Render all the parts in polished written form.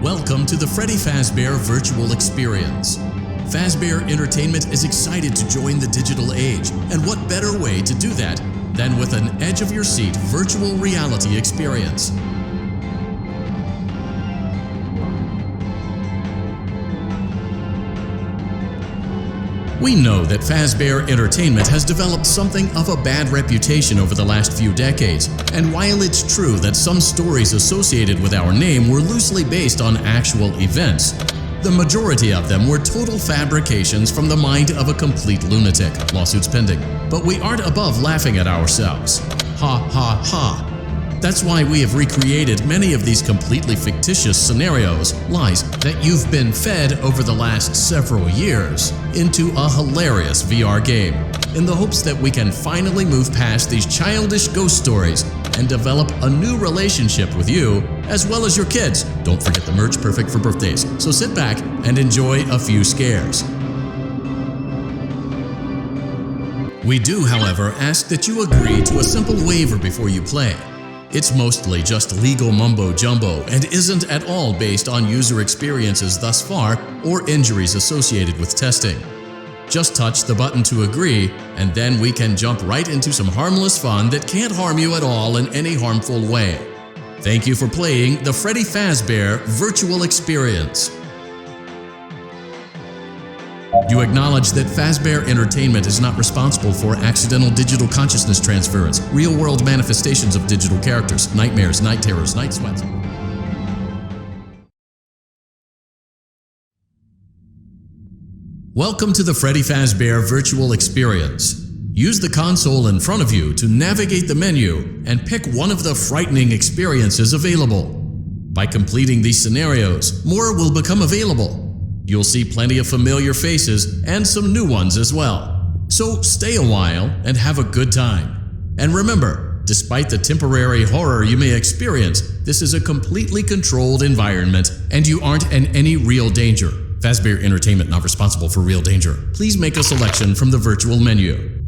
Welcome to the Freddy Fazbear Virtual Experience. Fazbear Entertainment is excited to join the digital age, and what better way to do that than with an edge-of-your-seat virtual reality experience. We know that Fazbear Entertainment has developed something of a bad reputation over the last few decades, and while it's true that some stories associated with our name were loosely based on actual events, the majority of them were total fabrications from the mind of a complete lunatic, lawsuits pending. But we aren't above laughing at ourselves. Ha ha ha. That's why we have recreated many of these completely fictitious scenarios, lies that you've been fed over the last several years, into a hilarious VR game, in the hopes that we can finally move past these childish ghost stories and develop a new relationship with you, as well as your kids. Don't forget the merch, perfect for birthdays. So sit back and enjoy a few scares. We do, however, ask that you agree to a simple waiver before you play. It's mostly just legal mumbo-jumbo and isn't at all based on user experiences thus far or injuries associated with testing. Just touch the button to agree, and then we can jump right into some harmless fun that can't harm you at all in any harmful way. Thank you for playing the Freddy Fazbear Virtual Experience. You acknowledge that Fazbear Entertainment is not responsible for accidental digital consciousness transference, real-world manifestations of digital characters, nightmares, night terrors, night sweats. Welcome to the Freddy Fazbear Virtual Experience. Use the console in front of you to navigate the menu and pick one of the frightening experiences available. By completing these scenarios, more will become available. You'll see plenty of familiar faces and some new ones as well. So stay a while and have a good time. And remember, despite the temporary horror you may experience, this is a completely controlled environment and you aren't in any real danger. Fazbear Entertainment not responsible for real danger. Please make a selection from the virtual menu.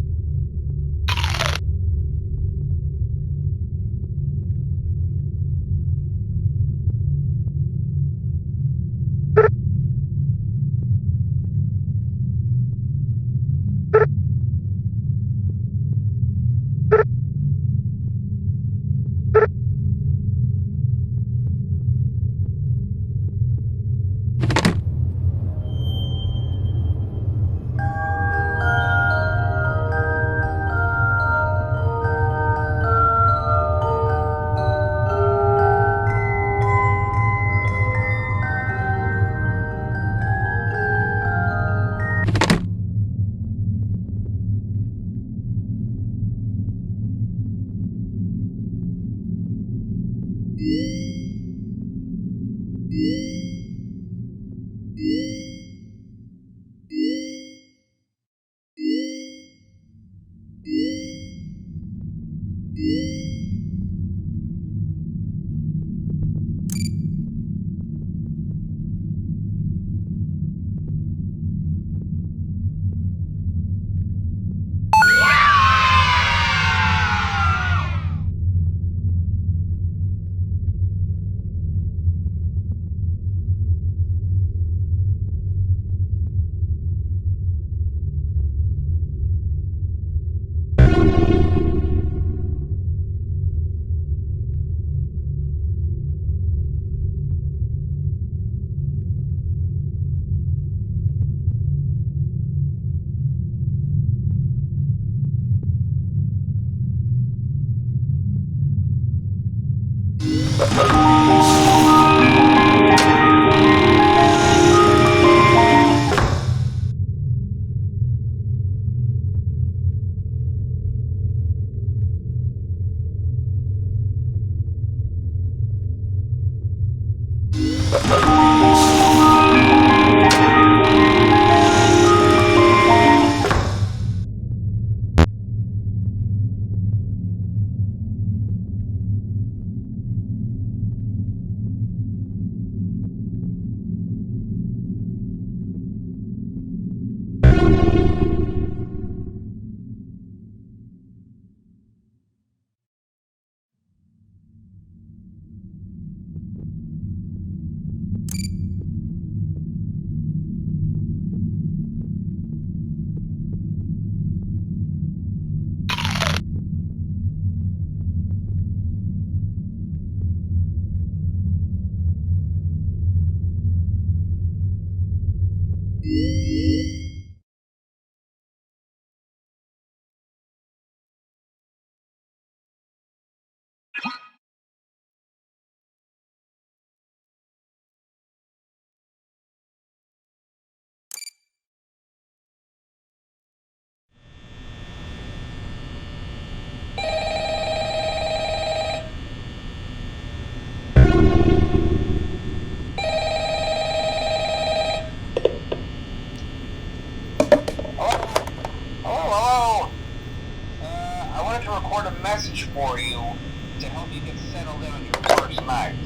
tonight.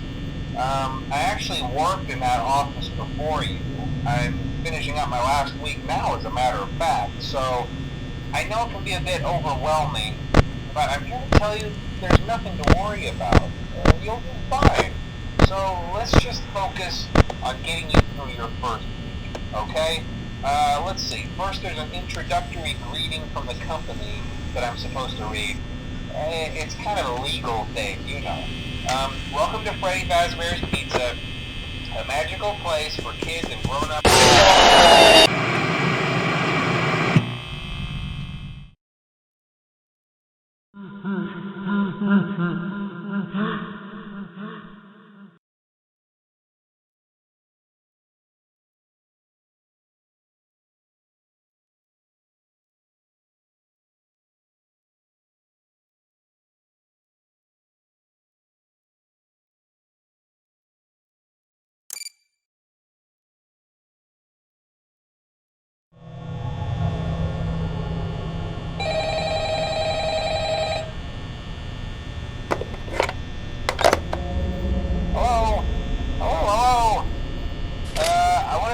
I actually worked in that office before you. I'm finishing up my last week now, as a matter of fact, so I know it can be a bit overwhelming, but I'm here to tell you there's nothing to worry about. You'll be fine. So let's just focus on getting you through your first week, okay? Let's see. First, there's an introductory greeting from the company that I'm supposed to read. It's kind of a legal thing, you know. Welcome to Freddy Fazbear's Pizza, a magical place for kids and grown-ups.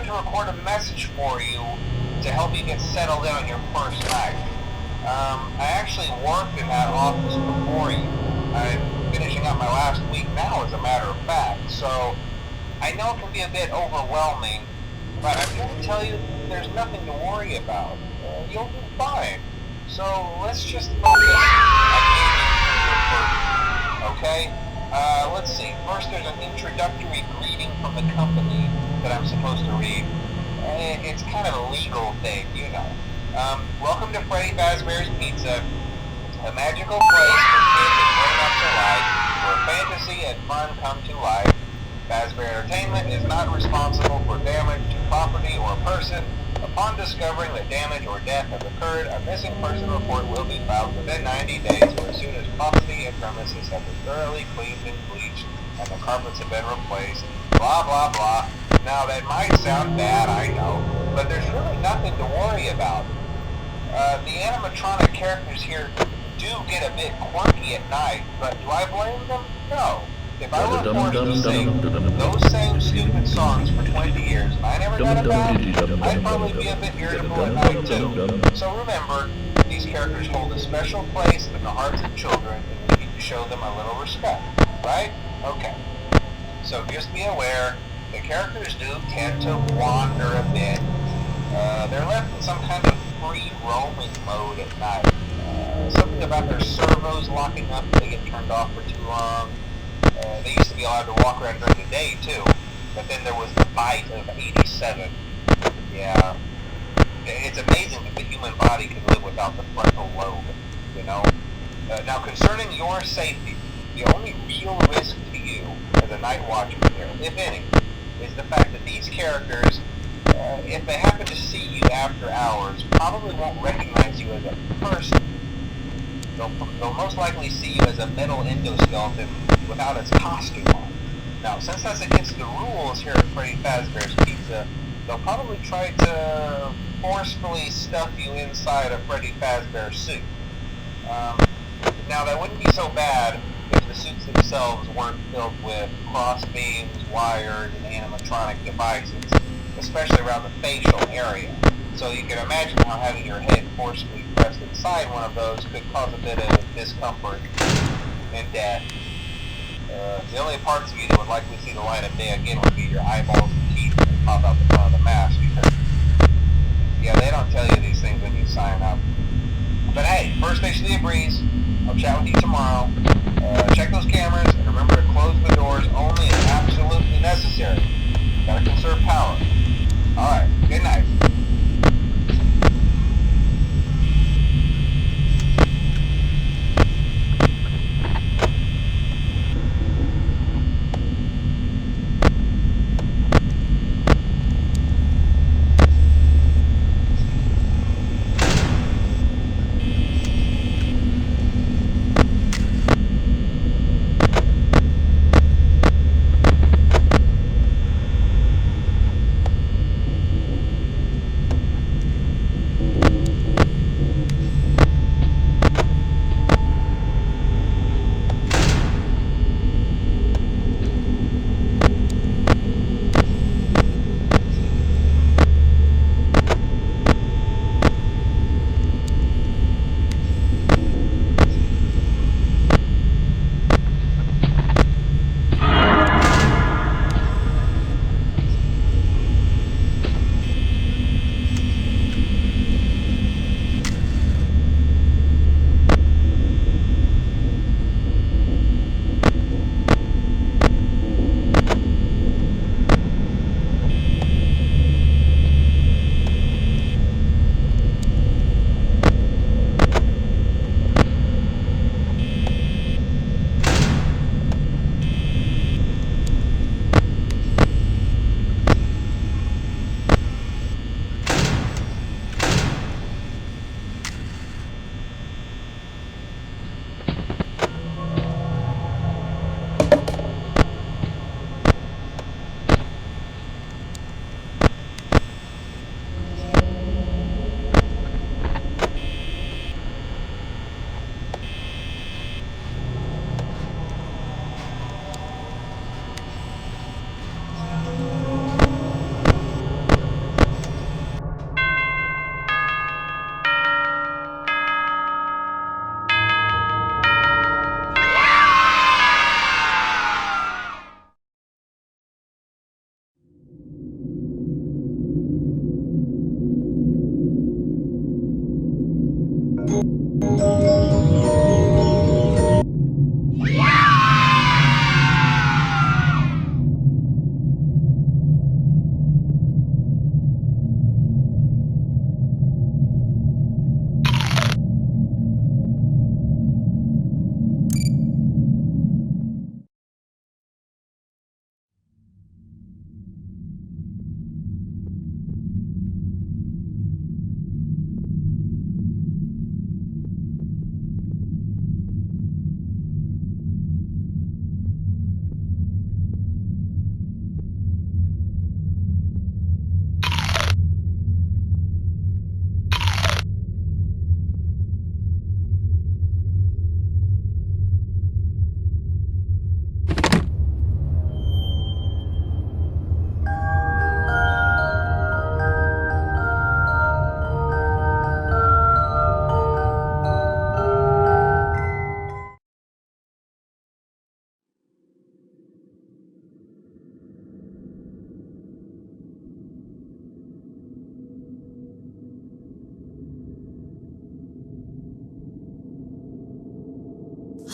Record a message for you to help you get settled in on your first night. I actually worked in that office before you. I'm finishing up my last week now, as a matter of fact, so I know it can be a bit overwhelming, but I'm here to tell you there's nothing to worry about. You'll be fine. So let's just focus on getting you through your first week, okay? Let's see. First, there's an introductory greeting from the company that I'm supposed to read. It's kind of a legal thing, you know. Welcome to Freddy Fazbear's Pizza, a magical place for kids and grown-ups alike, where fantasy and fun come to life. Fazbear Entertainment is not responsible for damage to property or person. Upon discovering that damage or death has occurred, a missing person report will be filed within 90 days, or as soon as property and premises have been thoroughly cleaned and bleached, and the carpets have been replaced. Blah, blah, blah. Now, that might sound bad, I know, but there's really nothing to worry about. The animatronic characters here do get a bit quirky at night, but do I blame them? No. If I were forced to sing those same stupid songs for 20 years and I never got it back, I'd probably be a bit irritable at night too. So remember, these characters hold a special place in the hearts of children, and we need to show them a little respect, right? Okay. So just be aware, the characters do tend to wander a bit. They're left in some kind of free roaming mode at night. Something about their servos locking up if they get turned off for too long. They used to be allowed to walk around during the day too, but then there was the bite of 87. Yeah, it's amazing that the human body can live without the frontal lobe, you know. Now concerning your safety, the only real risk to you as a night watcher here, if any, is the fact that these characters, if they happen to see you after hours, probably won't recognize you as a person. They'll most likely see you as a metal endoskeleton without its costume on. Now, since that's against the rules here at Freddy Fazbear's Pizza, they'll probably try to forcefully stuff you inside a Freddy Fazbear suit. Now, that wouldn't be so bad if the suits themselves weren't filled with cross beams, wires, and animatronic devices, especially around the facial area. So you can imagine how having your head forcefully pressed inside one of those could cause a bit of discomfort and death. The only parts of you that would likely see the light of day again would be your eyeballs and teeth that pop out the front of the mask. Yeah, they don't tell you these things when you sign up. But hey, first station of the breeze. I'll chat with you tomorrow. Check those cameras, and remember to close the doors only as absolutely necessary. Gotta conserve power. Alright, good night.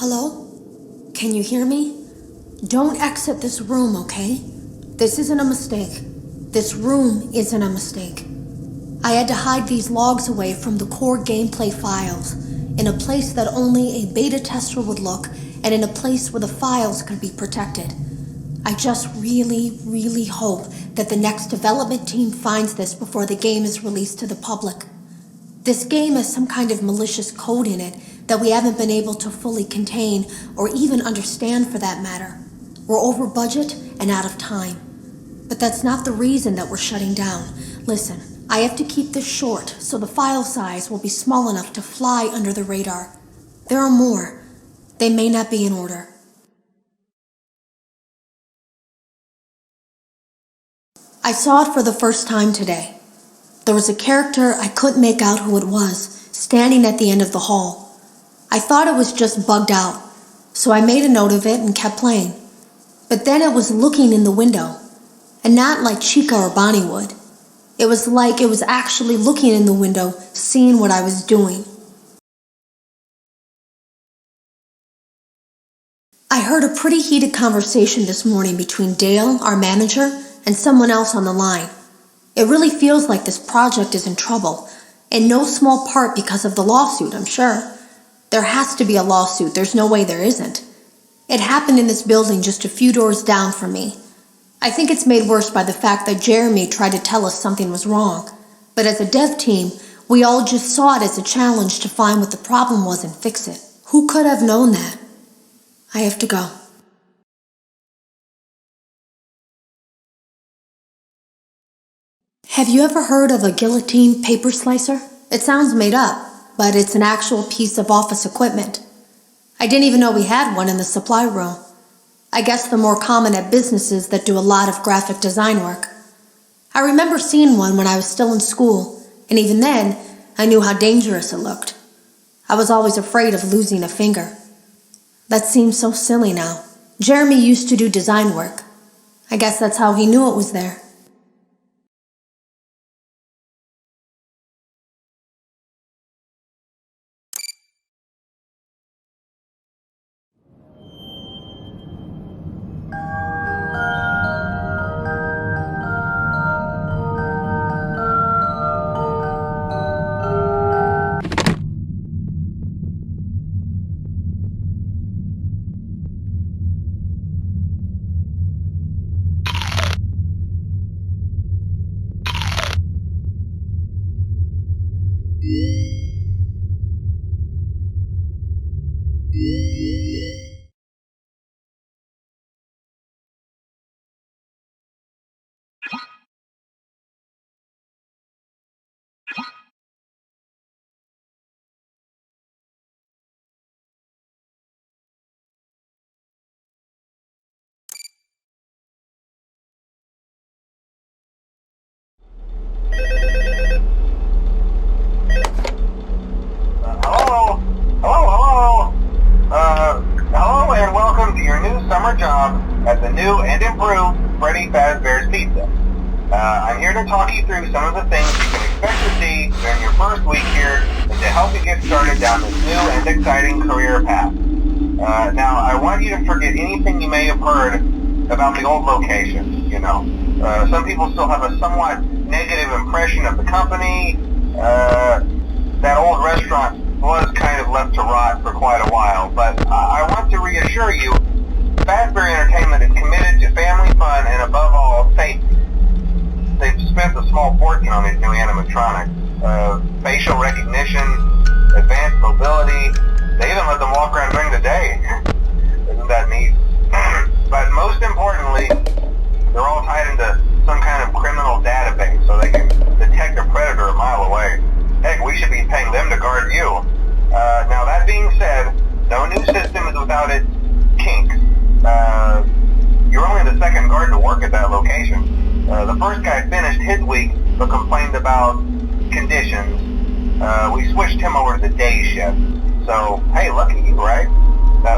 Hello? Can you hear me? Don't exit this room, okay? This isn't a mistake. This room isn't a mistake. I had to hide these logs away from the core gameplay files, in a place that only a beta tester would look, and in a place where the files could be protected. I just really hope that the next development team finds this before the game is released to the public. This game has some kind of malicious code in it that we haven't been able to fully contain or even understand for that matter. We're over budget and out of time. But that's not the reason that we're shutting down. Listen, I have to keep this short so the file size will be small enough to fly under the radar. There are more. They may not be in order. I saw it for the first time today. There was a character I couldn't make out who it was, standing at the end of the hall. I thought it was just bugged out, so I made a note of it and kept playing. But then it was looking in the window, and not like Chica or Bonnie would. It was like it was actually looking in the window, seeing what I was doing. I heard a pretty heated conversation this morning between Dale, our manager, and someone else on the line. It really feels like this project is in trouble, in no small part because of the lawsuit, I'm sure. There has to be a lawsuit, there's no way there isn't. It happened in this building just a few doors down from me. I think it's made worse by the fact that Jeremy tried to tell us something was wrong. But as a dev team, we all just saw it as a challenge to find what the problem was and fix it. Who could have known that? I have to go. Have you ever heard of a guillotine paper slicer? It sounds made up, but it's an actual piece of office equipment. I didn't even know we had one in the supply room. I guess they're more common at businesses that do a lot of graphic design work. I remember seeing one when I was still in school, and even then, I knew how dangerous it looked. I was always afraid of losing a finger. That seems so silly now. Jeremy used to do design work. I guess that's how he knew it was there. Hello and welcome to your new summer job at the new and improved Freddy Fazbear's Pizza. I'm here to talk you through some of the things you can expect to see during your first week here and to help you get started down this new and exciting career path. Now, I want you to forget anything you may have heard about the old location, you know. Some people still have a somewhat negative impression of the company. That old restaurant was kind of left to rot for quite a while, but I want to reassure you, Fazbear Entertainment is committed to family fun and above all, safety. They've spent a small fortune on these new animatronics. Facial recognition, advanced mobility, they even let them walk around during the day. Isn't that neat? But most importantly, they're all tied into some kind of criminal database so they can detect a predator a mile away. Heck, we should be paying them to guard you. Now that being said, no new system is without its kinks. You're only the second guard to work at that location. The first guy finished his week but complained about conditions. We switched him over to the day shift. So, hey, lucky you, right?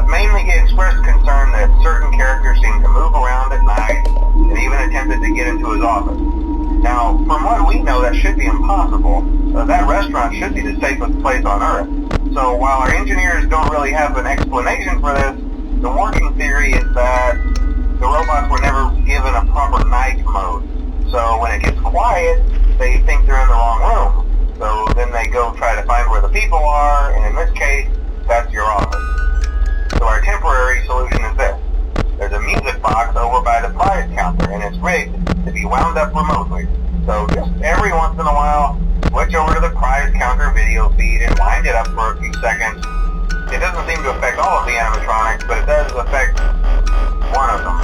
Mainly he expressed concern that certain characters seemed to move around at night and even attempted to get into his office. Now, from what we know, that should be impossible. That restaurant should be the safest place on Earth. So while our engineers don't really have an explanation for this, the working theory is that the robots were never given a proper night mode. So when it gets quiet, they think they're in the wrong room. So then they go try to find where the people are, and in this case, that's your office. So our temporary solution is this. There's a music box over by the prize counter, and it's rigged to be wound up remotely. So just every once in a while, switch over to the prize counter video feed and wind it up for a few seconds. It doesn't seem to affect all of the animatronics, but it does affect one of them.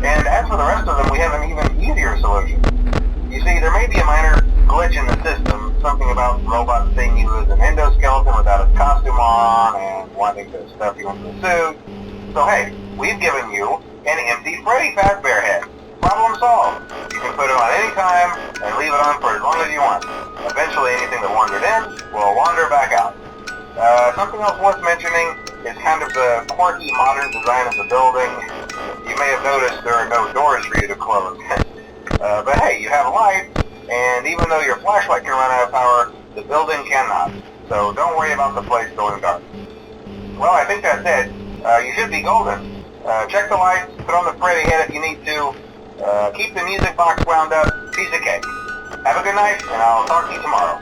And as for the rest of them, we have an even easier solution. You see, there may be a minor glitch in the system, something about the robot seeing you as an endoskeleton without a costume on and wanting to stuff you into a suit. So hey, we've given you an empty Freddy Fazbear head. Problem solved. You can put it on any time and leave it on for as long as you want. Eventually anything that wandered in will wander back out. Something else worth mentioning is kind of the quirky modern design of the building. You may have noticed there are no doors for you to close. But hey, you have a light, and even though your flashlight can run out of power, the building cannot. So don't worry about the place going dark. Well, I think that's it. You should be golden. Check the lights, put on the Freddy head if you need to. Keep the music box wound up. Piece of cake. Have a good night, and I'll talk to you tomorrow.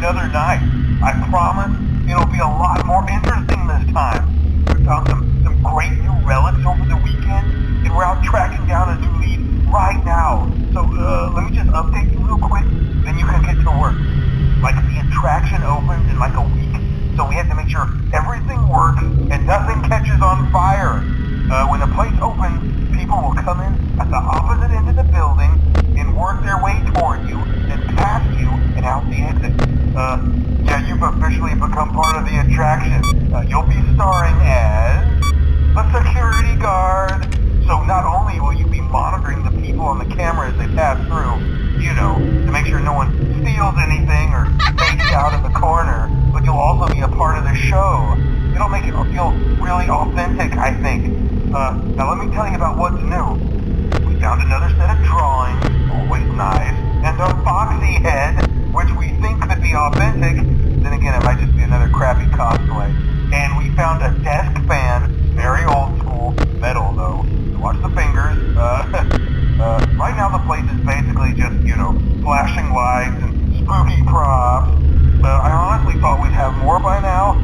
another night. I promise it'll be a lot more interesting this time. We found some great new relics over the weekend, and we're out tracking down a new lead right now. So let me just update you real quick, then you can get to work. Like, the attraction opens in like a week, so we have to make sure everything works and nothing catches on fire. When the place opens, people will come in at the opposite end of the building and work their way toward you, then past you and out the exit. Yeah, you've officially become part of the attraction. You'll be starring as a security guard. So not only will you be monitoring the people on the camera as they pass through, you know, to make sure no one steals anything or fakes out in the corner, but you'll also be a part of the show. It'll make it feel really authentic, I think. Now let me tell you about what's new. We found another set of drawings, always nice, and a foxy head, which we think could be authentic. Then again, it might just be another crappy cosplay. And we found a desk fan, very old school, metal though. So watch the fingers. Right now the place is basically just, you know, flashing lights and spooky props. I honestly thought we'd have more by now.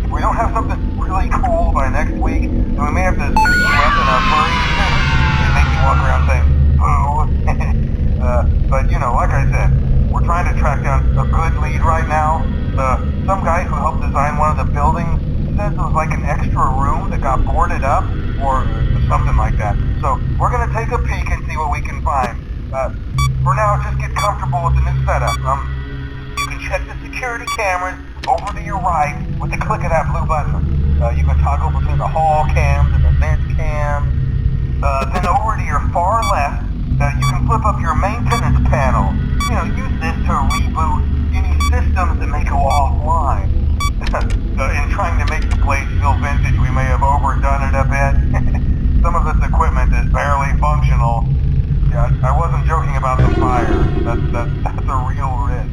If we don't have something really cool by next week, then we may have to suit you up in our furry suits and make you walk around saying, boo. But, you know, like I said, we're trying to track down a good lead right now. Some guy who helped design one of the buildings says it was like an extra room that got boarded up, or something like that. So, we're gonna take a peek and see what we can find. For now, just get comfortable with the new setup. You can check the security cameras over to your right with the click of that blue button. You can toggle between the hall cams and the vent cams. Then over to your far left, you can flip up your maintenance panel. You know, use this to reboot any systems that may go offline. In trying to make the place feel vintage, we may have overdone it a bit. Some of this equipment is barely functional. Yeah, I wasn't joking about the fire. That's a real risk.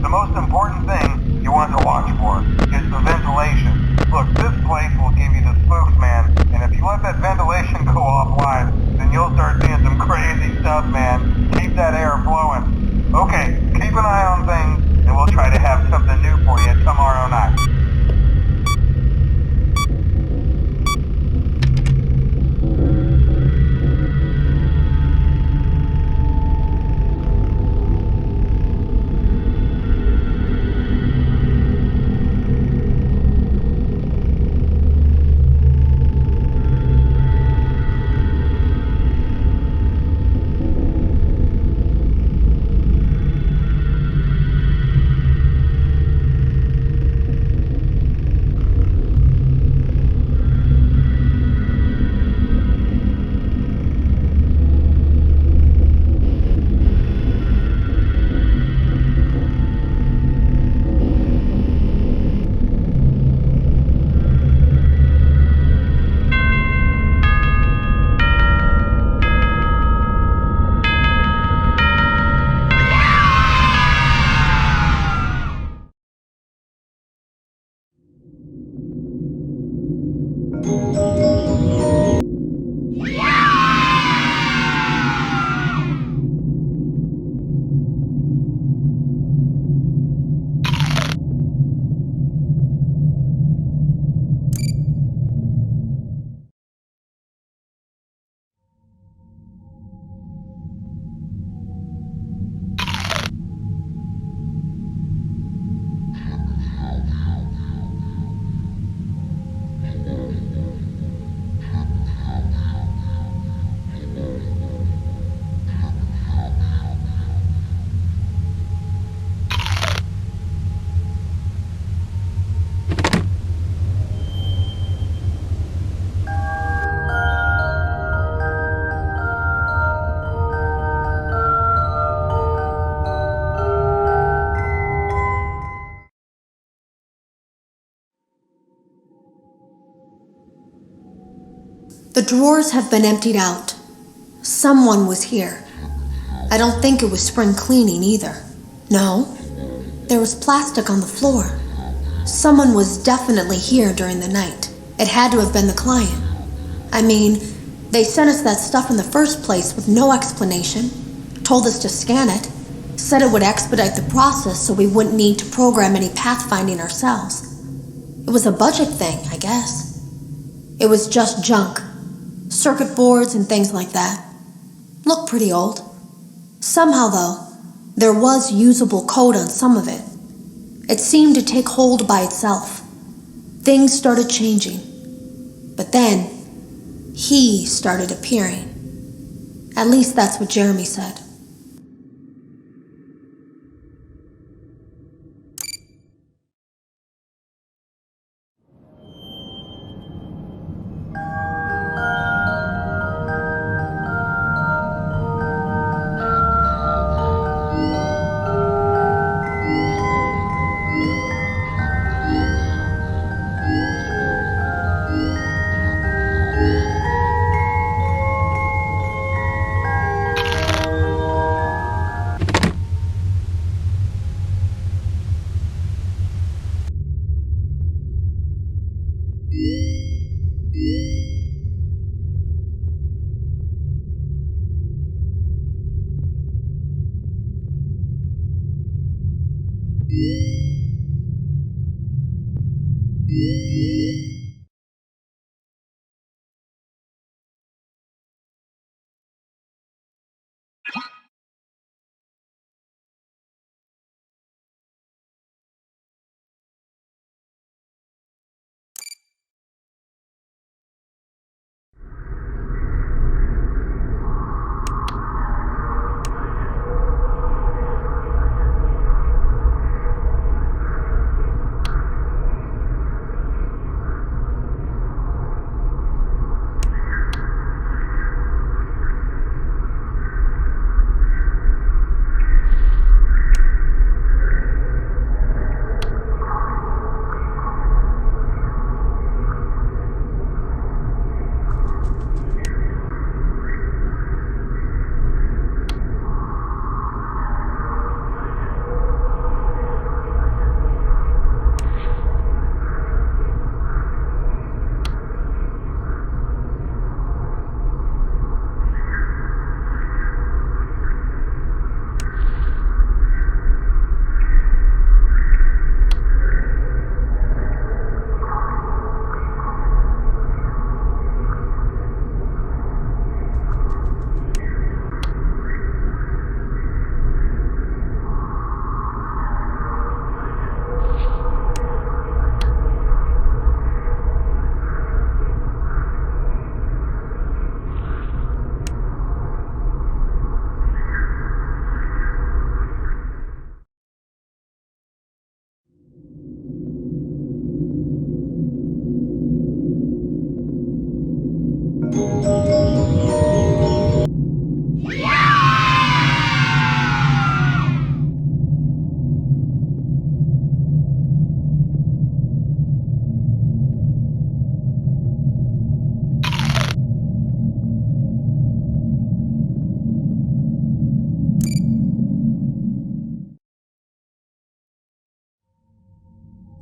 The most important thing you want to watch for is the ventilation. Look, this place will give you the spooks, man, and if you let that ventilation go offline, then you'll start seeing some crazy stuff, man. Keep that air flowing. Okay, keep an eye on things, and we'll try to have something new for you tomorrow night. The drawers have been emptied out. Someone was here. I don't think it was spring cleaning either. No, there was plastic on the floor. Someone was definitely here during the night. It had to have been the client. I mean, they sent us that stuff in the first place with no explanation, told us to scan it, Said it would expedite the process so we wouldn't need to program any pathfinding ourselves. It was a budget thing, I guess. It was just junk. Circuit boards and things like that. Looked pretty old. Somehow, though, there was usable code on some of it. It seemed to take hold by itself. Things started changing. But then, he started appearing. At least that's what Jeremy said.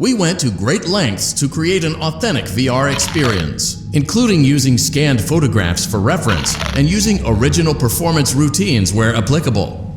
We went to great lengths to create an authentic VR experience, including using scanned photographs for reference and using original performance routines where applicable.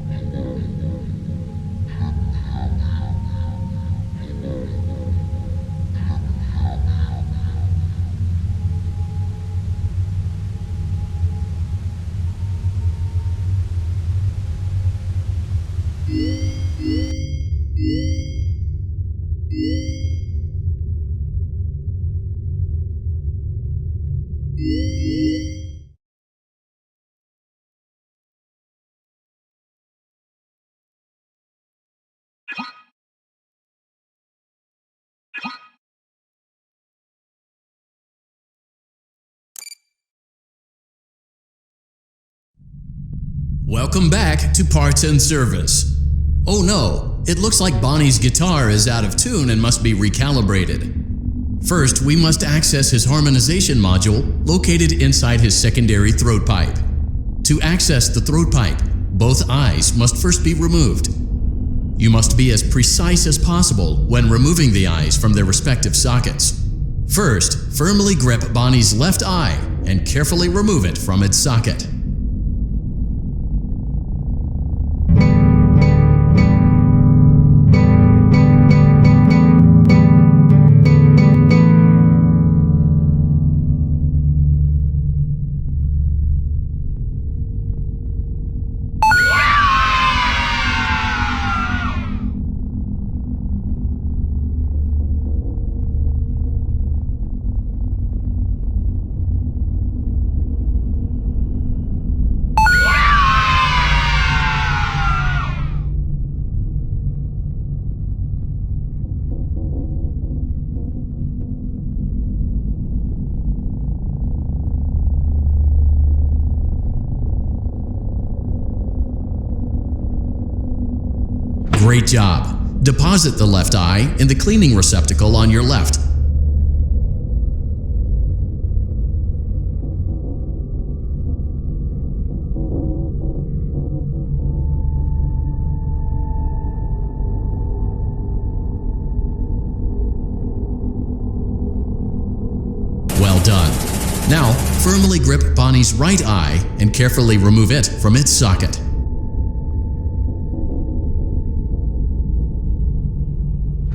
Welcome back to Parts and Service. Oh no, it looks like Bonnie's guitar is out of tune and must be recalibrated. First, we must access his harmonization module located inside his secondary throat pipe. To access the throat pipe, both eyes must first be removed. You must be as precise as possible when removing the eyes from their respective sockets. First, firmly grip Bonnie's left eye and carefully remove it from its socket. Great job. Deposit the left eye in the cleaning receptacle on your left. Well done. Now, firmly grip Bonnie's right eye and carefully remove it from its socket.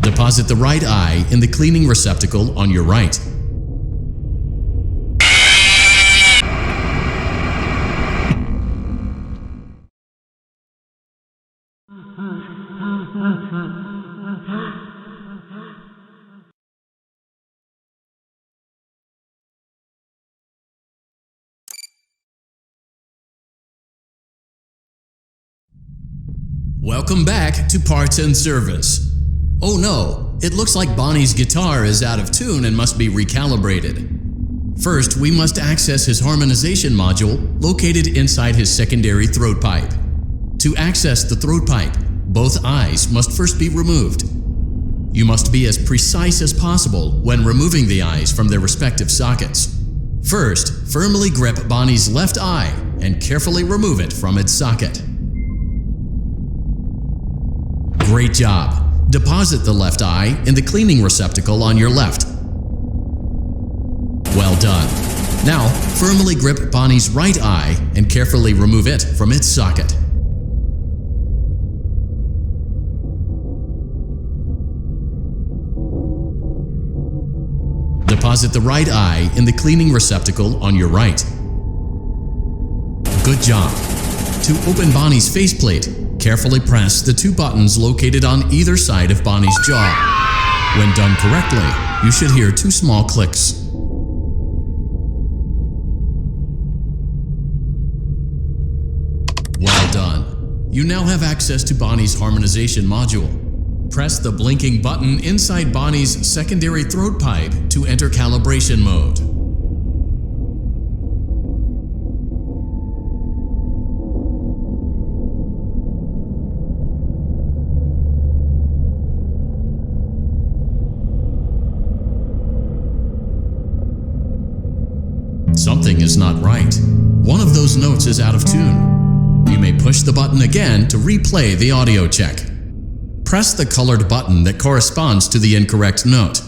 Deposit the right eye in the cleaning receptacle on your right. Welcome back to Parts and Service. Oh no, it looks like Bonnie's guitar is out of tune and must be recalibrated. First, we must access his harmonization module located inside his secondary throat pipe. To access the throat pipe, both eyes must first be removed. You must be as precise as possible when removing the eyes from their respective sockets. First, firmly grip Bonnie's left eye and carefully remove it from its socket. Great job. Deposit the left eye in the cleaning receptacle on your left. Well done. Now, firmly grip Bonnie's right eye and carefully remove it from its socket. Deposit the right eye in the cleaning receptacle on your right. Good job. To open Bonnie's faceplate, carefully press the two buttons located on either side of Bonnie's jaw. When done correctly, you should hear two small clicks. Well done. You now have access to Bonnie's harmonization module. Press the blinking button inside Bonnie's secondary throat pipe to enter calibration mode. Something is not right. One of those notes is out of tune. You may push the button again to replay the audio check. Press the colored button that corresponds to the incorrect note.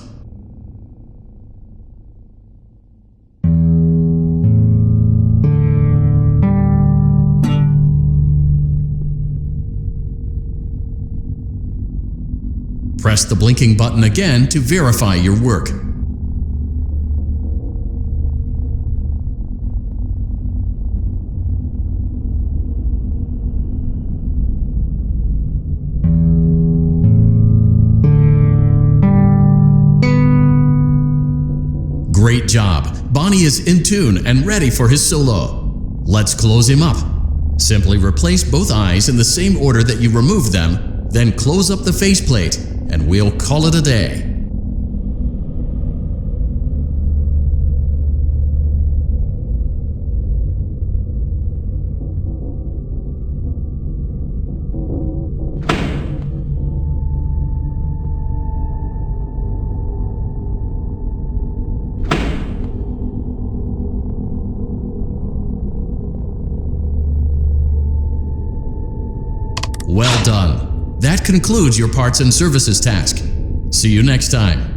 Press the blinking button again to verify your work. Great job! Bonnie is in tune and ready for his solo. Let's close him up. Simply replace both eyes in the same order that you removed them, then close up the faceplate, and we'll call it a day. Well done. That concludes your parts and services task. See you next time.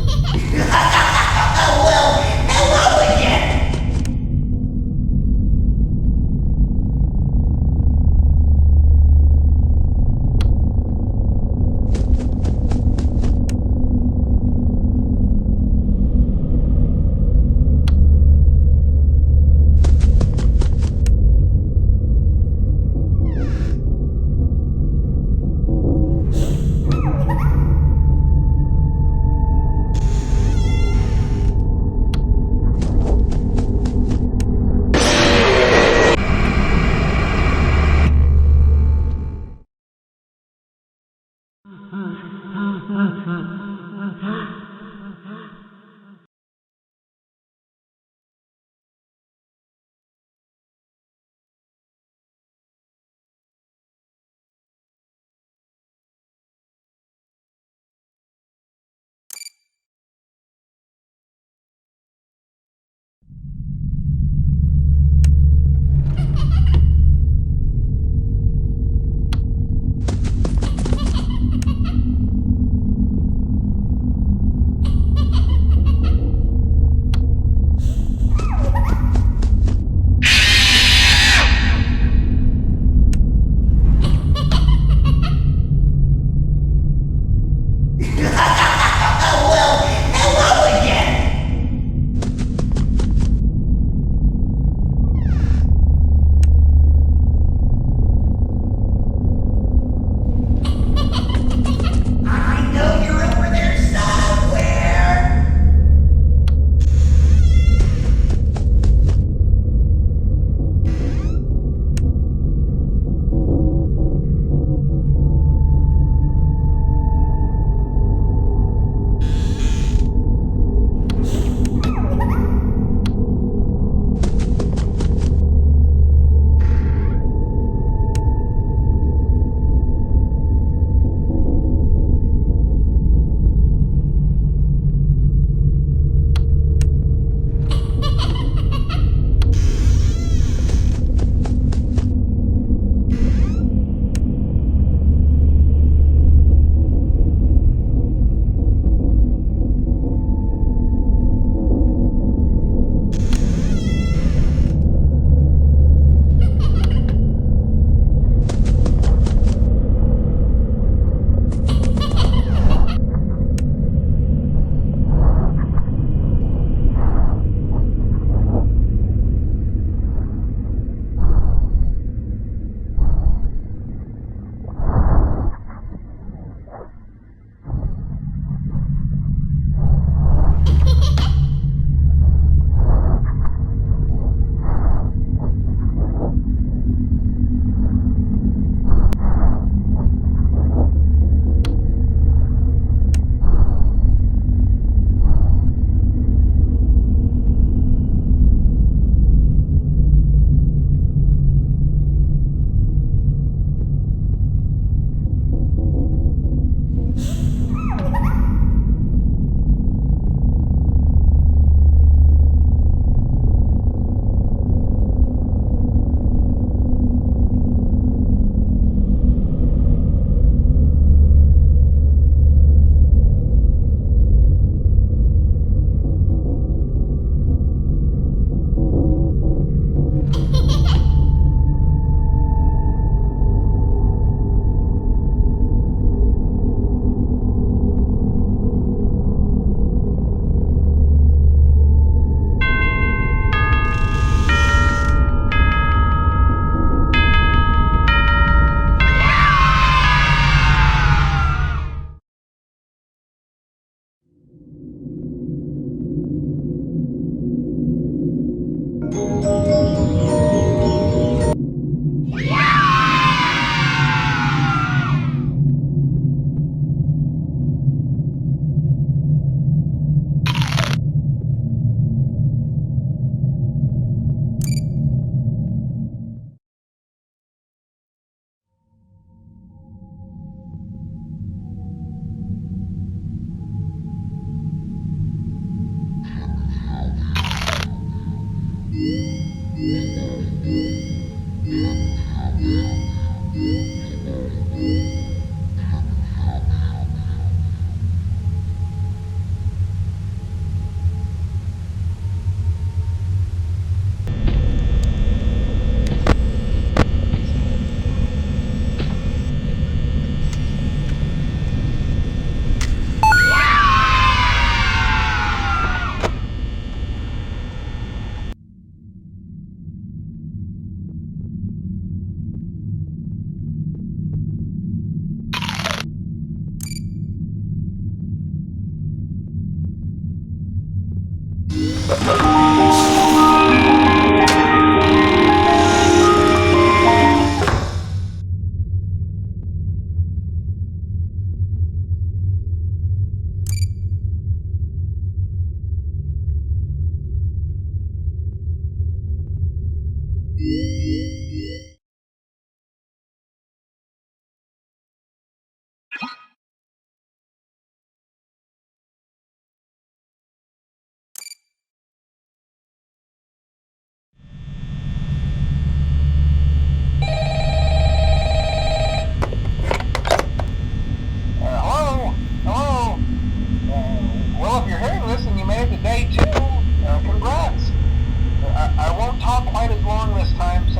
Well, hello again.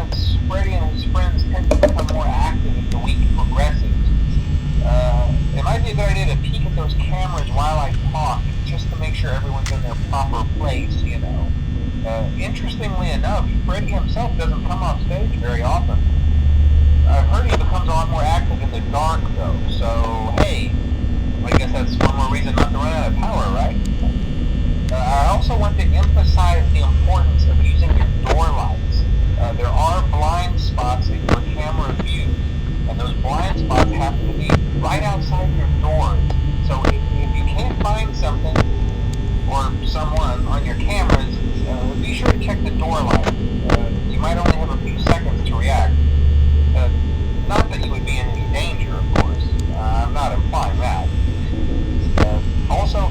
spots, Freddy and his friends tend to become more active as the week progresses. It might be a good idea to peek at those cameras while I talk, just to make sure everyone's in their proper place, you know. Interestingly enough, Freddy himself doesn't come off stage very often. I've heard he becomes a lot more active in the dark, though, so hey, I guess that's one more reason not to run out of power, right? I also want to emphasize the importance of using your door lights. There are blind spots in your camera view, and those blind spots happen to be right outside your doors. So if you can't find something or someone on your cameras, be sure to check the door light. You might only have a few seconds to react. Not that you would be in any danger, of course. I'm not implying that. Also,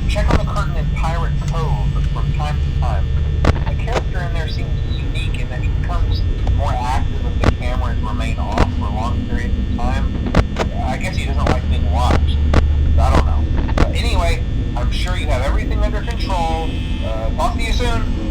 check on the curtain in Pirate Cove from time to time. The character in there seems unique in that he becomes more active if the cameras remain off for long periods of time. I guess he doesn't like being watched. I don't know. Anyway, I'm sure you have everything under control. Talk to you soon.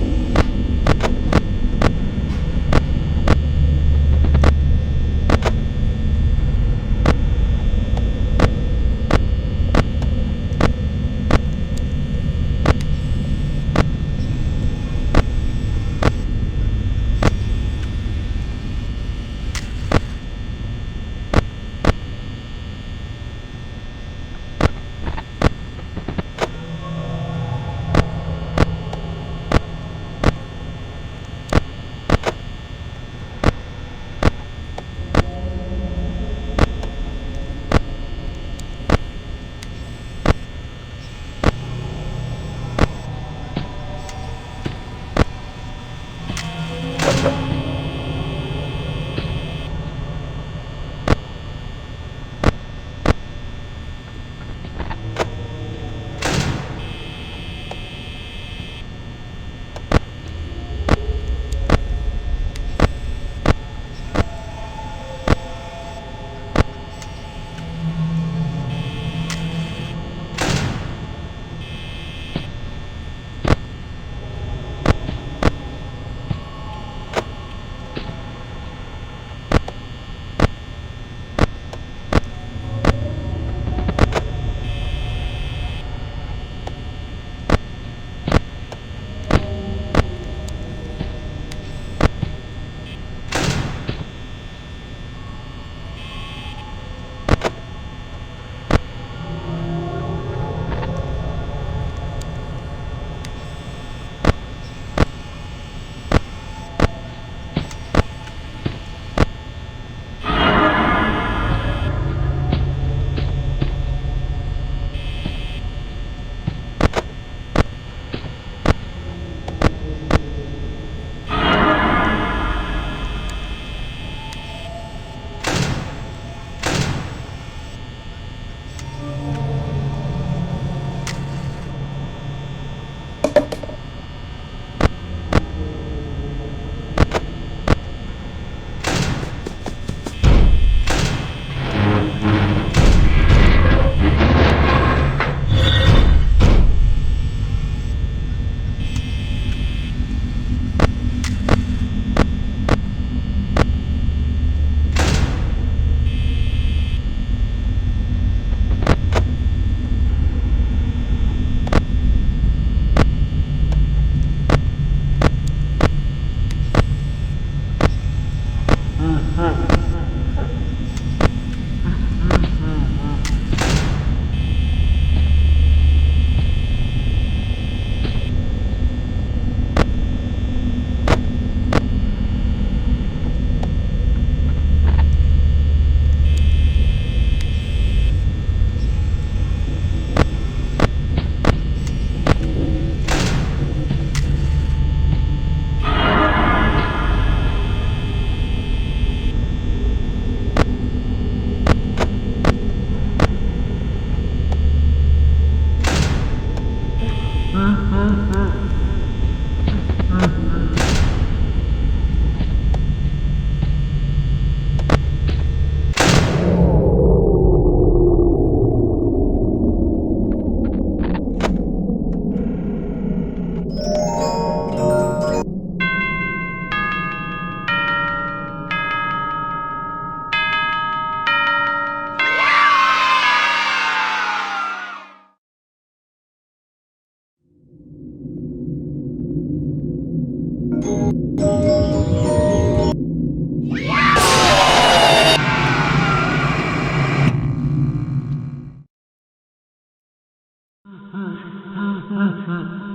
Hello?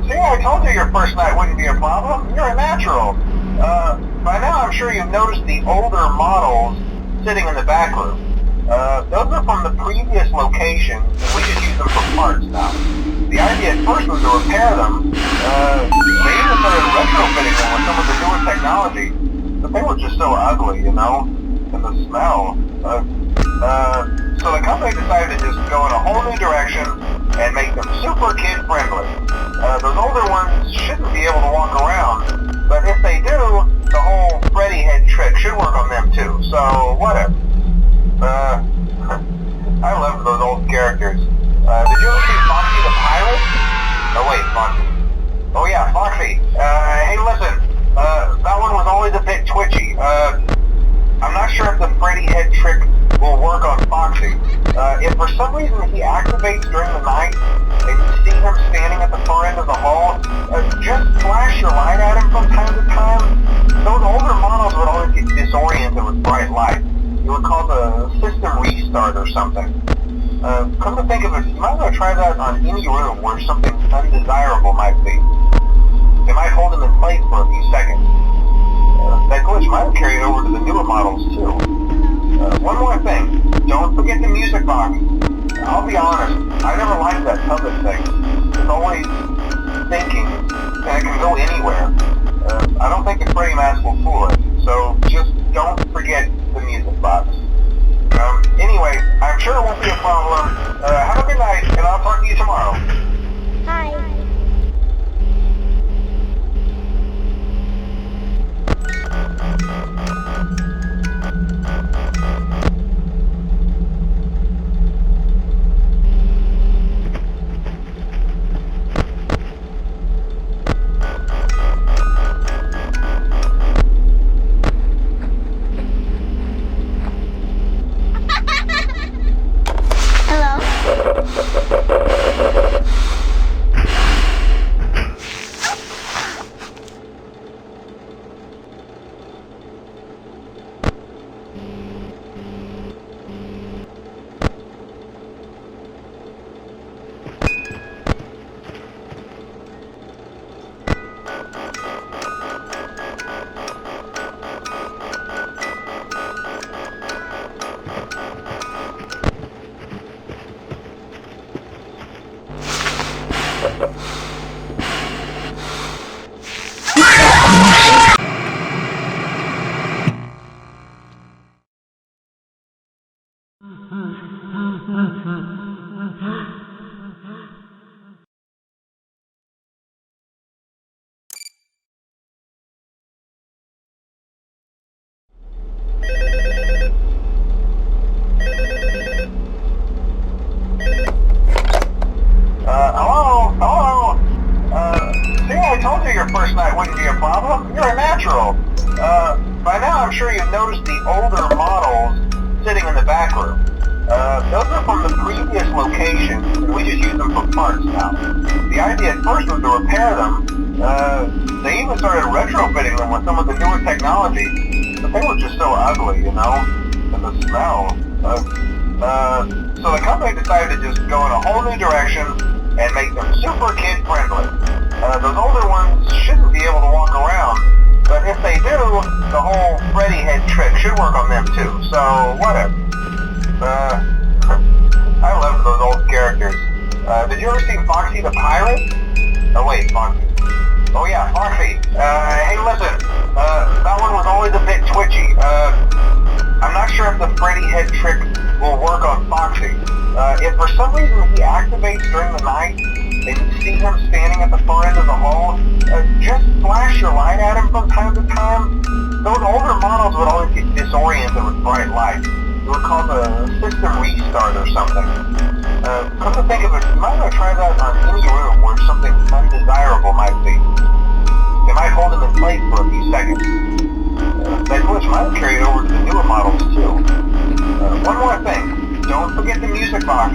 See, I told you your first night wouldn't be a problem. You're a natural. By now I'm sure you've noticed the older models sitting in the back room. Those are from the previous location, and we just use them for parts now. The idea at first was to repair them. They even started retrofitting them with some of the newer technology, but they were just so ugly, you know? And the smell. So the company decided to just go in a whole new direction and make them super kid-friendly. Those older ones shouldn't be able to walk around, but if they do, the whole Freddy head trick should work on them too, so whatever. I love those old characters. Did you ever see Foxy the Pirate? Oh wait, Foxy. Oh yeah, Foxy. Hey listen, that one was always a bit twitchy. I'm not sure if the Freddy head trick will work on Foxy. If for some reason he activates during the night and you see him standing at the far end of the hall, just flash your light at him from time to time. Those older models would always get disoriented with bright light. It would cause a system restart or something. Come to think of it, you might want to try that on any room where something undesirable might be. It might hold him in place for a few seconds. That glitch might have carried over to the newer models too. One more thing, don't forget the music box. I'll be honest, I never liked that puppet thing. It's always thinking, and it can go anywhere. I don't think the Freddy mask will fool it, so just don't forget the music box. Anyway, I'm sure it won't be a problem. Have a good night, and I'll talk to you tomorrow. Hi. Hello? See, I told you your first night wouldn't be a problem. You're a natural. By now I'm sure you've noticed the older models sitting in the back room. Those are from the previous location, and we just use them for parts now. The idea at first was to repair them. They even started retrofitting them with some of the newer technology, but they were just so ugly, you know? And the smell. So the company decided to just go in a whole new direction and make them super kid-friendly. Those older ones shouldn't be able to walk around, but if they do, the whole Freddy head trick should work on them too, so whatever. I love those old characters. Did you ever see Foxy the Pirate? Oh wait, Foxy. Oh always a bit twitchy. I'm not sure if the Freddy head trick will work on Foxy. If for some reason he activates during the night and you see him standing at the far end of the hall, just flash your light at him from time to time. Those older models would always get disoriented with bright light. It would cause a system restart or something. Come to think of it, you might want to try that on any room where something undesirable might be. It might hold him in place for a few seconds. That glitch might have carried over to the newer models too. One more thing, don't forget the music box.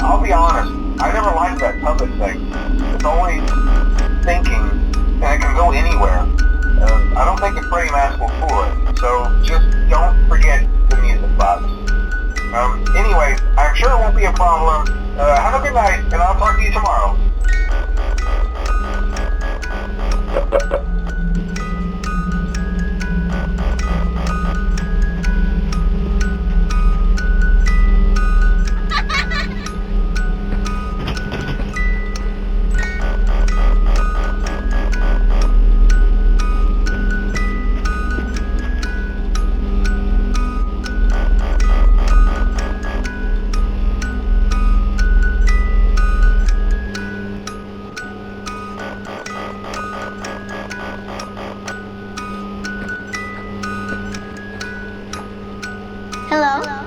I'll be honest, I never liked that puppet thing. It's always thinking, and it can go anywhere. I don't think the Freddy mask will fool it, so just don't forget the music box. Anyway, I'm sure it won't be a problem. Have a good night, and I'll talk to you tomorrow. Hello?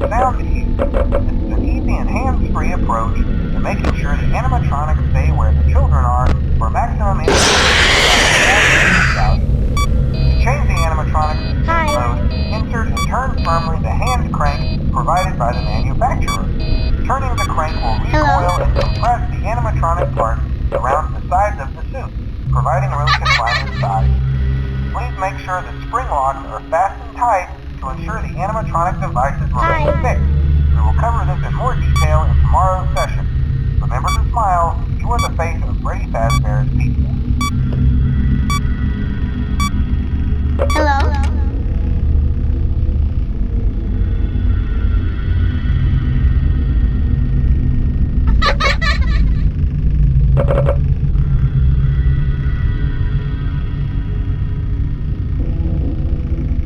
sound ease. This is an easy and hands-free approach to making sure the animatronics stay where the children are for maximum value. To change the animatronics to sleep mode, insert and turn firmly the hand crank provided by the manufacturer. Turning the crank will recoil and compress the animatronic parts around the sides of the suit, providing room to climb inside. Please make sure the spring locks are fastened tight to ensure the animatronic devices remain fixed. We will cover this in more detail in tomorrow's session. Remember to smile. You are the face of Freddy Fazbear's Pizza. Hello?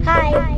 Hi.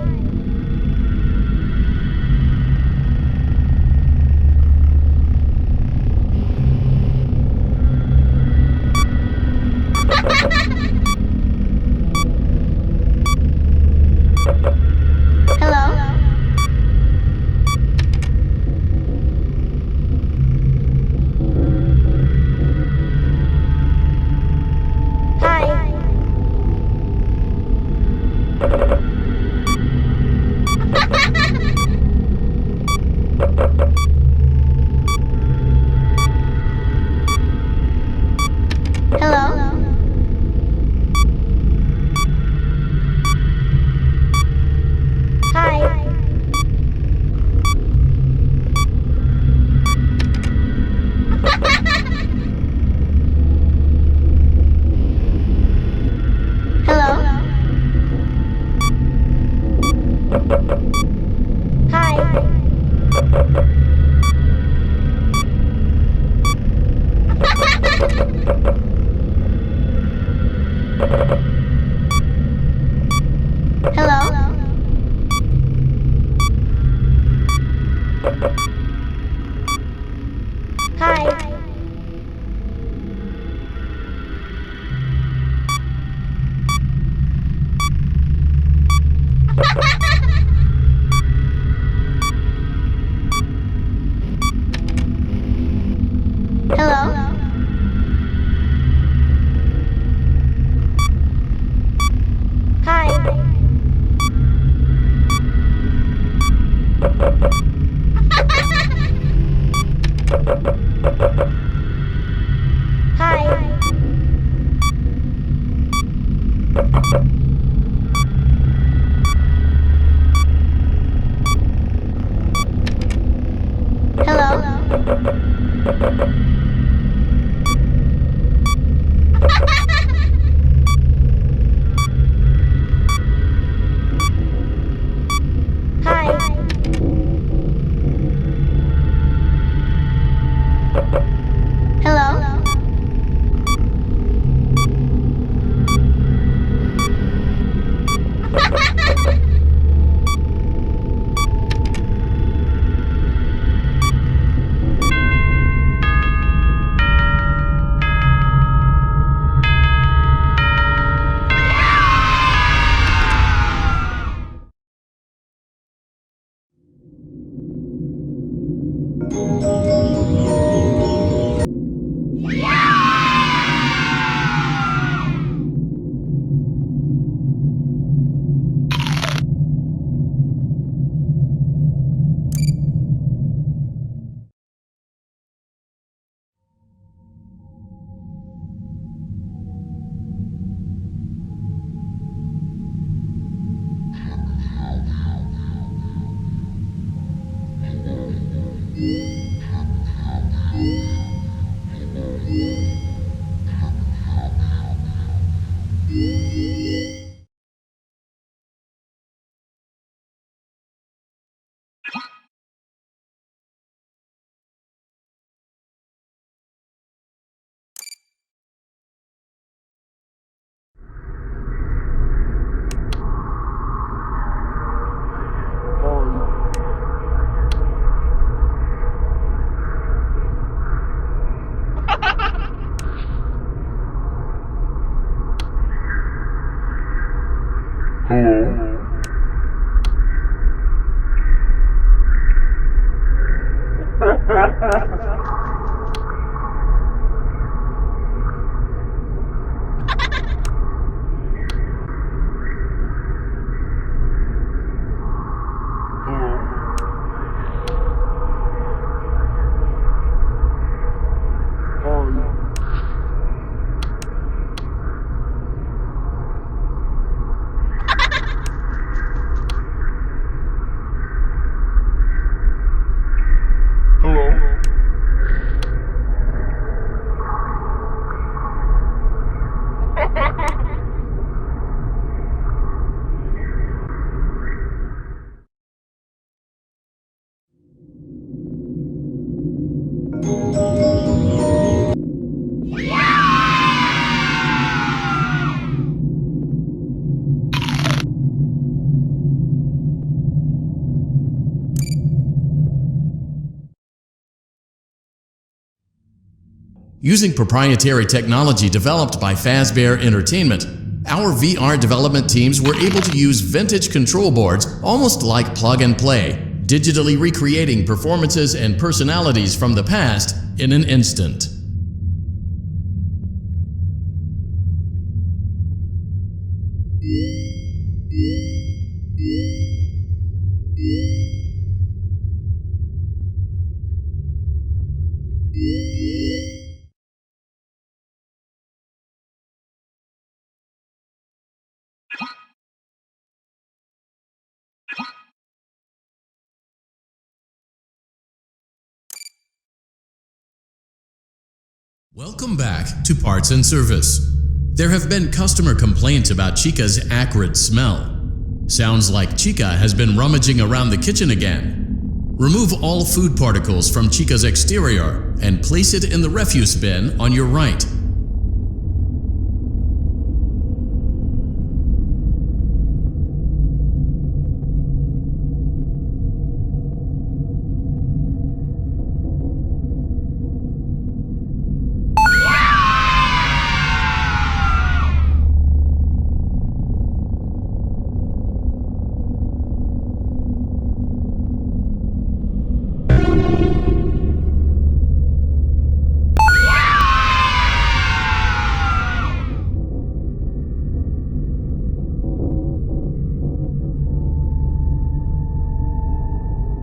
Using proprietary technology developed by Fazbear Entertainment, our VR development teams were able to use vintage control boards almost like plug and play, digitally recreating performances and personalities from the past in an instant. Welcome back to Parts and Service. There have been customer complaints about Chica's acrid smell. Sounds like Chica has been rummaging around the kitchen again. Remove all food particles from Chica's exterior and place it in the refuse bin on your right.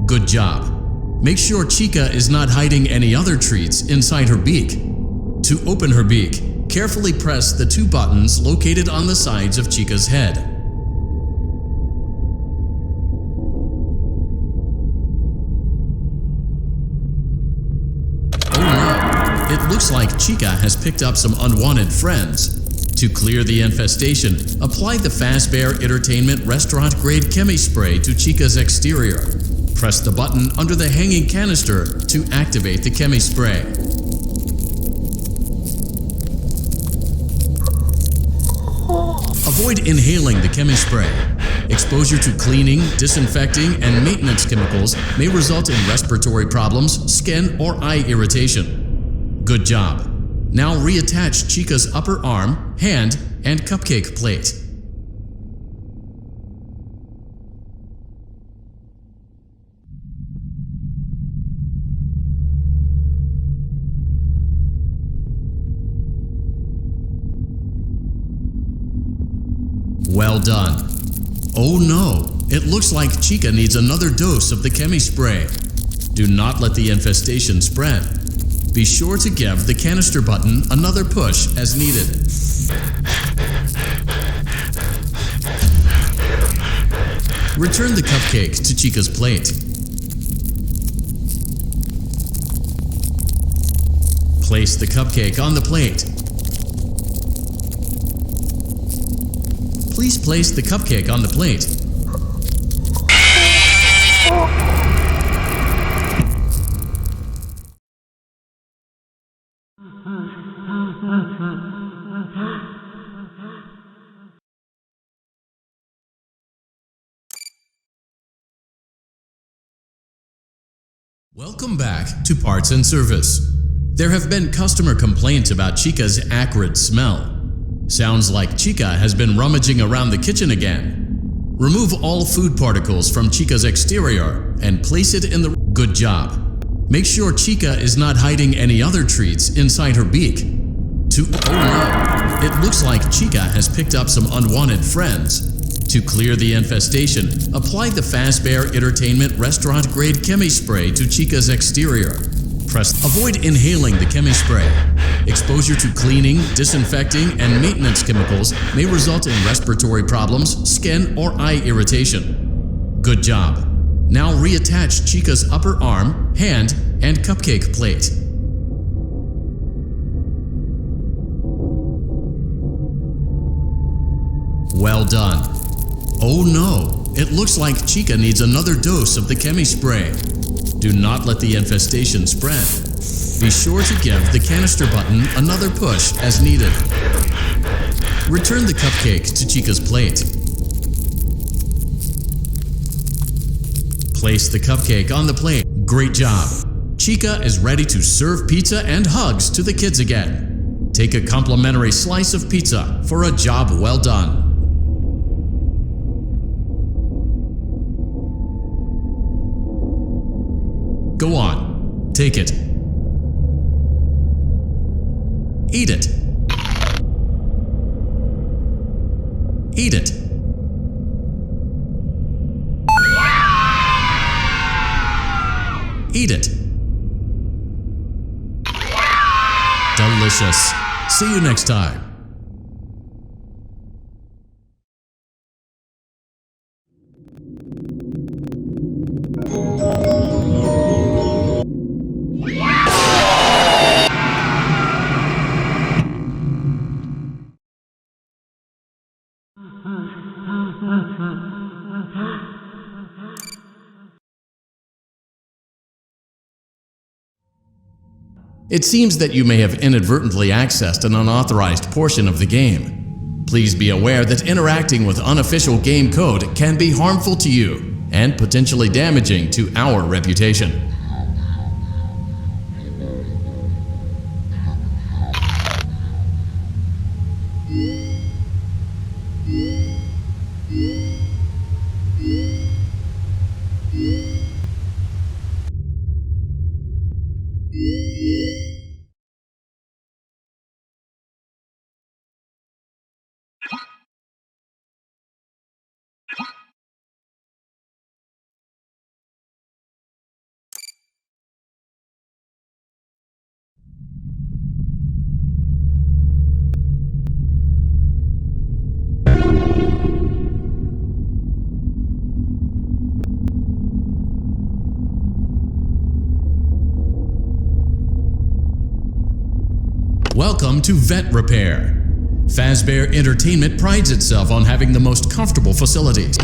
Good job. Make sure Chica is not hiding any other treats inside her beak. To open her beak, carefully press the two buttons located on the sides of Chica's head. Oh no, it looks like Chica has picked up some unwanted friends. To clear the infestation, apply the Fazbear Entertainment restaurant-grade chemi spray to Chica's exterior. Press the button under the hanging canister to activate the chemi spray. Avoid inhaling the chemi spray. Exposure to cleaning, disinfecting, and maintenance chemicals may result in respiratory problems, skin, or eye irritation. Good job. Now reattach Chica's upper arm, hand, and cupcake plate. Well done. Oh no, it looks like Chica needs another dose of the chemi spray. Do not let the infestation spread. Be sure to give the canister button another push as needed. Return the cupcake to Chica's plate. Place the cupcake on the plate. Please place the cupcake on the plate. Welcome back to Parts and Service. There have been customer complaints about Chica's acrid smell. Sounds like Chica has been rummaging around the kitchen again. Remove all food particles from Chica's exterior and place it in the... Good job. Make sure Chica is not hiding any other treats inside her beak. Oh no, it looks like Chica has picked up some unwanted friends. To clear the infestation, apply the Fazbear Entertainment restaurant-grade chemi spray to Chica's exterior. Avoid inhaling the chemi spray. Exposure to cleaning, disinfecting, and maintenance chemicals may result in respiratory problems, skin, or eye irritation. Good job. Now reattach Chica's upper arm, hand, and cupcake plate. Well done. Oh no, it looks like Chica needs another dose of the chemi spray. Do not let the infestation spread. Be sure to give the canister button another push as needed. Return the cupcake to Chica's plate. Place the cupcake on the plate. Great job. Chica is ready to serve pizza and hugs to the kids again. Take a complimentary slice of pizza for a job well done. Go on, take it. Eat it. Eat it. Eat it. Delicious. See you next time. It seems that you may have inadvertently accessed an unauthorized portion of the game. Please be aware that interacting with unofficial game code can be harmful to you and potentially damaging to our reputation. Welcome to Vet Repair. Fazbear Entertainment prides itself on having the most comfortable facilities.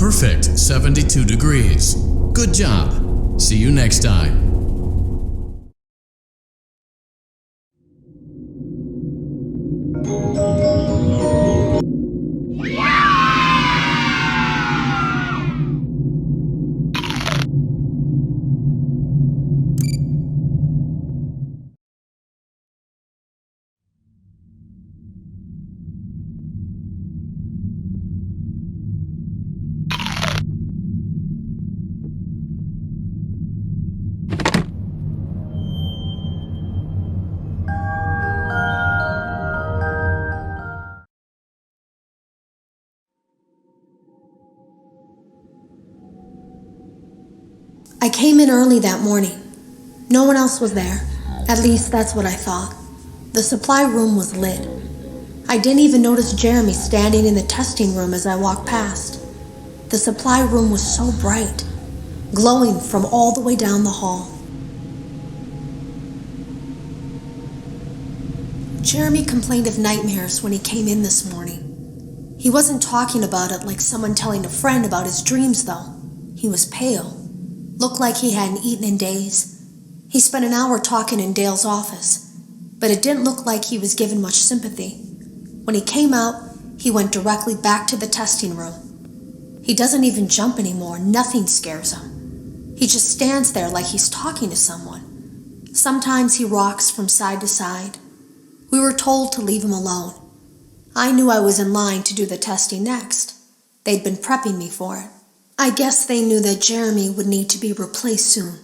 Perfect 72 degrees. Good job. See you next time. I came in early that morning. No one else was there. At least that's what I thought. The supply room was lit. I didn't even notice Jeremy standing in the testing room as I walked past. The supply room was so bright, glowing from all the way down the hall. Jeremy complained of nightmares when he came in this morning. He wasn't talking about it like someone telling a friend about his dreams, though. He was pale. Looked like he hadn't eaten in days. He spent an hour talking in Dale's office, but it didn't look like he was given much sympathy. When he came out, he went directly back to the testing room. He doesn't even jump anymore. Nothing scares him. He just stands there like he's talking to someone. Sometimes he rocks from side to side. We were told to leave him alone. I knew I was in line to do the testing next. They'd been prepping me for it. I guess they knew that Jeremy would need to be replaced soon.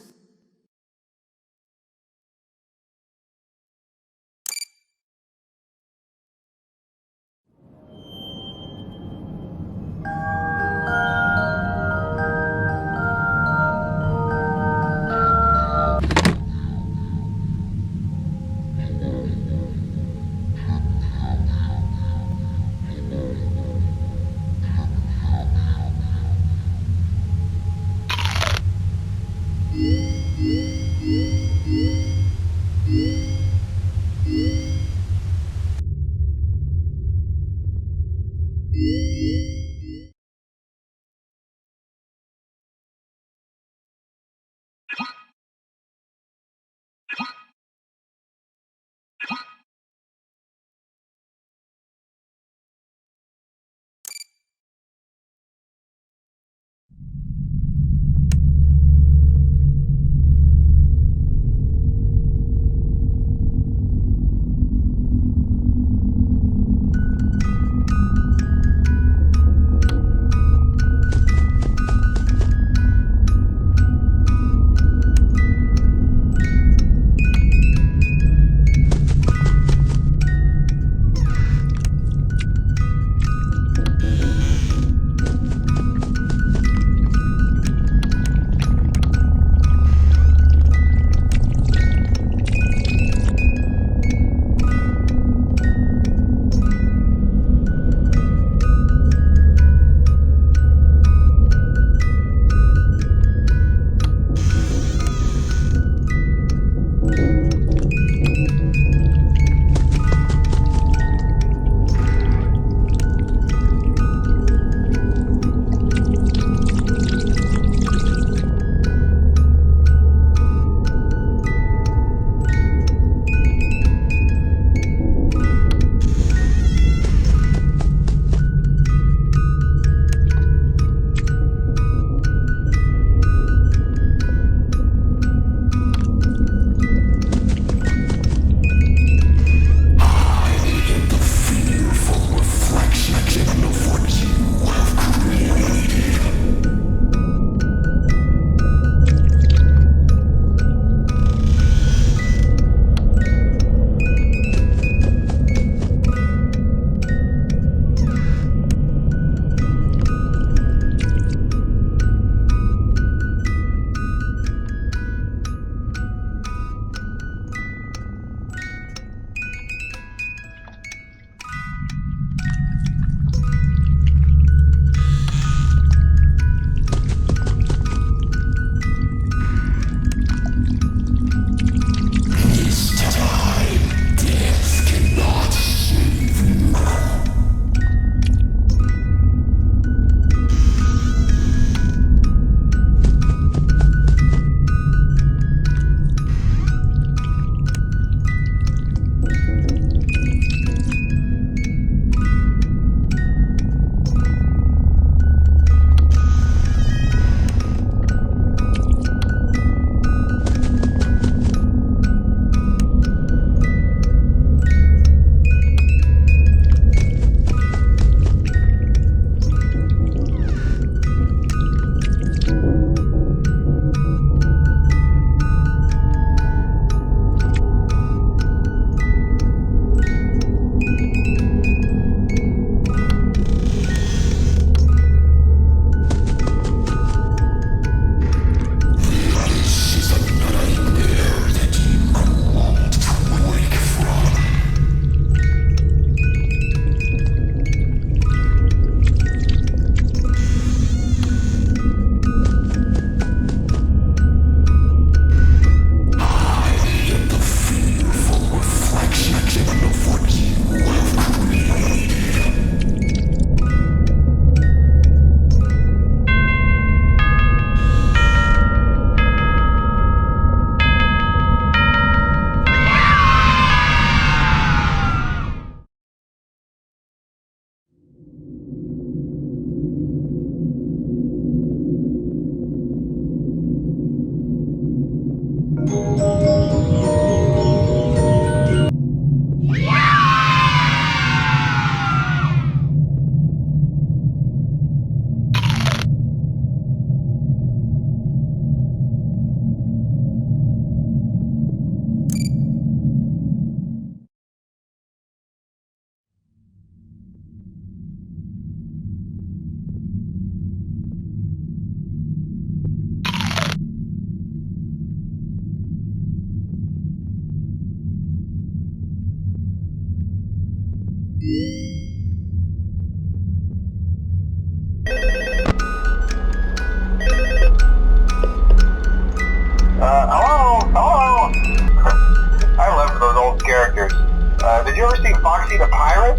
you ever seen Foxy the Pirate?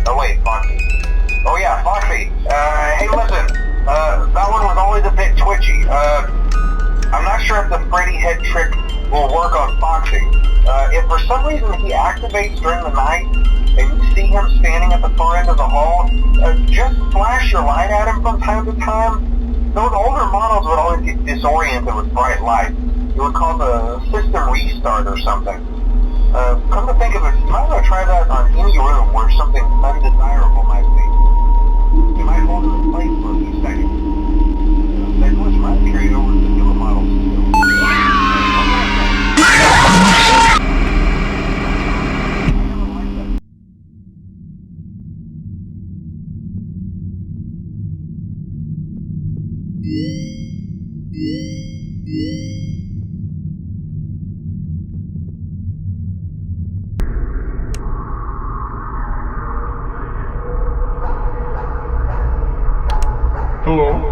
Oh wait, Foxy. Oh yeah, Foxy. Hey listen, that one was always a bit twitchy. I'm not sure if the Freddy head trick will work on Foxy. If for some reason he activates during the night, and you see him standing at the far end of the hall, just flash your light at him from time to time. Those older models would always get disoriented with bright light. It would cause a system restart or something. Come to think of it, you might want to try that on any room where something undesirable might be. It might hold him in place for a few seconds. That glitch might carry over to the newer models too. Hello?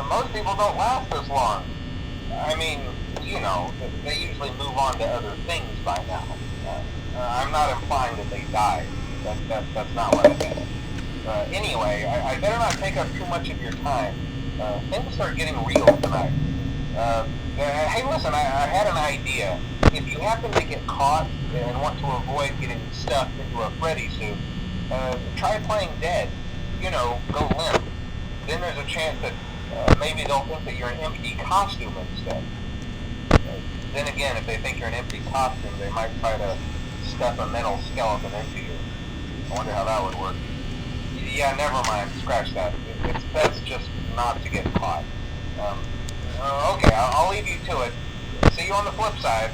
Most people don't last this long. I mean, you know, they usually move on to other things by now. I'm not implying that they died. That's not what I meant. Anyway, I better not take up too much of your time. Things are getting real tonight. Hey, listen, I had an idea. If you happen to get caught and want to avoid getting stuffed into a Freddy suit, try playing dead. You know, go limp. Then there's a chance that maybe they'll think that you're an empty costume instead. Then again, if they think you're an empty costume, they might try to stuff a metal skeleton into you. I wonder how that would work. Yeah, never mind. Scratch that. It's best just not to get caught. Okay, I'll leave you to it. See you on the flip side.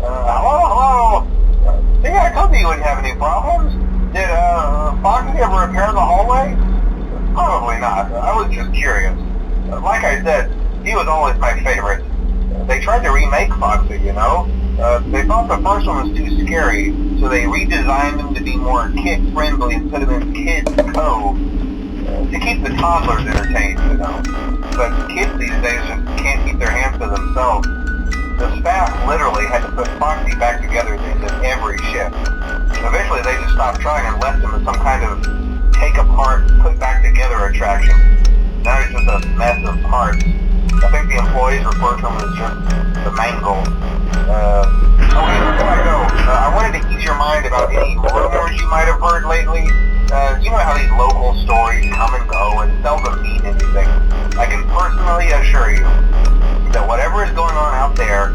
Hello? See, I told you you wouldn't have any problems. Did, Foxy ever repair the hallway? Probably not. I was just curious. Like I said, he was always my favorite. They tried to remake Foxy, you know? They thought the first one was too scary, so they redesigned him to be more kid-friendly instead of in Kids Cove. To keep the toddlers entertained, you know. But kids these days just can't keep their hands to themselves. The staff literally had to put Foxy back together at the end of every shift. Eventually they just stopped trying and left him as some kind of take-apart, put-back-together attraction. Now he's just a mess of parts. I think the employees refer to him as just the mangle. Okay, before I go, I wanted to ease your mind about any rumors you might have heard lately. You know how these local stories come and go and seldom mean anything. I can personally assure you, that whatever is going on out there,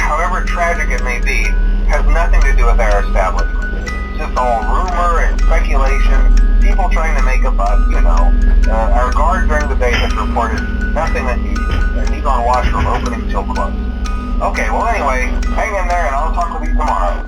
however tragic it may be, has nothing to do with our establishment. It's just all rumor and speculation, people trying to make a buck, you know. Our guard during the day has reported nothing that he's on watch from opening till close. Okay, well anyway, hang in there and I'll talk with you tomorrow.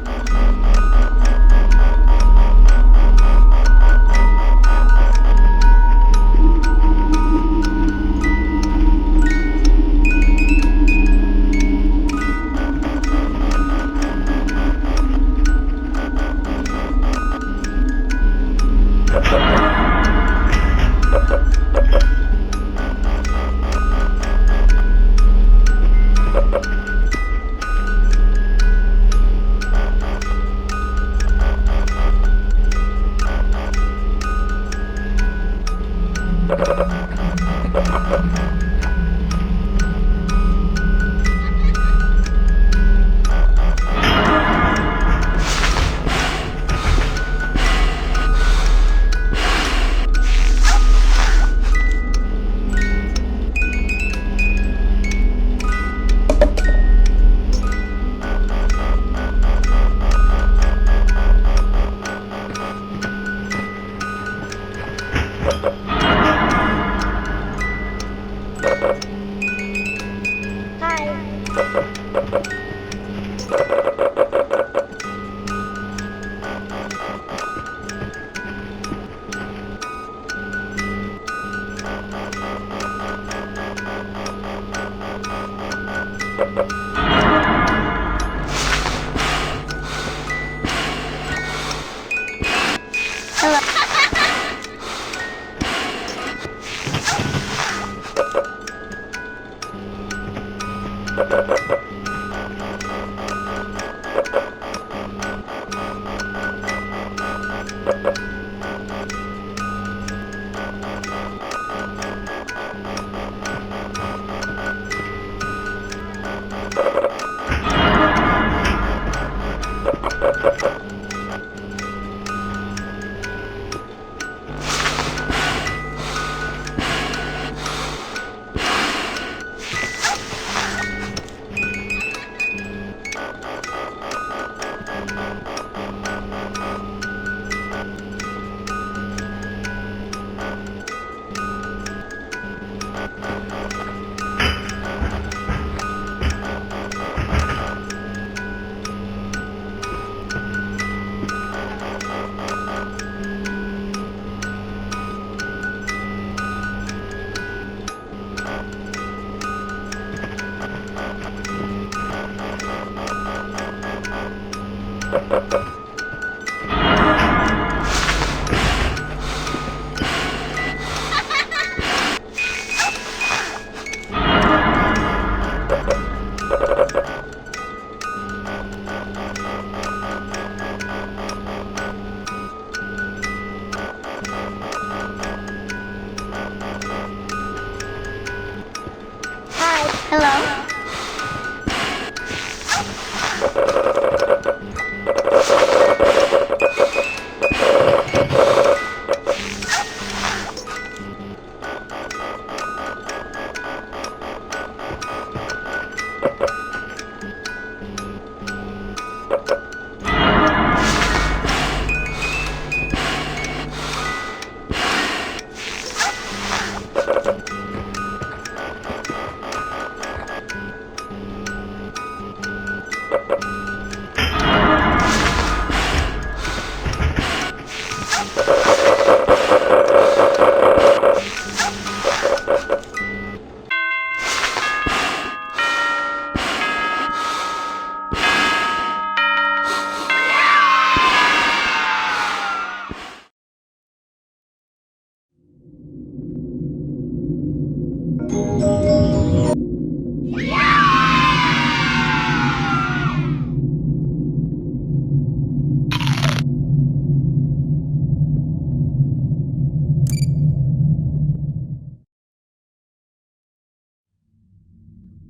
Hello.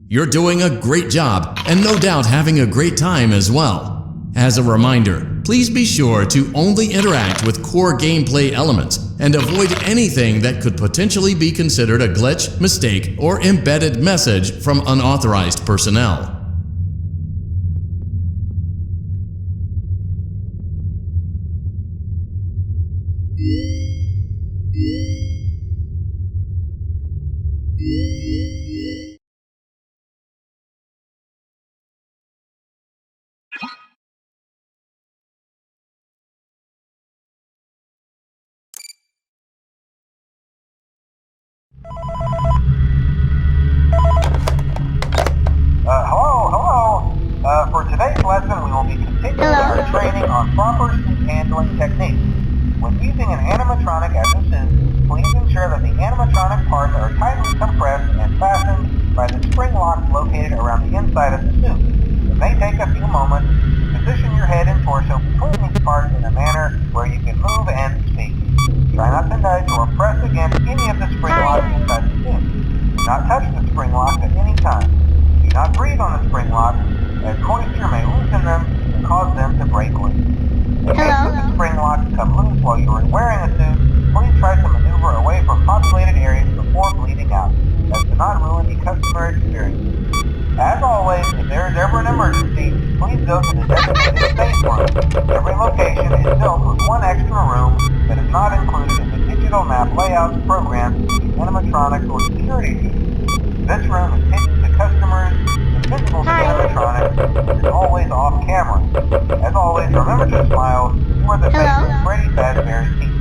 You're doing a great job, and no doubt having a great time as well. As a reminder, Please be sure to only interact with core gameplay elements and avoid anything that could potentially be considered a glitch, mistake, or embedded message from unauthorized personnel. Hello. For today's lesson, we will be continuing our training on proper suit handling techniques. When using an animatronic as a suit, please ensure that the animatronic parts are tightly compressed and fastened by the spring locks located around the inside of the suit. It may take a few moments to position your head and torso between these parts in a manner where you can move and speak. Try not to nudge or press against any of the spring locks inside the suit. Do not touch the spring locks at any time. Do not breathe on the spring locks, as moisture may loosen them and cause them to break loose. In case that the spring locks come loose while you are wearing a suit, please try to maneuver away from populated areas before bleeding out, as to not ruin the customer experience. As always, if there is ever an emergency, please go to the designated safe room. Every location is built with one extra room that is not included in the digital map layouts programmed to the animatronics or security team. This room is hidden to customers, invisible to animatronics, and is always off camera. As always, remember to smile. You are the face of Freddy Fazbear's team.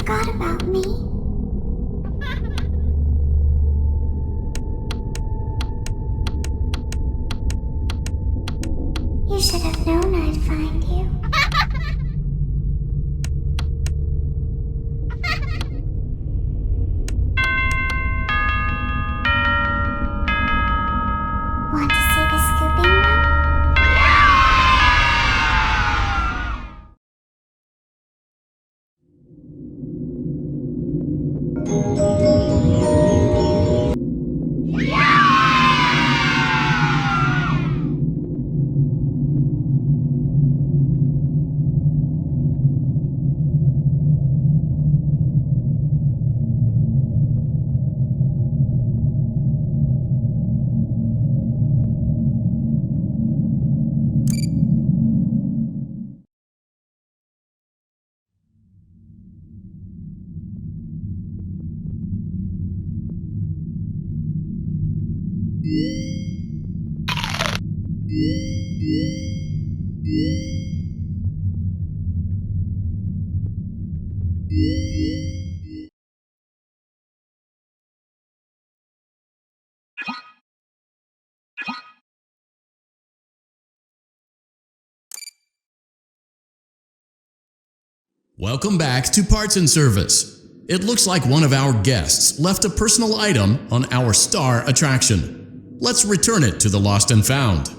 forgot about me. You should have known I'd find you. Want to see the scooping room? Welcome back to Parts and Service. It looks like one of our guests left a personal item on our star attraction. Let's return it to the Lost and Found.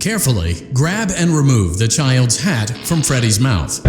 Carefully grab and remove the child's hat from Freddy's mouth.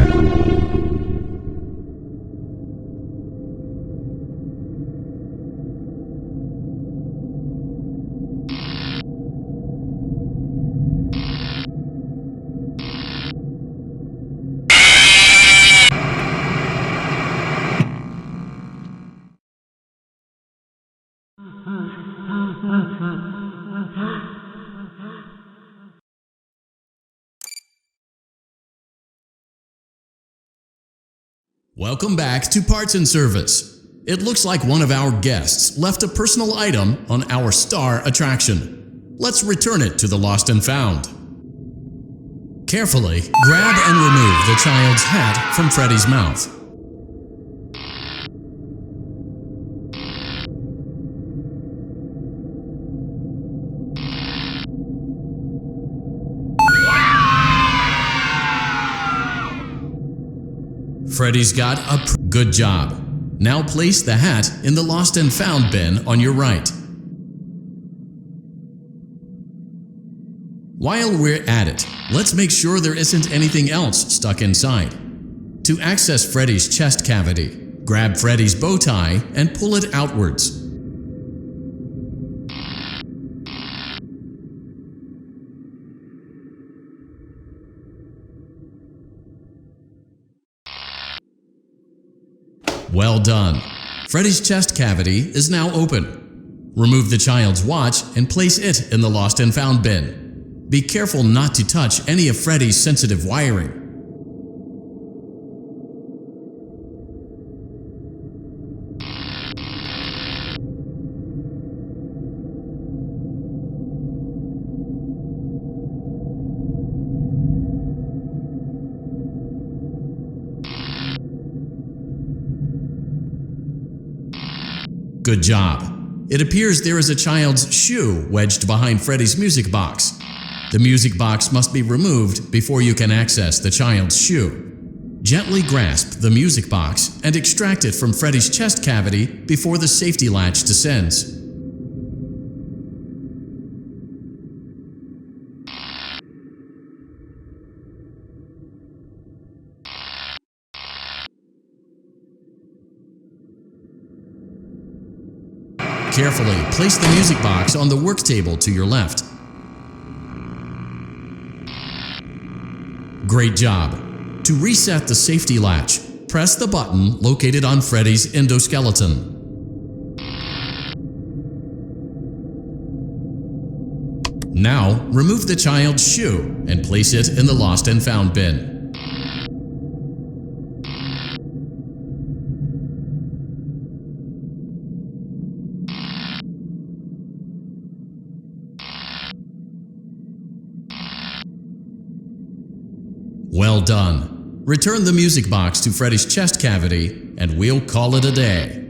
Welcome back to Parts and Service. It looks like one of our guests left a personal item on our star attraction. Let's return it to the Lost and Found. Carefully grab and remove the child's hat from Freddy's mouth. Freddy's got a good job. Now place the hat in the Lost and Found bin on your right. While we're at it, let's make sure there isn't anything else stuck inside. To access Freddy's chest cavity, grab Freddy's bow tie and pull it outwards. Well done. Freddy's chest cavity is now open. Remove the child's watch and place it in the Lost and Found bin. Be careful not to touch any of Freddy's sensitive wiring. Good job. It appears there is a child's shoe wedged behind Freddy's music box. The music box must be removed before you can access the child's shoe. Gently grasp the music box and extract it from Freddy's chest cavity before the safety latch descends. Carefully place the music box on the work table to your left. Great job. To reset the safety latch, press the button located on Freddy's endoskeleton. Now, remove the child's shoe and place it in the Lost and Found bin. Well done. Return the music box to Freddy's chest cavity, and we'll call it a day.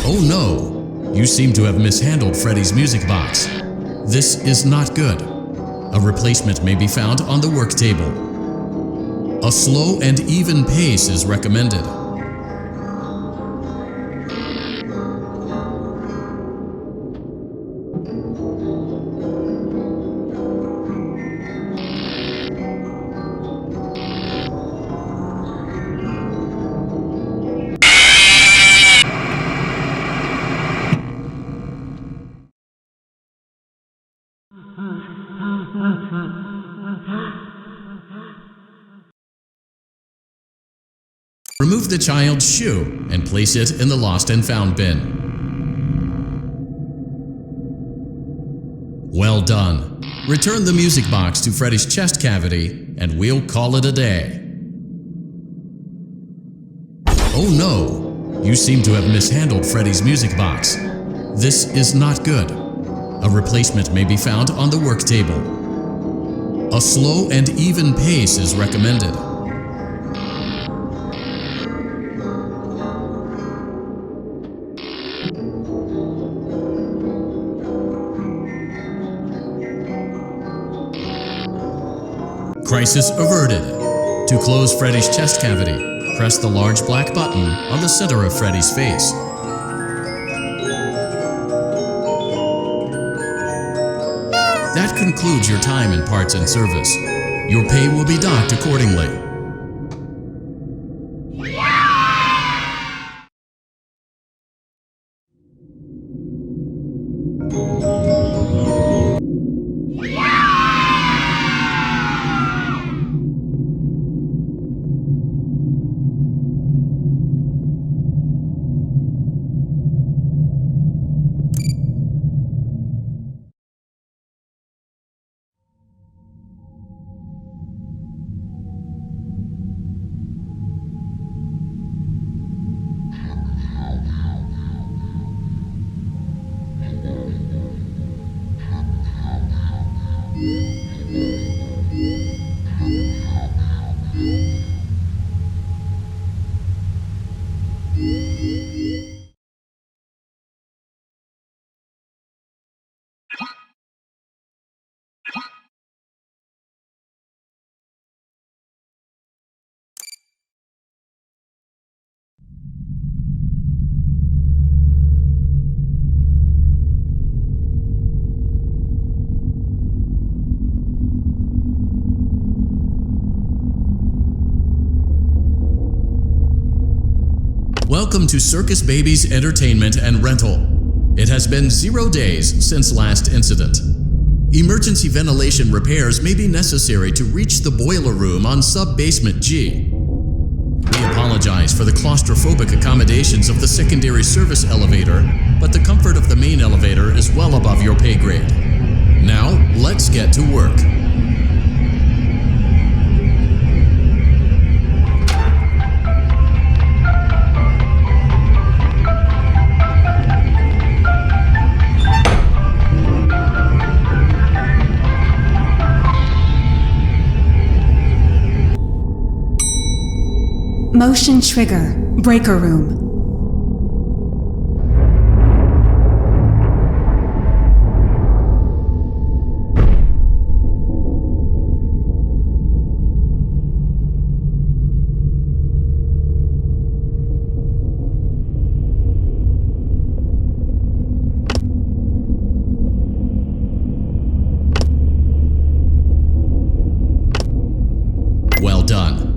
Oh no! You seem to have mishandled Freddy's music box. This is not good. A replacement may be found on the work table. A slow and even pace is recommended. Remove the child's shoe and place it in the lost and found bin. Well done. Return the music box to Freddy's chest cavity, and we'll call it a day. Oh no! You seem to have mishandled Freddy's music box. This is not good. A replacement may be found on the work table. A slow and even pace is recommended. Crisis averted. To close Freddy's chest cavity, press the large black button on the center of Freddy's face. That concludes your time in parts and service. Your pay will be docked accordingly. Welcome to Circus Baby's Entertainment and Rental. It has been 0 days since last incident. Emergency ventilation repairs may be necessary to reach the boiler room on sub-basement G. We apologize for the claustrophobic accommodations of the secondary service elevator, but the comfort of the main elevator is well above your pay grade. Now, let's get to work. Motion trigger, breaker room. Well done.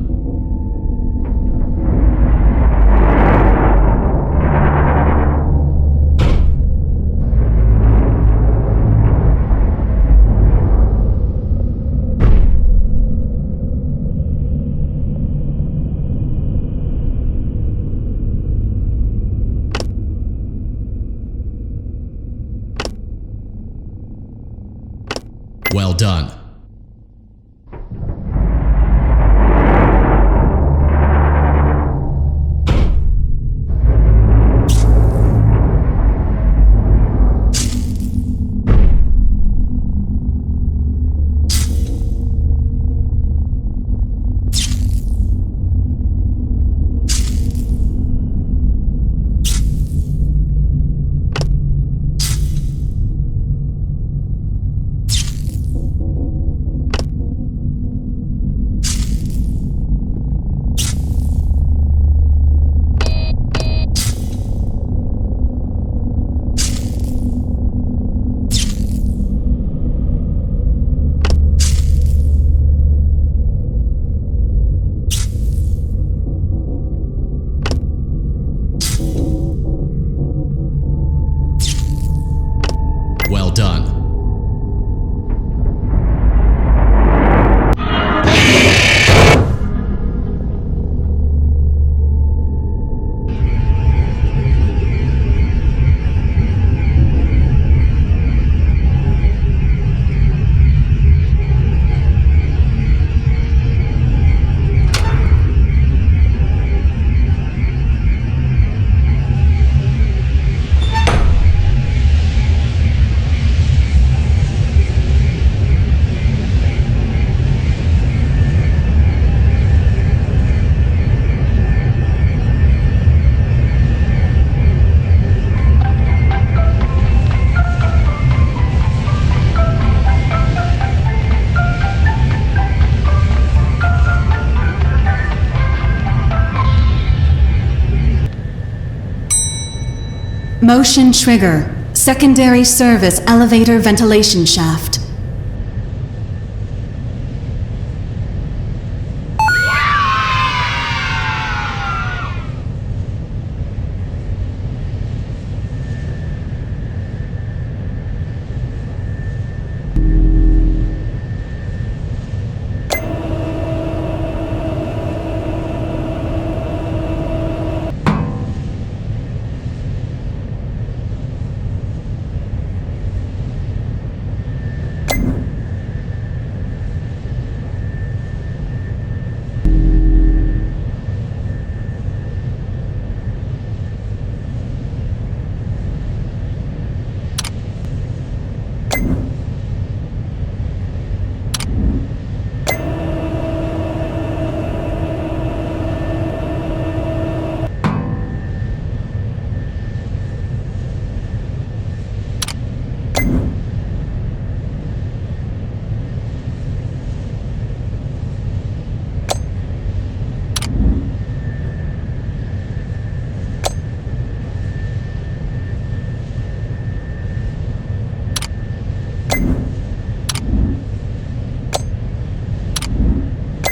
Well done. Motion trigger. Secondary service elevator ventilation shaft.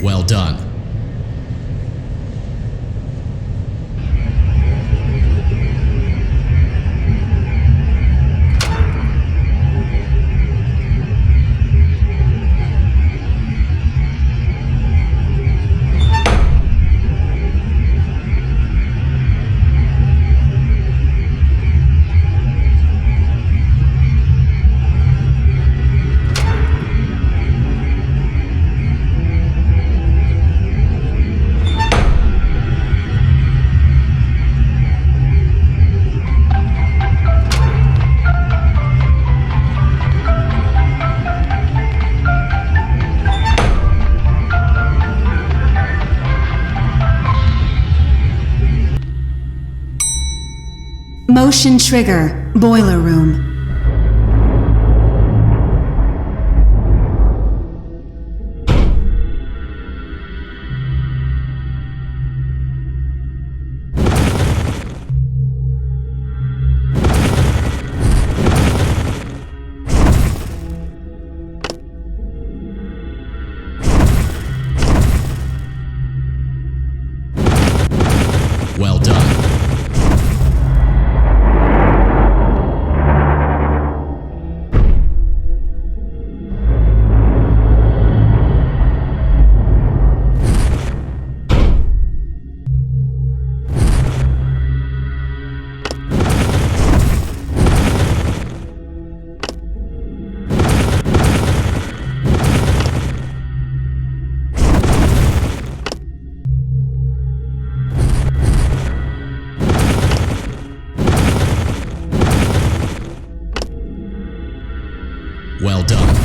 Well done. Motion trigger. Boiler room. Well done. Well done.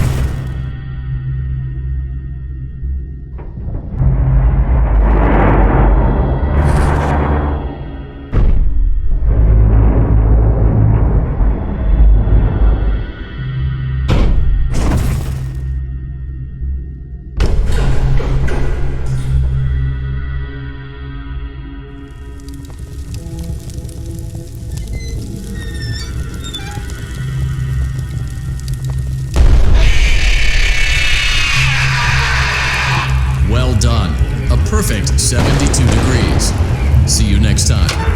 Well done. A perfect 72 degrees. See you next time.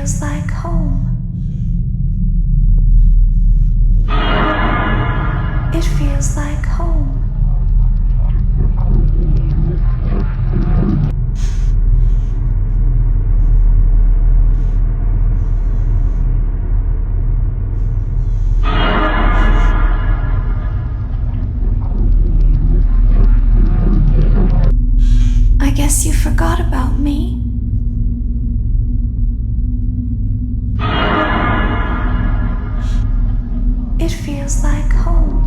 feels like home. It feels like home. I guess you forgot about me. It feels like home.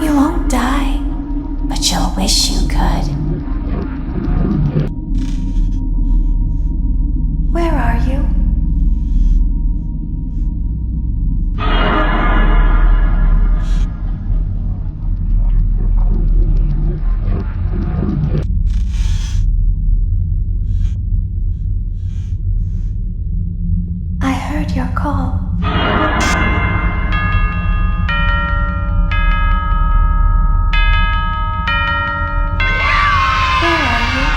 You won't die, but you'll wish you could. Where are you? I heard your call. Where are you?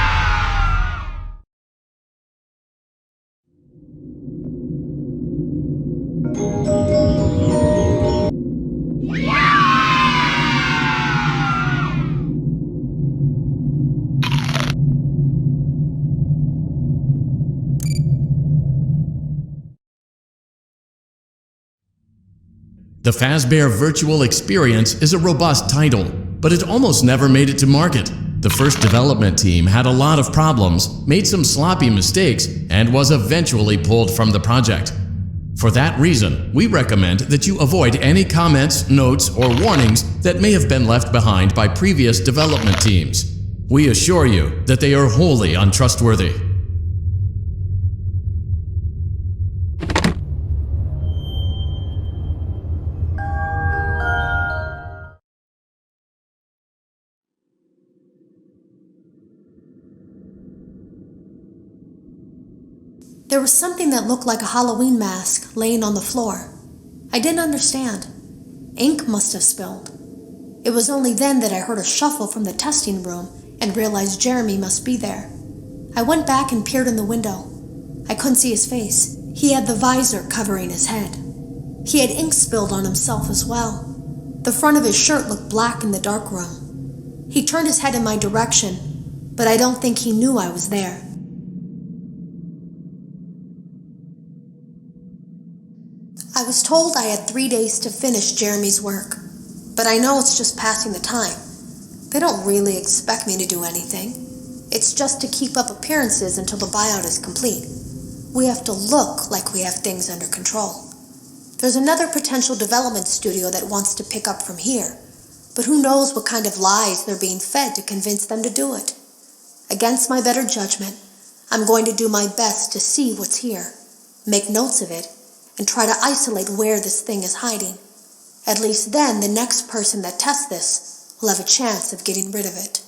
The Fazbear Virtual Experience is a robust title, but it almost never made it to market. The first development team had a lot of problems, made some sloppy mistakes, and was eventually pulled from the project. For that reason, we recommend that you avoid any comments, notes, or warnings that may have been left behind by previous development teams. We assure you that they are wholly untrustworthy. There was something that looked like a Halloween mask laying on the floor. I didn't understand. Ink must have spilled. It was only then that I heard a shuffle from the testing room and realized Jeremy must be there. I went back and peered in the window. I couldn't see his face. He had the visor covering his head. He had ink spilled on himself as well. The front of his shirt looked black in the dark room. He turned his head in my direction, but I don't think he knew I was there. I was told I had 3 days to finish Jeremy's work, but I know it's just passing the time. They don't really expect me to do anything. It's just to keep up appearances until the buyout is complete. We have to look like we have things under control. There's another potential development studio that wants to pick up from here, but who knows what kind of lies they're being fed to convince them to do it. Against my better judgment, I'm going to do my best to see what's here, make notes of it, and try to isolate where this thing is hiding. At least then the next person that tests this will have a chance of getting rid of it.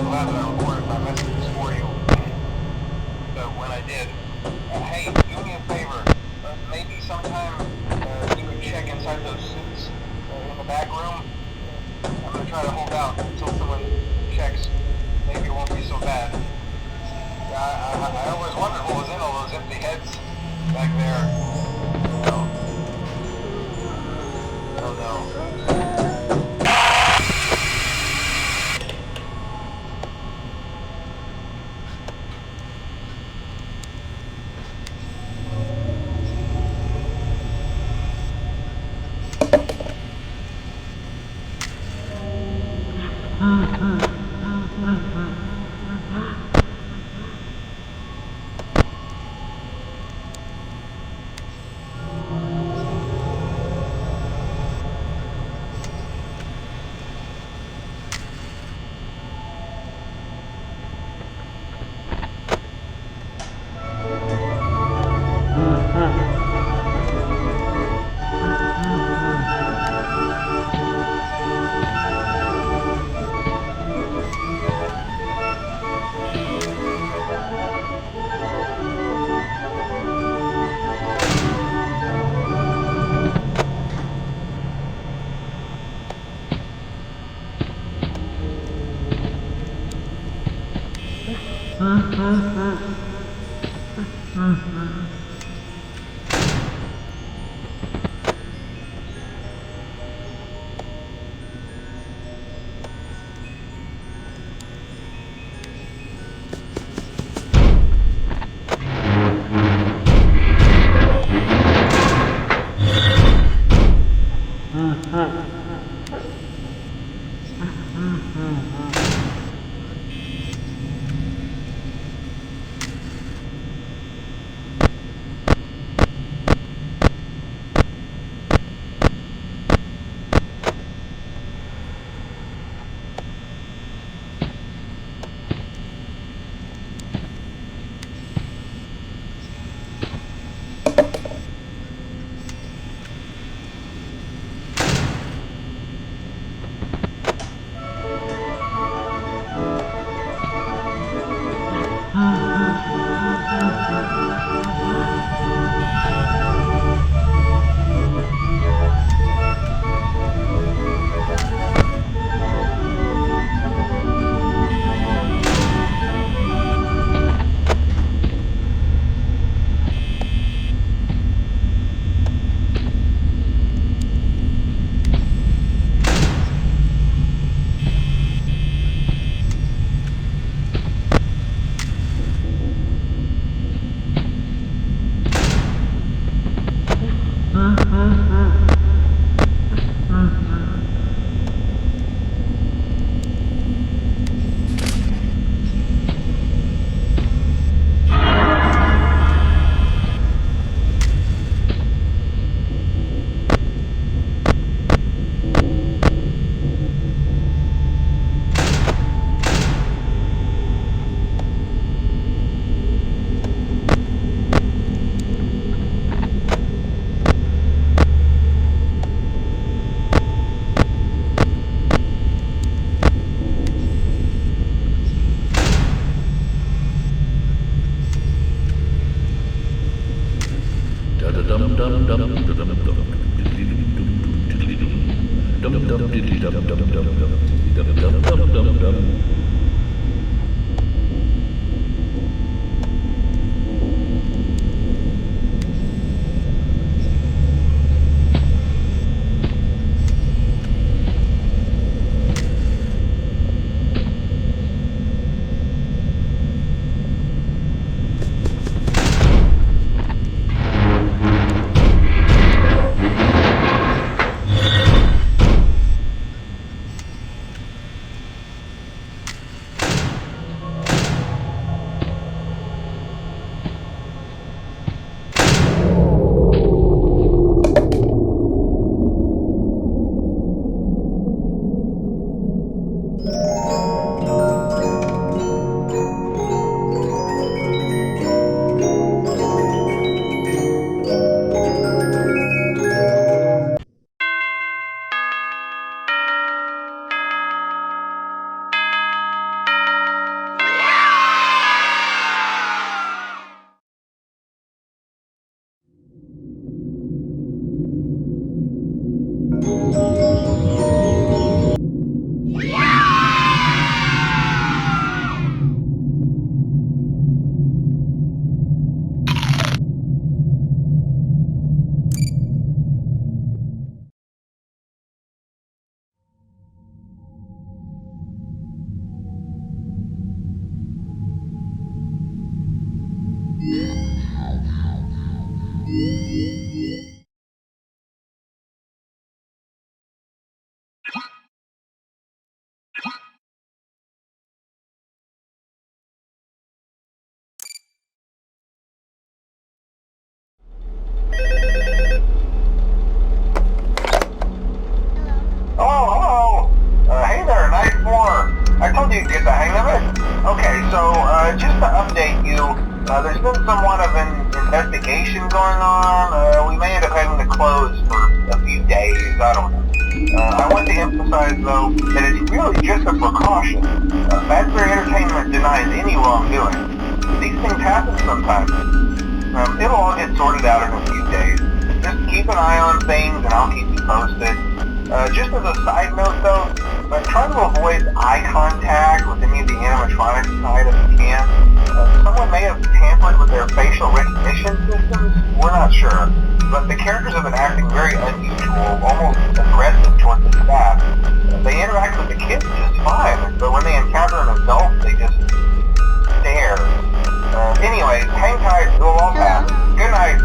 I'm glad that I recorded my messages for you. So when I did, hey, do me a favor. Maybe sometime you could check inside those suits in the back room. I'm gonna try to hold out until someone checks. Maybe it won't be so bad. I always wondered what was in all those empty heads back there. Oh no. There's been somewhat of an investigation going on. We may end up having to close for a few days. I don't know. I want to emphasize, though, that it's really just a precaution. Fazbear Entertainment denies any wrongdoing. These things happen sometimes. It'll all get sorted out in a few days. Just keep an eye on things, and I'll keep you posted. Just as a side note, though, try to avoid eye contact with any of the animatronics inside if you can. Someone may have tampered with their facial recognition systems. We're not sure. But the characters have been acting very unusual, almost aggressive towards the staff. They interact with the kids just fine, but when they encounter an adult, they just stare. Anyways, hang tight, it'll all pass. Good night.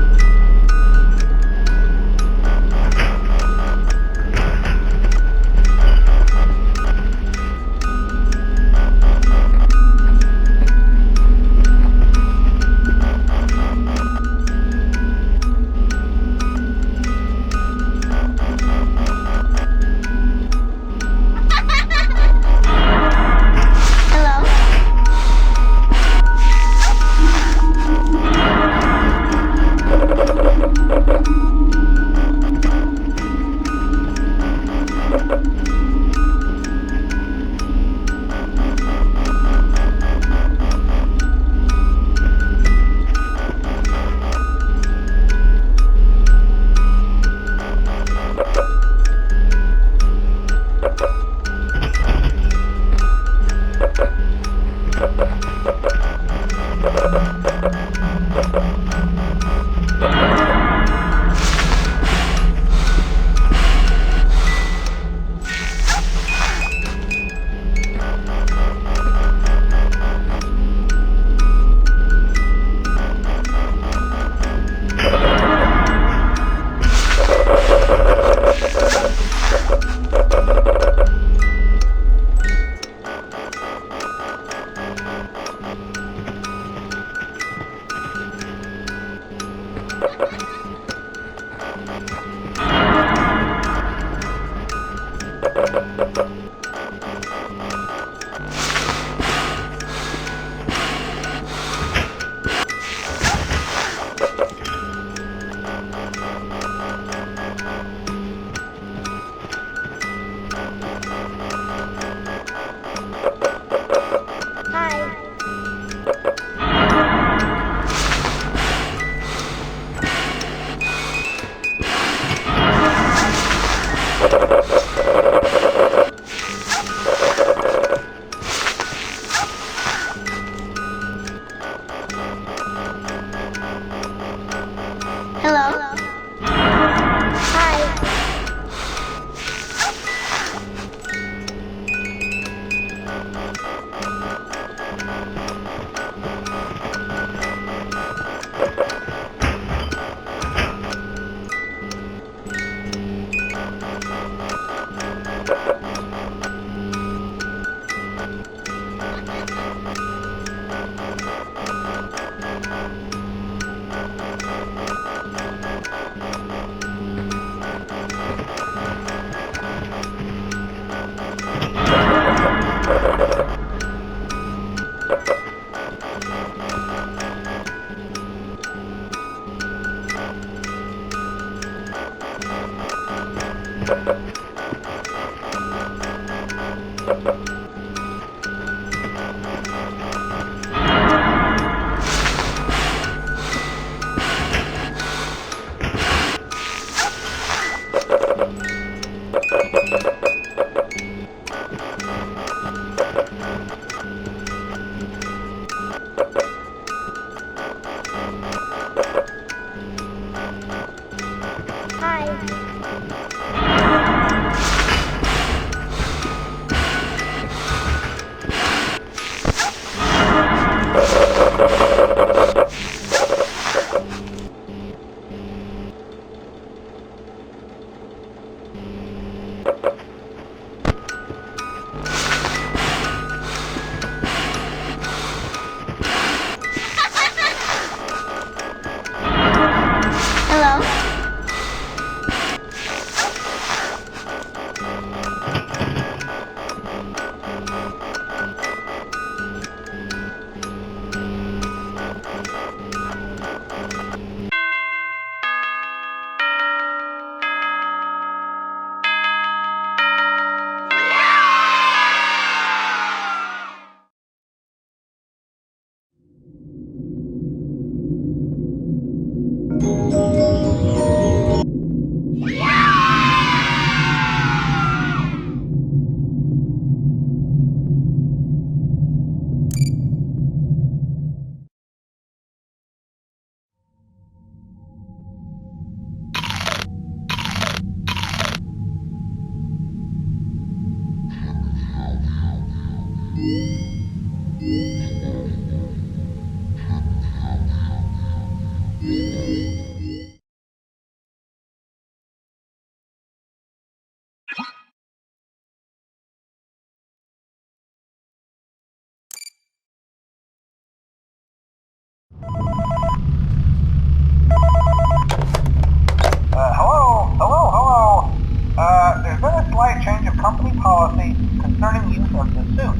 company policy concerning use of the suit.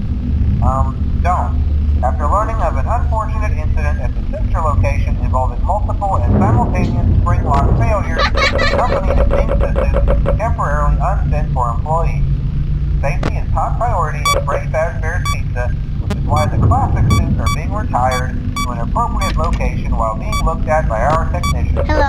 Don't. After learning of an unfortunate incident at the sister location involving multiple and simultaneous spring lock failures, the company has deemed the suit temporarily unfit for employees. Safety is top priority at Freddy Fazbear's Pizza, which is why the classic suits are being retired to an appropriate location while being looked at by our technicians. Hello?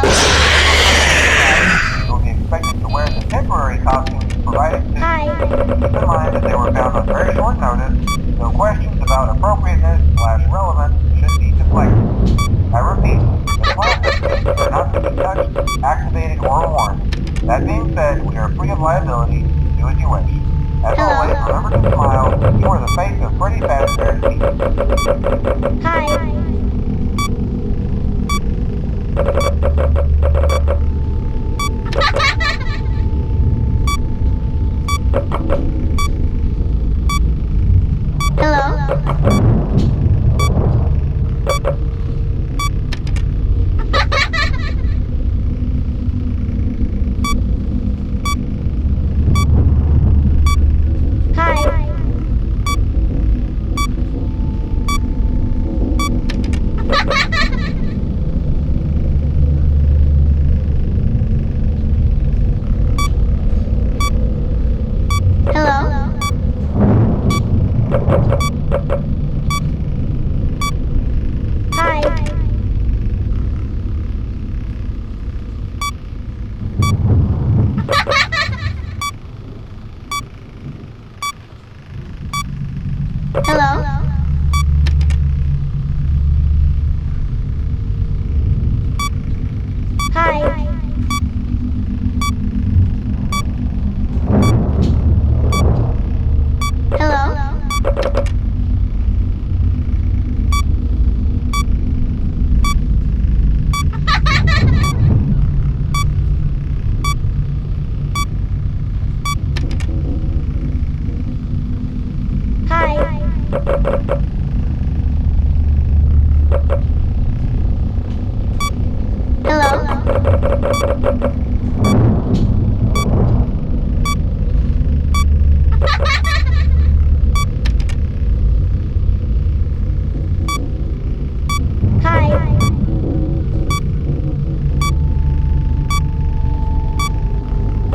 You will be expected to wear the temporary costumes provided to Hi. you. Keep in mind that they were found on very short notice, so questions about appropriateness/relevance should be deflected. I repeat, the classic suits are not to be touched, activated, or worn. That being said, we are free of liability. Do as you wish. As always, remember to smile. You are the face of Freddy Fazbear's Pizza. Hi.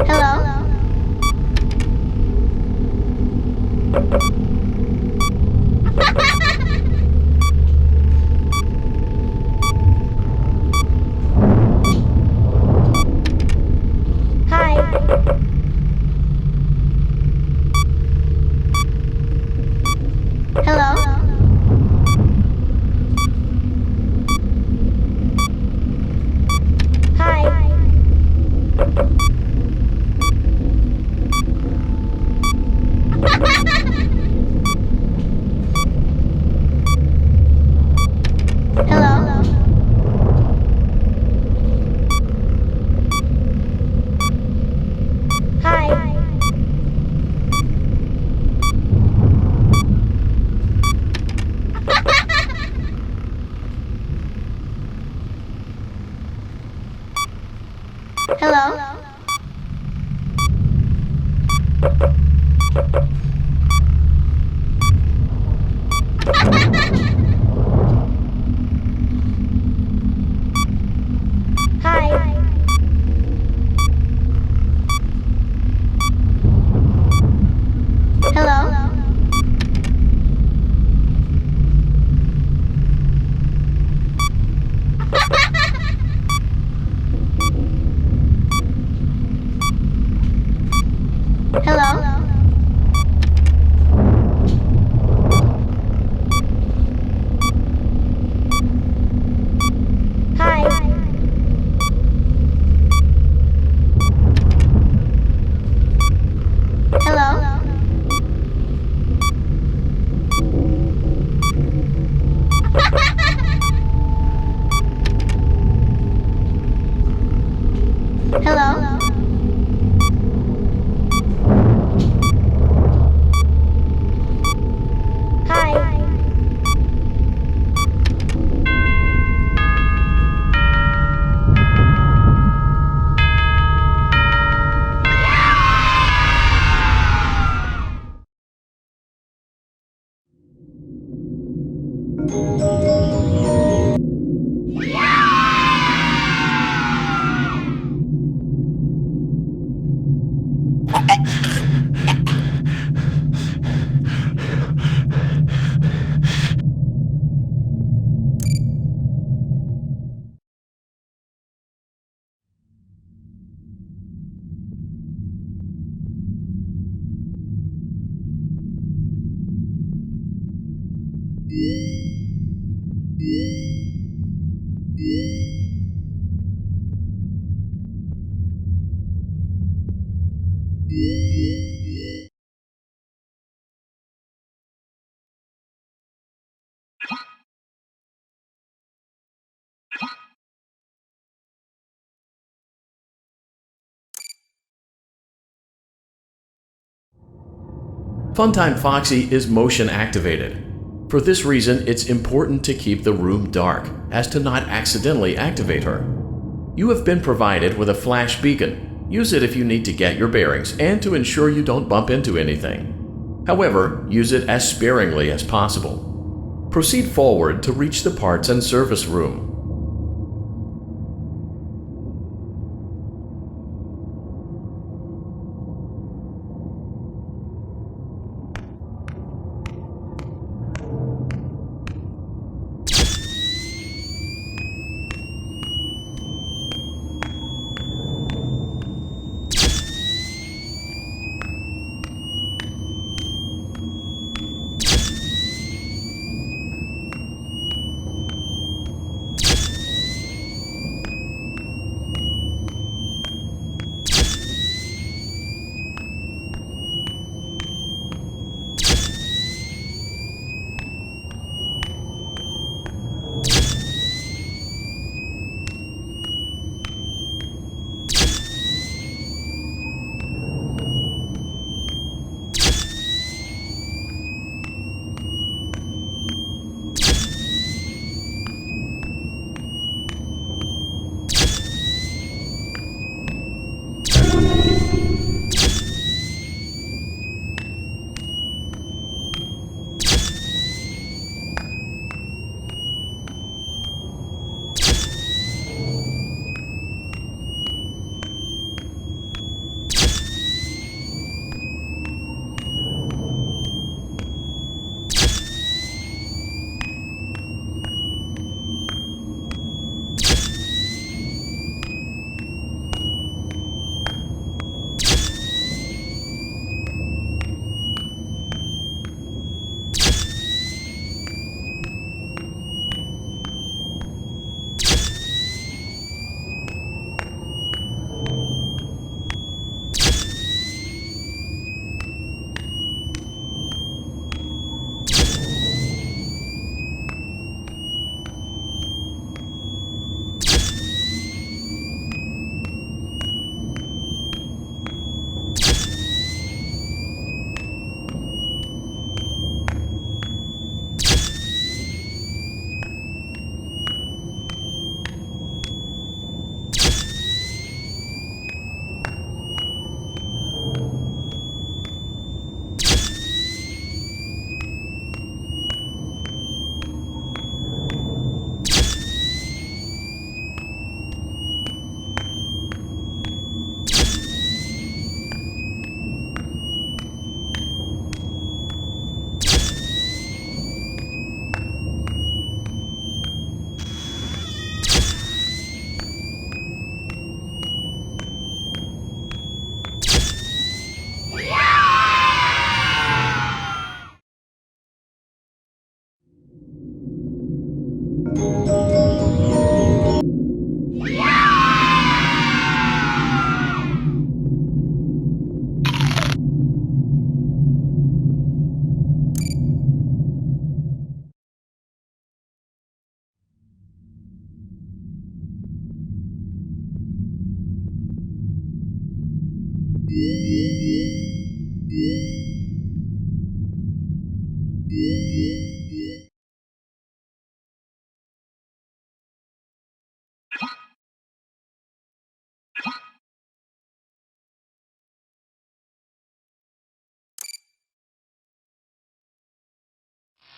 Hello? Funtime Foxy is motion activated. For this reason, it's important to keep the room dark, as to not accidentally activate her. You have been provided with a flash beacon. Use it if you need to get your bearings and to ensure you don't bump into anything. However, use it as sparingly as possible. Proceed forward to reach the parts and service room.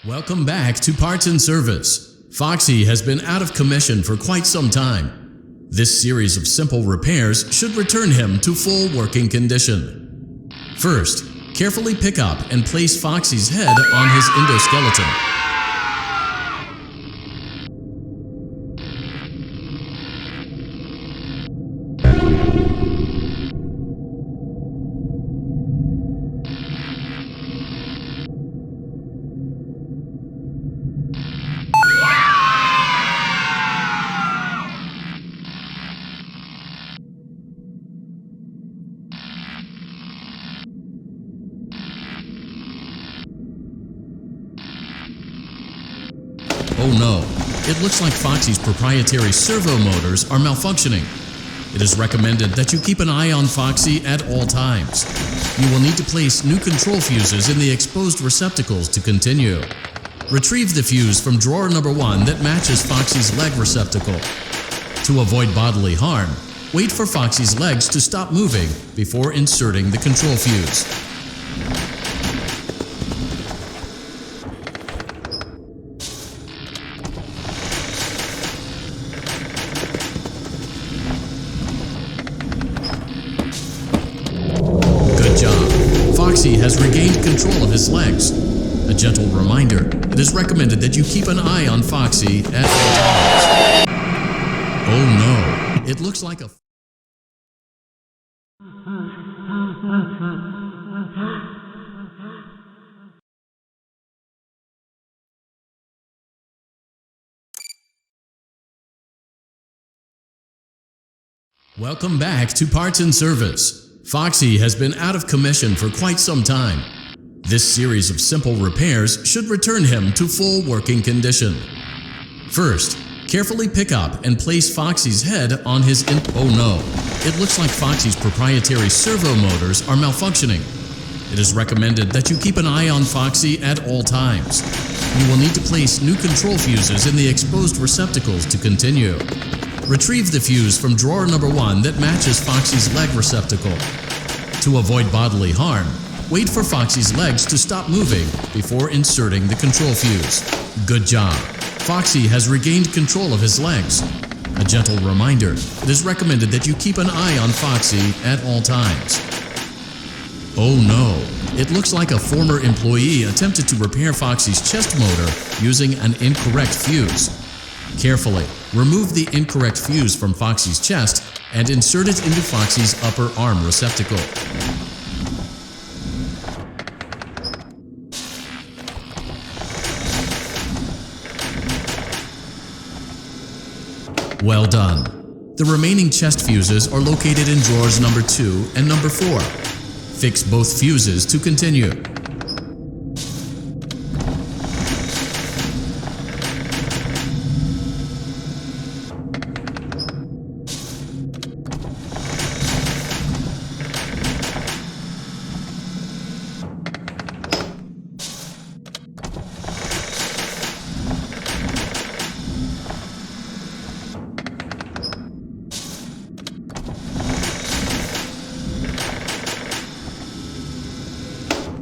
Welcome back to Parts and Service. Foxy has been out of commission for quite some time. This series of simple repairs should return him to full working condition. First, carefully pick up and place Foxy's head on his endoskeleton. Oh no, it looks like Foxy's proprietary servo motors are malfunctioning. It is recommended that you keep an eye on Foxy at all times. You will need to place new control fuses in the exposed receptacles to continue. Retrieve the fuse from drawer number 1 that matches Foxy's leg receptacle. To avoid bodily harm, wait for Foxy's legs to stop moving before inserting the control fuse. Good job. Foxy has regained control of his legs. A gentle reminder, it is recommended that you keep an eye on Foxy at all times. Oh no, it looks like a... Welcome back to Parts and Service. Foxy has been out of commission for quite some time. This series of simple repairs should return him to full working condition. First, carefully pick up and place Foxy's head on his Oh no, it looks like Foxy's proprietary servo motors are malfunctioning. It is recommended that you keep an eye on Foxy at all times. You will need to place new control fuses in the exposed receptacles to continue. Retrieve the fuse from drawer number 1 that matches Foxy's leg receptacle. To avoid bodily harm, wait for Foxy's legs to stop moving before inserting the control fuse. Good job. Foxy has regained control of his legs. A gentle reminder, it is recommended that you keep an eye on Foxy at all times. Oh no, it looks like a former employee attempted to repair Foxy's chest motor using an incorrect fuse. Carefully, remove the incorrect fuse from Foxy's chest and insert it into Foxy's upper arm receptacle. Well done. The remaining chest fuses are located in drawers number 2 and number 4. Fix both fuses to continue.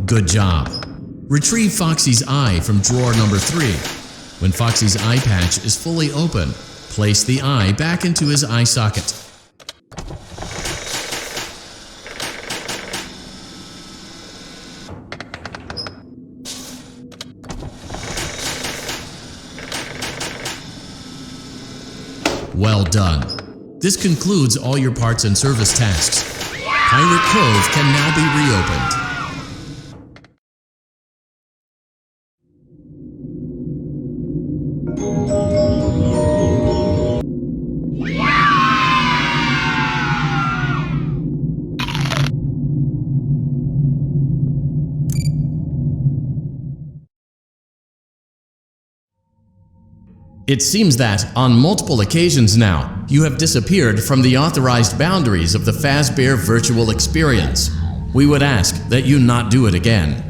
Good job. Retrieve Foxy's eye from drawer number 3. When Foxy's eye patch is fully open, place the eye back into his eye socket. Well done. This concludes all your parts and service tasks. Pirate Cove can now be reopened. It seems that, on multiple occasions now, you have disappeared from the authorized boundaries of the Fazbear virtual experience. We would ask that you not do it again.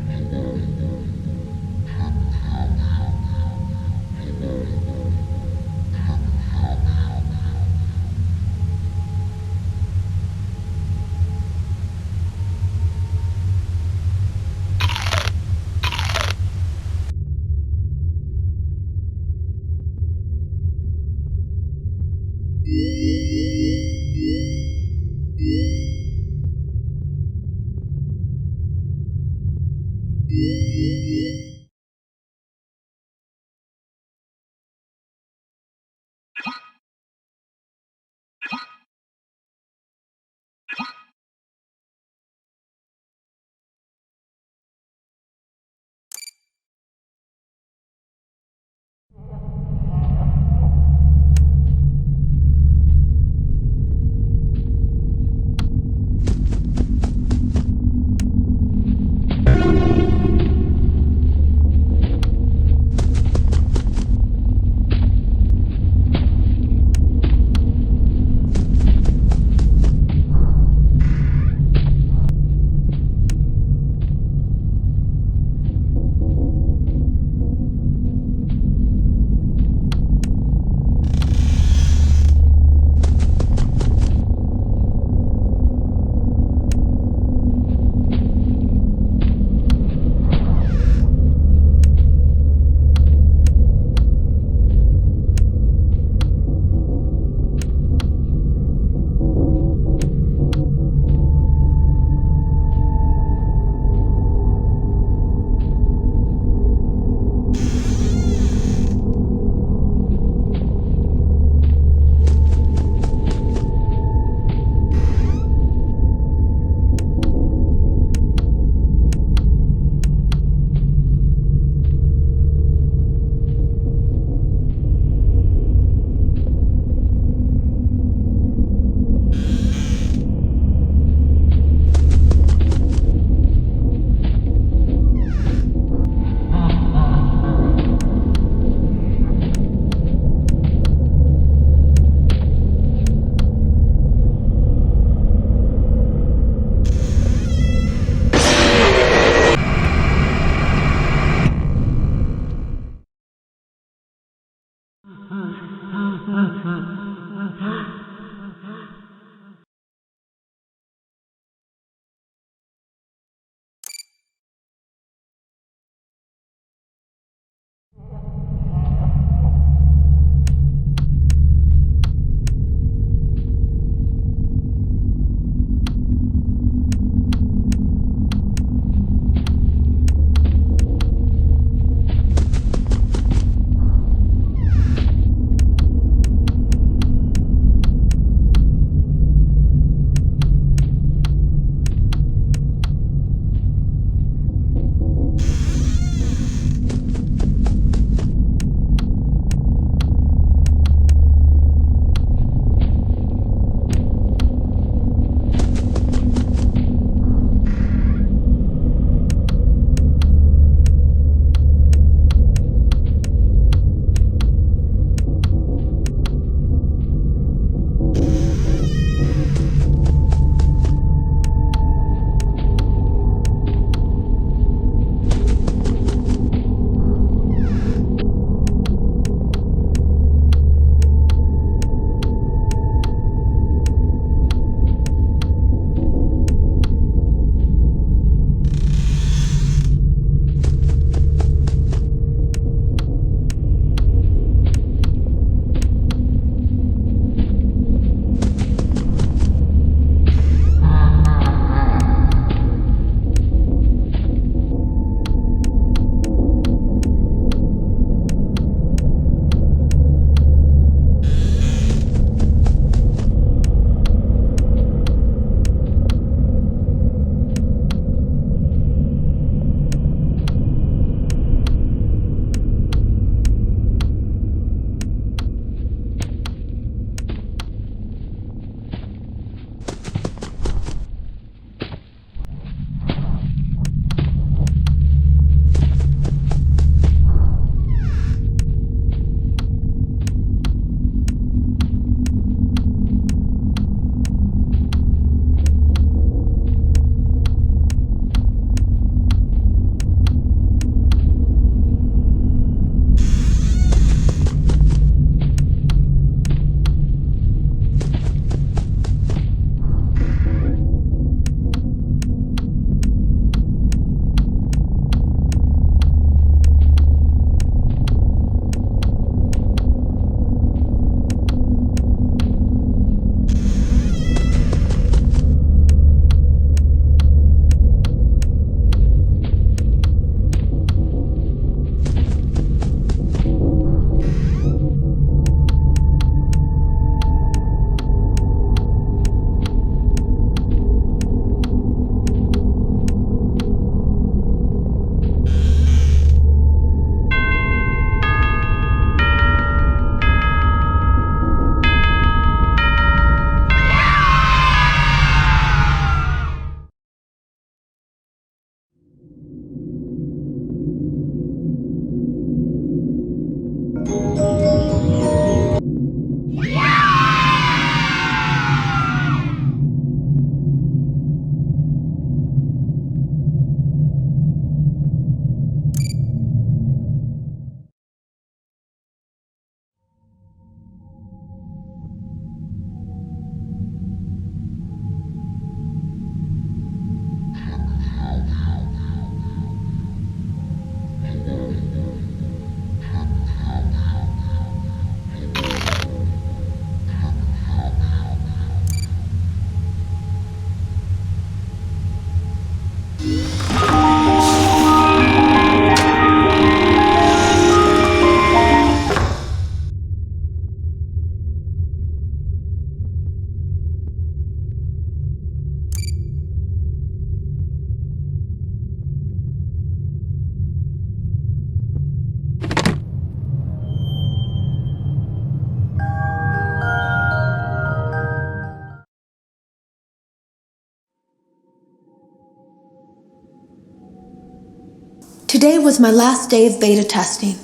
Today was my last day of beta testing,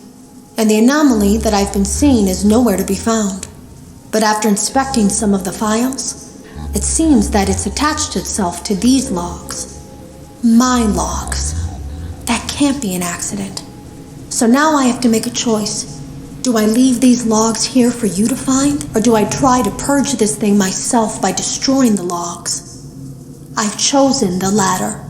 and the anomaly that I've been seeing is nowhere to be found. But after inspecting some of the files, it seems that it's attached itself to these logs. My logs. That can't be an accident. So now I have to make a choice. Do I leave these logs here for you to find, or do I try to purge this thing myself by destroying the logs? I've chosen the latter.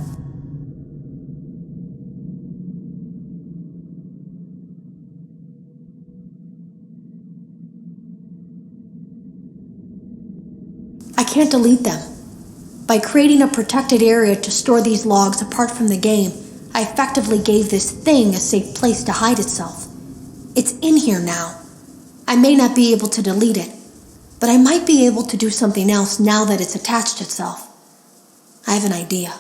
I can't delete them. By creating a protected area to store these logs apart from the game, I effectively gave this thing a safe place to hide itself. It's in here now. I may not be able to delete it, but I might be able to do something else now that it's attached itself. I have an idea.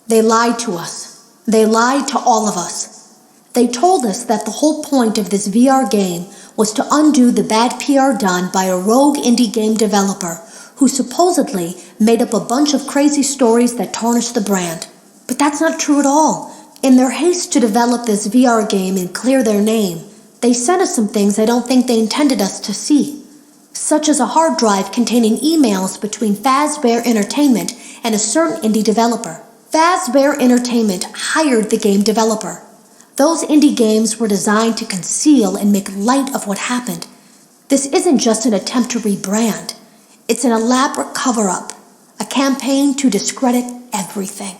They lied to us. They lied to all of us. They told us that the whole point of this VR game was to undo the bad PR done by a rogue indie game developer who supposedly made up a bunch of crazy stories that tarnished the brand. But that's not true at all. In their haste to develop this VR game and clear their name, they sent us some things I don't think they intended us to see, such as a hard drive containing emails between Fazbear Entertainment and a certain indie developer. Fazbear Entertainment hired the game developer. Those indie games were designed to conceal and make light of what happened. This isn't just an attempt to rebrand. It's an elaborate cover-up, a campaign to discredit everything.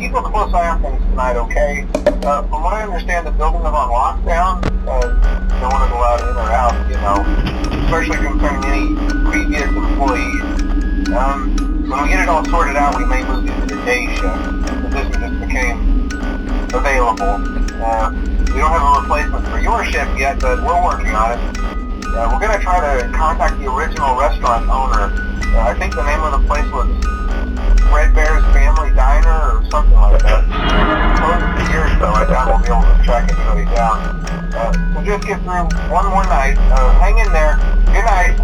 Keep a close eye on things tonight, okay? From what I understand, the building is on lockdown. No one is allowed in or out, you know, especially concerning any previous employees. When we get it all sorted out, we may move you to the day shift. This one just became available. We don't have a replacement for your shift yet, but we're working on it. We're going to try to contact the original restaurant owner. I think the name of the place was Dreadbear's Family Diner or something like that. Closed for years though, I doubt we'll be able to track anybody down. So just get through one more night. Hang in there. Good night.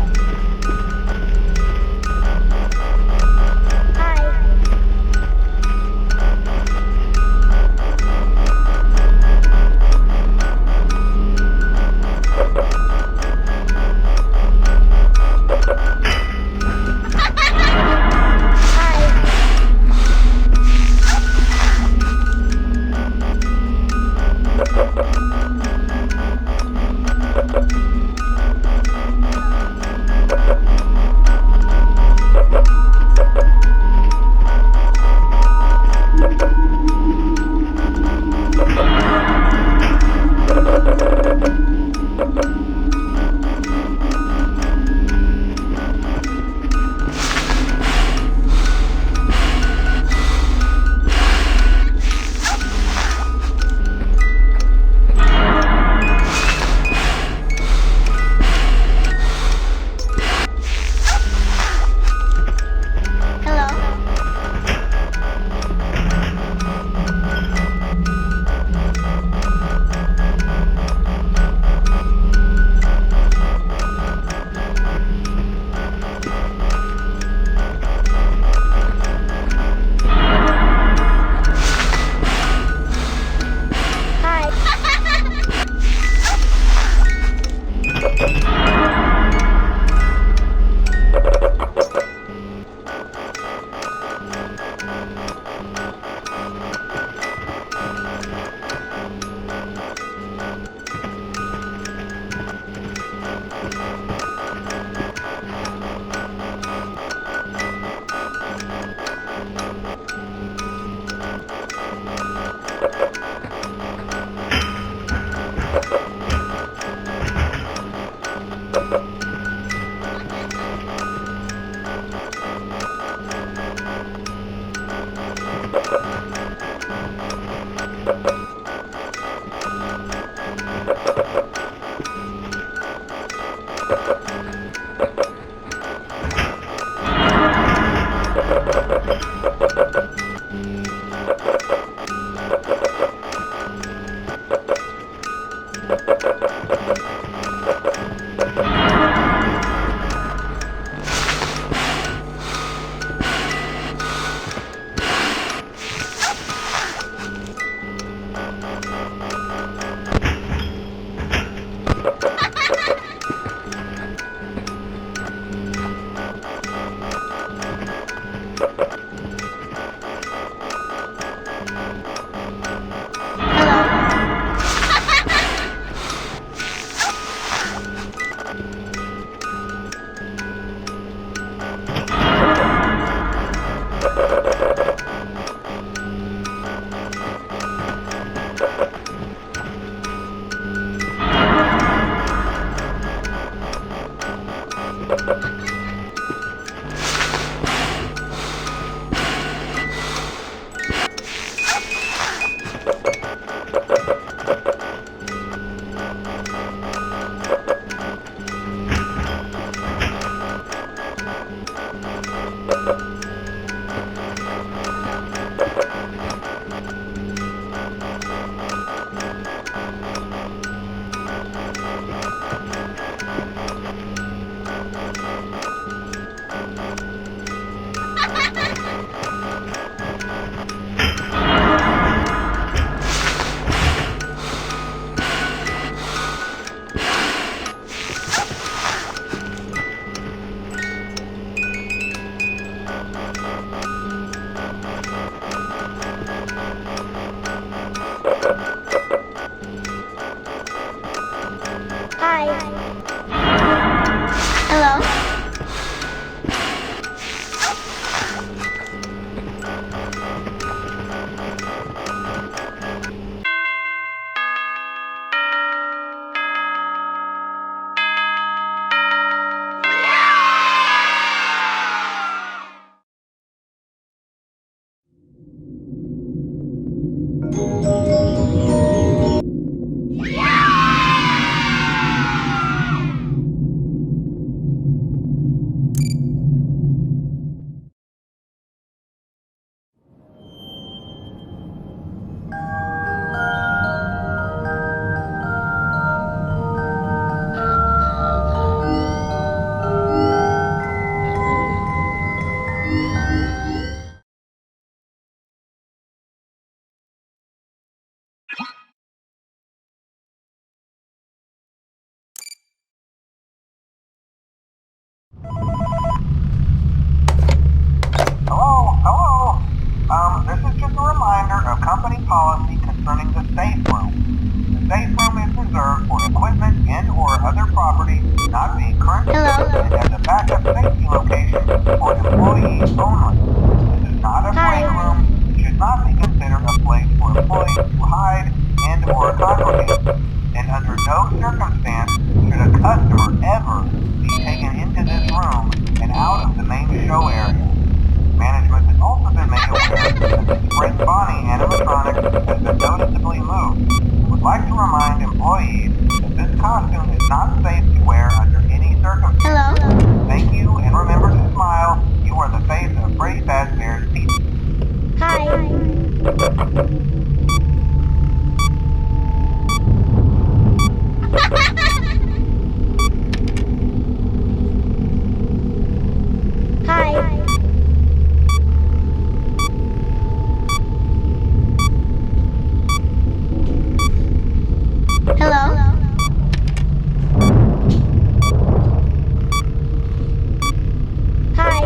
policy concerning the safe room. The safe room is reserved for equipment and/or other property not being currently used and as a backup safety location for employees only. This is not a break room. It should not be considered a place for employees to hide and/or congregate. And under no circumstance should a customer ever be taken into this room and out of the main show area. Management has also been made aware that the spring body animatronic has been noticeably moved. I would like to remind employees that this costume is not safe to wear under any circumstances. Hello? Thank you, and remember to smile. You are the face of Freddy Fazbear's Pizza. Hi. Hi. Hello? Hi.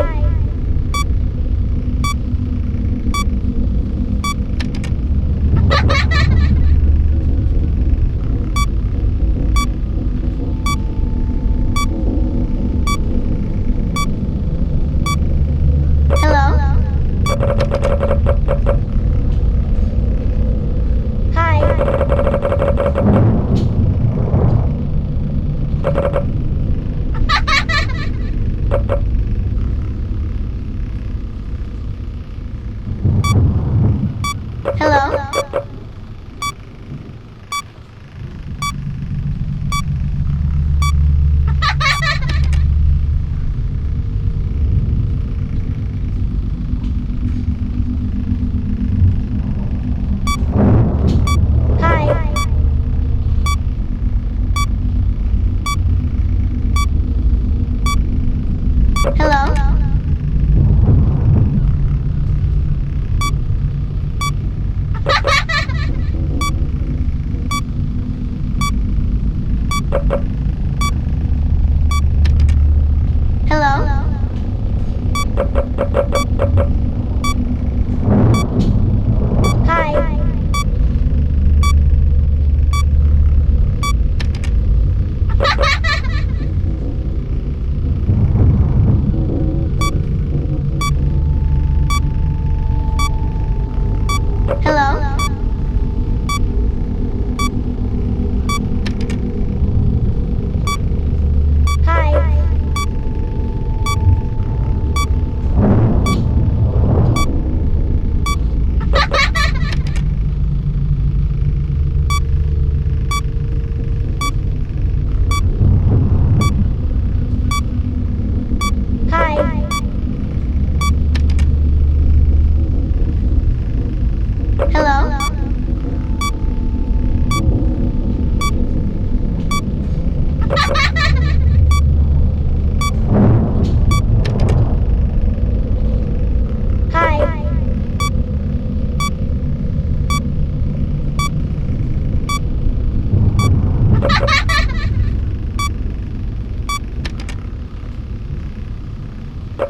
Hello?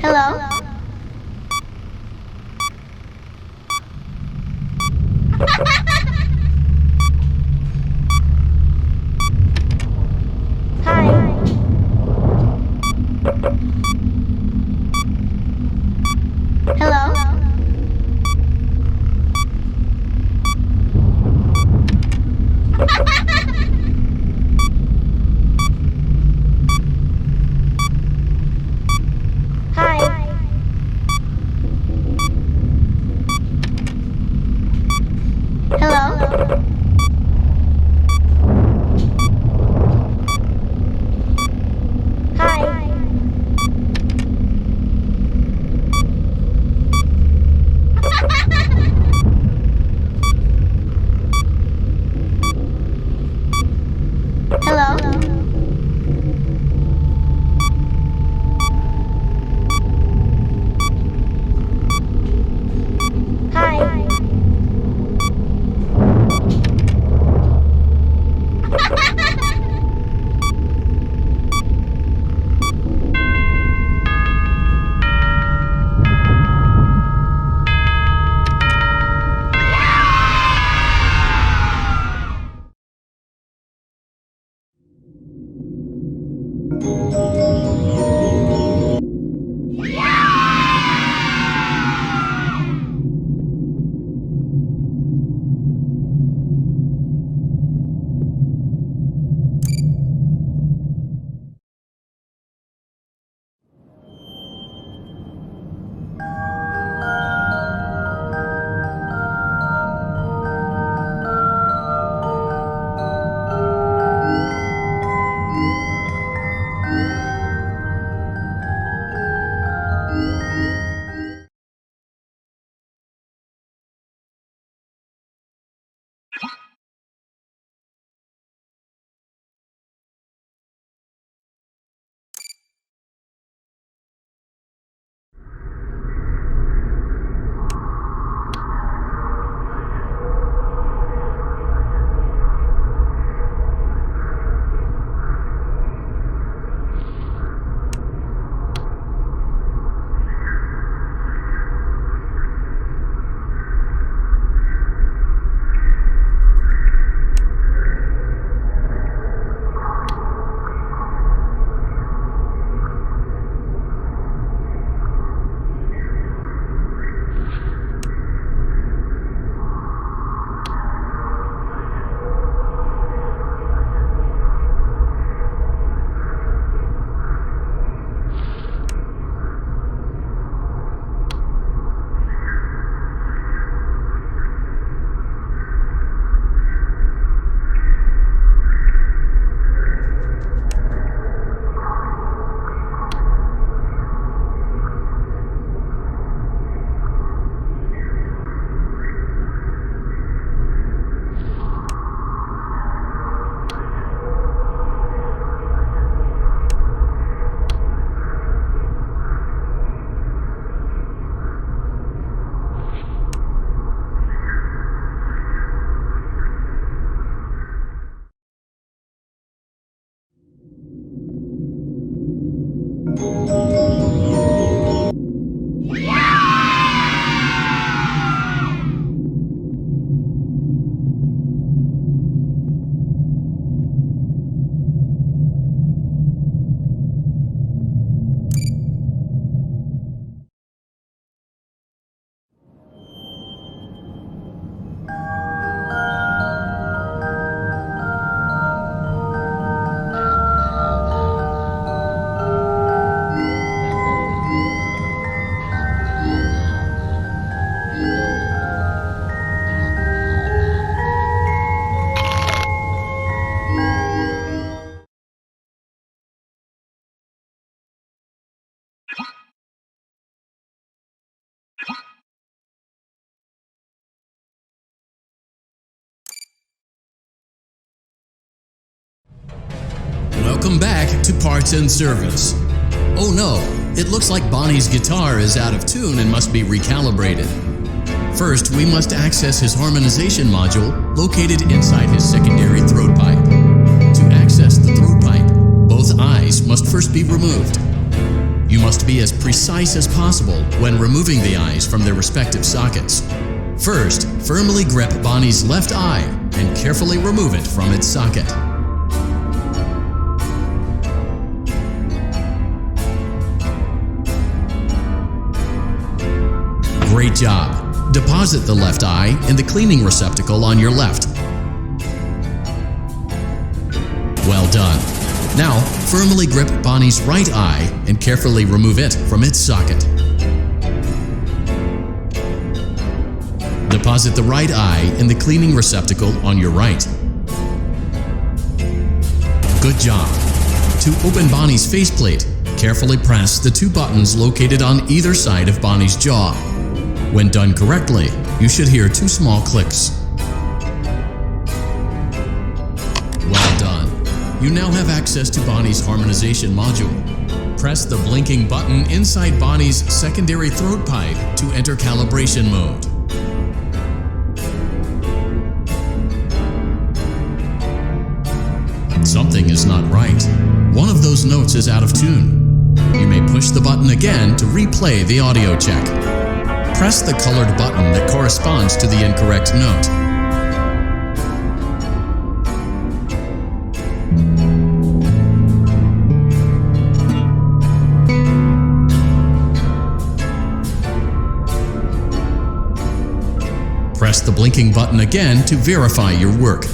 Hello? Hello? Welcome back to Parts and Service. Oh no, it looks like Bonnie's guitar is out of tune and must be recalibrated. First, we must access his harmonization module located inside his secondary throat pipe. To access the throat pipe, both eyes must first be removed. You must be as precise as possible when removing the eyes from their respective sockets. First, firmly grip Bonnie's left eye and carefully remove it from its socket. Great job! Deposit the left eye in the cleaning receptacle on your left. Well done! Now, firmly grip Bonnie's right eye and carefully remove it from its socket. Deposit the right eye in the cleaning receptacle on your right. Good job! To open Bonnie's faceplate, carefully press the two buttons located on either side of Bonnie's jaw. When done correctly, you should hear two small clicks. Well done! You now have access to Bonnie's harmonization module. Press the blinking button inside Bonnie's secondary throat pipe to enter calibration mode. Something is not right. One of those notes is out of tune. You may push the button again to replay the audio check. Press the colored button that corresponds to the incorrect note. Press the blinking button again to verify your work.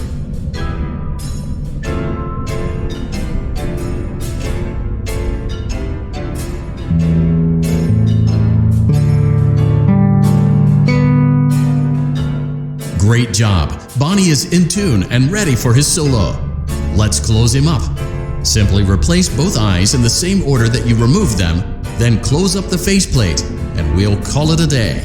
Great job! Bonnie is in tune and ready for his solo. Let's close him up. Simply replace both eyes in the same order that you removed them, then close up the faceplate, and we'll call it a day.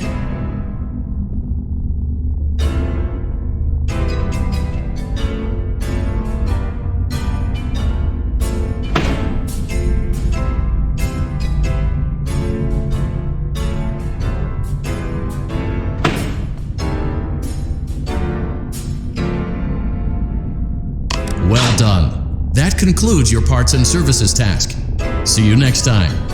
Well done. That concludes your parts and services task. See you next time.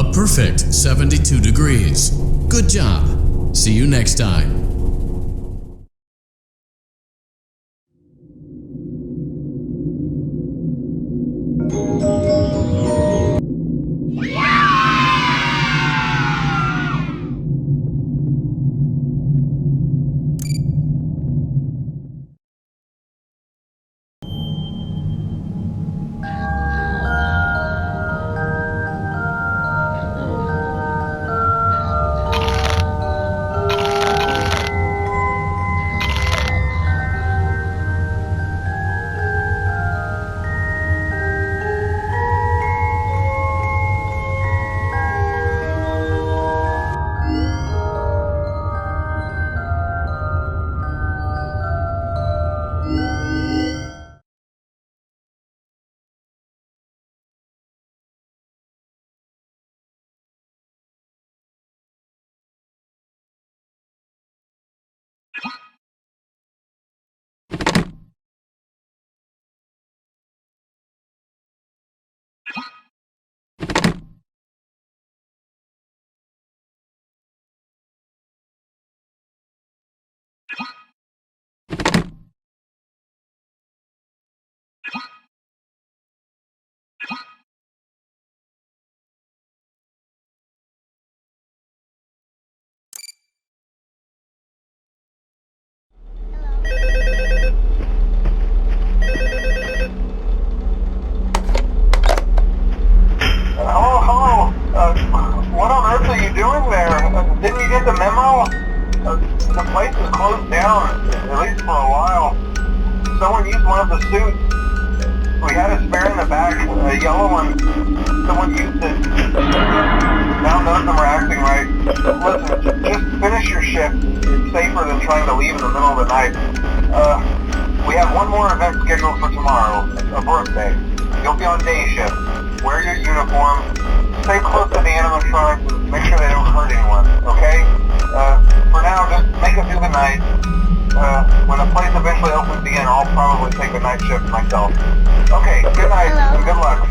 A perfect 72 degrees. Good job. See you next time. What on earth are you doing there? Didn't you get the memo? The place is closed down, at least for a while. Someone used one of the suits. We had a spare in the back, a yellow one. Someone used it. Now none of them are acting right. Listen, just finish your shift. It's safer than trying to leave in the middle of the night. We have one more event scheduled for tomorrow, a birthday. You'll be on day shift. Wear your uniform. Stay close to the animatronics and make sure they don't hurt anyone, okay? For now, just make it through the night. When the place eventually opens again, I'll probably take a night shift myself. Okay, good night and good luck.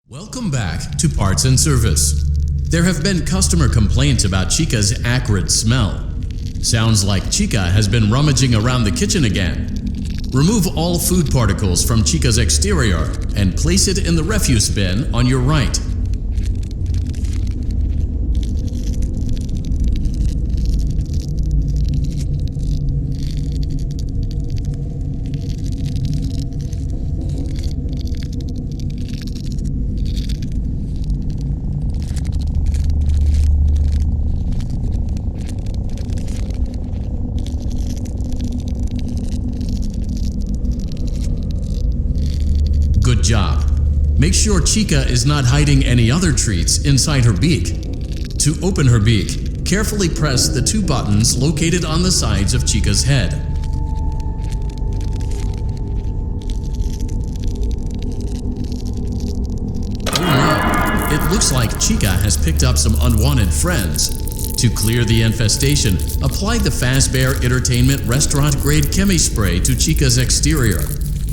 Welcome back to Parts and Service. There have been customer complaints about Chica's acrid smell. Sounds like Chica has been rummaging around the kitchen again. Remove all food particles from Chica's exterior and place it in the refuse bin on your right. Good job. Make sure Chica is not hiding any other treats inside her beak. To open her beak, carefully press the two buttons located on the sides of Chica's head. Oh no, it looks like Chica has picked up some unwanted friends. To clear the infestation, apply the Fazbear Entertainment restaurant-grade chemi spray to Chica's exterior.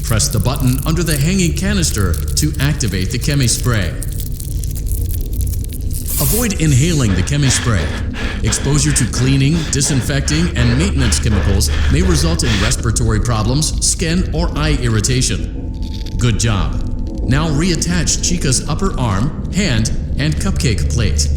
Press the button under the hanging canister to activate the chemi spray. Avoid inhaling the chemi spray. Exposure to cleaning, disinfecting, and maintenance chemicals may result in respiratory problems, skin, or eye irritation. Good job. Now reattach Chica's upper arm, hand, and cupcake plate.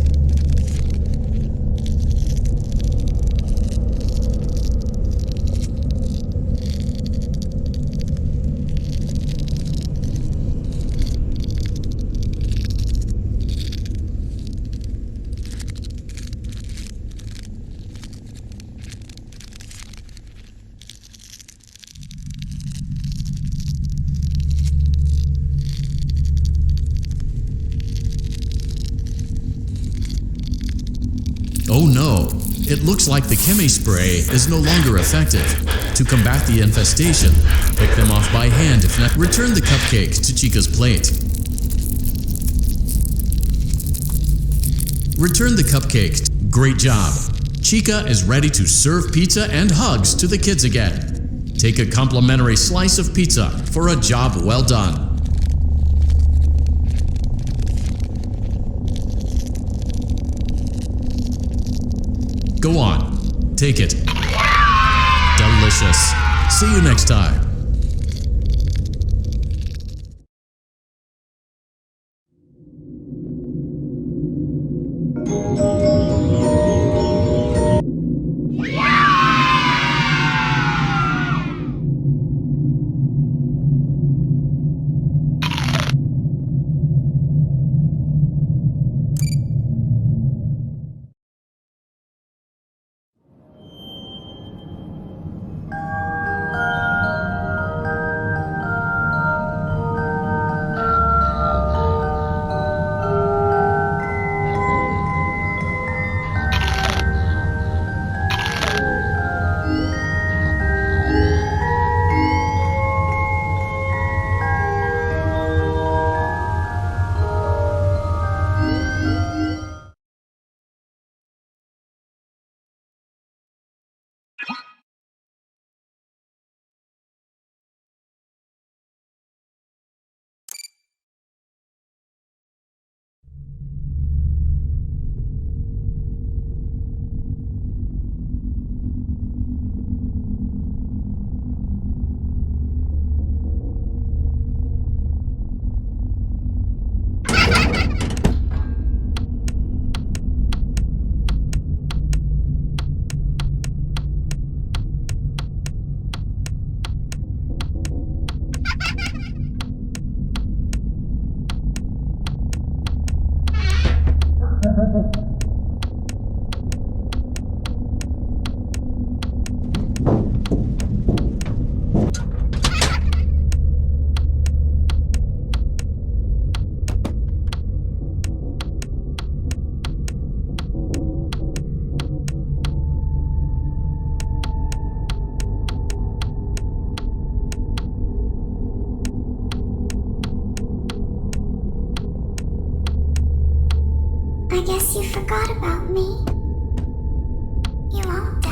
Oh no, it looks like the chemi spray is no longer effective. To combat the infestation, pick them off by hand if not. Return the cupcake to Chica's plate. Return the cupcake. Great job. Chica is ready to serve pizza and hugs to the kids again. Take a complimentary slice of pizza for a job well done. Go on, take it. Delicious. See you next time. I guess you forgot about me. You won't die.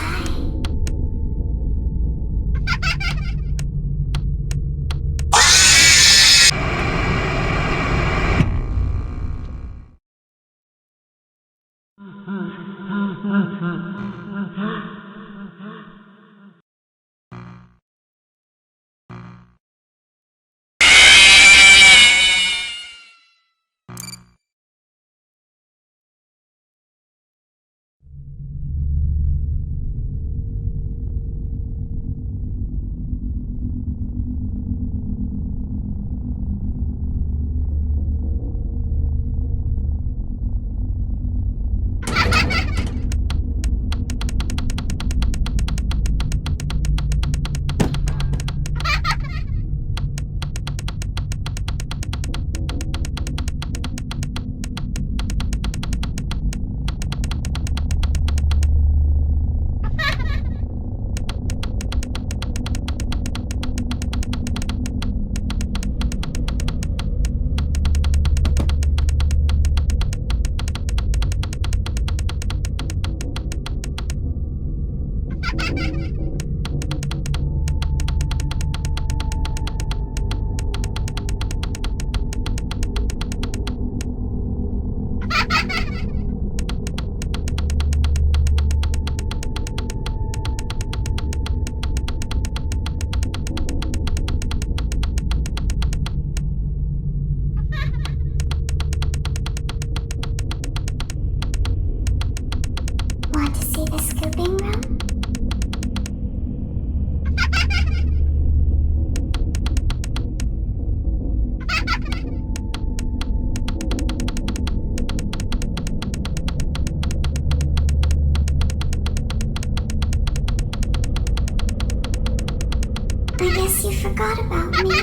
guess you forgot about me.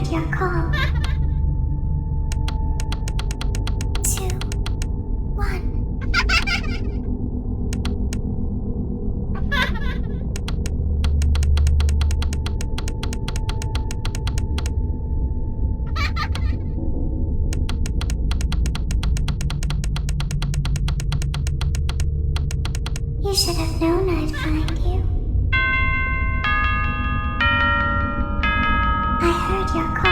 Your call. 2, 1. You should have known I'd find you. I heard your call.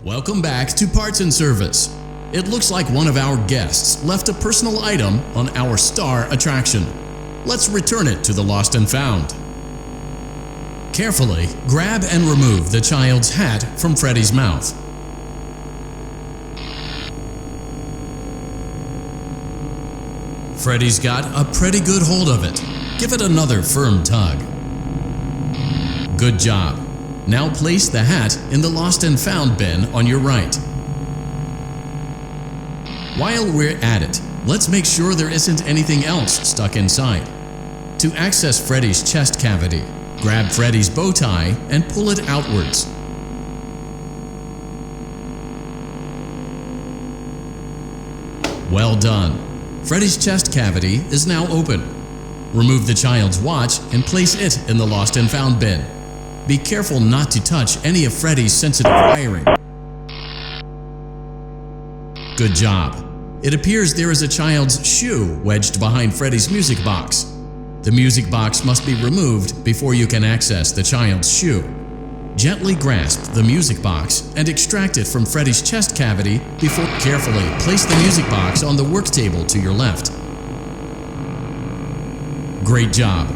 Welcome back to Parts and Service. It looks like one of our guests left a personal item on our star attraction. Let's return it to the Lost and Found. Carefully grab and remove the child's hat from Freddy's mouth. Freddy's got a pretty good hold of it. Give it another firm tug. Good job. Now place the hat in the Lost and Found bin on your right. While we're at it, let's make sure there isn't anything else stuck inside. To access Freddy's chest cavity, grab Freddy's bow tie and pull it outwards. Well done. Freddy's chest cavity is now open. Remove the child's watch and place it in the Lost and Found bin. Be careful not to touch any of Freddy's sensitive wiring. Good job. It appears there is a child's shoe wedged behind Freddy's music box. The music box must be removed before you can access the child's shoe. Gently grasp the music box and extract it from Freddy's chest cavity before carefully place the music box on the work table to your left. Great job.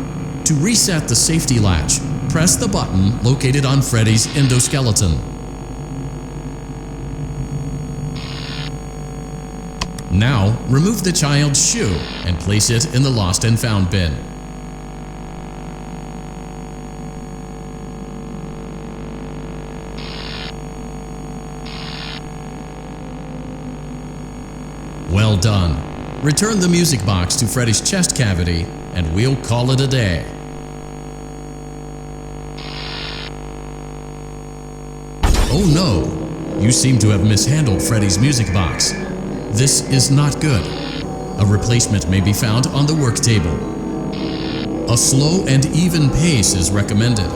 To reset the safety latch, press the button located on Freddy's endoskeleton. Now, remove the child's shoe and place it in the Lost and Found bin. Well done. Return the music box to Freddy's chest cavity and we'll call it a day. Oh no! You seem to have mishandled Freddy's music box. This is not good. A replacement may be found on the work table. A slow and even pace is recommended.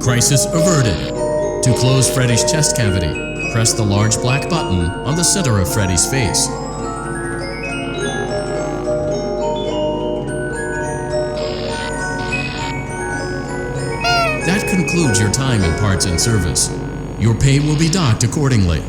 Crisis averted. To close Freddy's chest cavity, press the large black button on the center of Freddy's face. That concludes your time in parts and service. Your pay will be docked accordingly.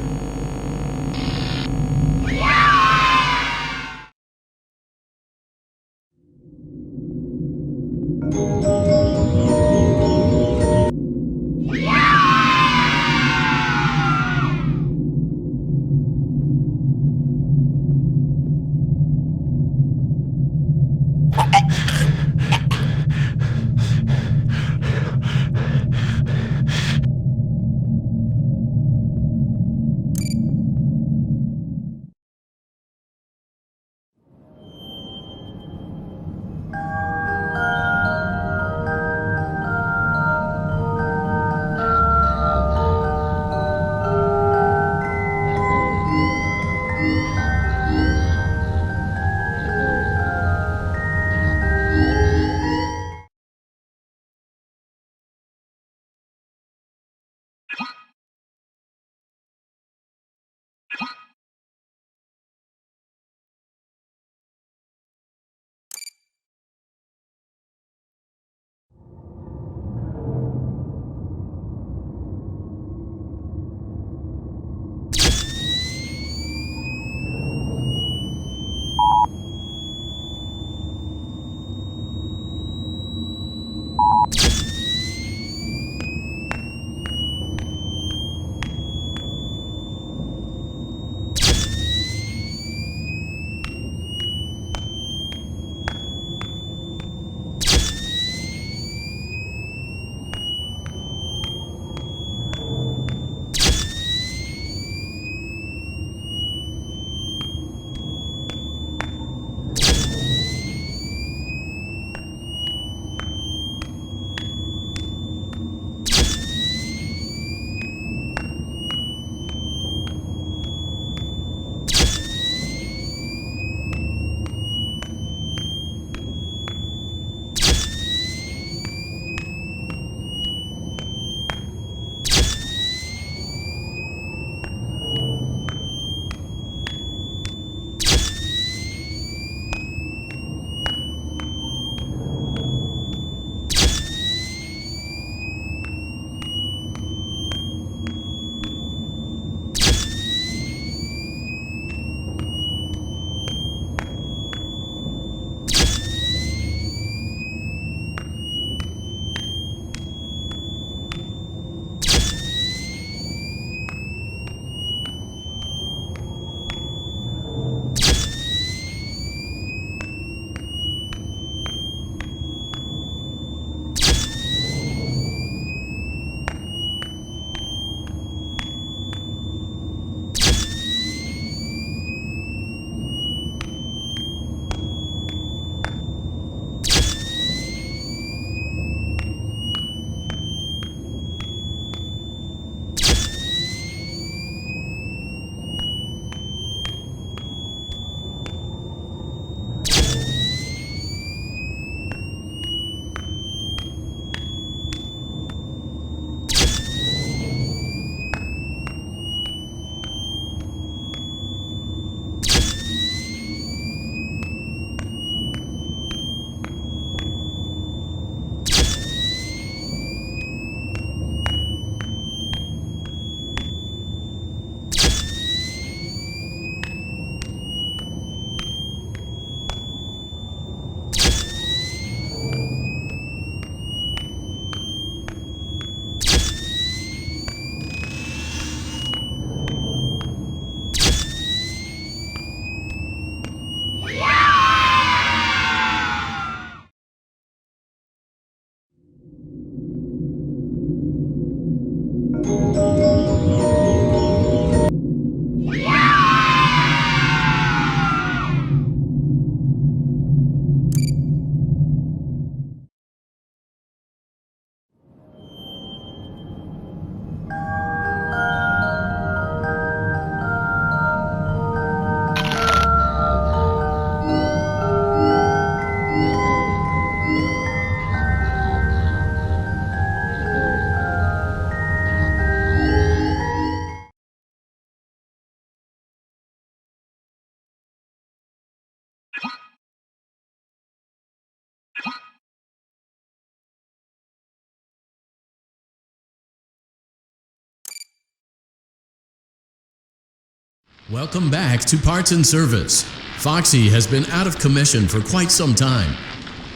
Welcome back to Parts and Service. Foxy has been out of commission for quite some time.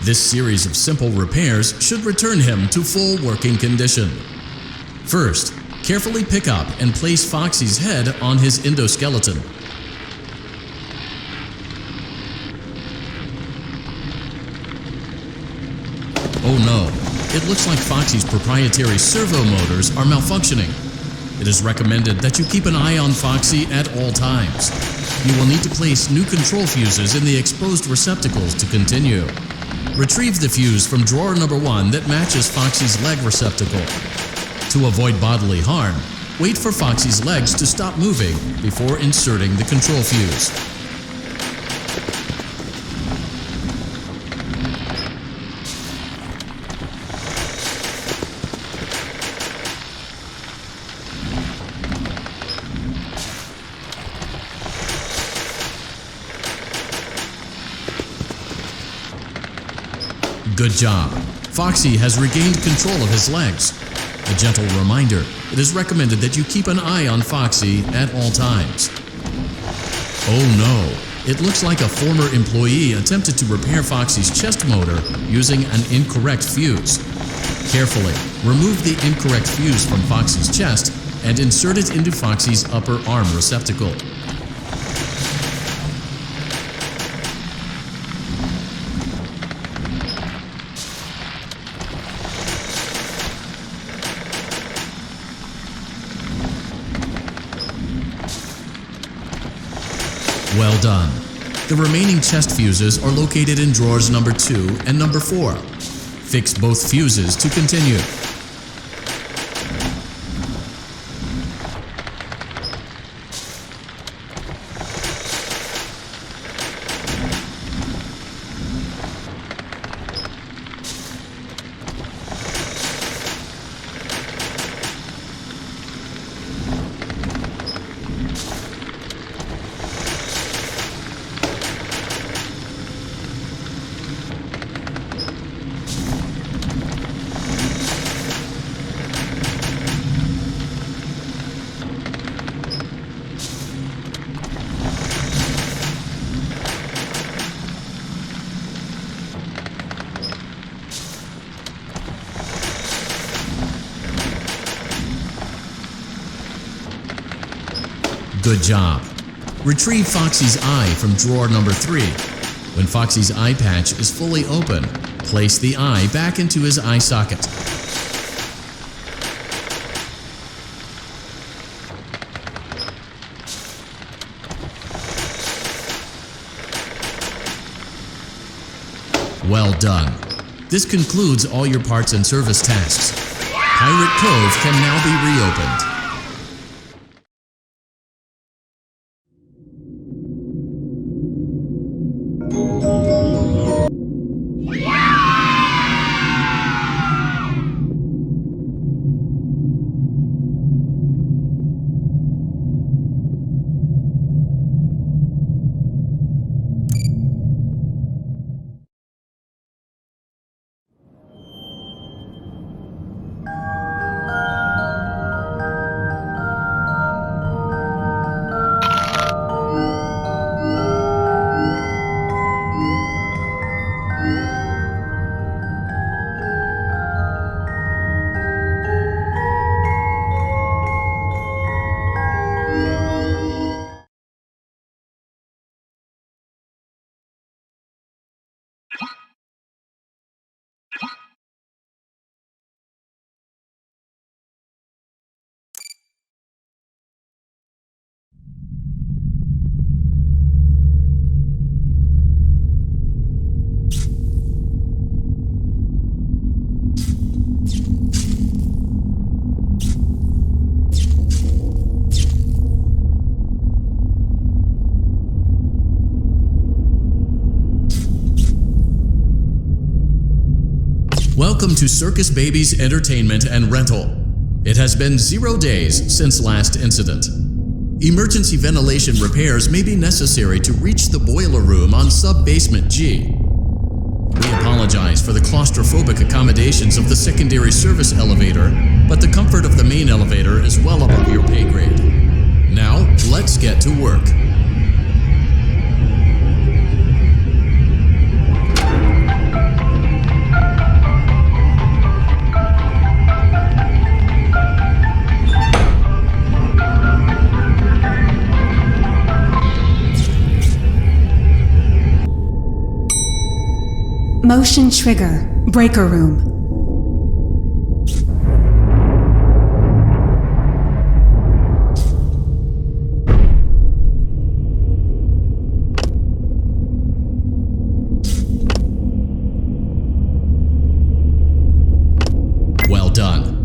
This series of simple repairs should return him to full working condition. First, carefully pick up and place Foxy's head on his endoskeleton. Oh no, it looks like Foxy's proprietary servo motors are malfunctioning. It is recommended that you keep an eye on Foxy at all times. You will need to place new control fuses in the exposed receptacles to continue. Retrieve the fuse from drawer number 1 that matches Foxy's leg receptacle. To avoid bodily harm, wait for Foxy's legs to stop moving before inserting the control fuse. Good job. Foxy has regained control of his legs. A gentle reminder, it is recommended that you keep an eye on Foxy at all times. Oh no, it looks like a former employee attempted to repair Foxy's chest motor using an incorrect fuse. Carefully, remove the incorrect fuse from Foxy's chest and insert it into Foxy's upper arm receptacle. Well done. The remaining chest fuses are located in drawers number 2 and number 4. Fix both fuses to continue. Good job. Retrieve Foxy's eye from drawer number 3. When Foxy's eye patch is fully open, place the eye back into his eye socket. Well done. This concludes all your parts and service tasks. Pirate Cove can now be reopened. Welcome to Circus Baby's Entertainment and Rental. It has been 0 days since last incident. Emergency ventilation repairs may be necessary to reach the boiler room on sub-basement G. We apologize for the claustrophobic accommodations of the secondary service elevator, but the comfort of the main elevator is well above your pay grade. Now, let's get to work. Motion trigger, breaker room. Well done.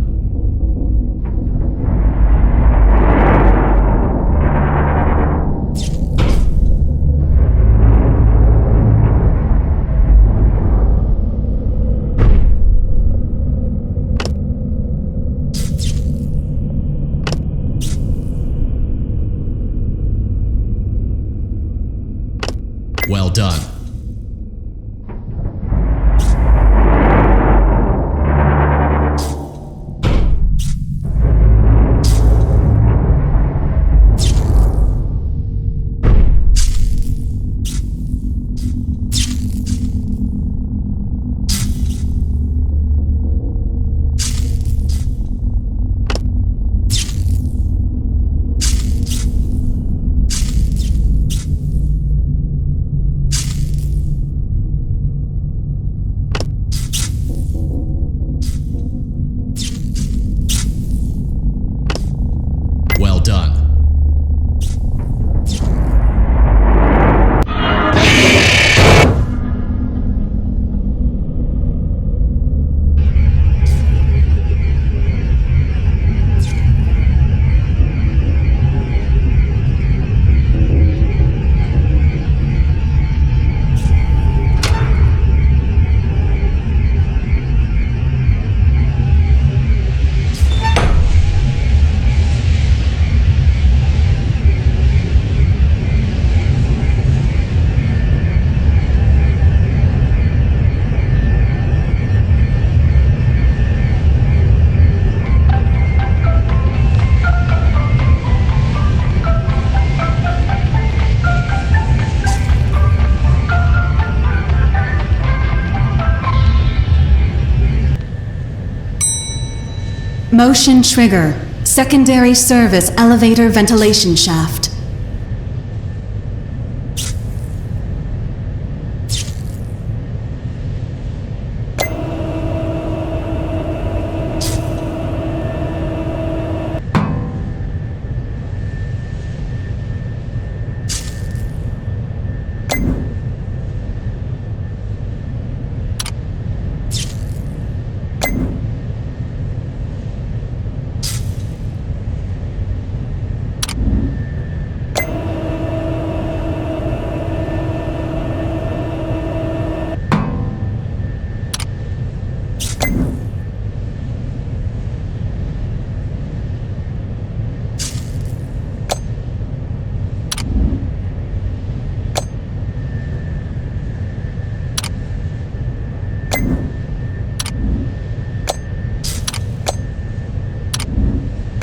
Well done. Well done. Motion trigger, secondary service elevator ventilation shaft.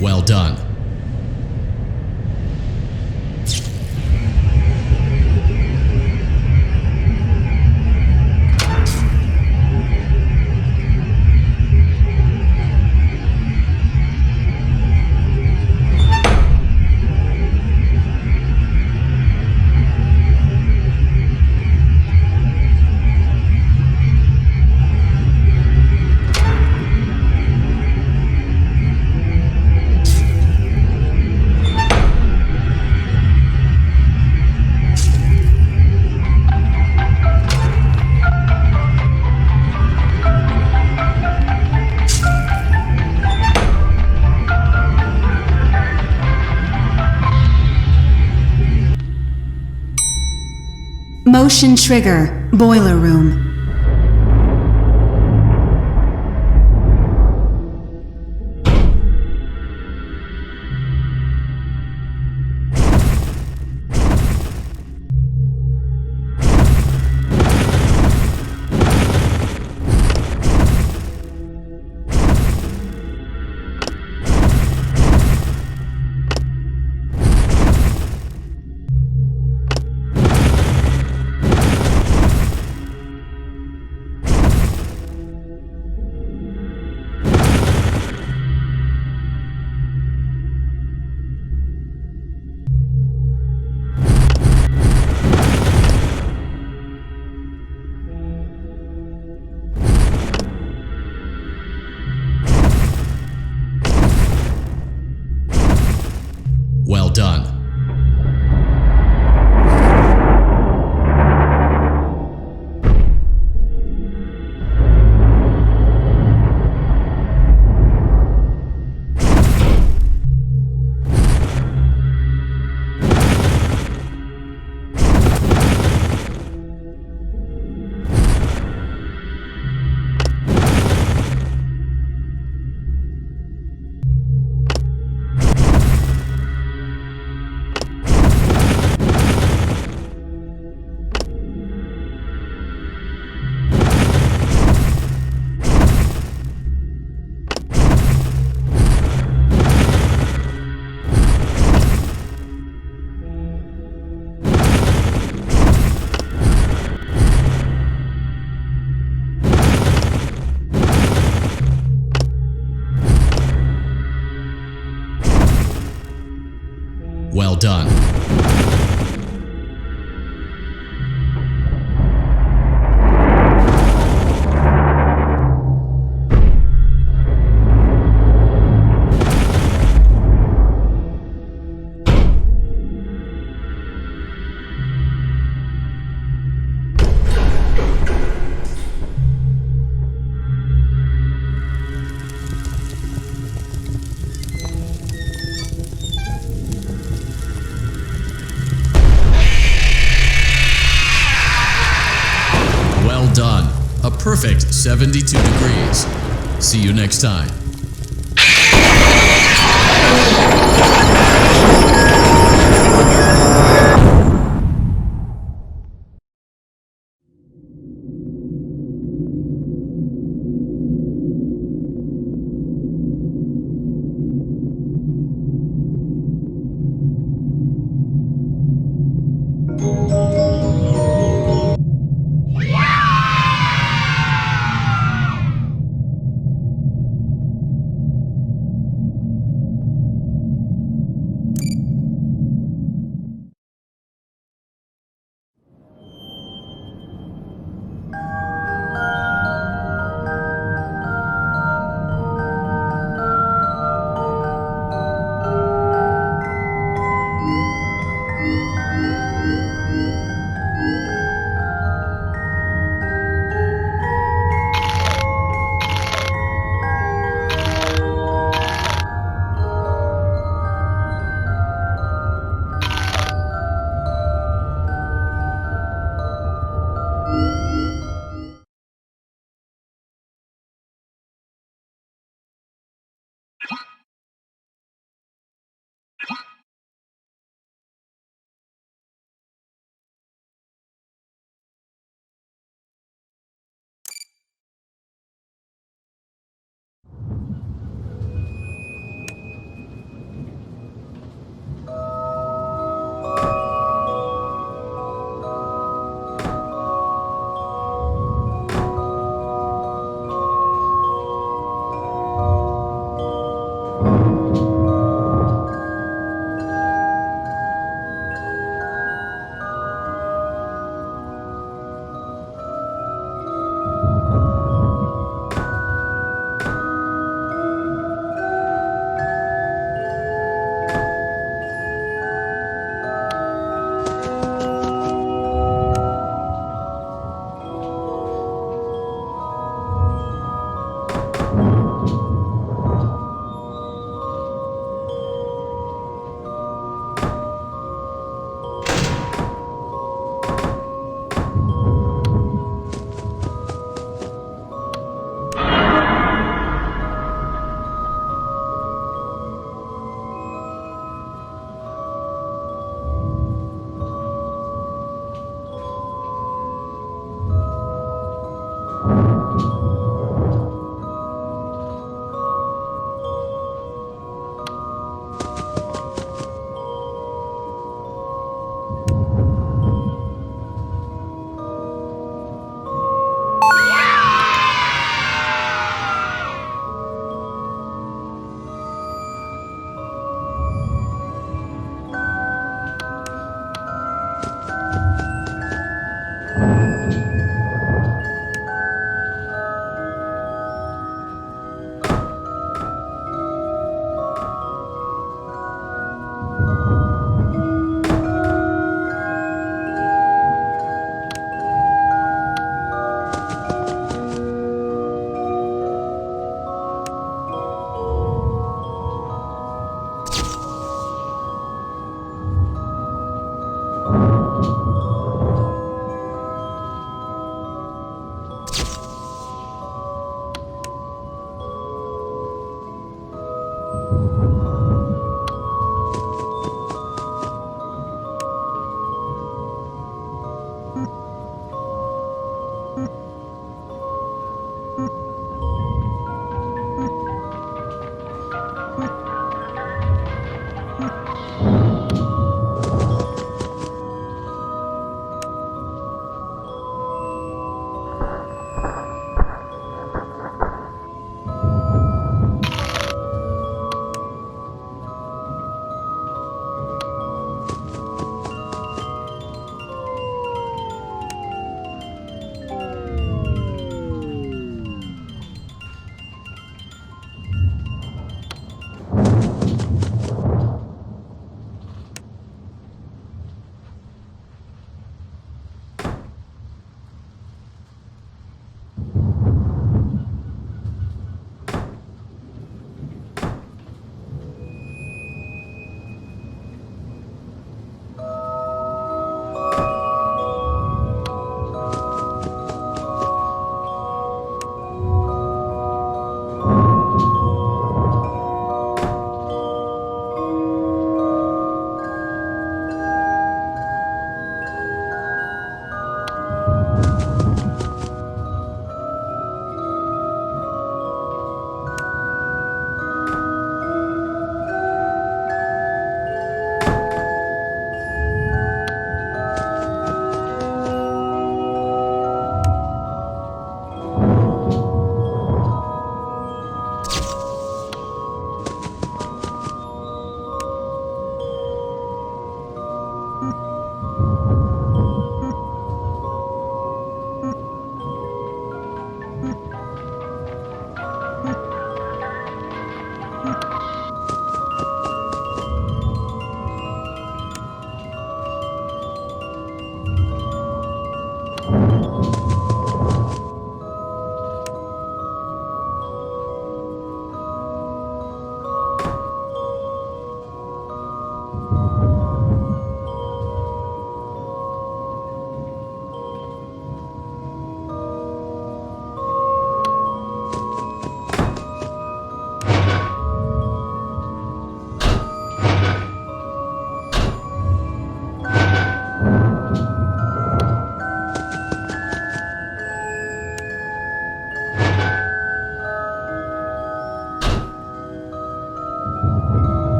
Well done. Motion trigger, boiler room. Well done. Well done. Well done. A perfect 72 degrees. See you next time.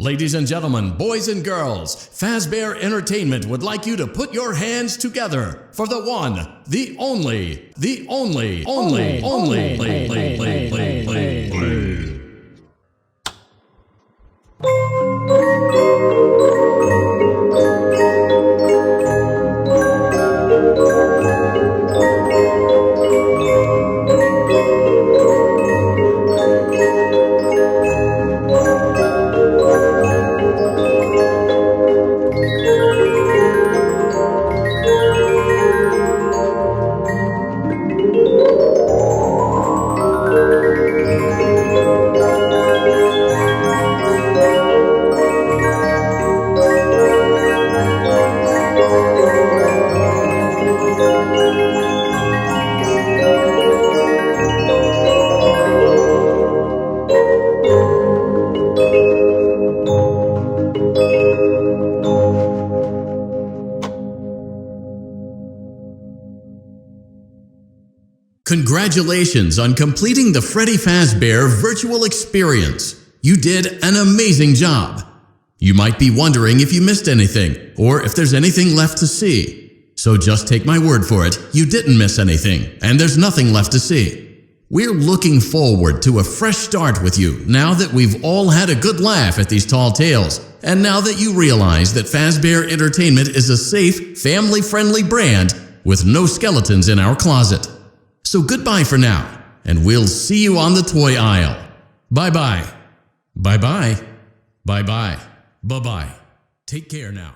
Ladies and gentlemen, boys and girls, Fazbear Entertainment would like you to put your hands together for the one, the only, Congratulations on completing the Freddy Fazbear virtual experience. You did an amazing job. You might be wondering if you missed anything, or if there's anything left to see. So just take my word for it, you didn't miss anything, and there's nothing left to see. We're looking forward to a fresh start with you now that we've all had a good laugh at these tall tales, and now that you realize that Fazbear Entertainment is a safe, family-friendly brand with no skeletons in our closet. So goodbye for now, and we'll see you on the toy aisle. Bye-bye. Bye-bye. Bye-bye. Bye-bye. Take care now.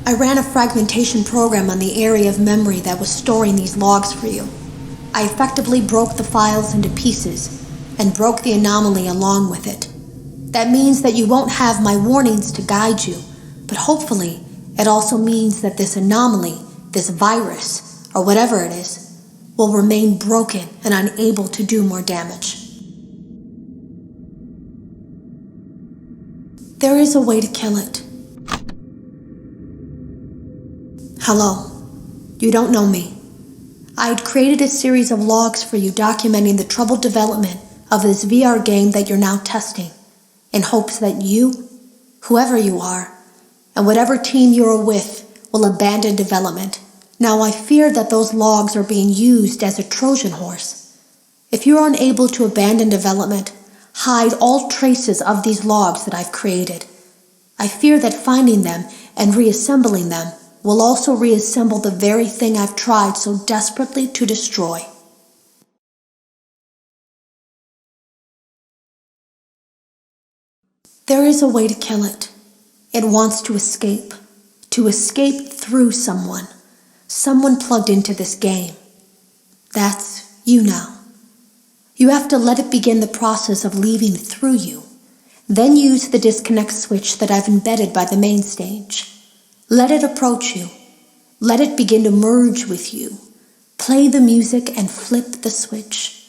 I ran a fragmentation program on the area of memory that was storing these logs for you. I effectively broke the files into pieces and broke the anomaly along with it. That means that you won't have my warnings to guide you, but hopefully it also means that this anomaly, this virus, or whatever it is, will remain broken and unable to do more damage. There is a way to kill it. Hello. You don't know me. I had created a series of logs for you documenting the troubled development of this VR game that you're now testing, in hopes that you, whoever you are, and whatever team you're with, will abandon development. Now I fear that those logs are being used as a Trojan horse. If you're unable to abandon development, hide all traces of these logs that I've created. I fear that finding them and reassembling them will also reassemble the very thing I've tried so desperately to destroy. There is a way to kill it. It wants to escape through someone plugged into this game. That's you now. You have to let it begin the process of leaving through you. Then use the disconnect switch that I've embedded by the main stage. Let it approach you. Let it begin to merge with you. Play the music and flip the switch.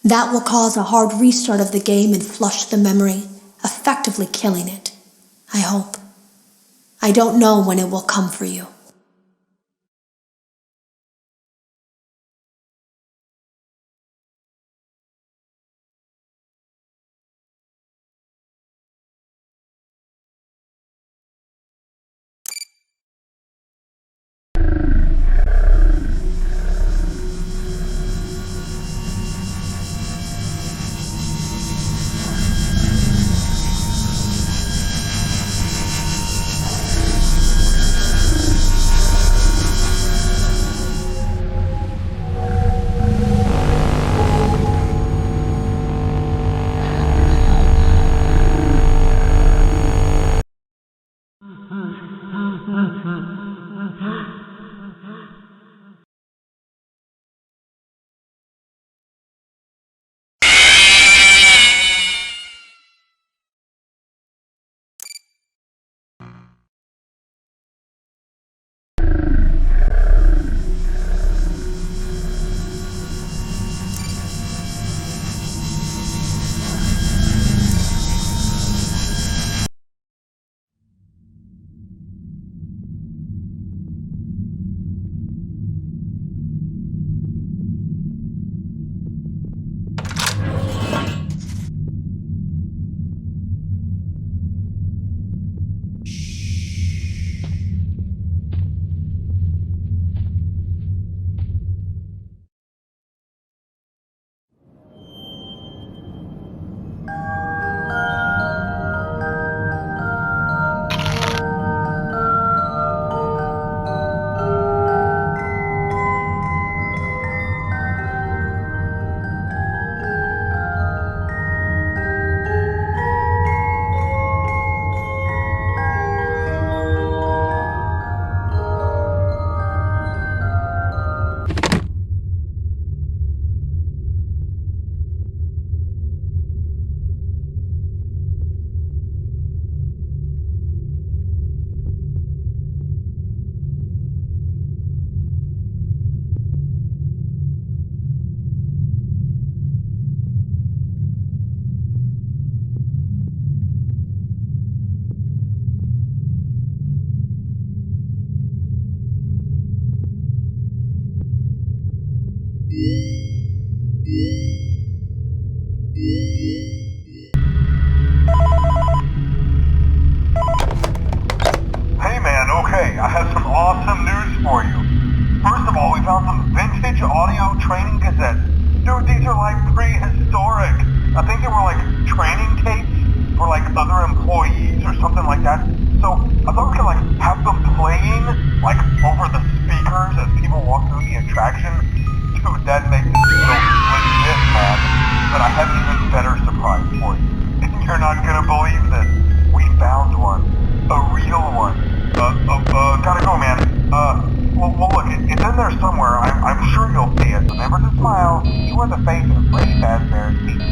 That will cause a hard restart of the game and flush the memory, effectively killing it. I hope. I don't know when it will come for you. Hey man, okay, I have some awesome news for you. First of all, we found some vintage audio training cassettes. Dude, these are like prehistoric. I think they were like training tapes for like other employees or something like that. So I thought we could like have them playing like over the speakers as people walk through the attraction. Dude, that makes it feel legit, man. But I have an even better surprise for you. You're not gonna believe this. We found one. A real one. Gotta go, man. Well, look, it's in there somewhere. I'm sure you'll see it. Remember to smile. You are the face of Freddy Fazbear's Pizza.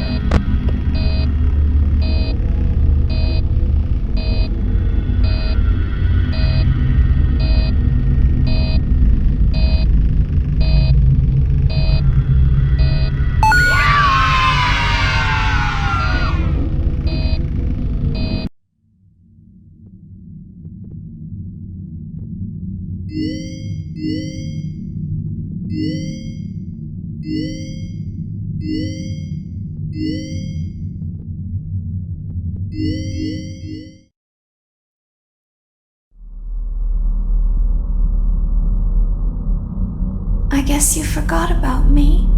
I guess you forgot about me.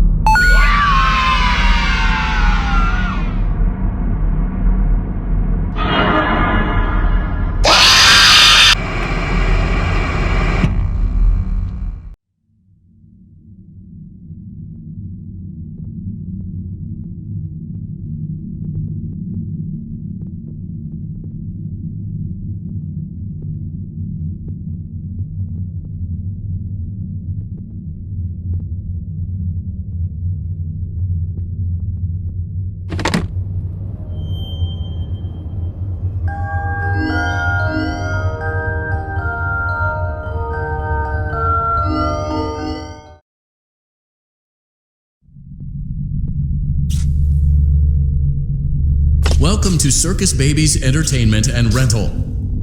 Welcome to Circus Baby's Entertainment and Rental.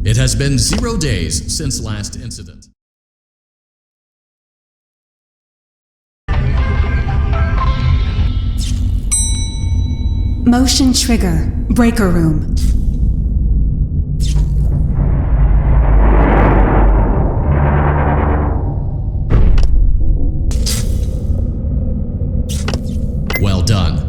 It has been 0 days since last incident. Motion trigger. Breaker room. Well done.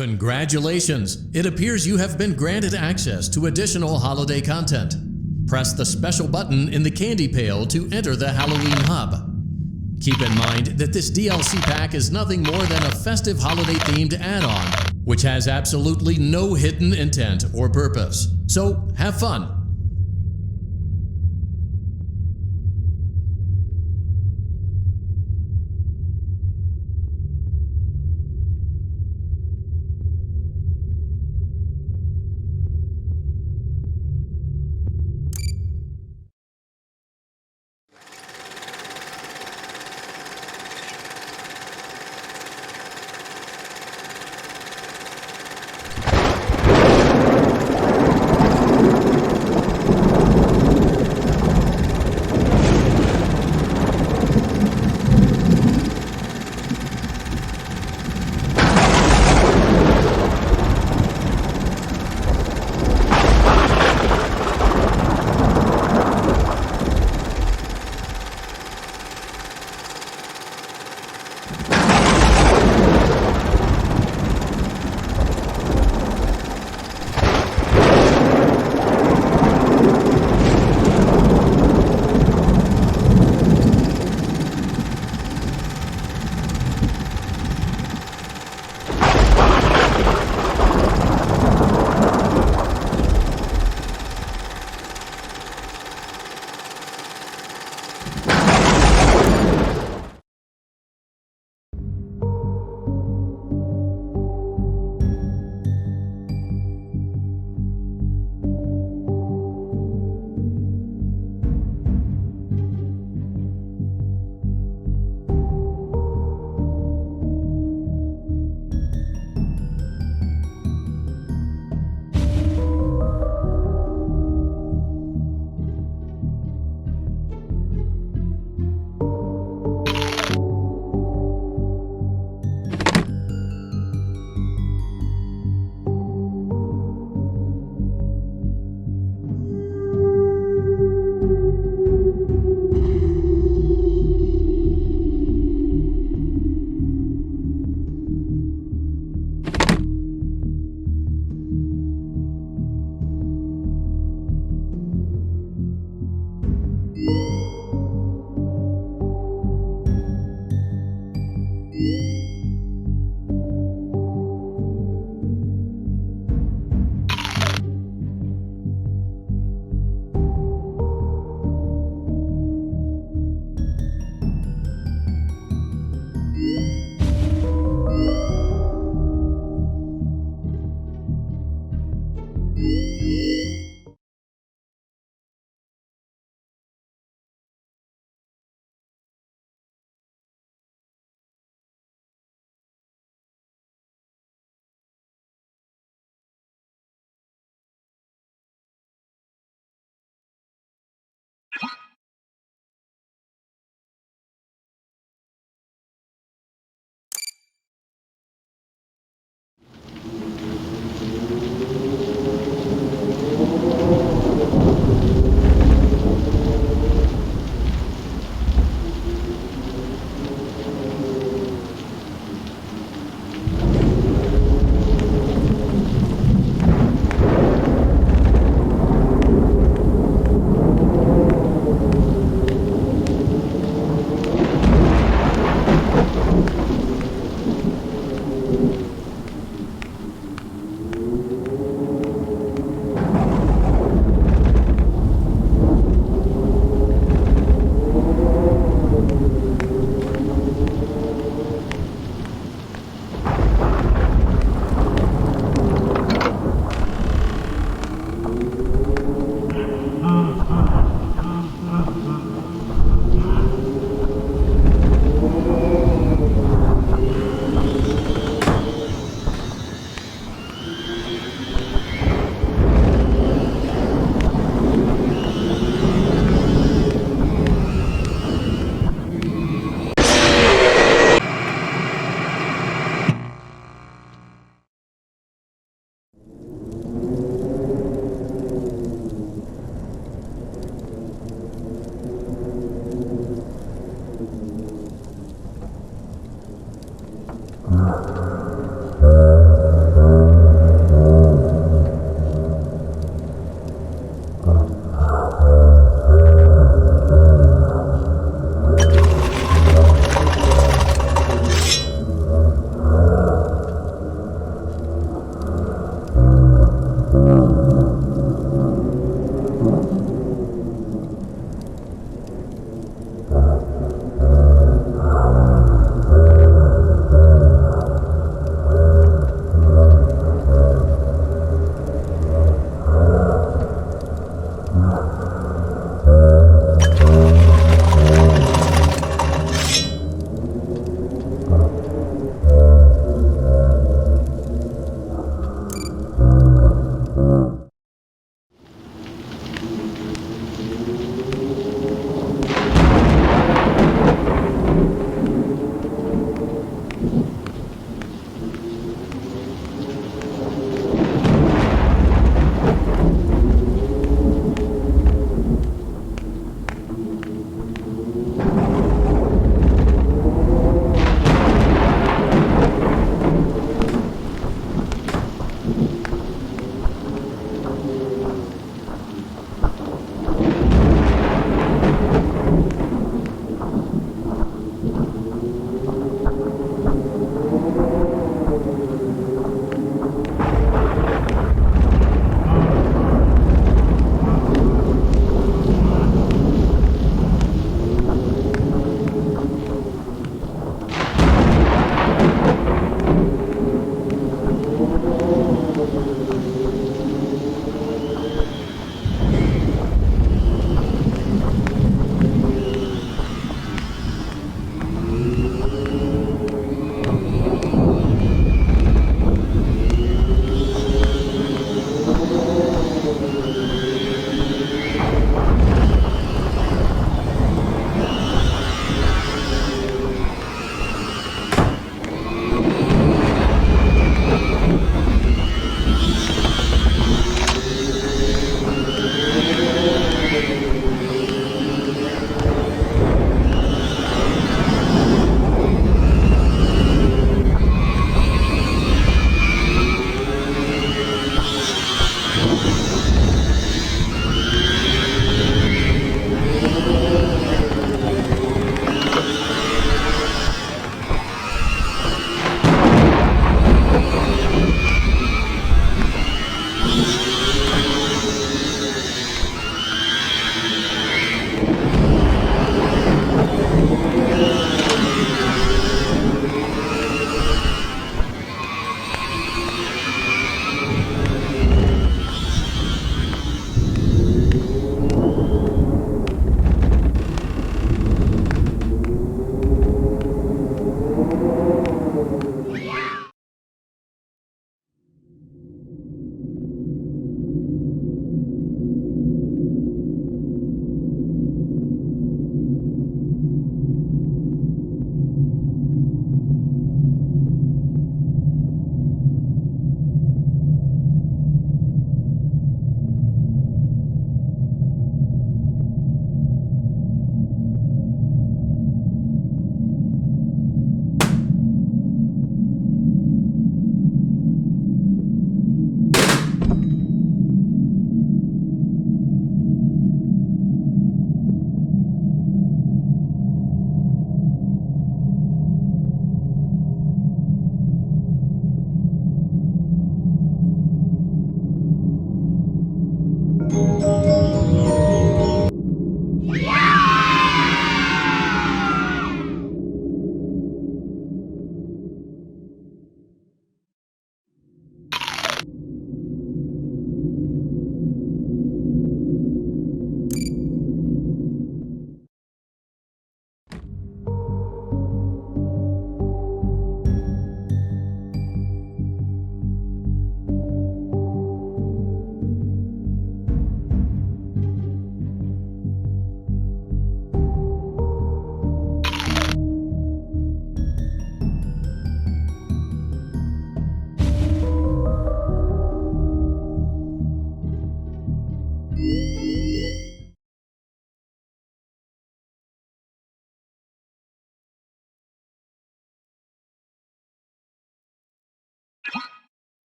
Congratulations! It appears you have been granted access to additional holiday content. Press the special button in the candy pail to enter the Halloween hub. Keep in mind that this DLC pack is nothing more than a festive holiday-themed add-on, which has absolutely no hidden intent or purpose. So, have fun!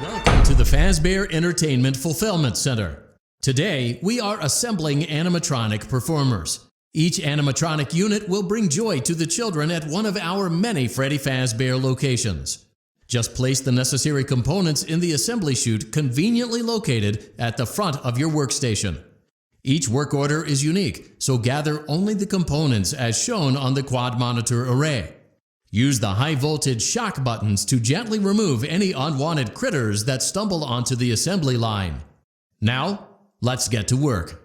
Welcome to the Fazbear Entertainment Fulfillment Center. Today, we are assembling animatronic performers. Each animatronic unit will bring joy to the children at one of our many Freddy Fazbear locations. Just place the necessary components in the assembly chute conveniently located at the front of your workstation. Each work order is unique, so gather only the components as shown on the quad monitor array. Use the high-voltage shock buttons to gently remove any unwanted critters that stumble onto the assembly line. Now, let's get to work.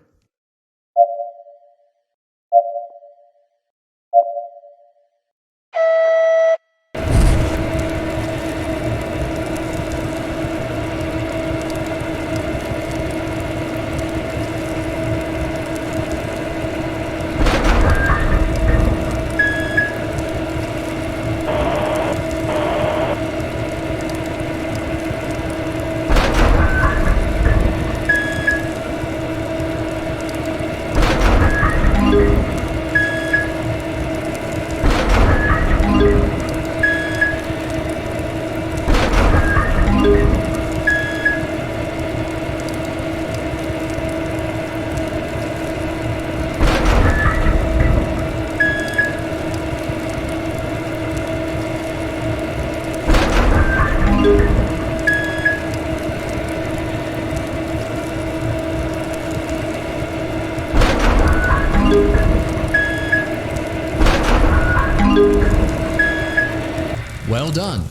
done.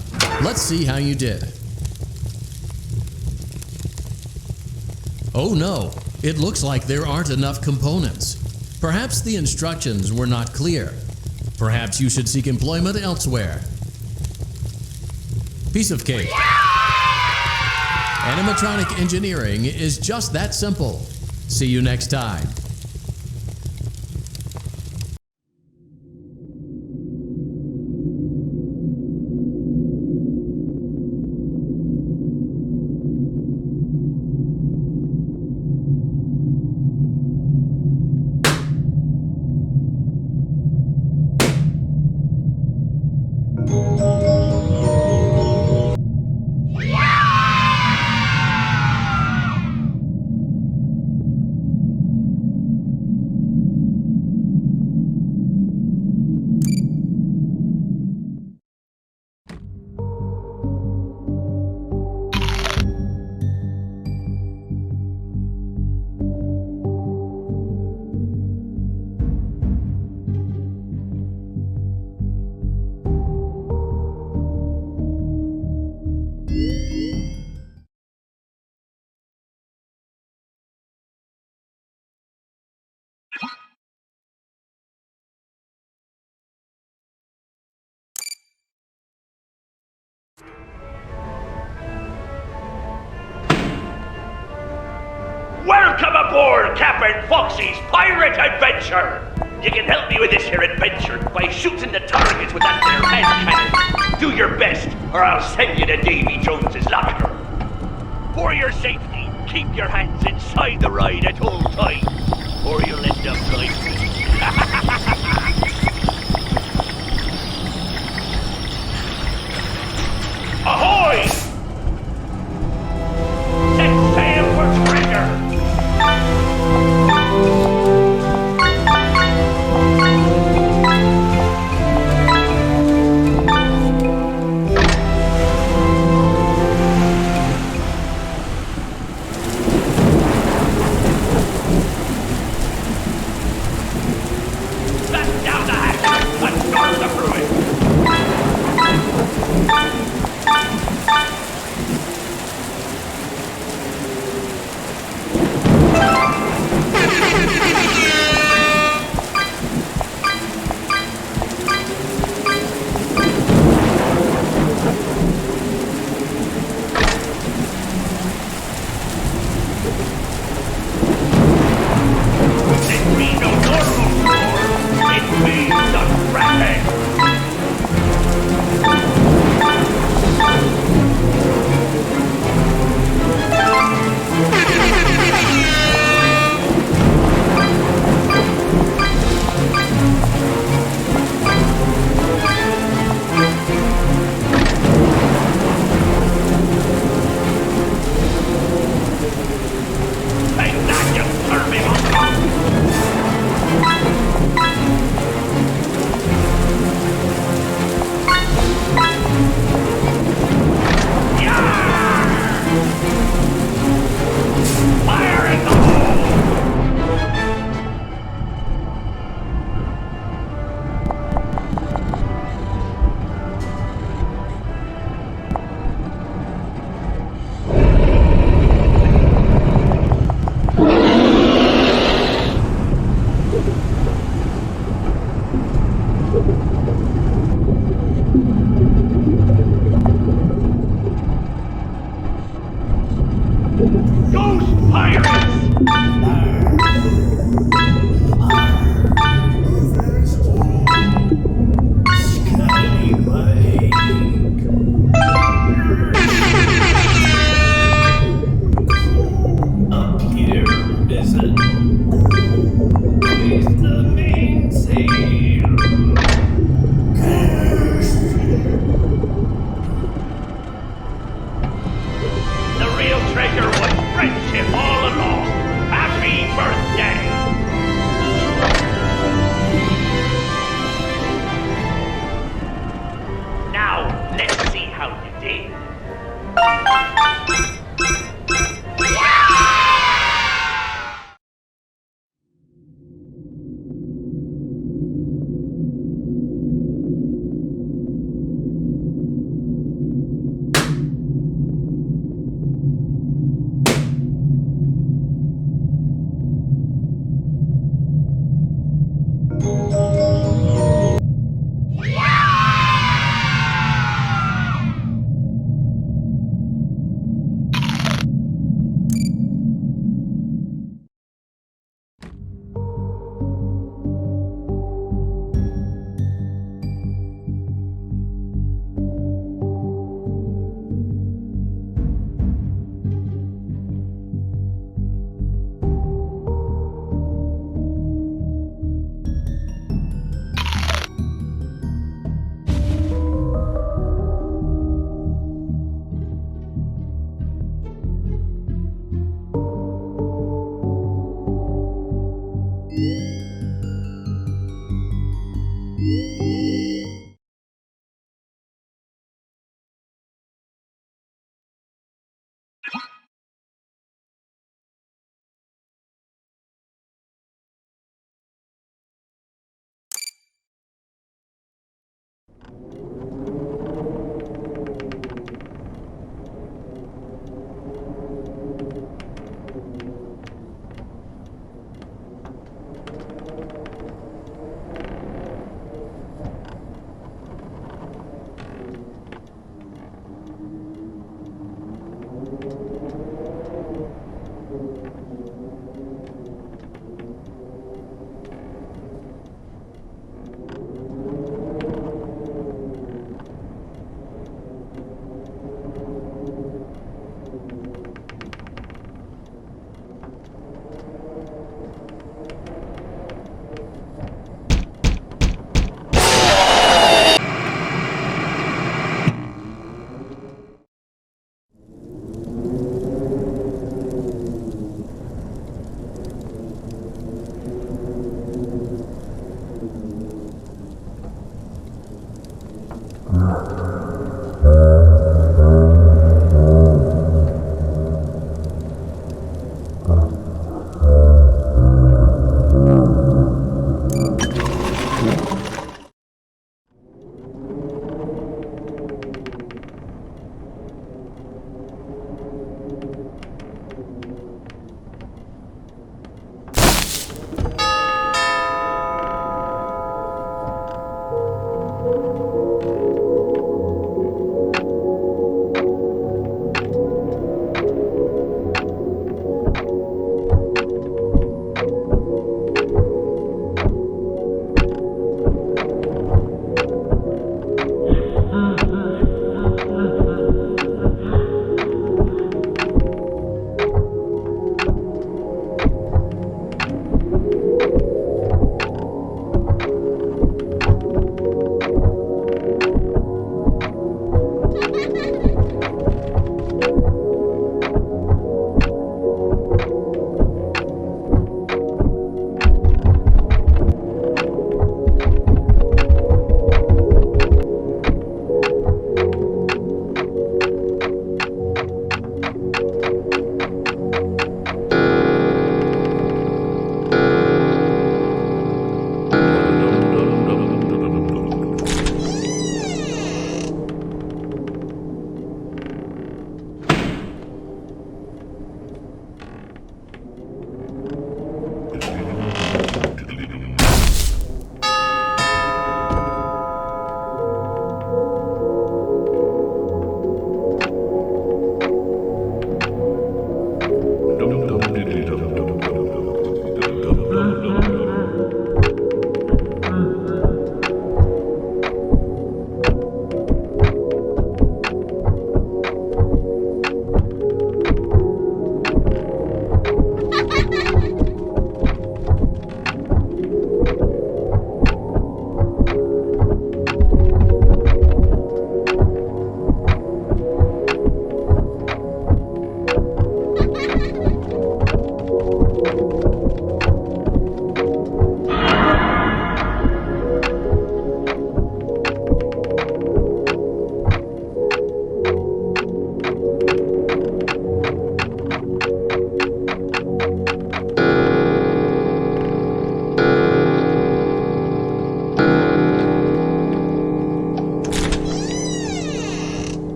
Let's see how you did. Oh no, it looks like there aren't enough components. Perhaps the instructions were not clear. Perhaps you should seek employment elsewhere. Piece of cake. Animatronic engineering is just that simple. See you next time. Welcome aboard Captain Foxy's Pirate Adventure! You can help me with this here adventure by shooting the targets with that there hand cannon. Do your best, or I'll send you to Davy Jones's locker. For your safety, keep your hands inside the ride at all times, or you'll end up like me. Ahoy! Set sail for treasure! Back down the hatch and start the brewing! It means no normal roar. It means a cracking. Take that, you serving Fire in the hole! Ghost pirates! Up here, is it? Is the mainsail? The real treasure was friendship all along. Happy birthday! Now, let's see how you did.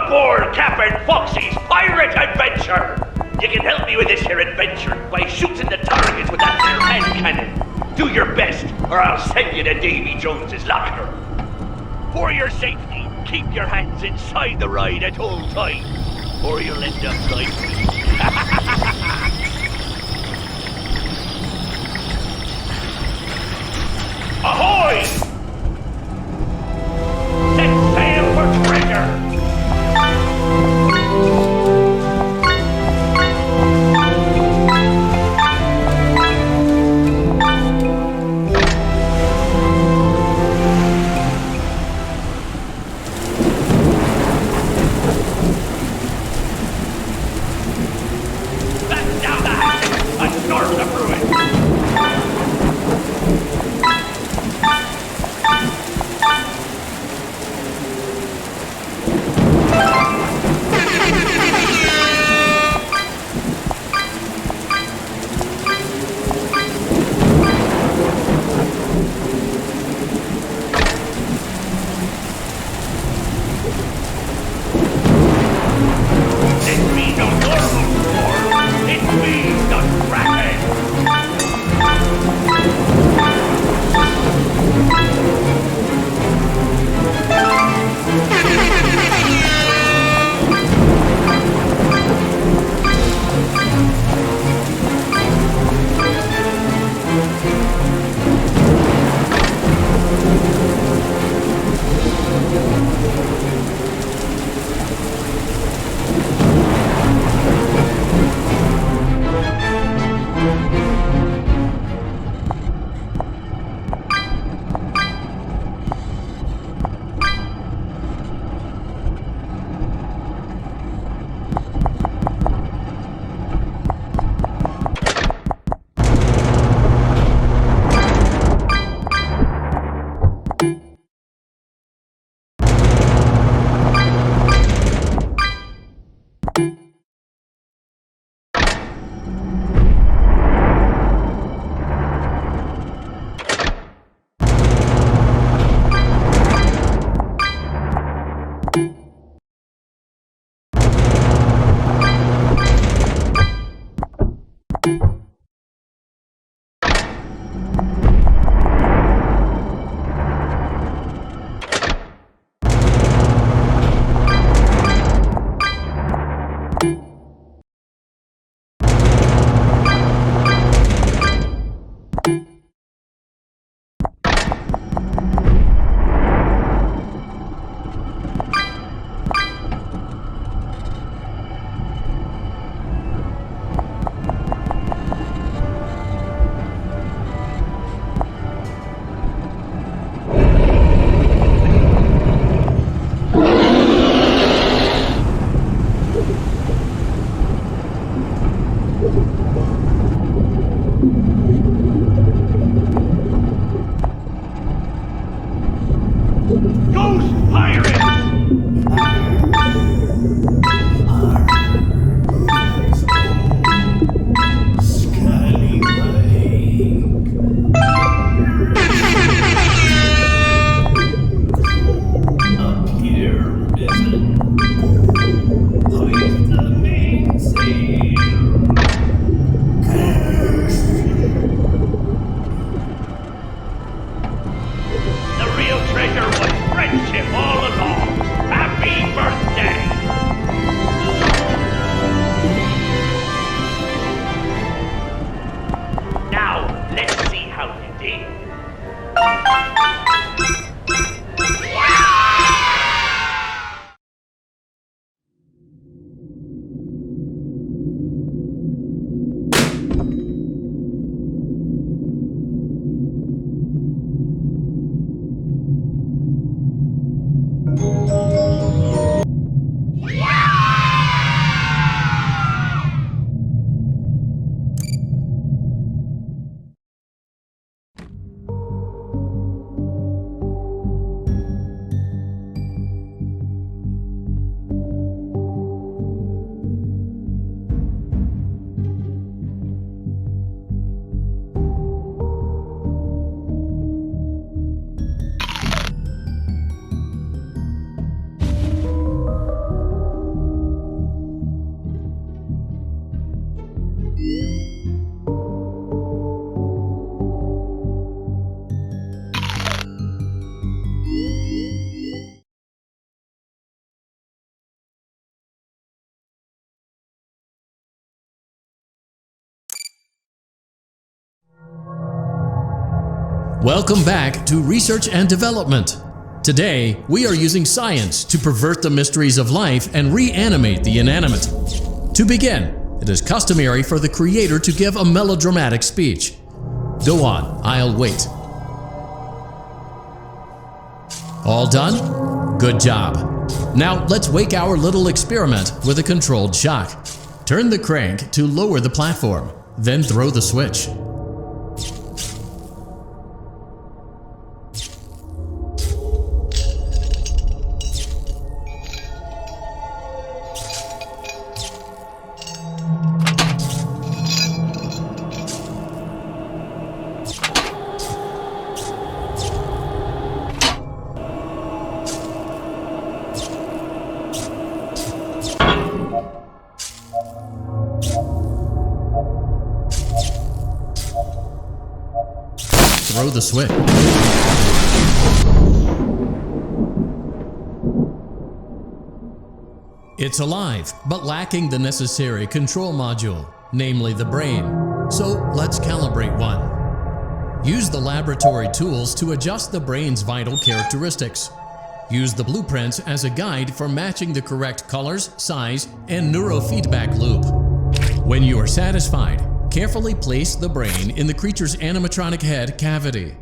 aboard Captain Foxy's pirate adventure! You can help me with this here adventure by shooting the targets with that there hand cannon. Do your best, or I'll send you to Davy Jones's locker. For your safety, keep your hands inside the ride at all times, or you'll end up like me. Ahoy! Set sail for treasure! Back down the hatches and storm the ruin! Welcome back to Research and Development. Today, we are using science to pervert the mysteries of life and reanimate the inanimate. To begin, it is customary for the creator to give a melodramatic speech. Go on, I'll wait. All done? Good job. Now let's wake our little experiment with a controlled shock. Turn the crank to lower the platform, then throw the switch. Throw the switch. It's alive, but lacking the necessary control module, namely the brain. So let's calibrate one. Use the laboratory tools to adjust the brain's vital characteristics. Use the blueprints as a guide for matching the correct colors, size, and neurofeedback loop. When you are satisfied, carefully place the brain in the creature's animatronic head cavity.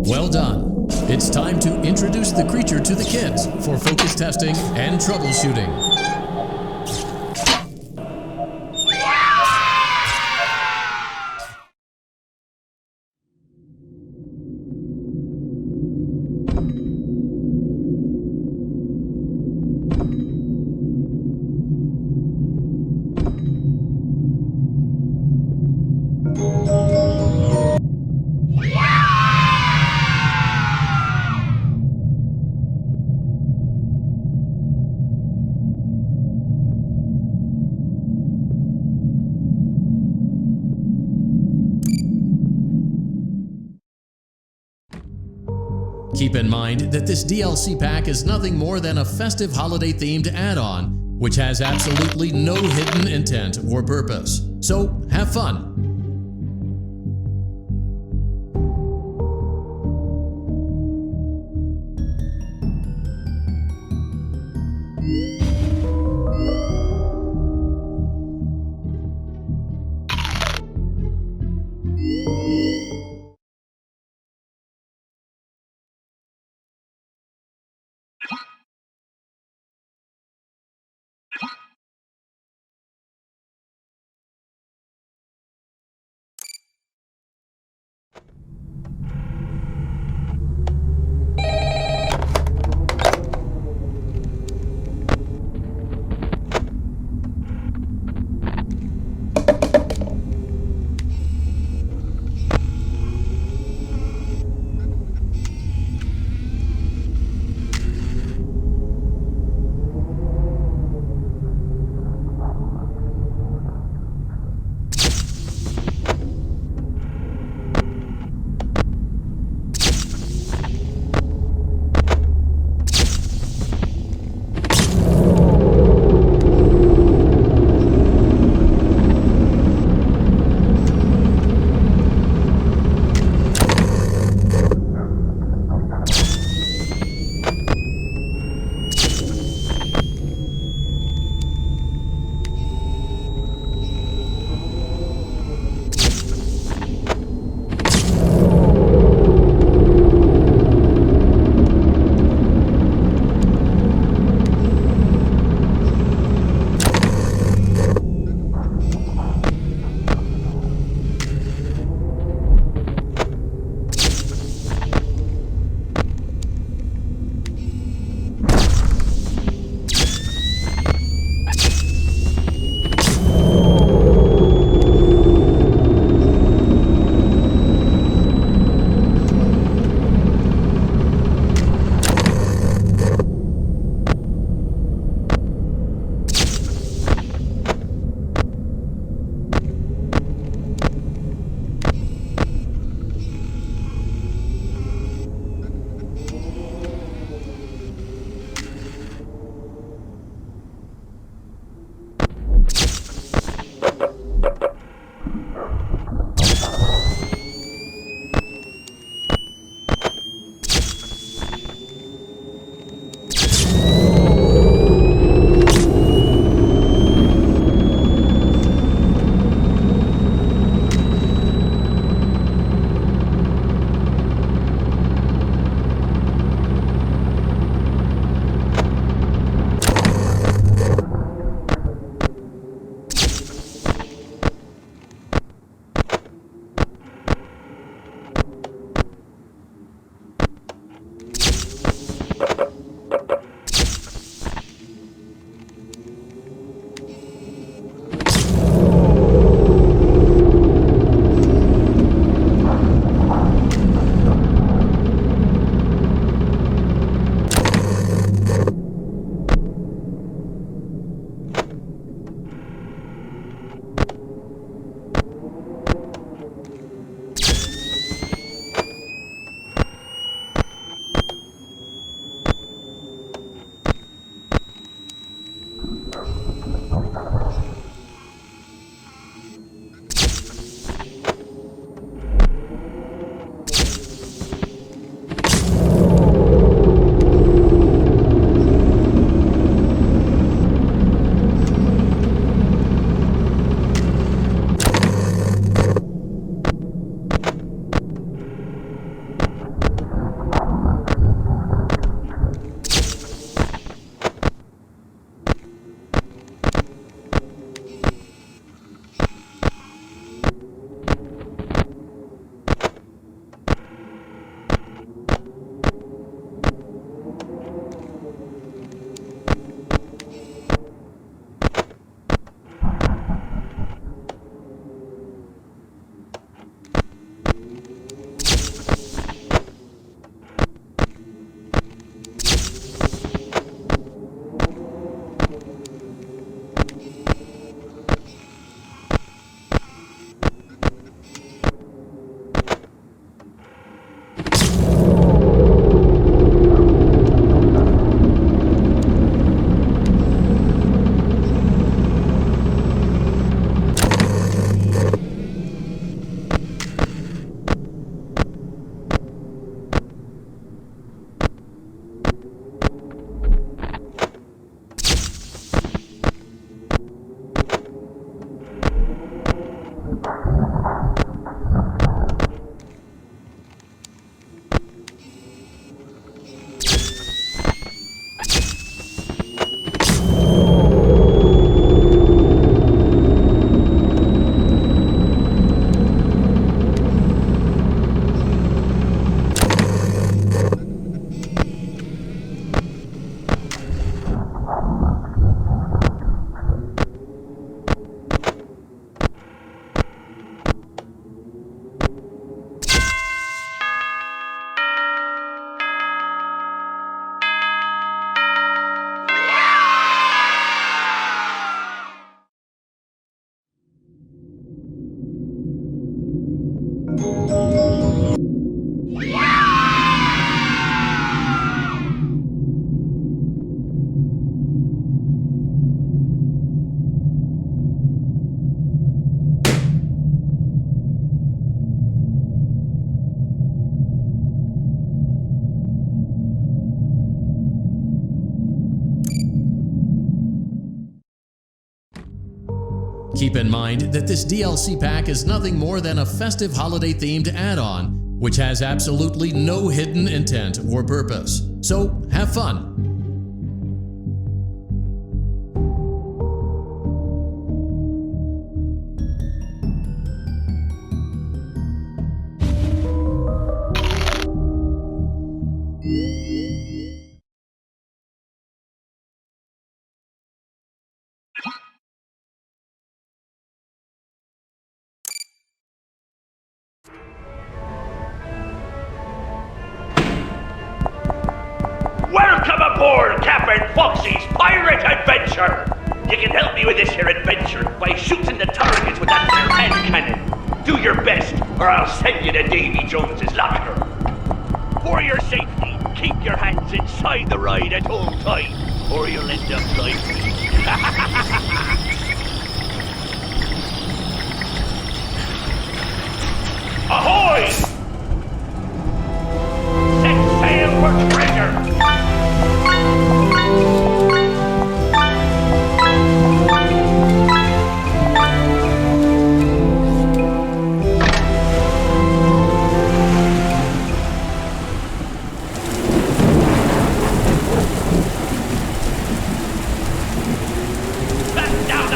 Well done. It's time to introduce the creature to the kids for focus testing and troubleshooting. Keep in mind that this DLC pack is nothing more than a festive holiday-themed add-on, which has absolutely no hidden intent or purpose. So, have fun! Keep in mind that this DLC pack is nothing more than a festive holiday-themed add-on, which has absolutely no hidden intent or purpose. So, have fun! Welcome aboard Captain Foxy's pirate adventure! You can help me with this here adventure by shooting the targets with that there hand cannon. Do your best, or I'll send you to Davy Jones's locker. For your safety, keep your hands inside the ride at all times, or you'll end up like me. Ahoy! Set sail for treasure! Back down!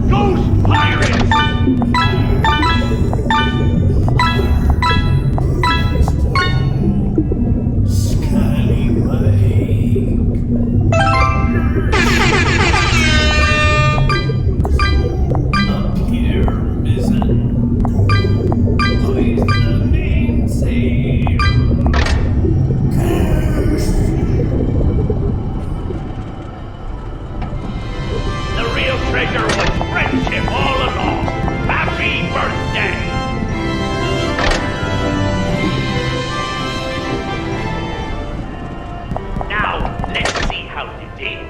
Ghost pirates! Treasure was friendship all along. Happy birthday! Now, let's see how you did.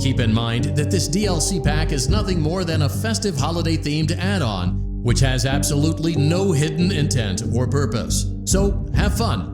Keep in mind that this DLC pack is nothing more than a festive holiday-themed add-on, which has absolutely no hidden intent or purpose. So, have fun!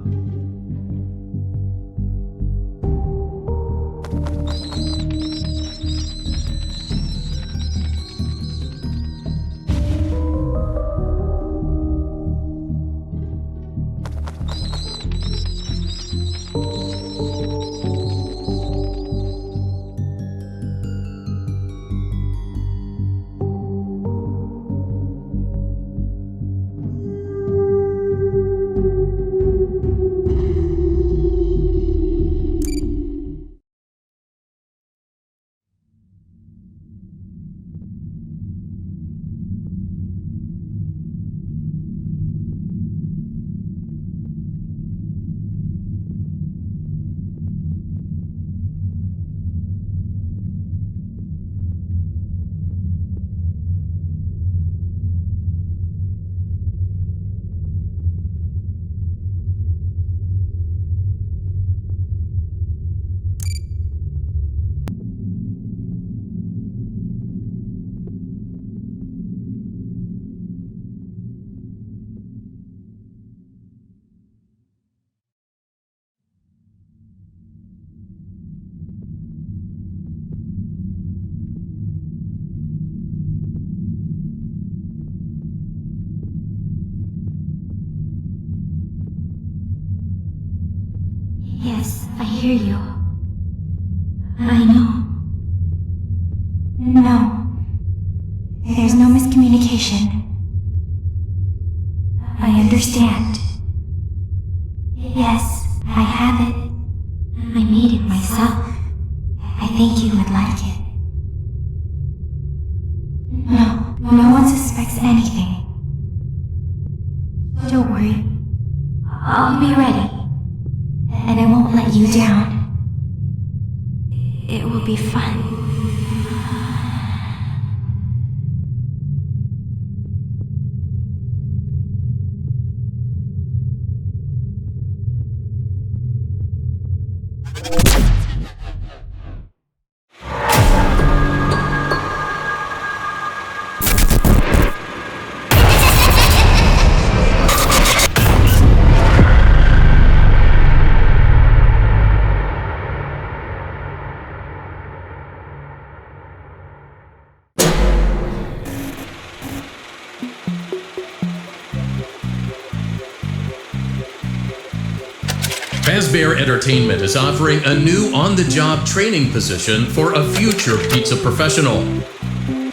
Yes, I hear you. I know. No. There's no miscommunication. I understand. Yes, I have it. I made it myself. I think you would like it. No one suspects anything. Don't worry. I'll be ready. And I won't let you down. It will be fun. Fazbear Entertainment is offering a new on-the-job training position for a future pizza professional.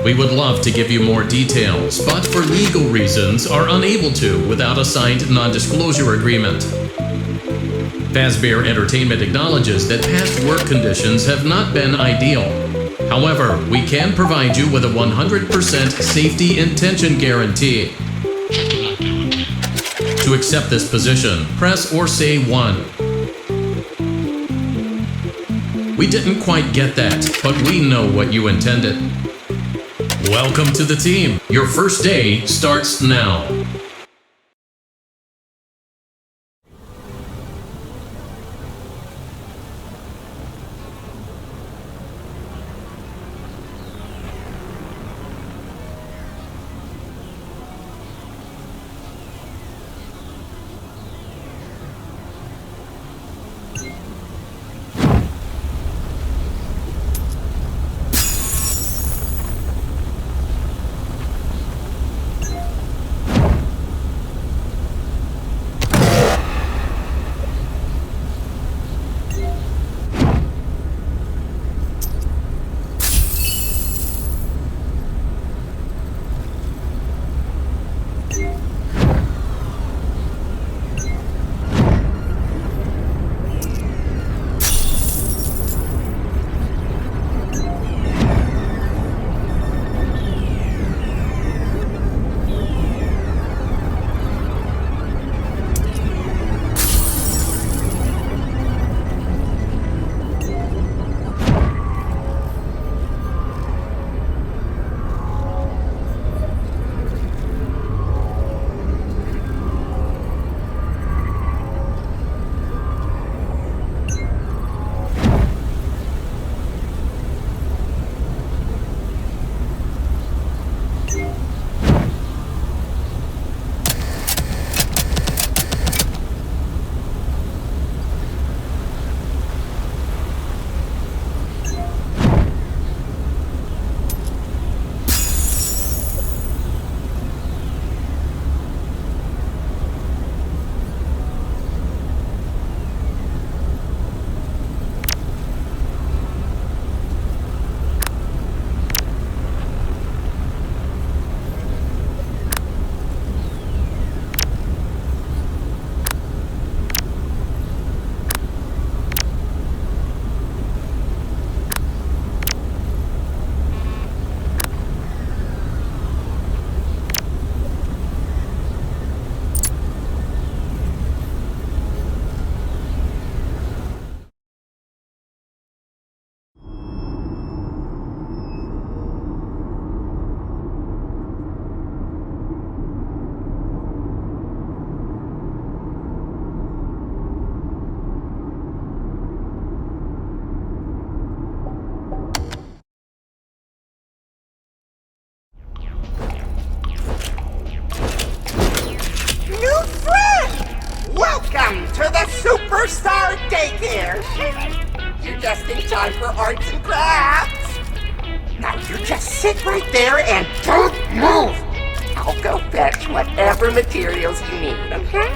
We would love to give you more details, but for legal reasons are unable to without a signed non-disclosure agreement. Fazbear Entertainment acknowledges that past work conditions have not been ideal. However, we can provide you with a 100% safety intention guarantee. To accept this position, press or say 1. We didn't quite get that, but we know what you intended. Welcome to the team. Your first day starts now. Welcome to the Superstar Daycare! You're just in time for arts and crafts! Now you just sit right there and don't move! I'll go fetch whatever materials you need, okay?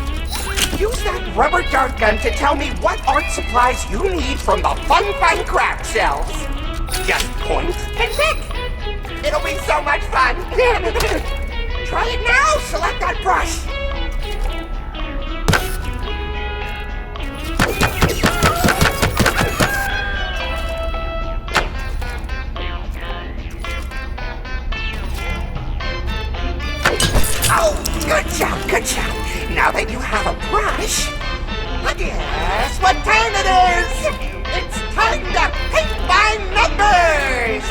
Use that rubber dart gun to tell me what art supplies you need from the Fun Craft shelves! Just point and pick! It'll be so much fun! Try it now! Select that brush! Oh, good job, good job. Now that you have a brush, guess what time it is? It's time to paint by numbers!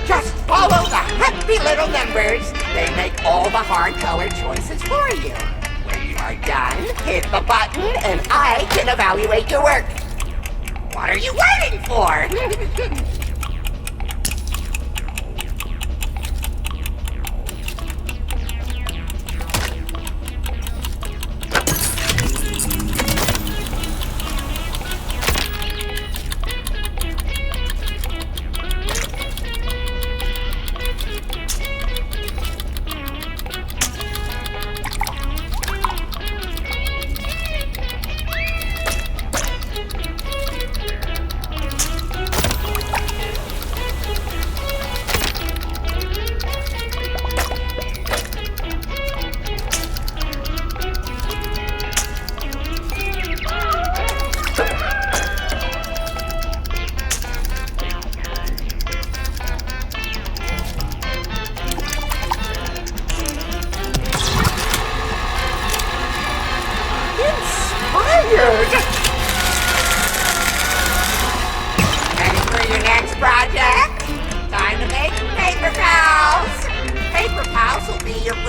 Just follow the happy little numbers. They make all the hard color choices for you. When you are done, hit the button and I can evaluate your work. What are you waiting for?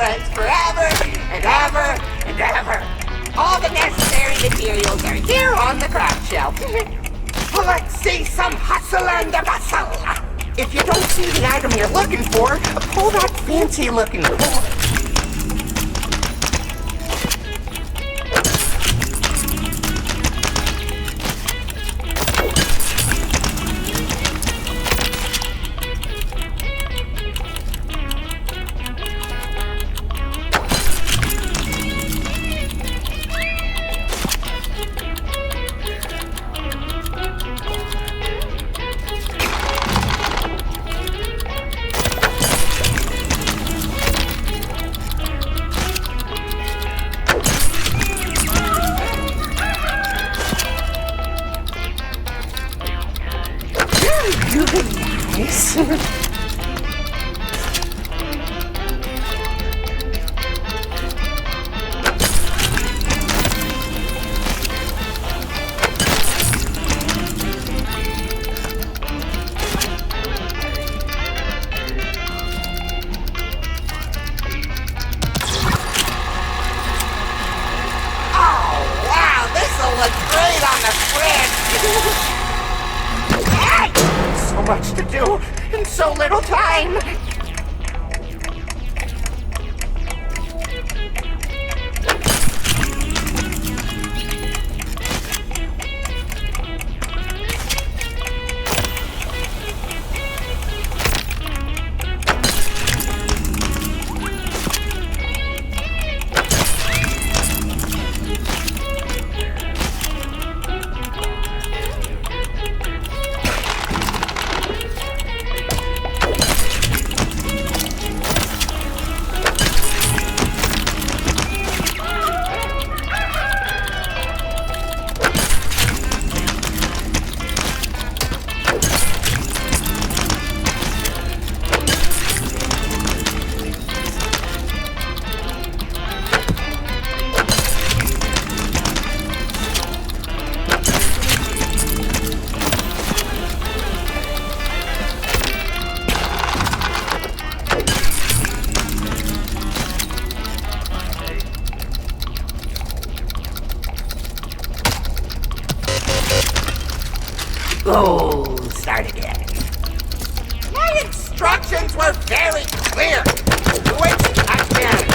friends forever and ever and ever. All the necessary materials are here on the craft shelf. Let's see some hustle and bustle. If you don't see the item you're looking for, pull that fancy-looking cord. Nice. So much to do in so little time. Oh, start again. My instructions were very clear. Which again.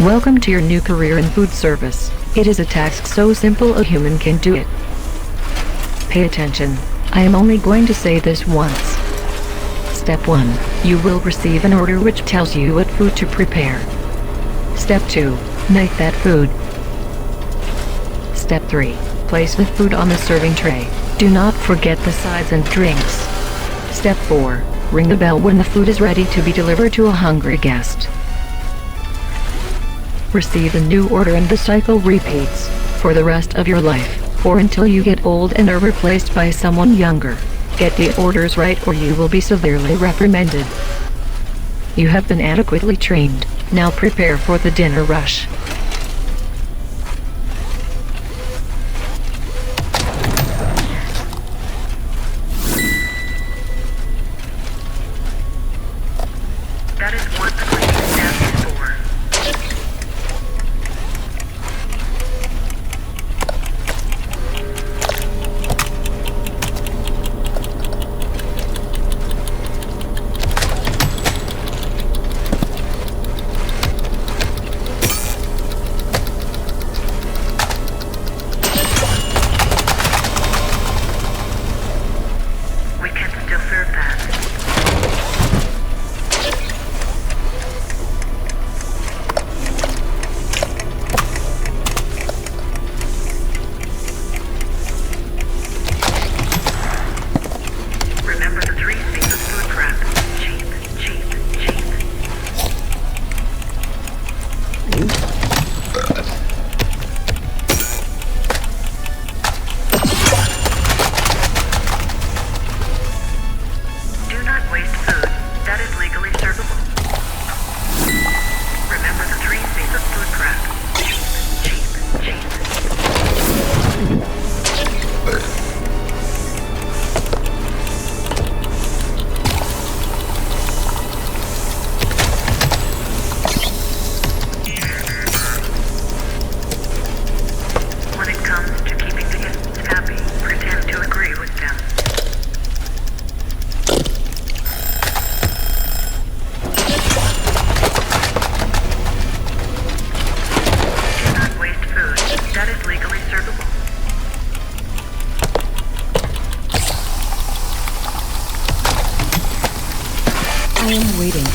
Welcome to your new career in food service. It is a task so simple a human can do it. Pay attention. I am only going to say this once. Step 1. You will receive an order which tells you what food to prepare. Step 2. Make that food. Step 3. Place the food on the serving tray. Do not forget the sides and drinks. Step 4. Ring the bell when the food is ready to be delivered to a hungry guest. Receive a new order and the cycle repeats for the rest of your life, or until you get old and are replaced by someone younger. Get the orders right or you will be severely reprimanded. You have been adequately trained. Now prepare for the dinner rush. That is what the cleaning staff is for. We can still serve that. Remember the 3 C's of food prep. Cheap, cheap, cheap. Do not waste food. That is legally servable. Remember the 3 C's of food prep. Cheap, cheap, When it comes to keeping the guests happy, pretend to agree with them. Do not waste food. That is legally servable. I am waiting.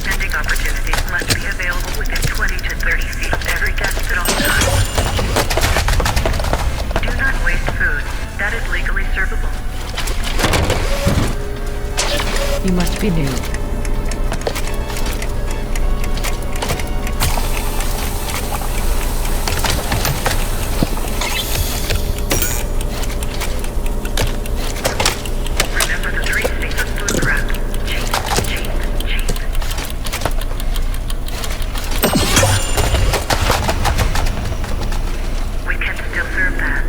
Vending opportunities must be available within 20 to 30 feet of every guest at all times. Do not waste food. That is legally servable. You must be new. Remember the 3 C's of food prep. Cheap, cheap, cheap. We can still serve that.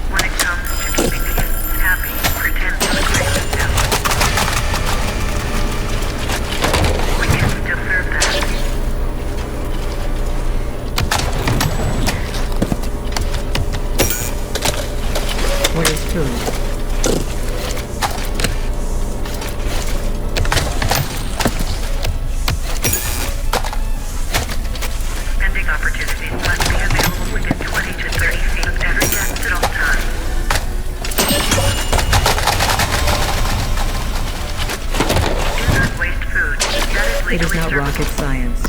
When it comes to keeping the guests happy, pretend to agree with them. We can still serve that. What is food? Vending opportunities must be available within 20 to 30 feet of every guest at all times. Do not waste food. That is It is legally not servable. rocket science.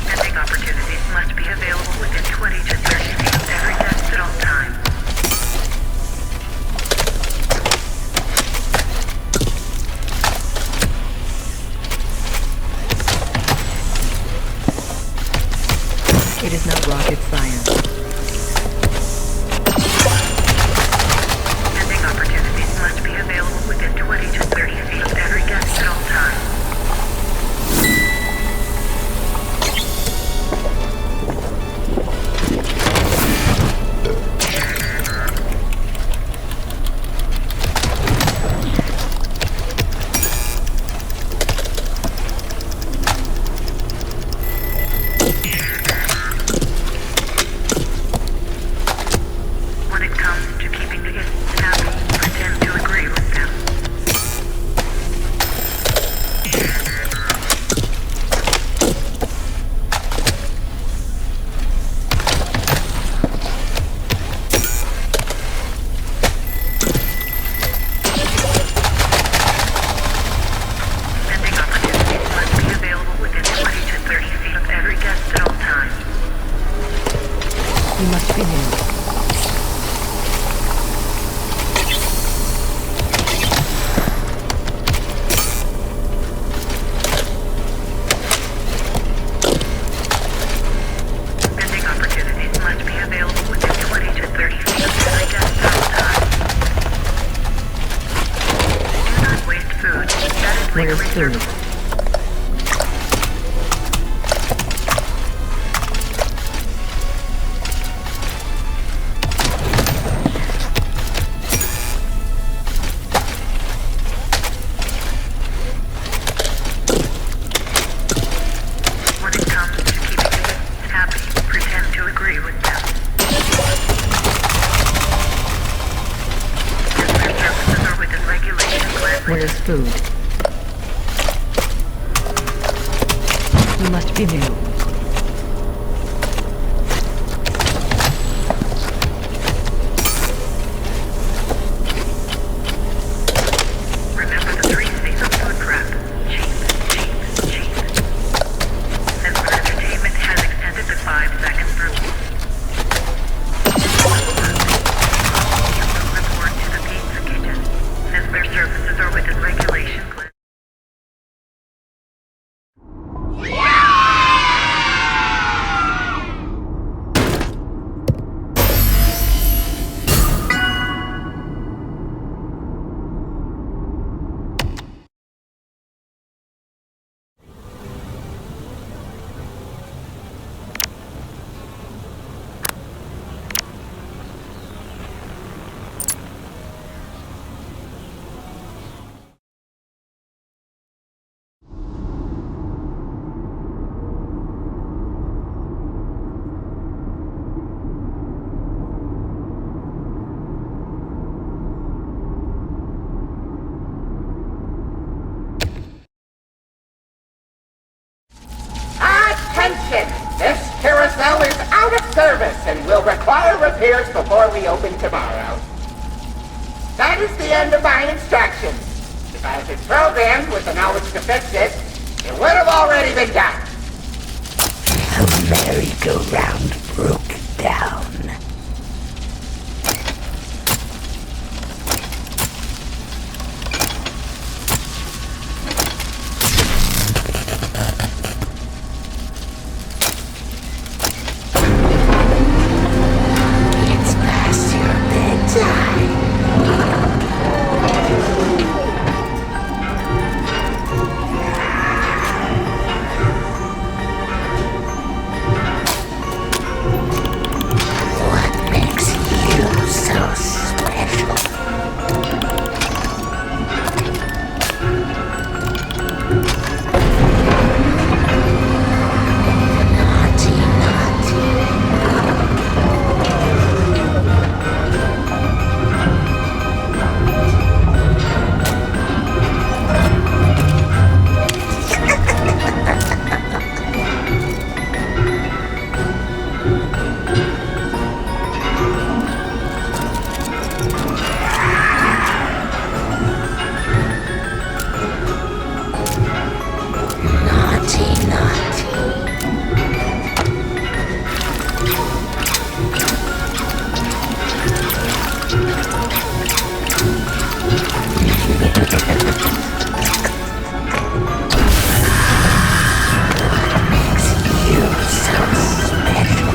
Vending opportunities must be available within 20 to 30 feet of every guest at all times. It is not rocket science. Vending opportunities must be available within 20 to Where's food? When it comes to keeping kids happy, pretend to agree with them. If their services are within regulation, gladly. Where's food? You must be new. Remember the 3 C's of food prep. Cheap, cheap, cheap. Fnaf Entertainment has extended the 5-second rule. You will report to the pizza kitchen. As their services are within regulation. Attention! This carousel is out of service and will require repairs before we open tomorrow. That is the end of my instructions. If I had been programmed with the knowledge to fix it, it would have already been done. The merry-go-round broke down. It's past your bedtime. What makes you so special? Naughty, naughty. Naughty, naughty. Makes you so special.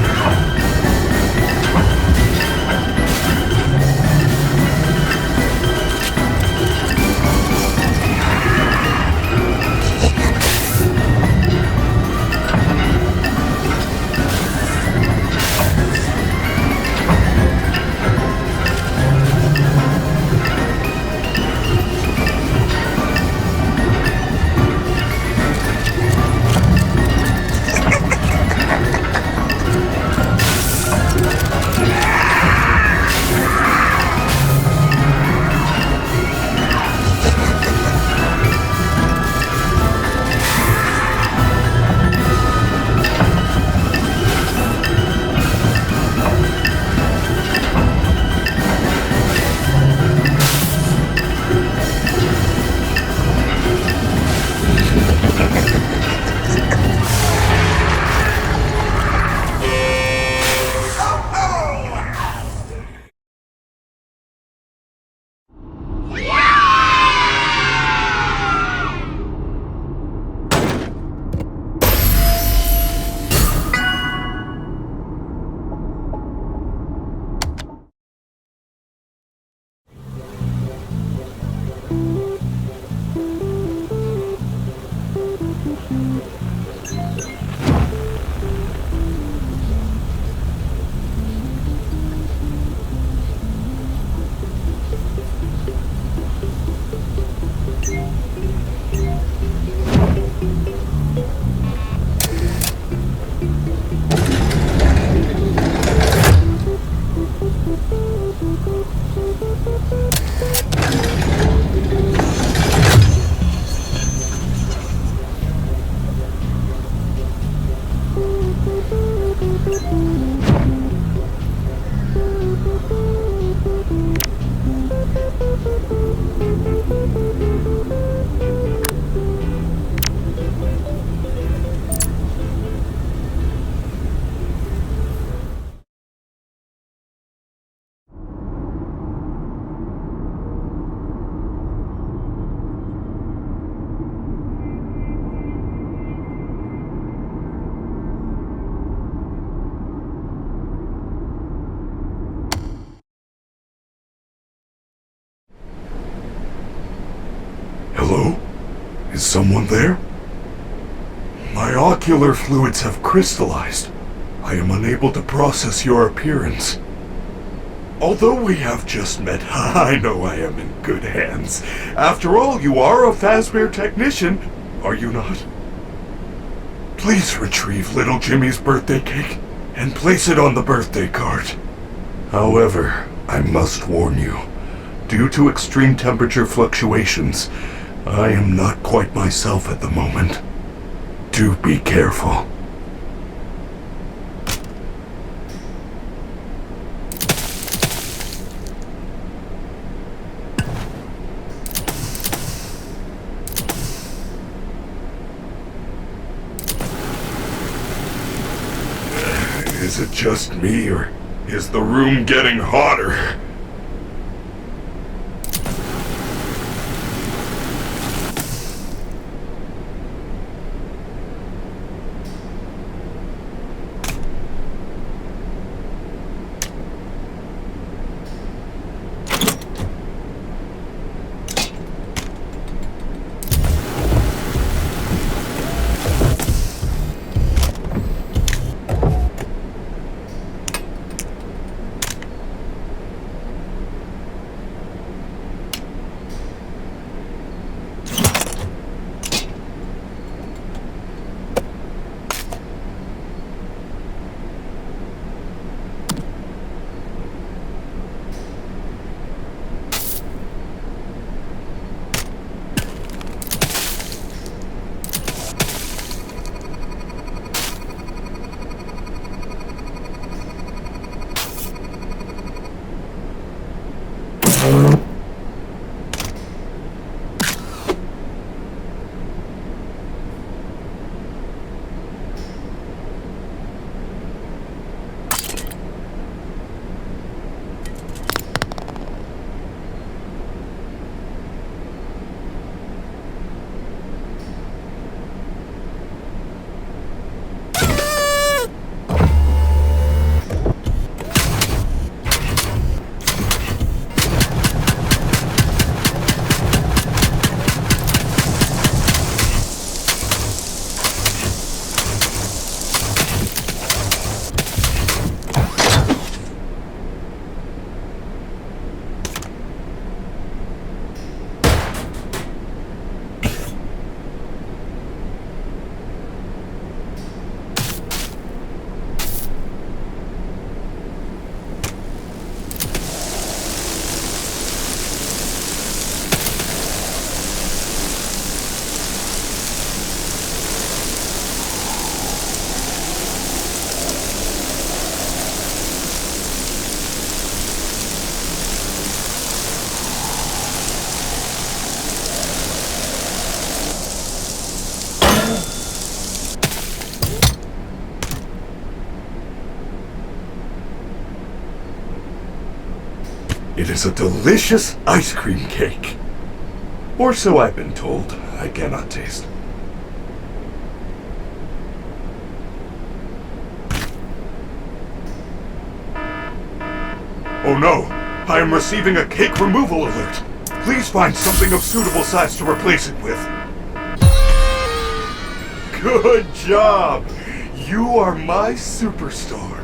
Hello? Is someone there? My ocular fluids have crystallized. I am unable to process your appearance. Although we have just met, I know I am in good hands. After all, you are a Fazbear technician, are you not? Please retrieve little Jimmy's birthday cake and place it on the birthday card. However, I must warn you, due to extreme temperature fluctuations, I am not quite myself at the moment. Do be careful. Is it just me, or is the room getting hotter? It is a delicious ice cream cake. Or so I've been told. I cannot taste. Oh no! I am receiving a cake removal alert! Please find something of suitable size to replace it with. Good job! You are my superstar.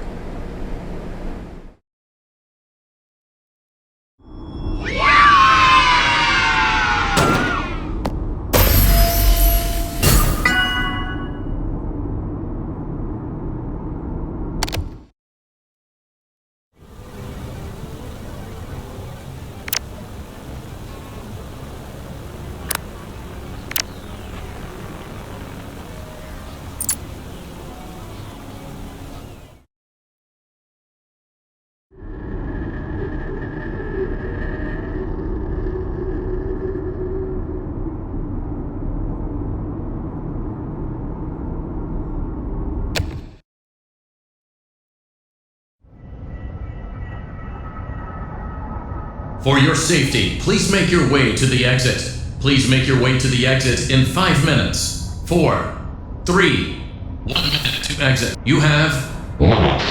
For your safety, please make your way to the exit. Please make your way to the exit in 5 minutes. 4, 3, 1 minute to exit. You have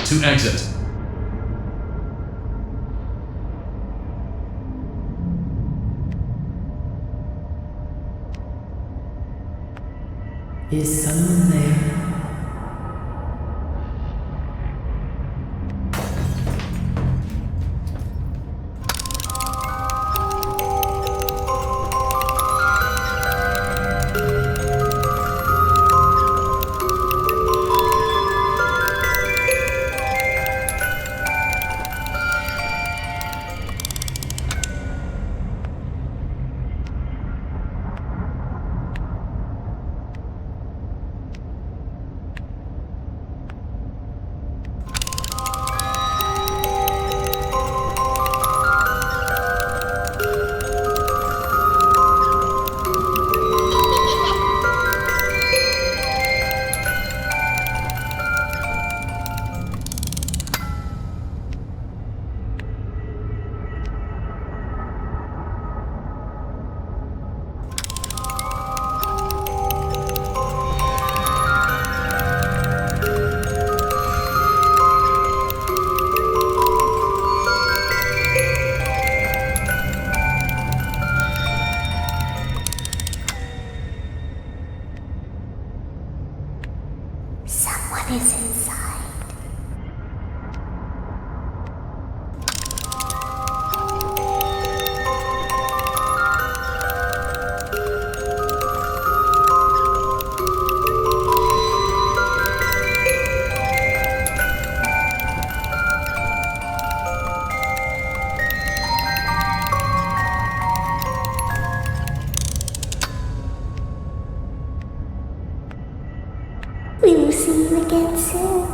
to exit. Is someone there? Someone is inside. We will see you again soon.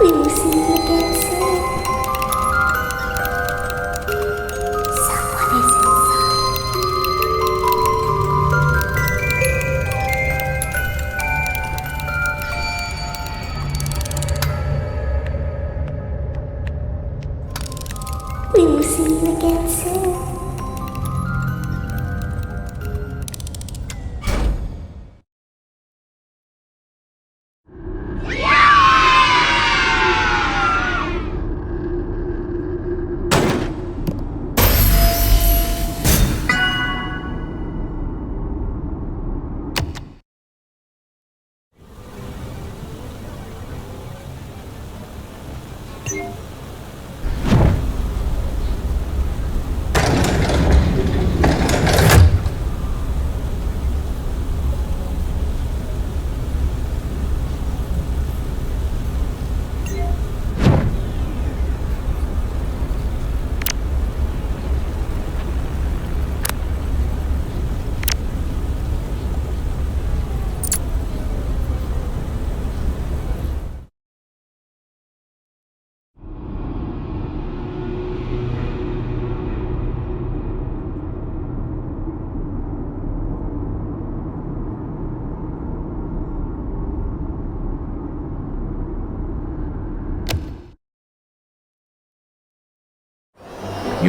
We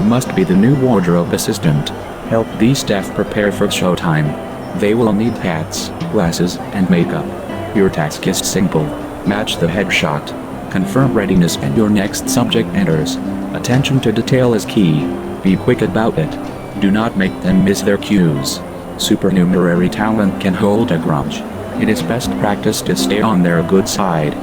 must be the new wardrobe assistant. Help these staff prepare for showtime. They will need hats, glasses, and makeup. Your task is simple. Match the headshot. Confirm readiness and your next subject enters. Attention to detail is key. Be quick about it. Do not make them miss their cues. Supernumerary talent can hold a grudge. It is best practice to stay on their good side.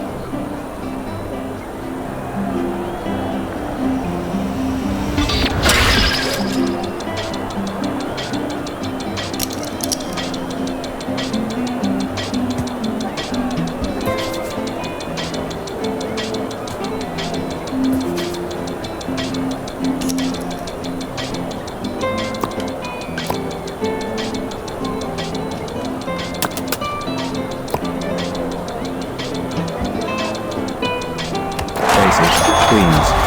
Please.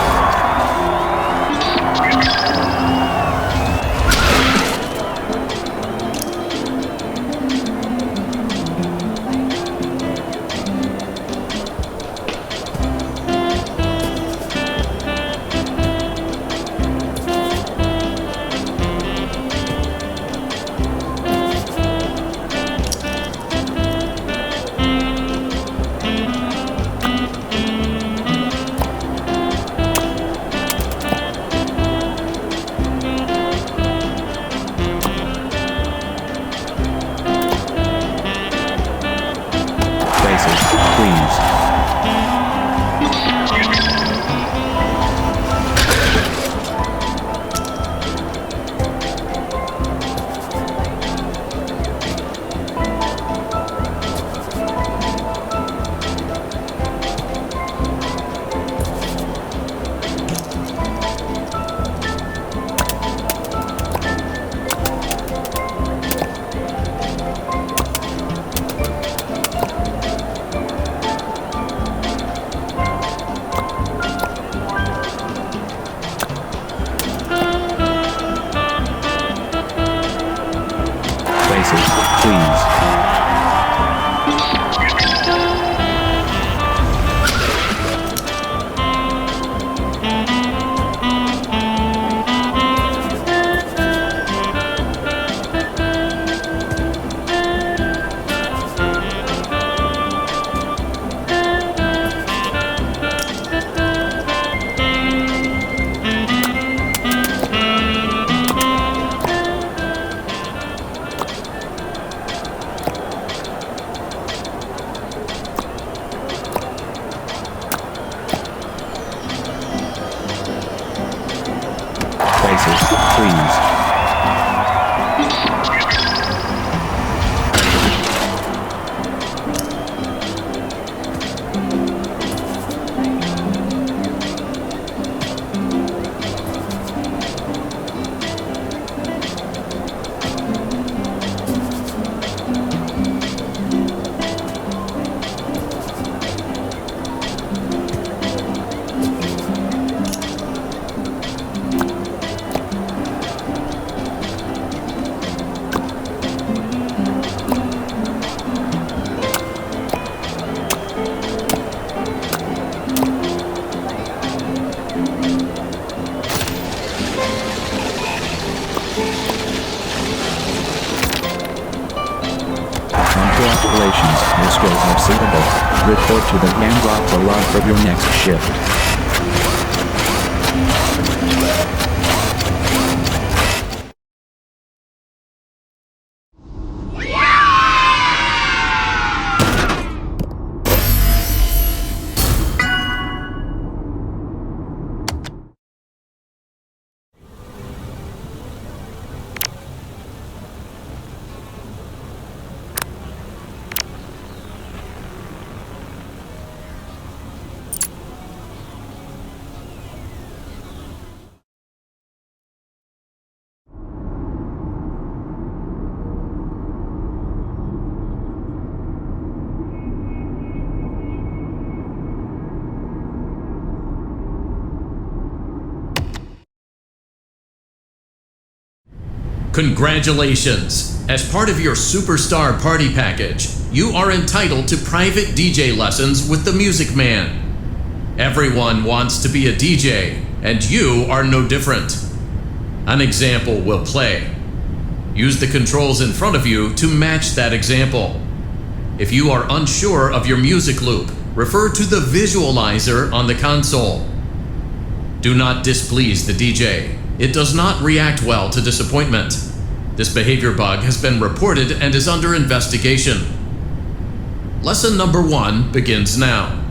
Congratulations, your skills are suitable. Report to the Ganglock for log for your next shift. Congratulations! As part of your Superstar Party Package, you are entitled to private DJ lessons with the Music Man. Everyone wants to be a DJ, and you are no different. An example will play. Use the controls in front of you to match that example. If you are unsure of your music loop, refer to the visualizer on the console. Do not displease the DJ. It does not react well to disappointment. This behavior bug has been reported and is under investigation. Lesson number 1 begins now.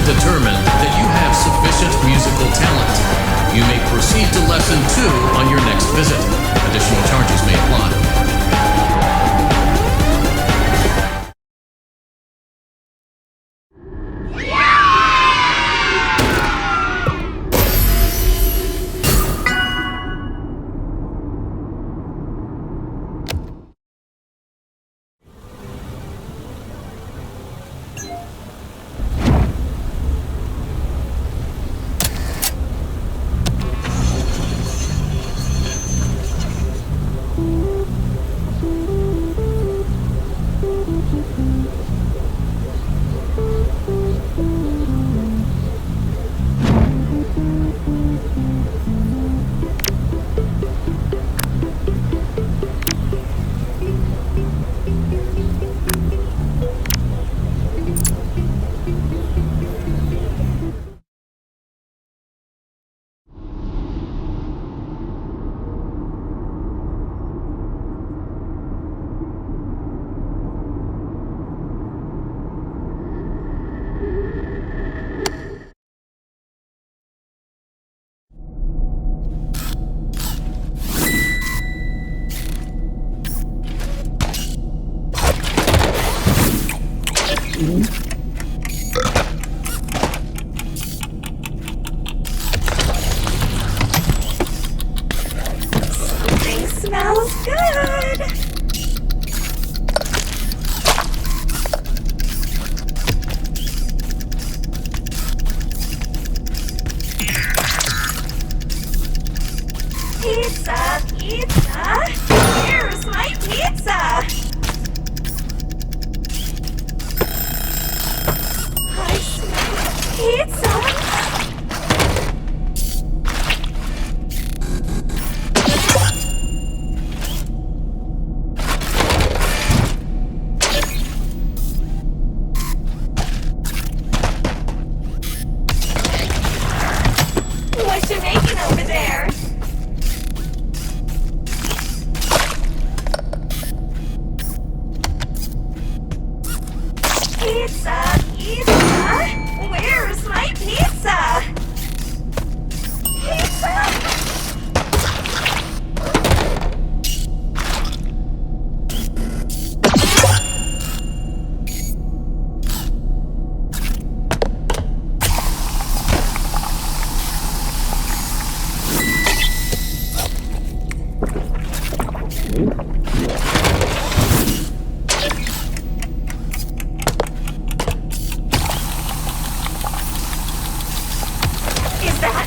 Determined that you have sufficient musical talent. You may proceed to lesson 2 on your next visit. Additional charges may apply.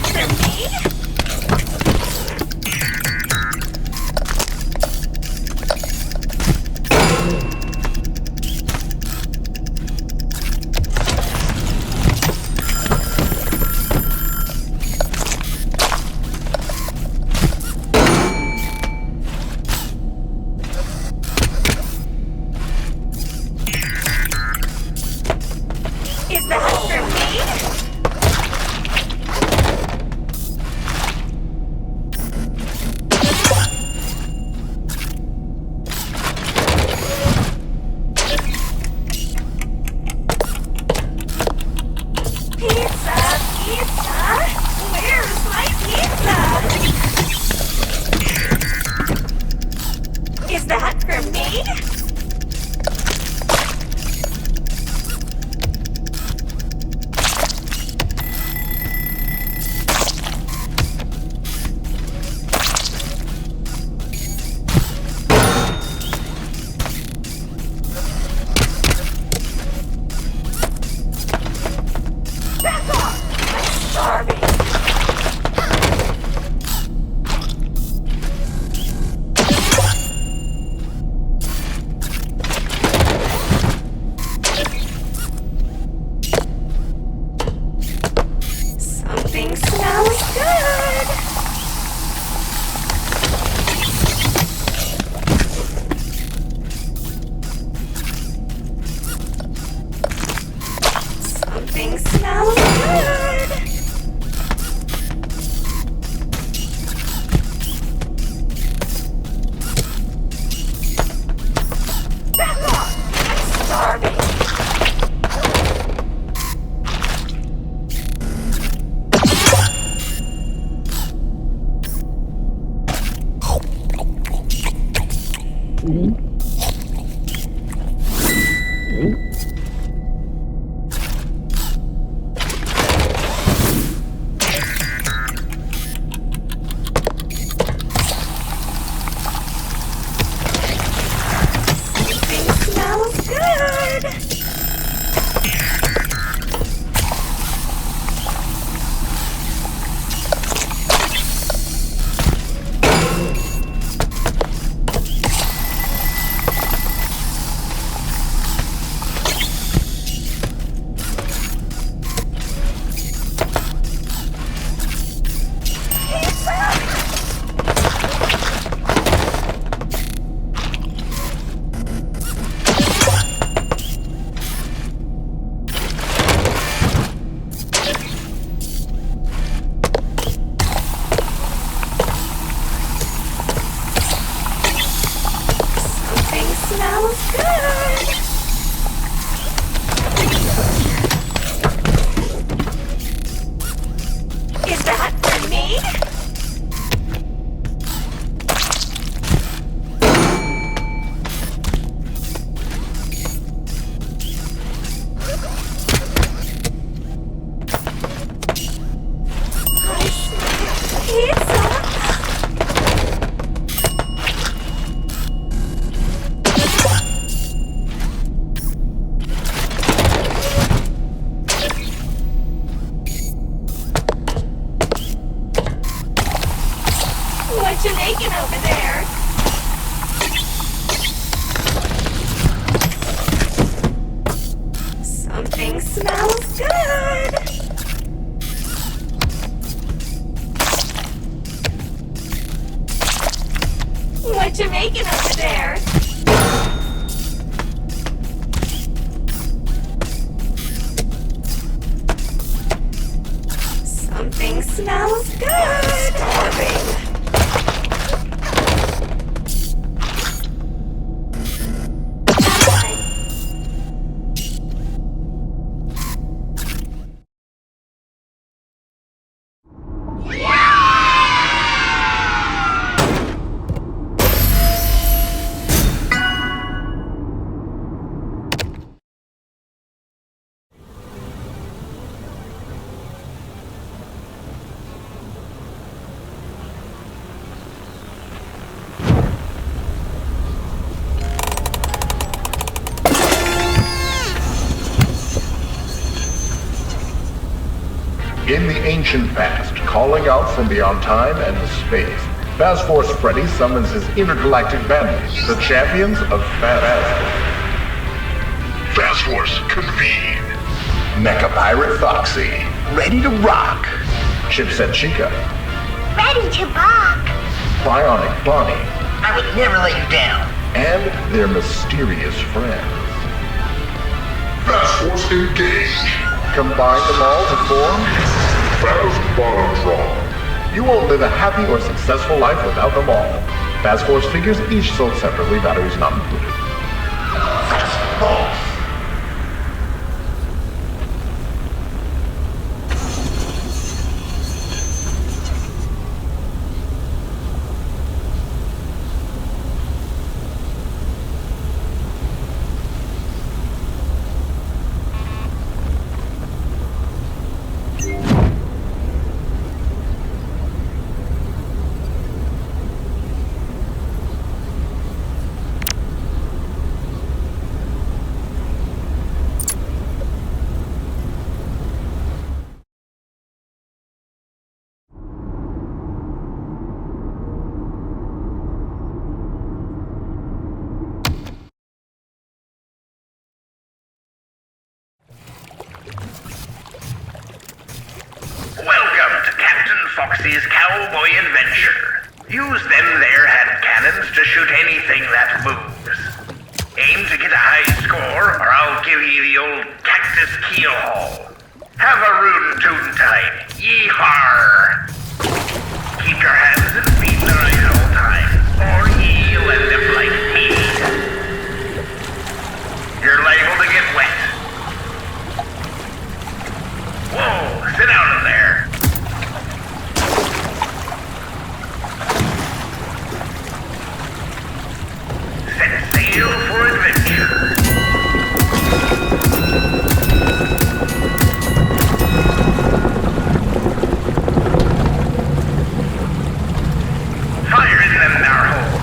that for me? Is that for me? Pizza, pizza, where's my pizza? Is that for me? Back off! I'm starving! Something smells good! Something smells good! Back off! I'm starving! Something smells good! Something smells good! Is that for me? I smell pizza! What you making over there? Something smells good! What you making over there? Something smells good! Starving! In the ancient past, calling out from beyond time and space, Fast Force Freddy summons his intergalactic bandits, the champions of Fast Force, convene. Mecha Pirate Foxy, ready to rock. Chipset Chica, Ready to rock. Bionic Bonnie, I would never let you down. and their mysterious friends. Fast Force engage! Combine them all to form Phasbotron. You won't live a happy or successful life without them all. Fast Force figures each sold separately, batteries not included. Fast Force. Welcome to Captain Foxy's Cowboy Adventure. Use them there hand cannons to shoot anything that moves. Aim to get a high score, or I'll give you the old cactus keel haul. Have a rune tune time. Yee-har! Keep your hands and feet in the right at all times, or ye'll end up like me. You're liable to get wet. Whoa, sit down in there. Set sail for adventure. Fire in them there holes.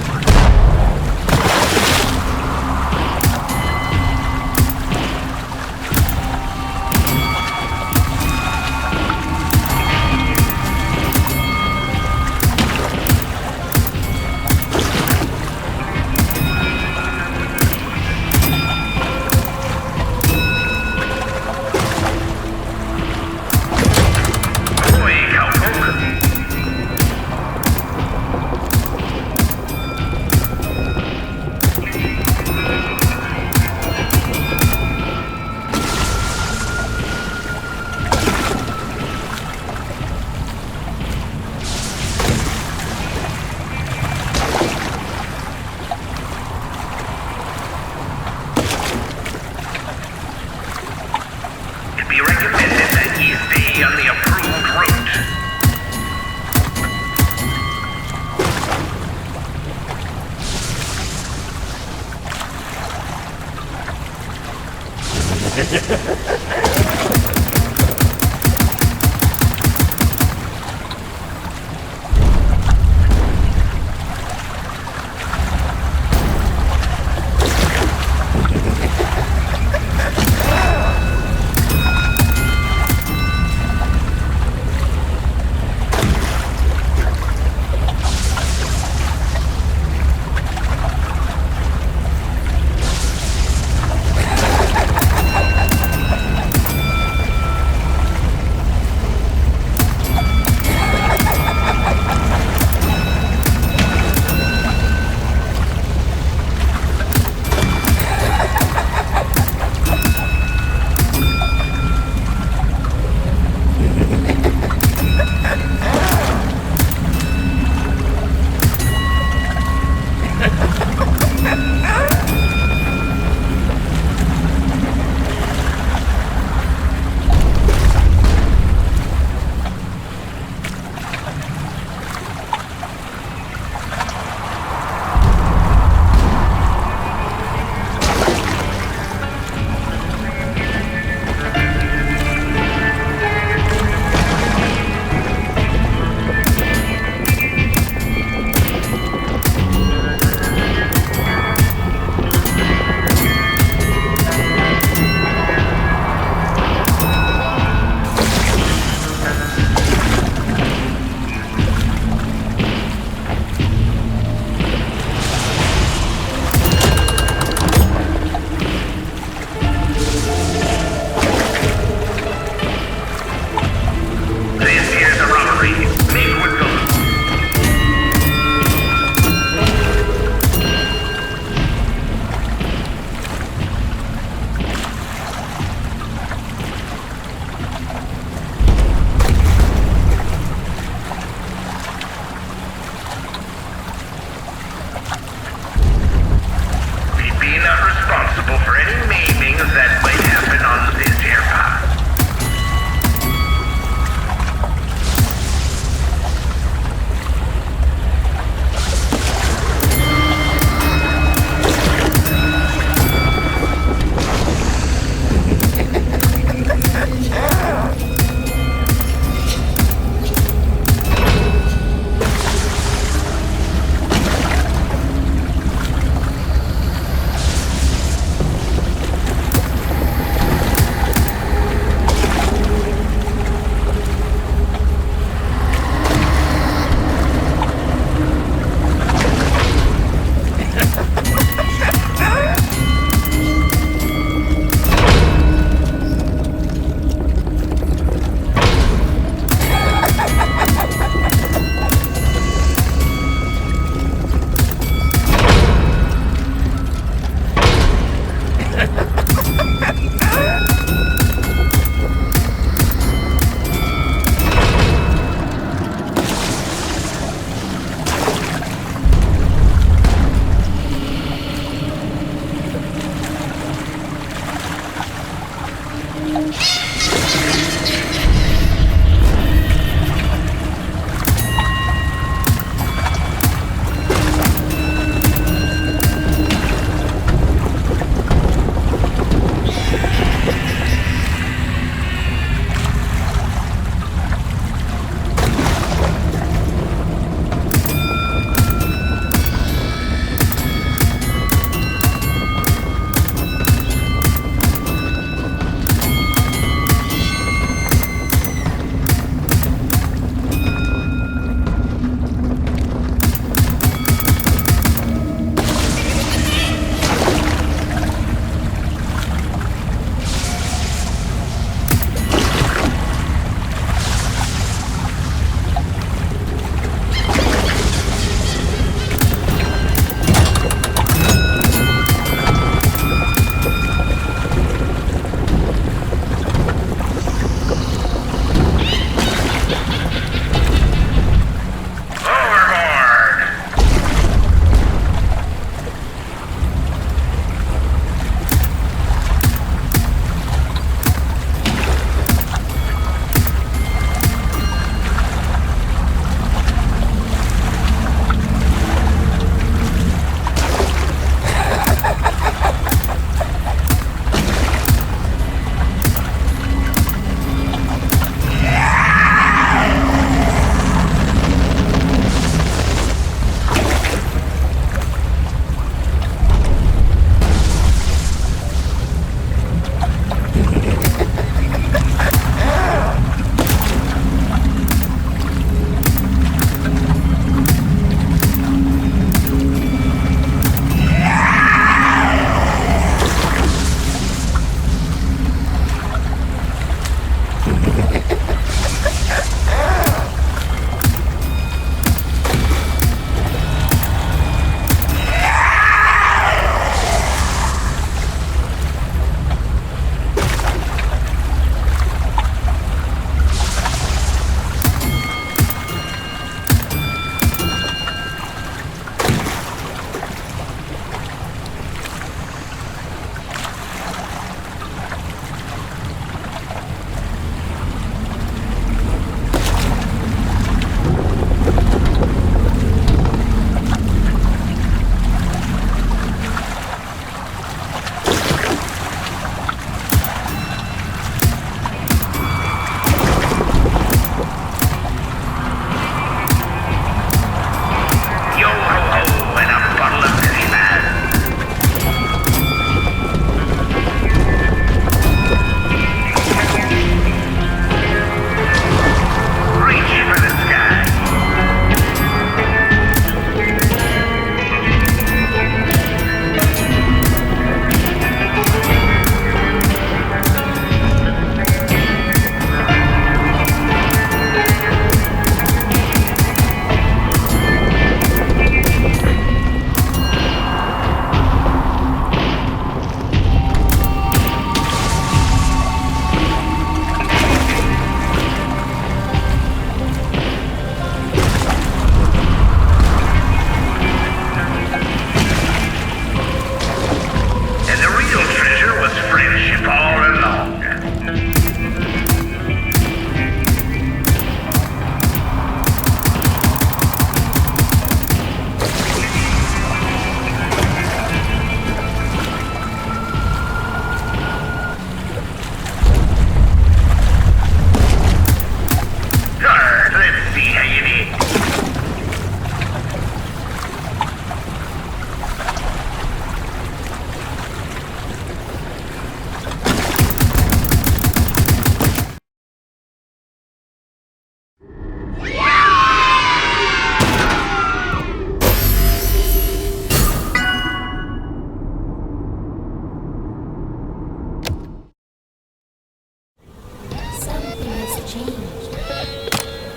changed.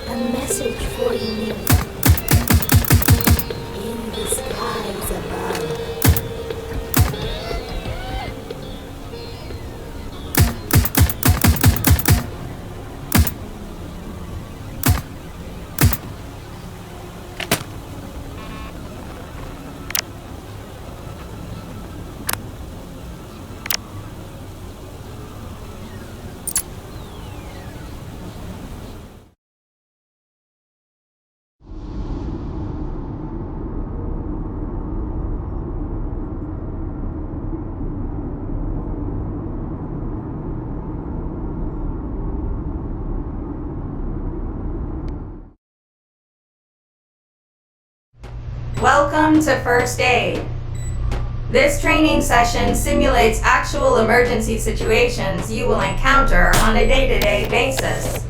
A message for you. In the skies above. Welcome to First Aid. This training session simulates actual emergency situations you will encounter on a day-to-day basis.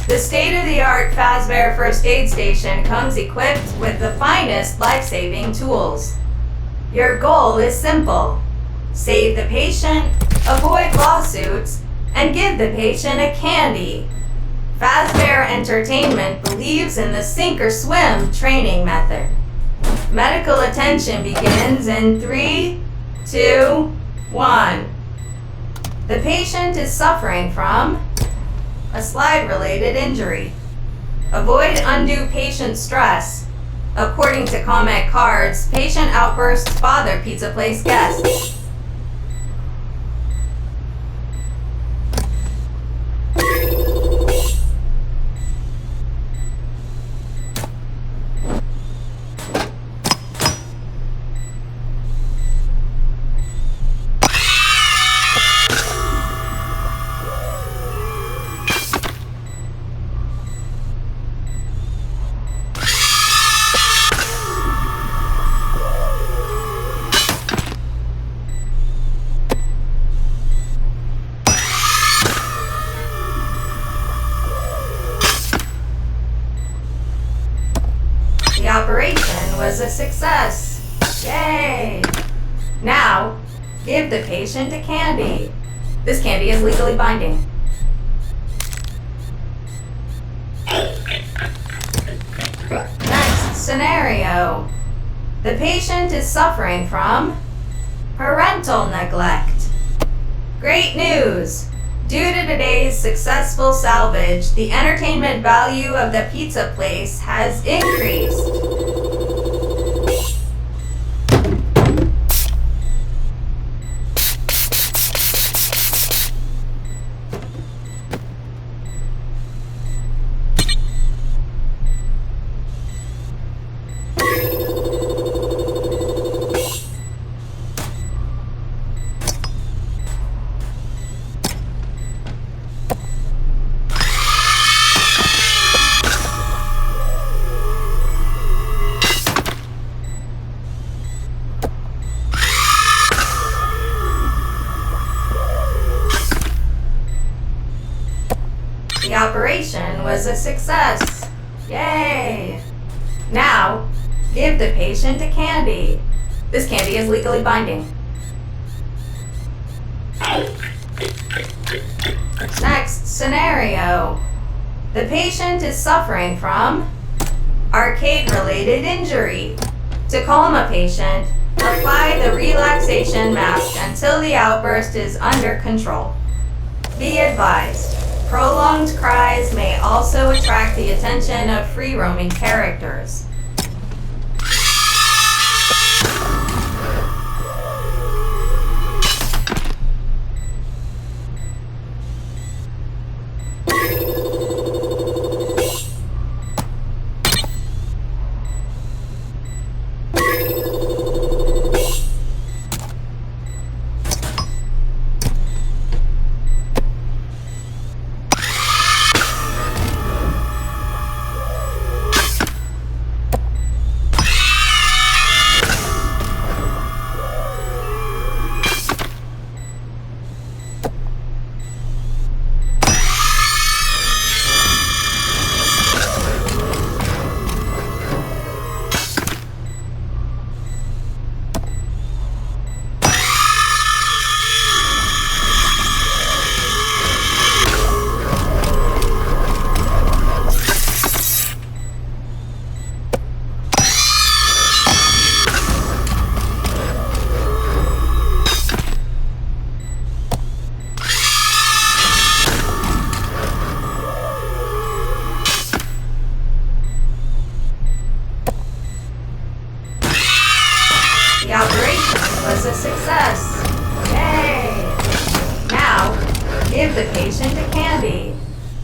The state-of-the-art Fazbear First Aid Station comes equipped with the finest life-saving tools. Your goal is simple. Save the patient, avoid lawsuits, and give the patient a candy. Fazbear Entertainment believes in the sink or swim training method. Medical attention begins in 3, 2, 1. The patient is suffering from a slide-related injury. Avoid undue patient stress. According to comment cards, patient outbursts bother pizza place guests. The operation was a success. Yay! Now, give the patient a candy. This candy is legally binding. Next scenario. The patient is suffering from parental neglect. Great news! Due to today's successful salvage, the entertainment value of the pizza place has increased. The operation was a success. Yay! Now, give the patient a candy. This candy is legally binding. Next scenario. The patient is suffering from arcade-related injury. To calm a patient, apply the relaxation mask until the outburst is under control. Be advised, prolonged cries may also attract the attention of free-roaming characters.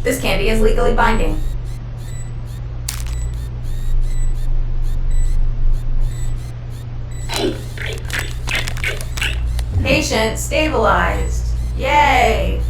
This candy is legally binding. Patient stabilized. Yay!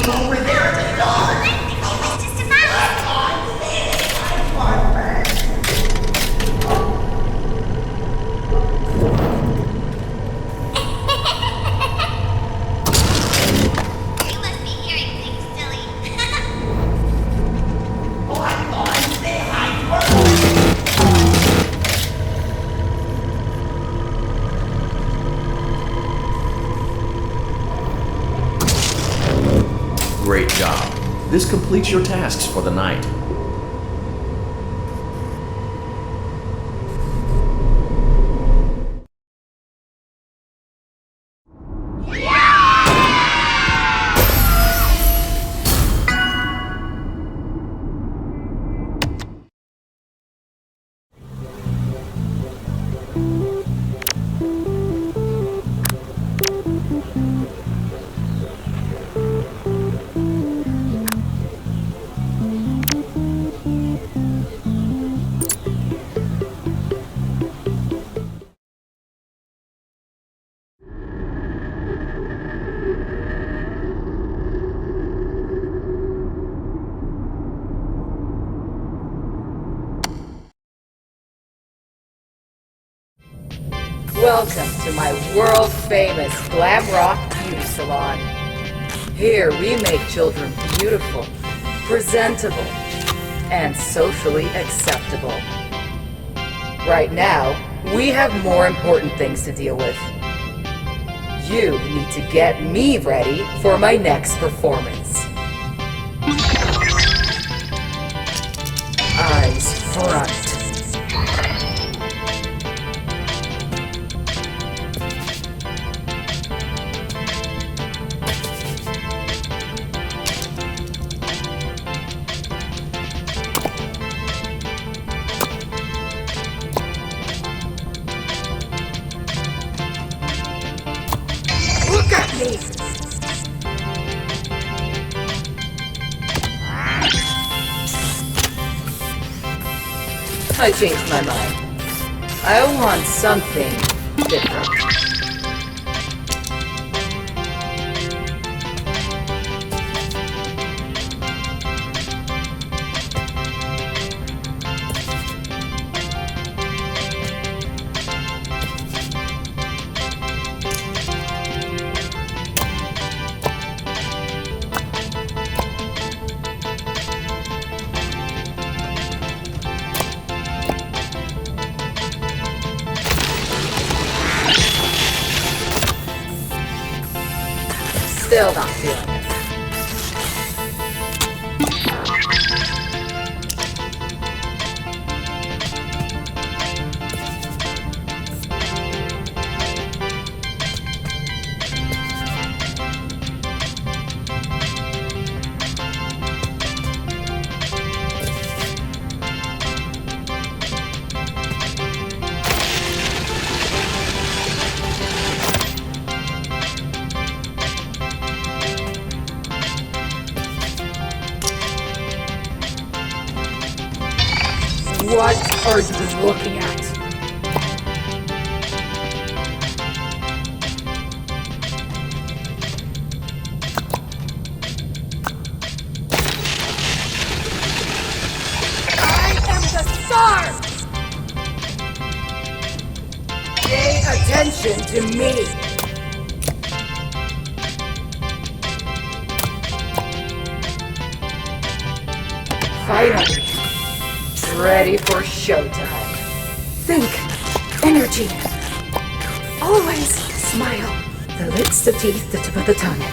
Over there at the door! Just a mouse! This completes your tasks for the night. Welcome to my world-famous glam rock beauty salon. Here we make children beautiful, presentable, and socially acceptable. Right now, we have more important things to deal with. You need to get me ready for my next performance. Eyes front. Look at me! I changed my mind. I want something different. Still not feeling it. What are you looking at? I am the Tsar! Pay attention to me! Finally! Ready for showtime. Think. Energy. Always smile. The lips, the teeth, the tip of the tongue.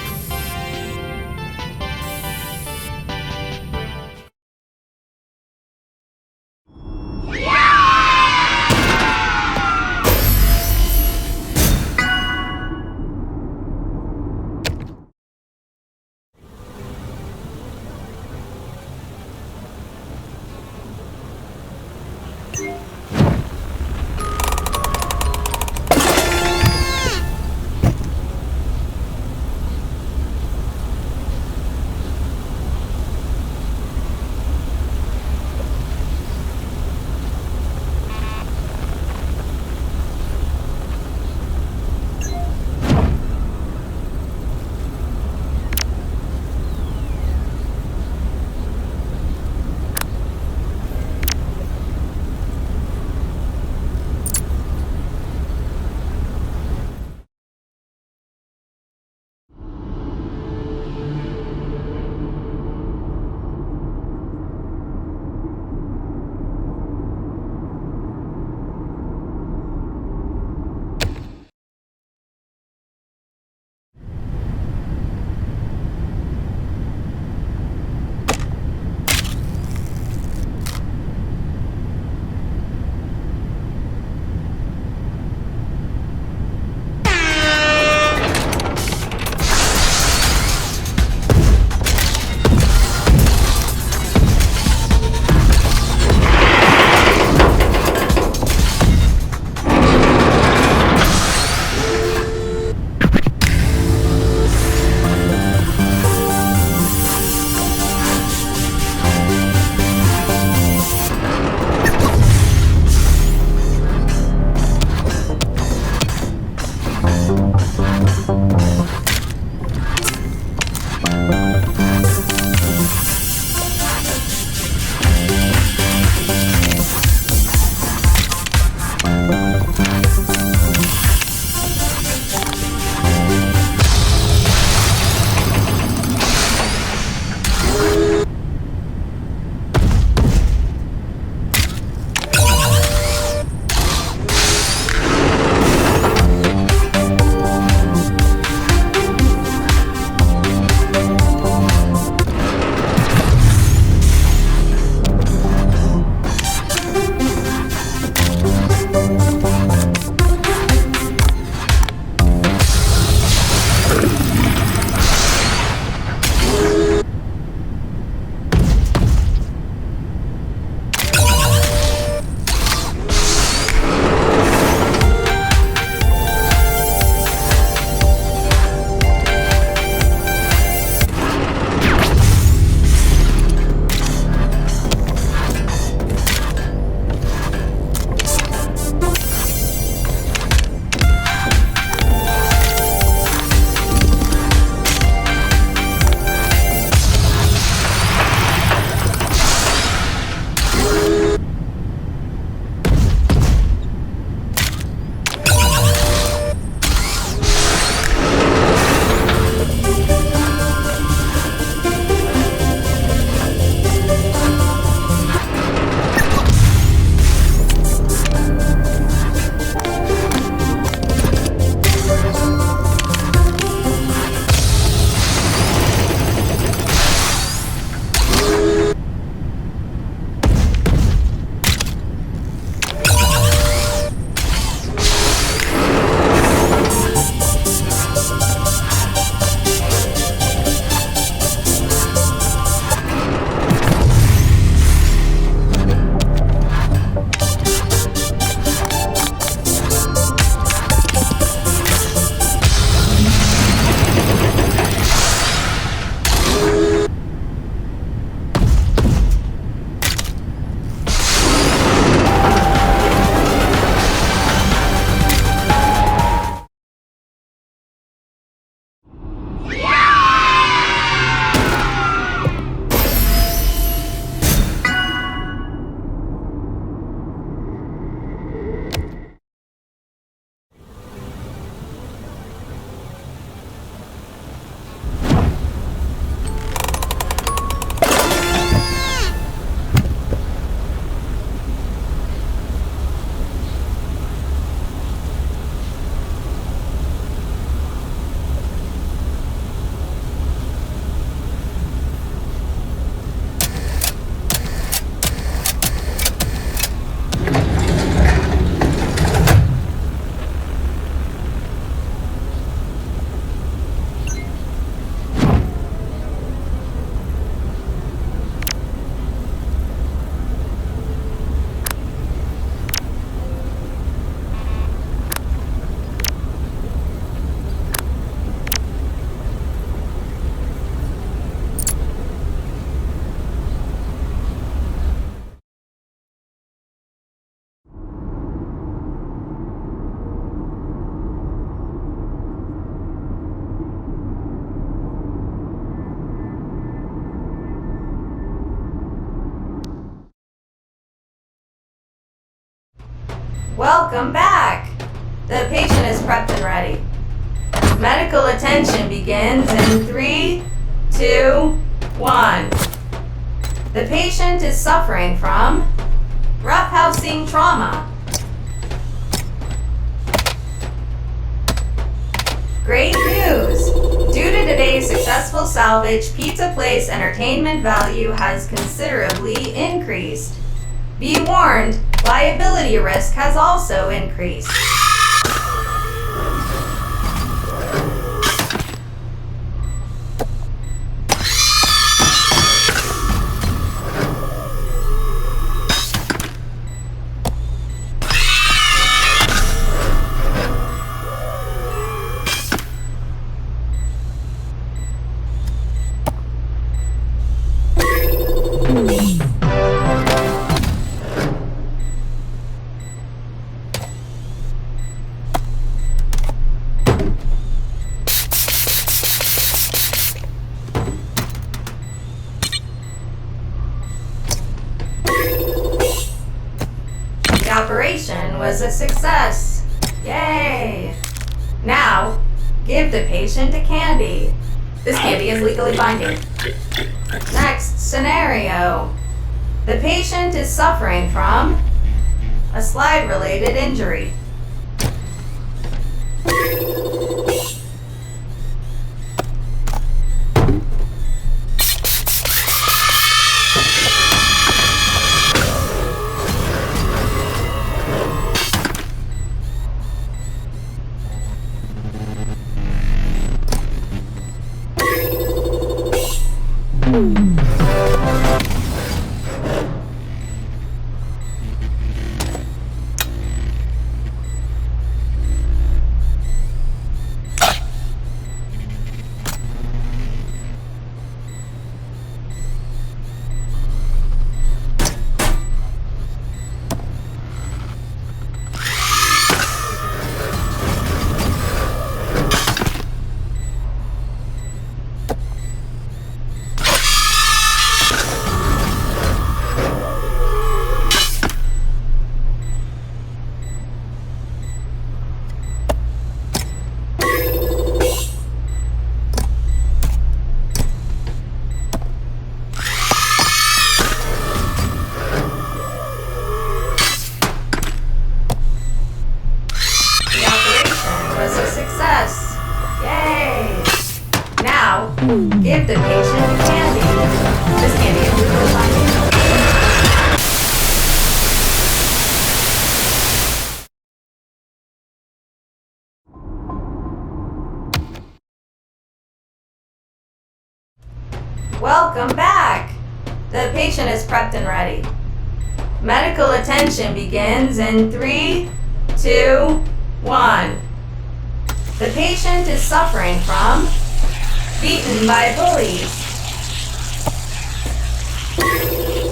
Welcome back! The patient is prepped and ready. Medical attention begins in 3, 2, 1. The patient is suffering from roughhousing trauma. Great news! Due to today's successful salvage, Pizza Place entertainment value has considerably increased. Be warned, liability risk has also increased. Operation was a success. Yay! Now, give the patient a candy. This candy is legally binding. Next scenario. The patient is suffering from a slide-related injury. Give the patient candy. This candy is legally binding. Welcome back! The patient is prepped and ready. Medical attention begins in 3, 2, 1. The patient is suffering from beaten by bullies.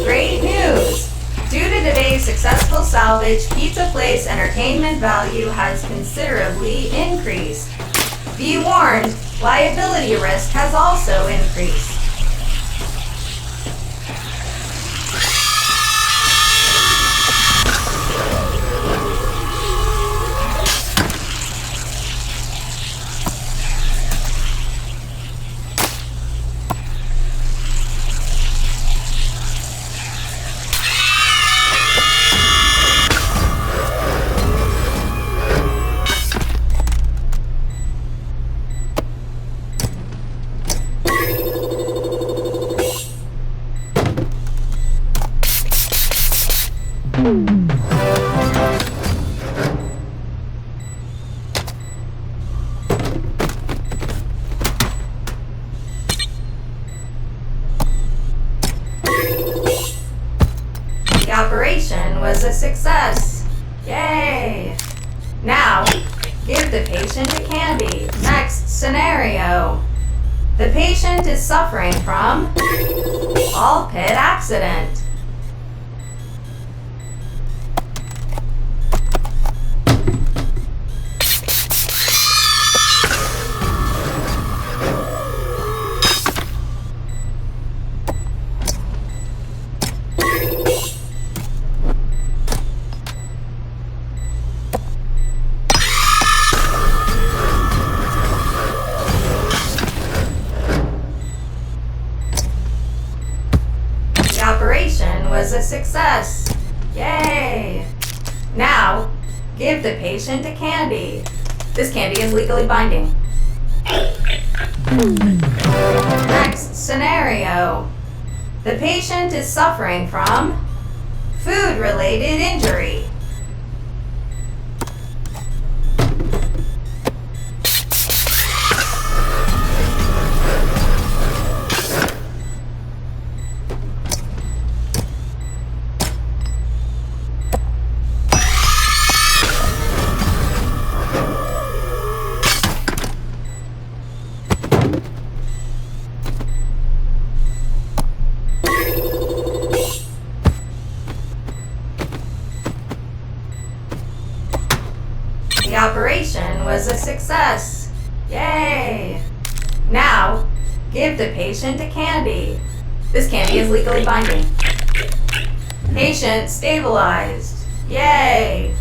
Great news! Due to today's successful salvage, Pizza Place entertainment value has considerably increased. Be warned, liability risk has also increased. The operation was a success. Yay! Now, give the patient a candy. Next scenario. The patient is suffering from ball pit accident. Yay! Now, give the patient a candy. This candy is legally binding. Next scenario. The patient is suffering from food-related injury. The operation was a success. Yay! Now, give the patient a candy. This candy is legally binding. Patient stabilized. Yay!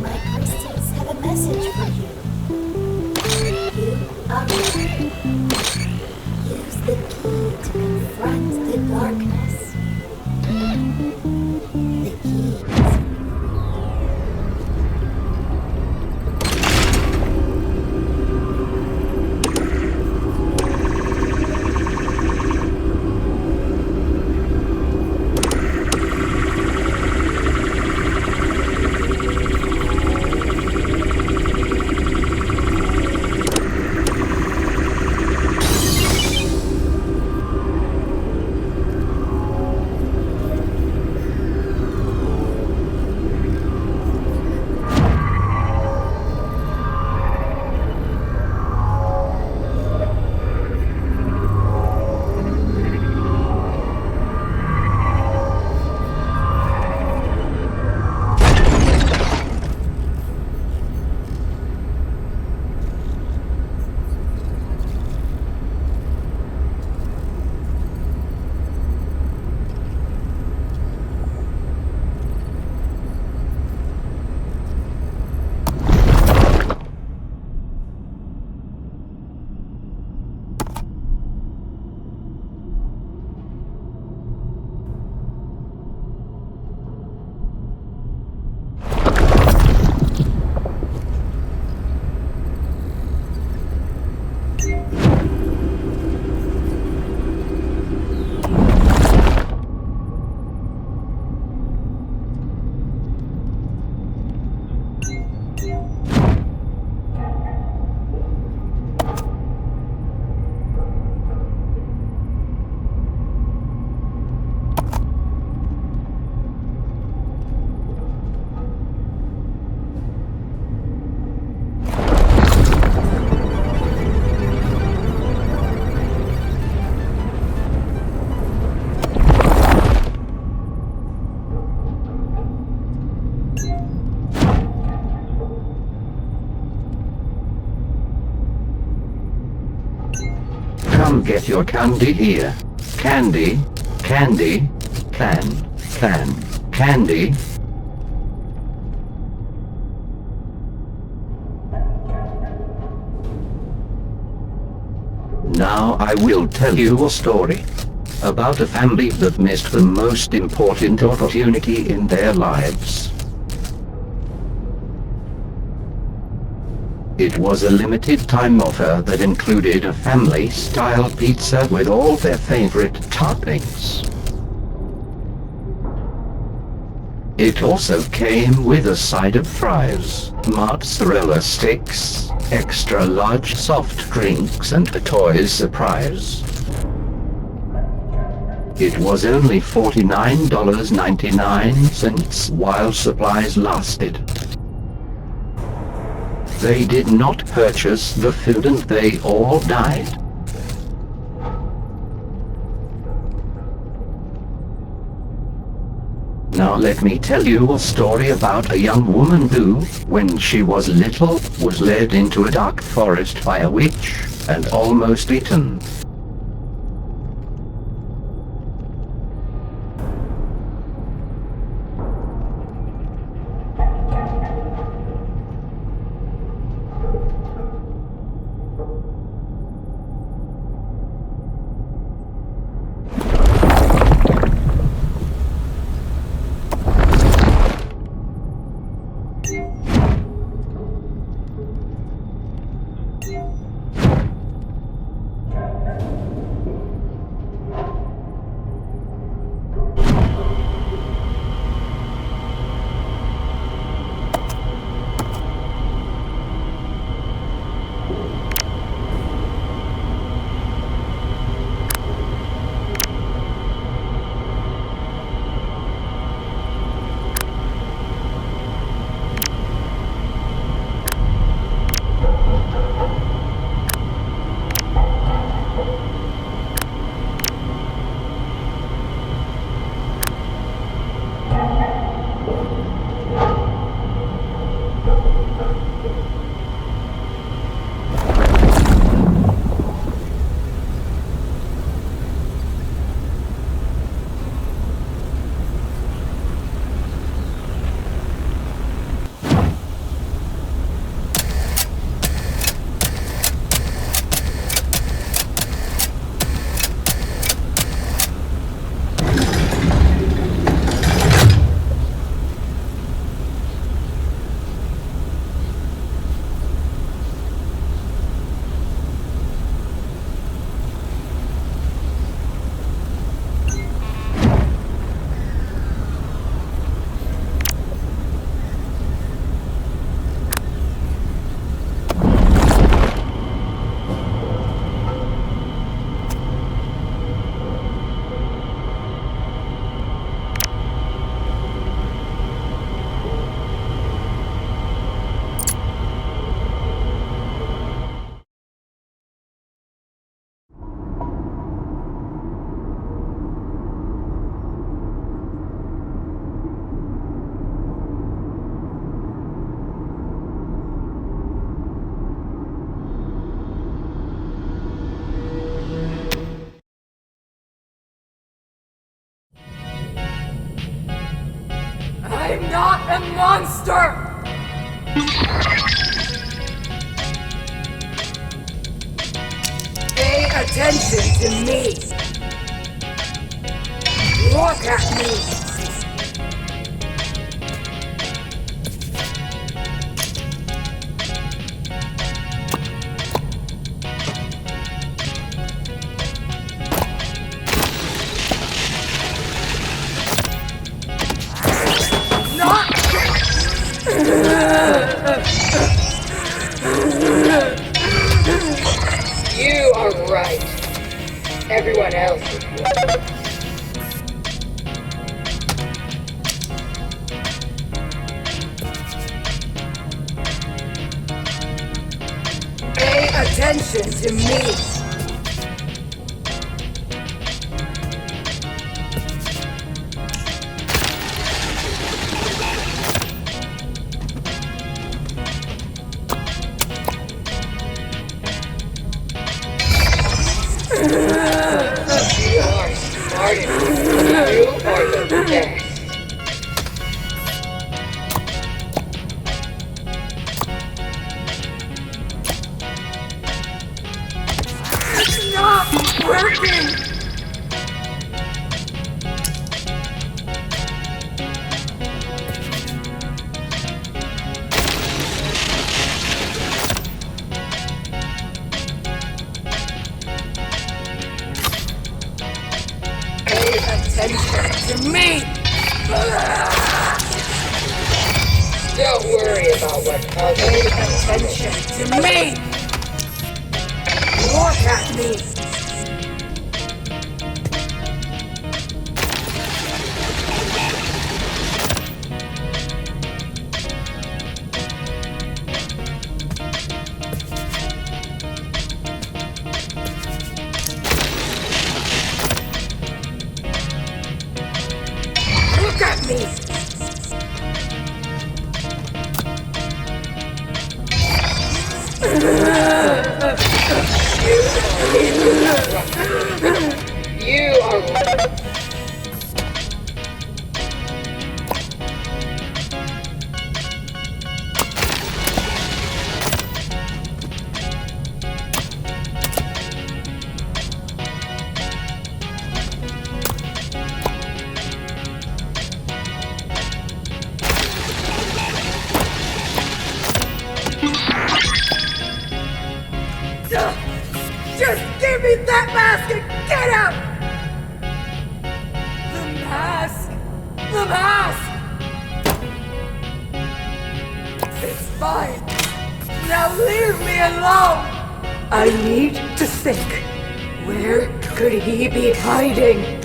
My crystals have a message for you. You are ready. Use the key to confront the darkness. The key is Come get your candy here. Candy, candy, candy. Now I will tell you a story about a family that missed the most important opportunity in their lives. It was a limited time offer that included a family-style pizza with all their favorite toppings. It also came with a side of fries, mozzarella sticks, extra large soft drinks and a toy surprise. It was only $49.99 while supplies lasted. They did not purchase the food and they all died. Now let me tell you a story about a young woman who, when she was little, was led into a dark forest by a witch and almost eaten. a monster! Pay attention to me! Look at me! You are right. Everyone else is wrong. Pay attention to me. You are smart enough. You are the best. It's not working! Pay attention to me! Don't worry about what others. Pay attention to me! Look at me! Look at me! You are... Just give me that mask and get out! The mask! The mask! It's fine. Now leave me alone! I need to think. Where could he be hiding?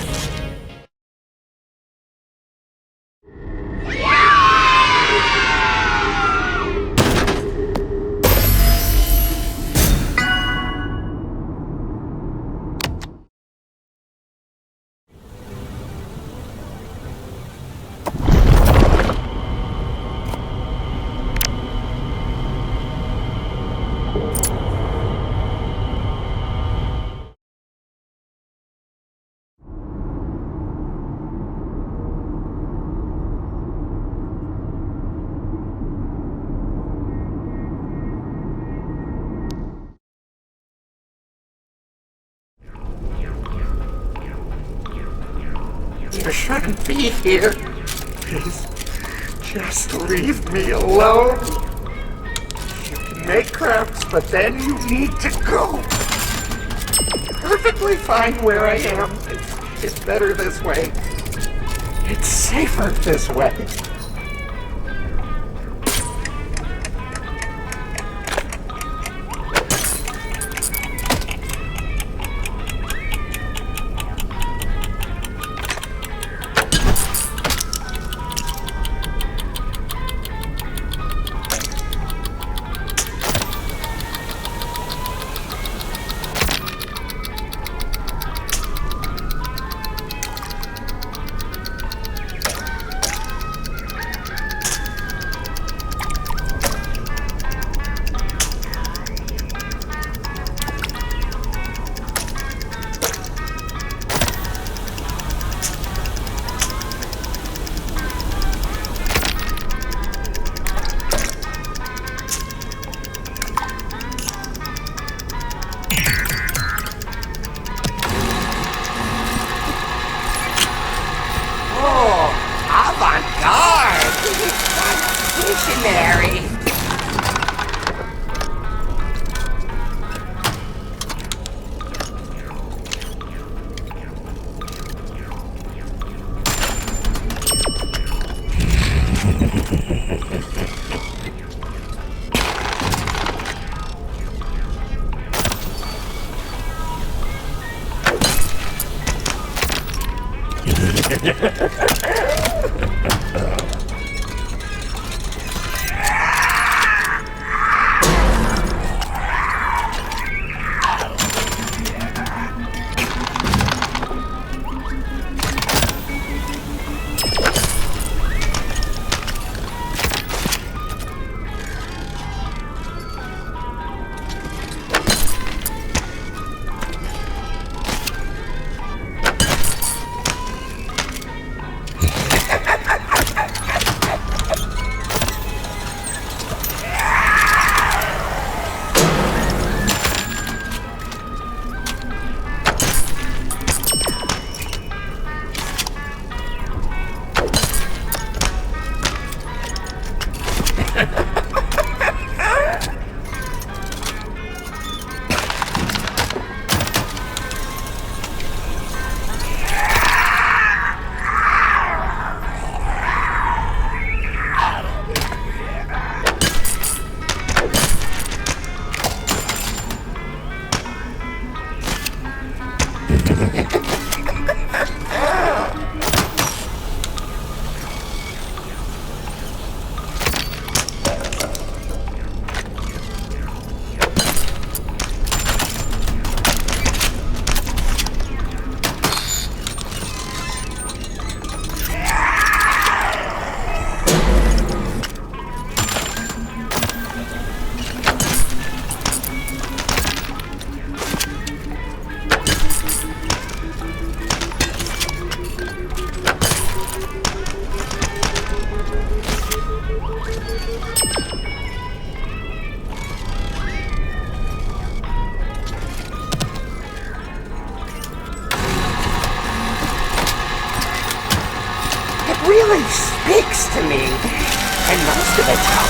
You shouldn't be here. Please, just leave me alone. You can make crafts, but then you need to go. Perfectly fine where I am. It's better this way. It's safer this way. Really speaks to me, and most of it's how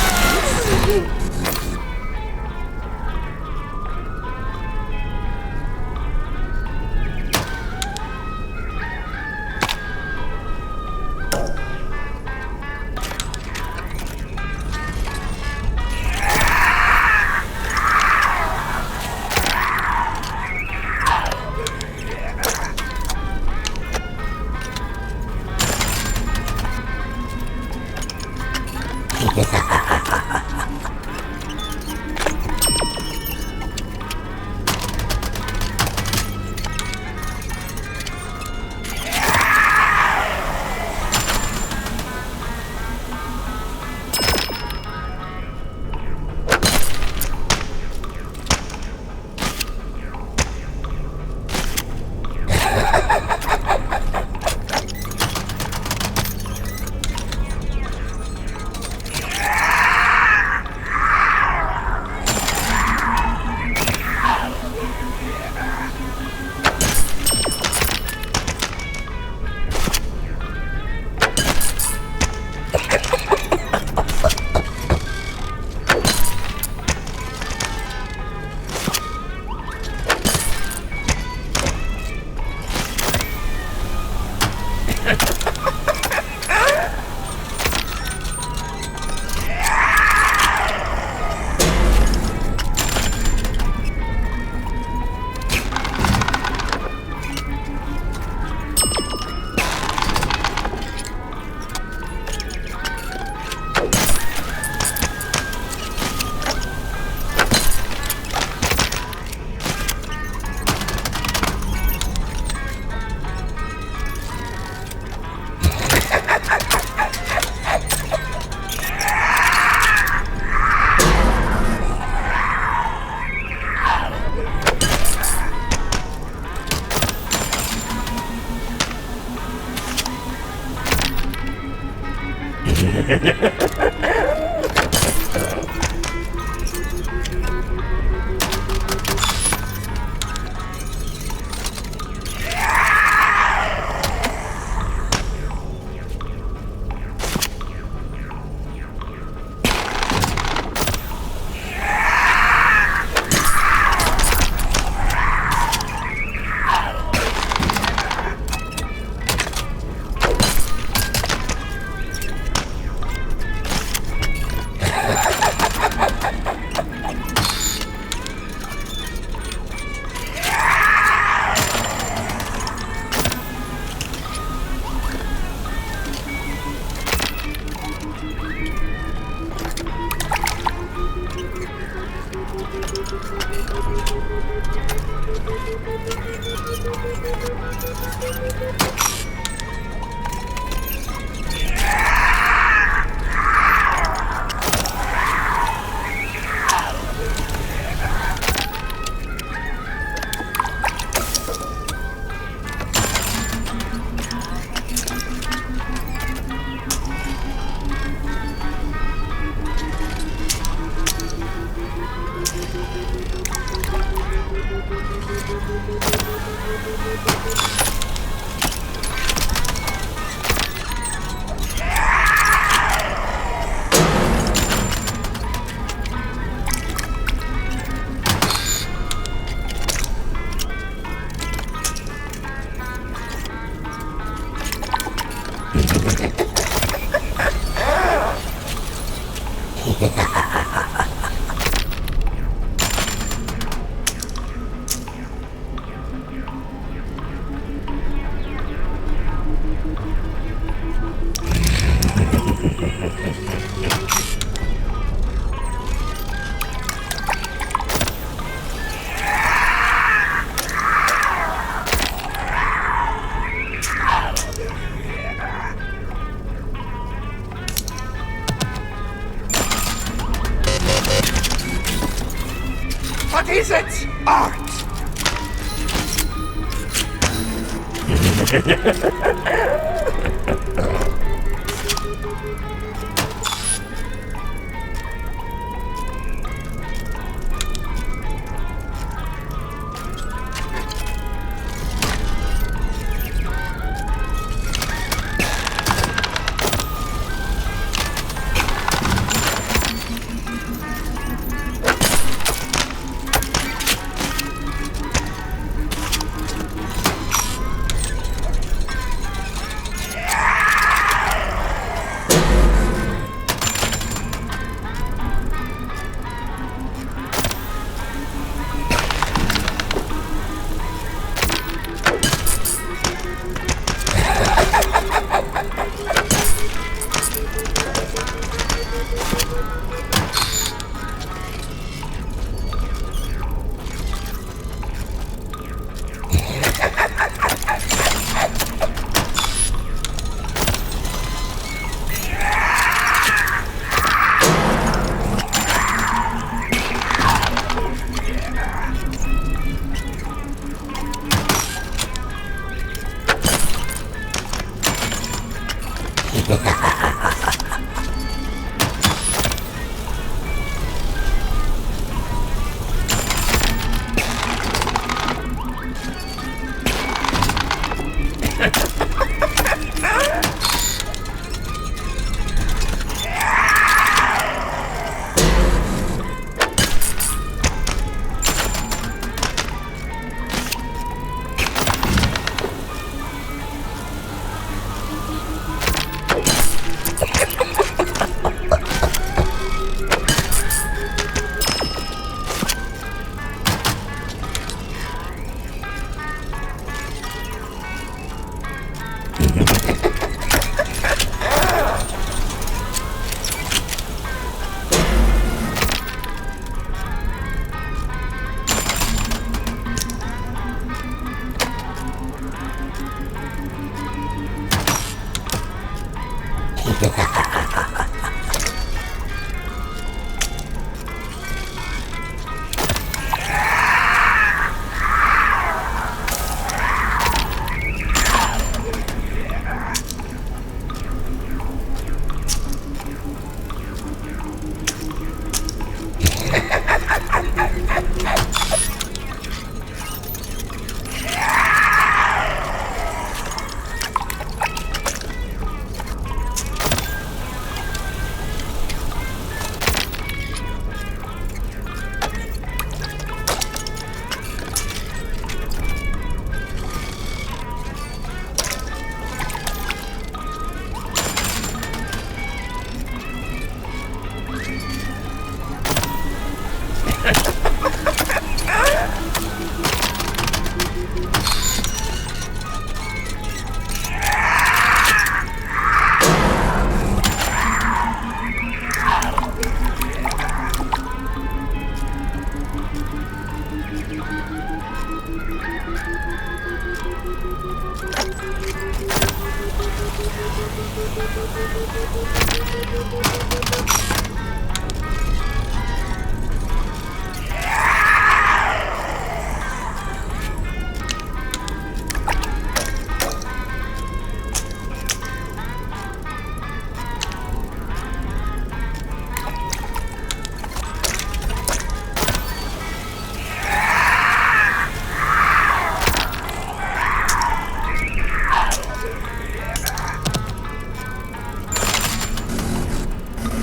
What is it? Art!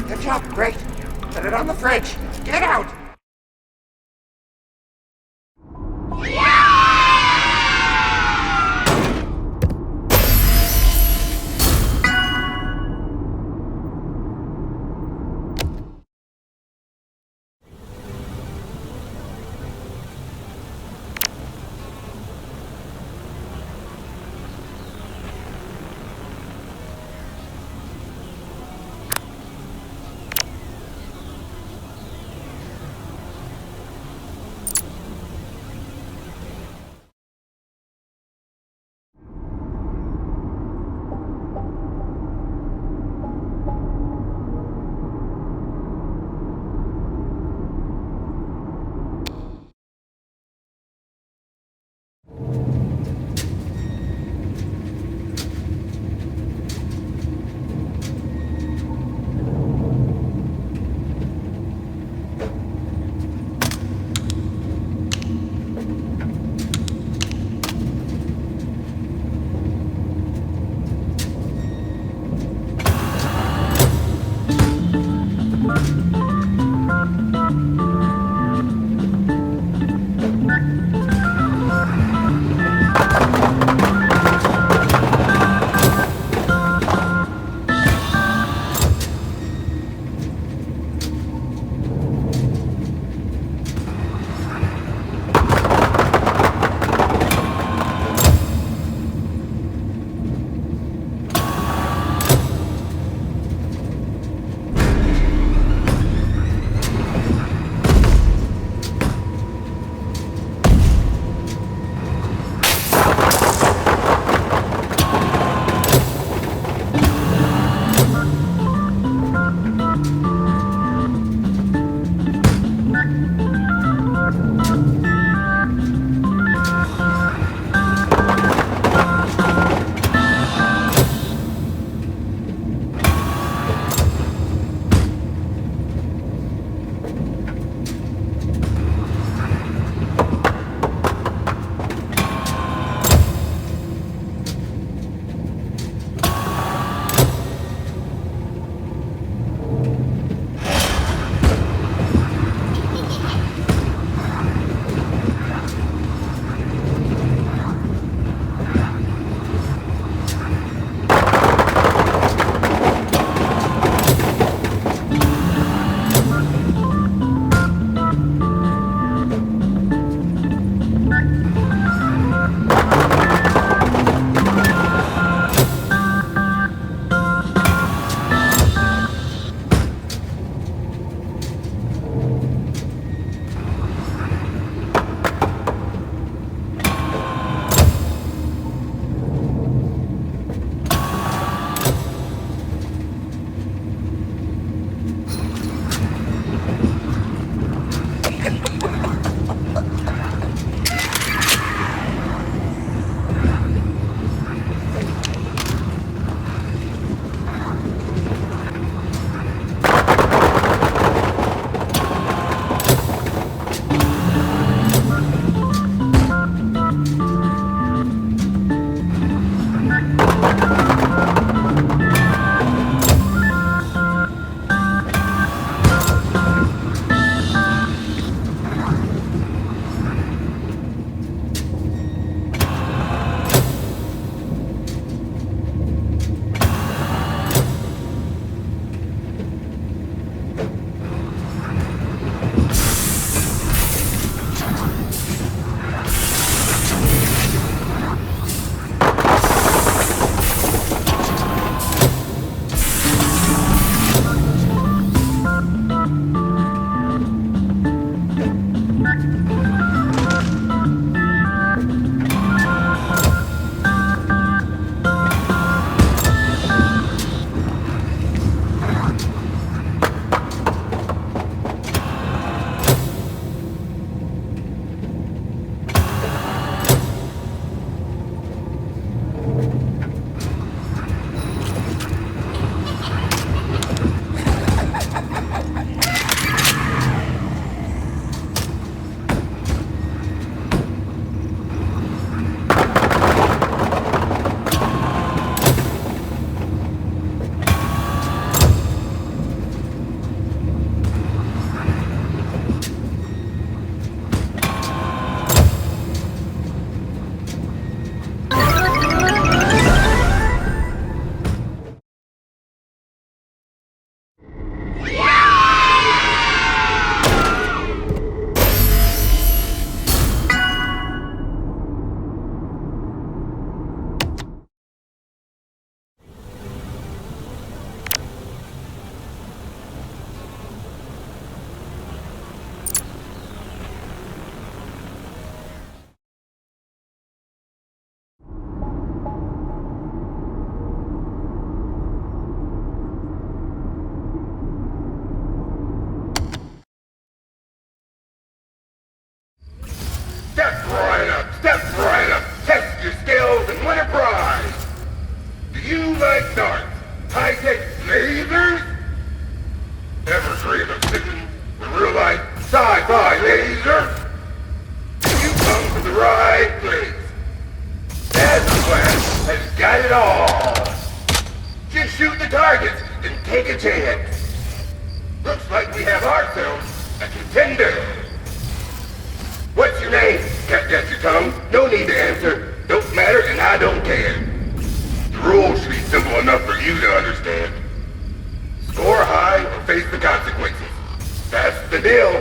Good job, great. Put it on the fridge. Get out! has got it all. Just shoot the targets and take a chance. Looks like we have ourselves a contender. What's your name? Got your tongue? No need to answer. Don't matter and I don't care. The rules should be simple enough for you to understand. Score high or face the consequences. That's the deal.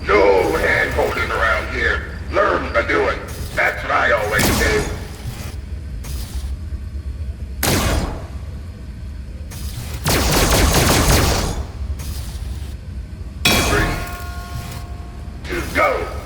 No hand-holding around here. Learn by doing. That's what I always do. Go!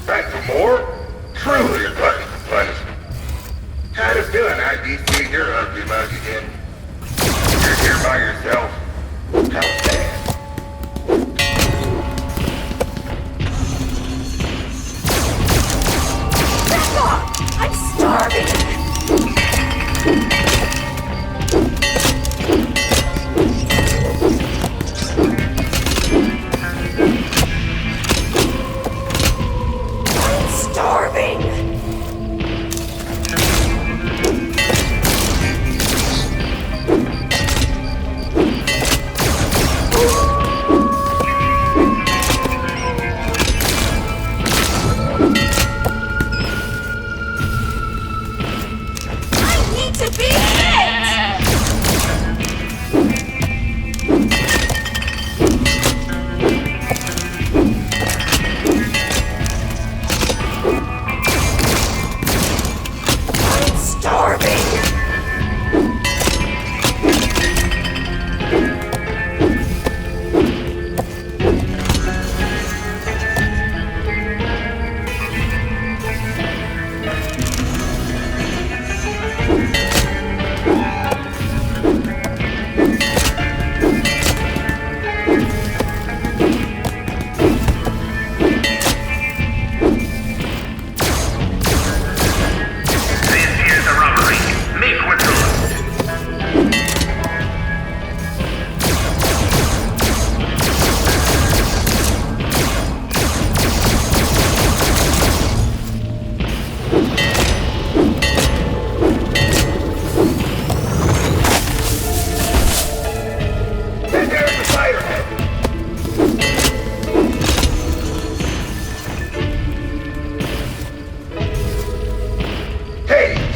Back for more? Truly a glutton for punishment. Had a feeling I'd be seeing your ugly mug again. You're here by yourself. How sad. Back off! I'm starving!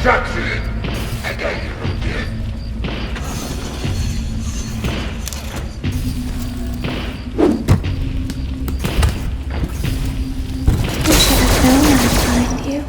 instruction. I got you from this. You should have known I'd find you.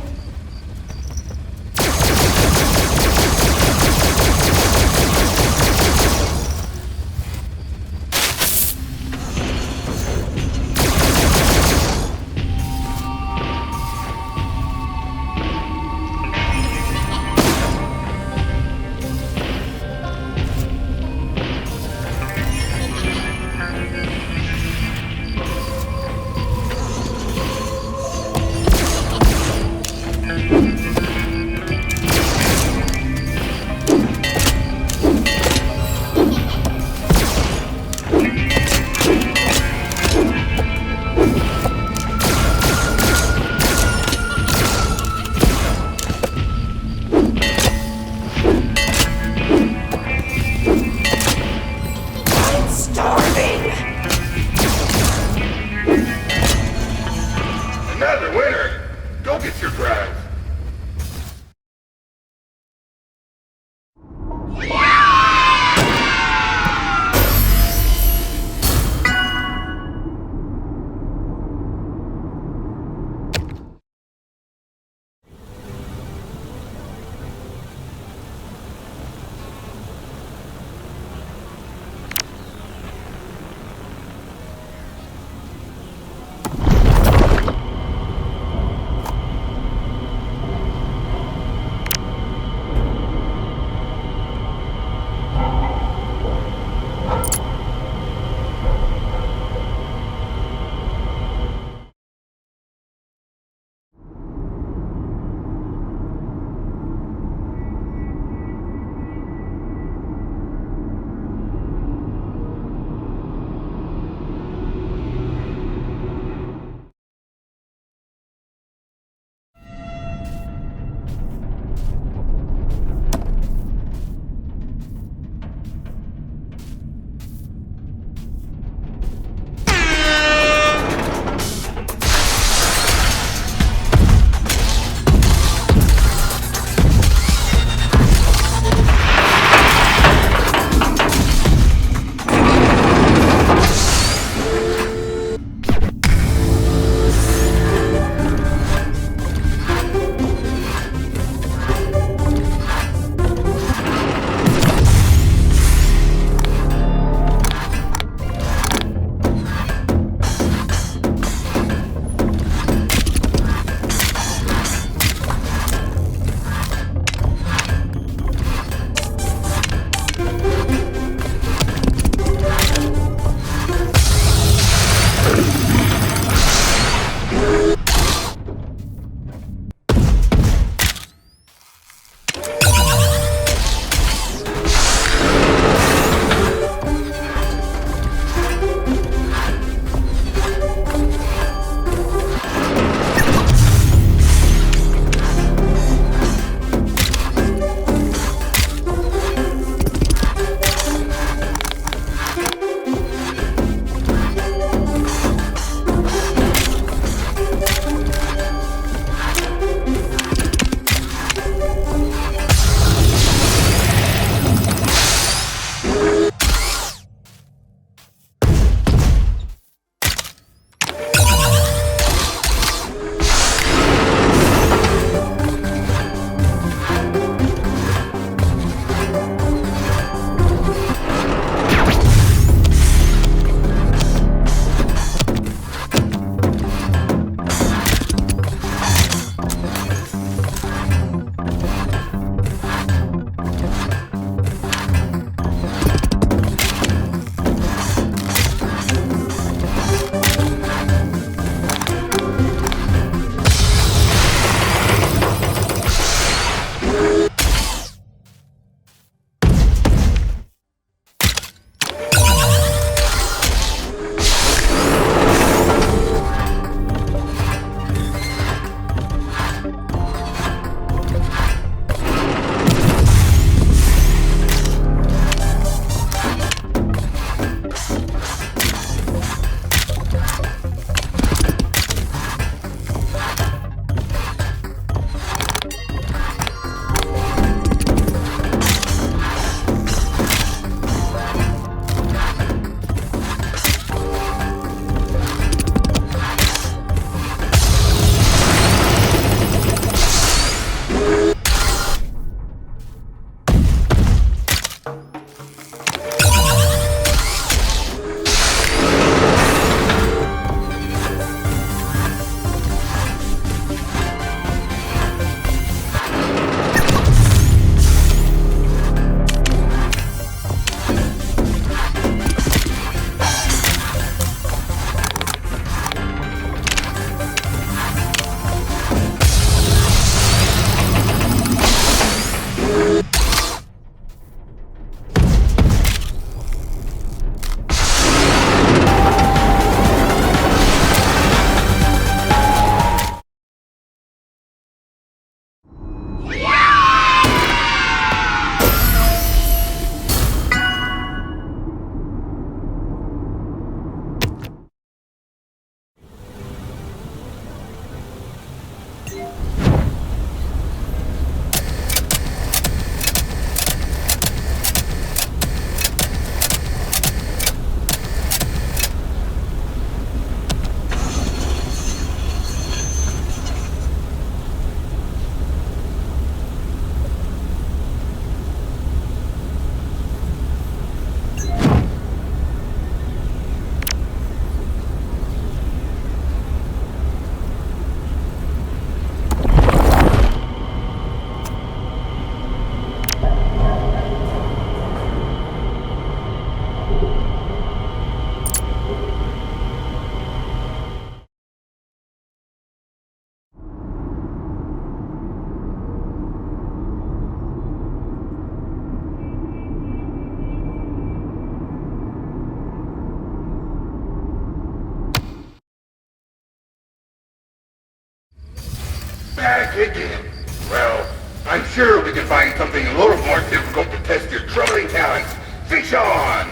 Well, I'm sure we can find something a little more difficult to test your troubling talents. Fish on!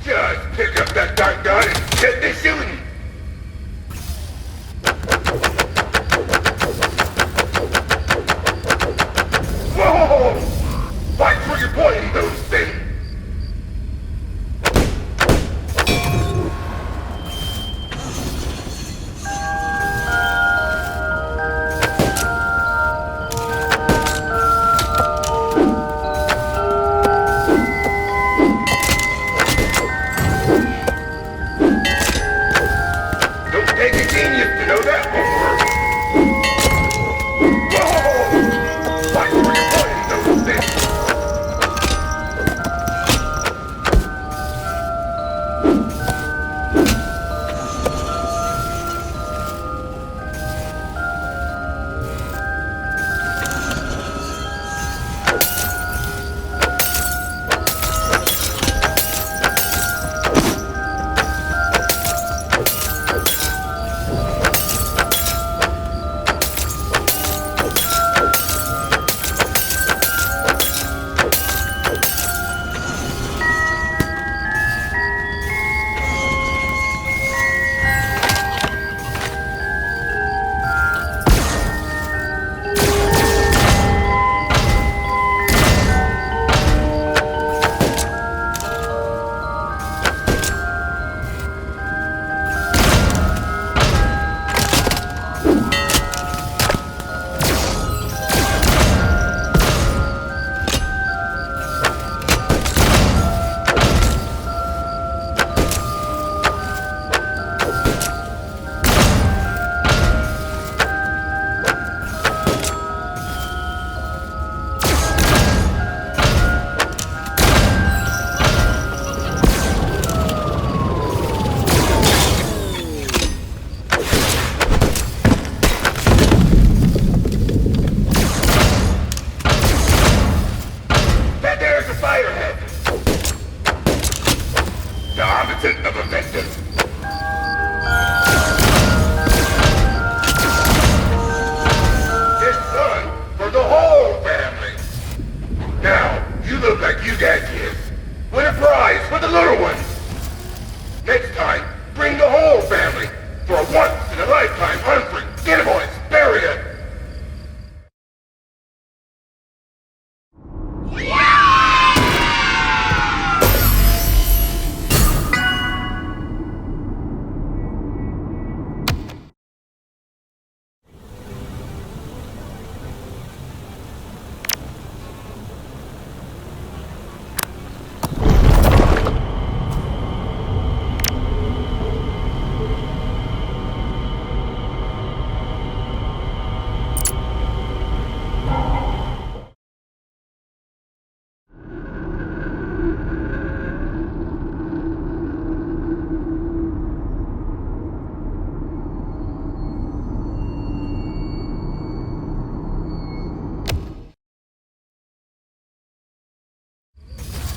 Just pick up that dart gun and get to shooting! Whoa! Watch where you're pointing those things!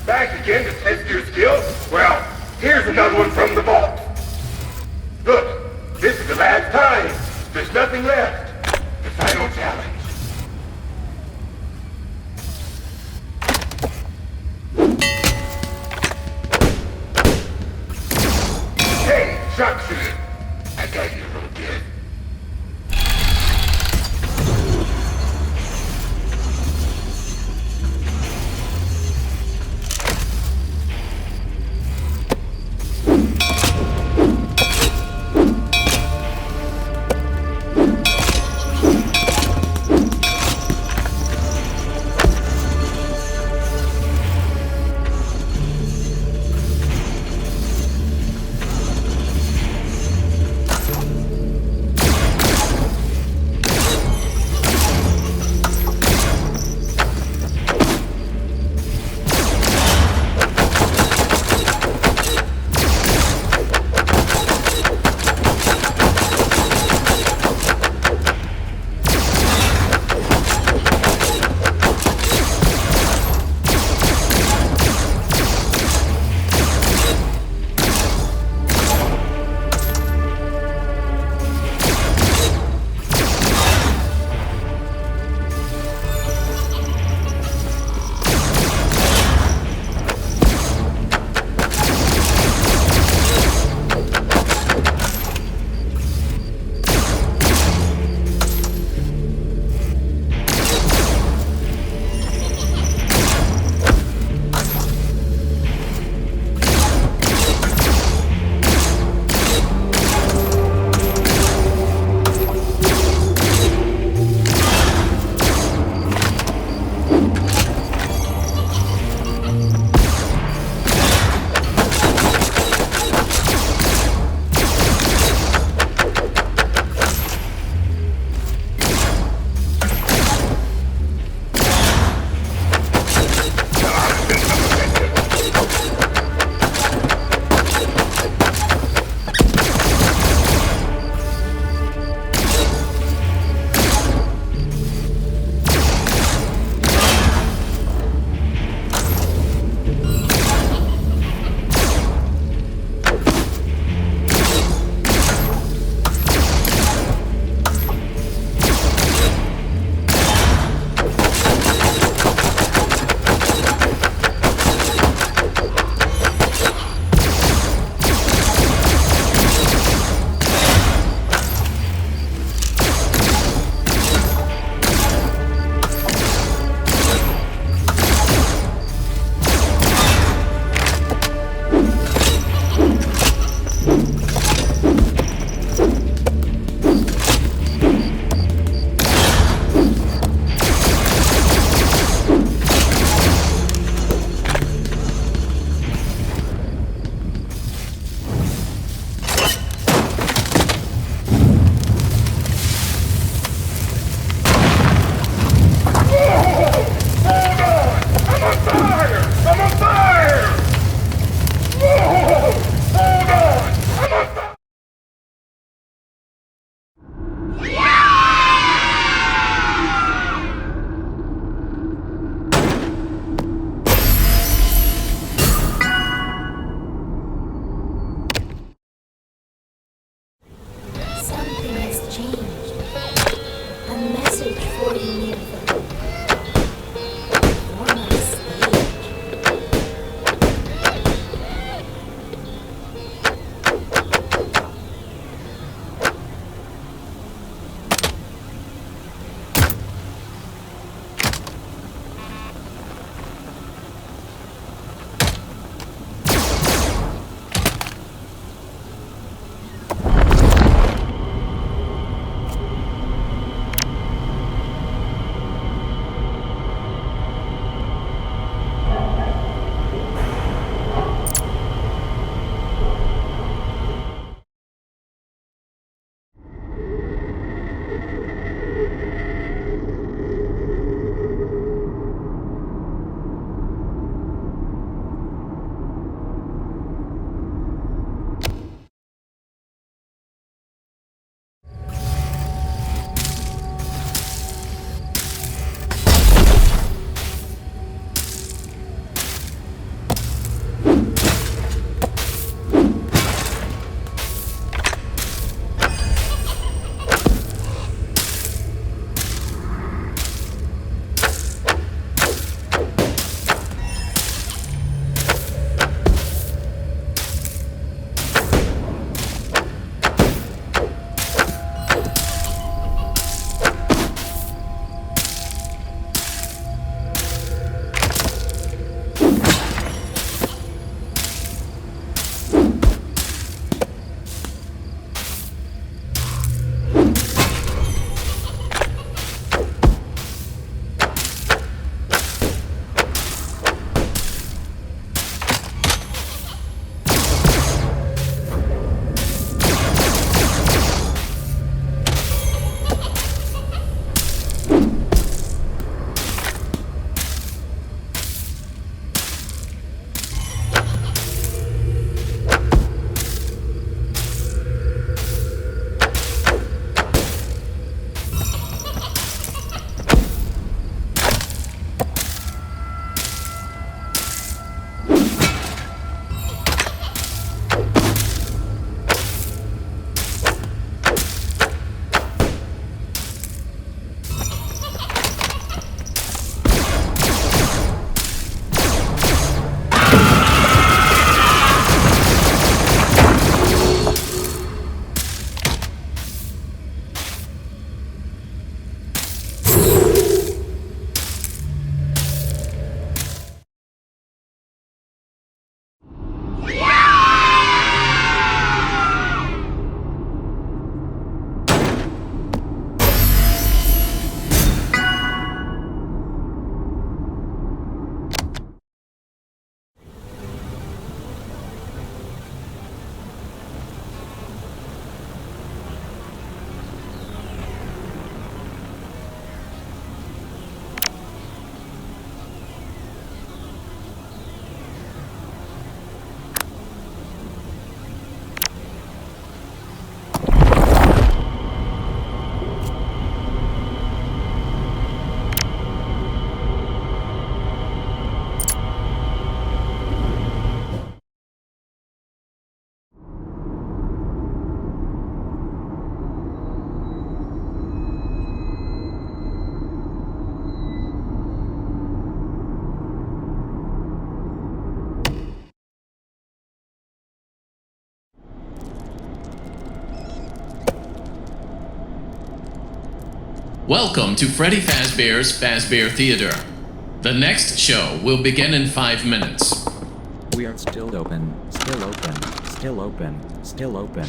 Back again to test your skills? Well, here's another one from the vault. Look, this is the last time. There's nothing left. The final challenge. Hey, sharpshooter. I got you, little kid. Welcome to Freddy Fazbear's Fazbear Theater. The next show will begin in 5 minutes. We are still open, still open, still open, still open.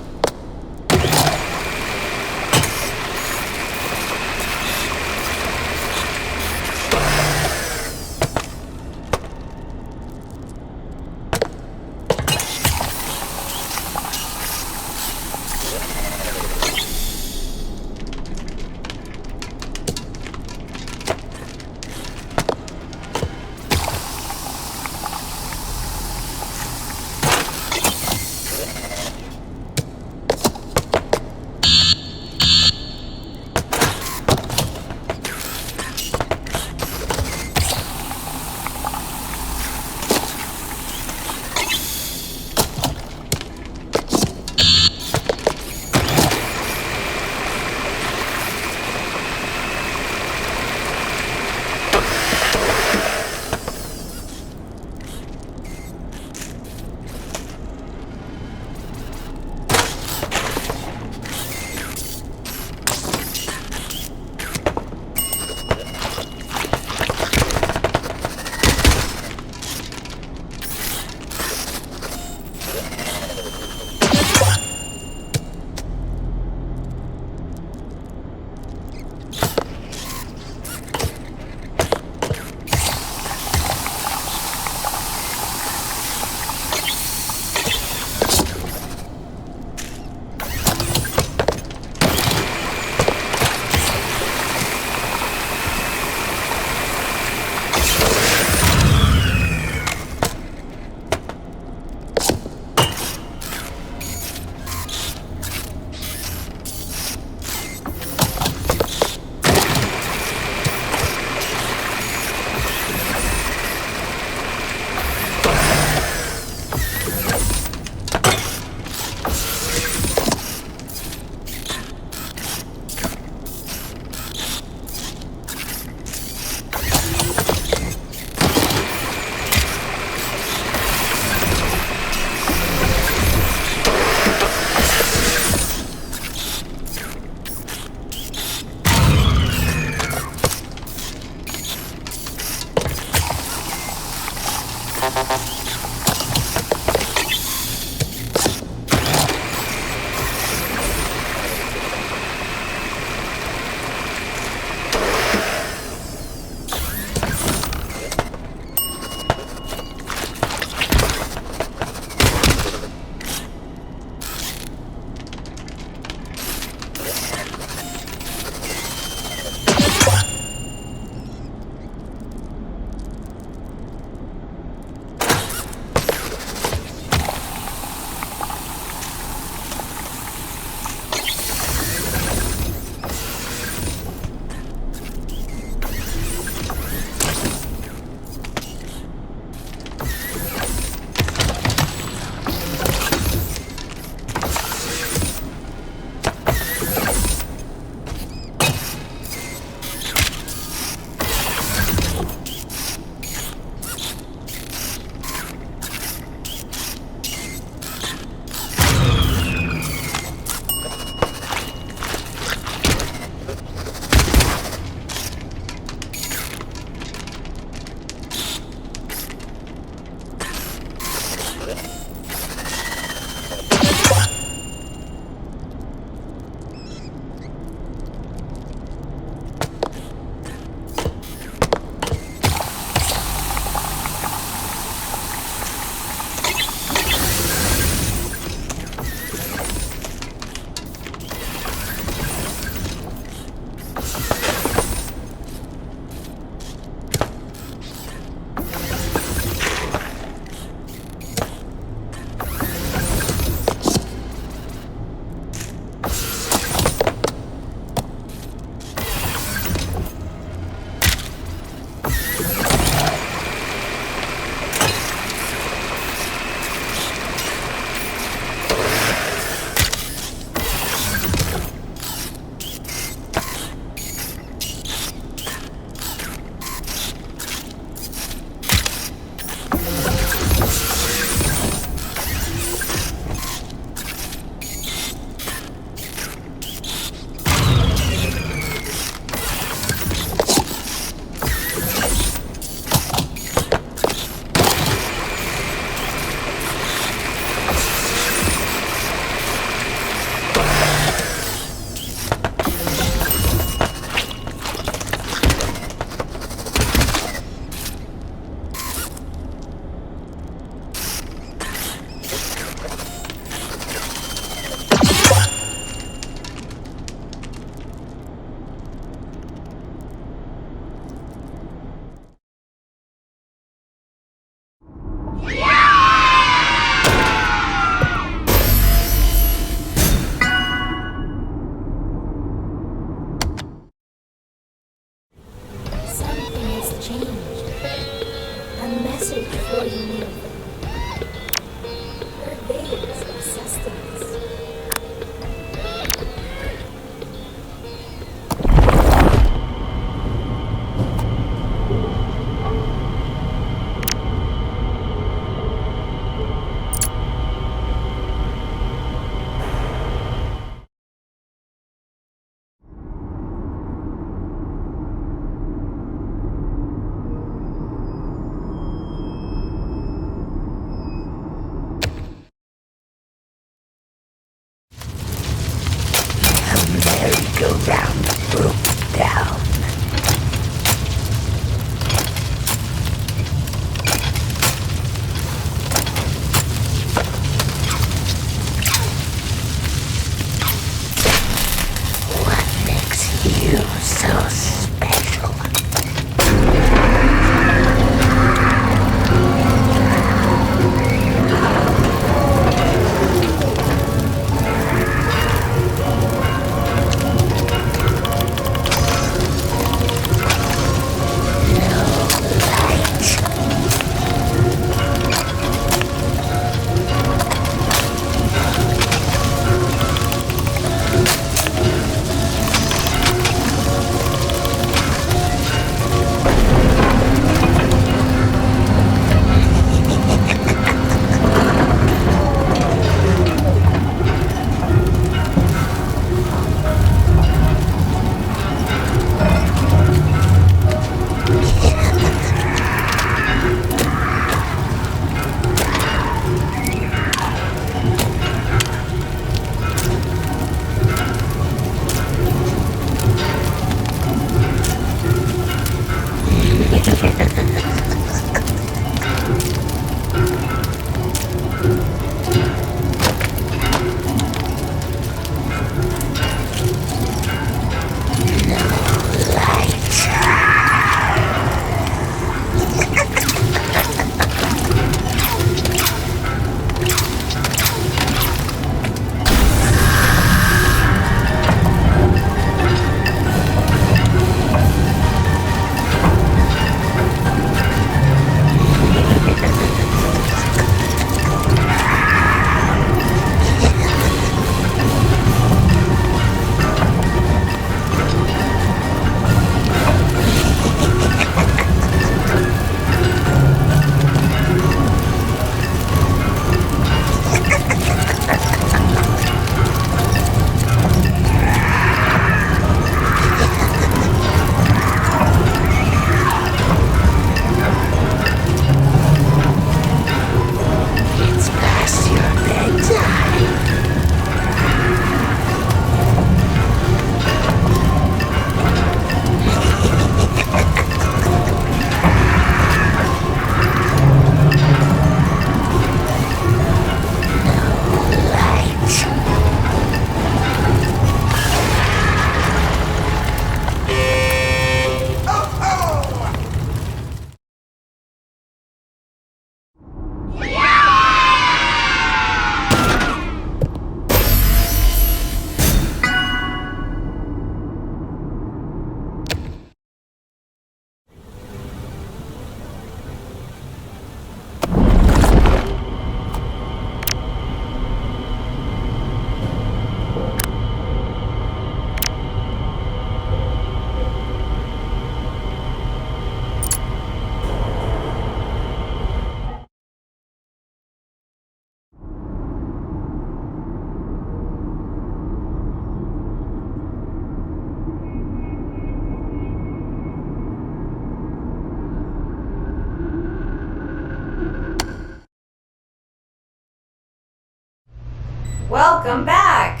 Welcome back!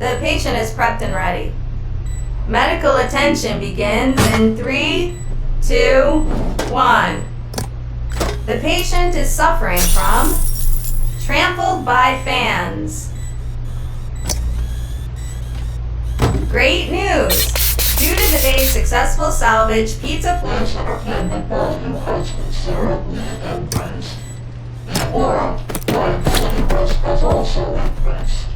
The patient is prepped and ready. Medical attention begins in 3, 2, 1. The patient is suffering from trampled by fans. Great news! Due to today's successful salvage, pizza flash entertainment value has considerably increased. Or, interest has also increased.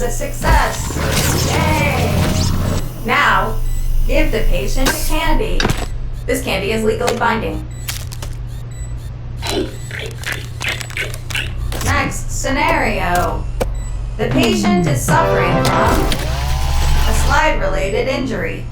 A success. Yay! Now, give the patient a candy. This candy is legally binding. Next scenario. The patient is suffering from a slide-related injury.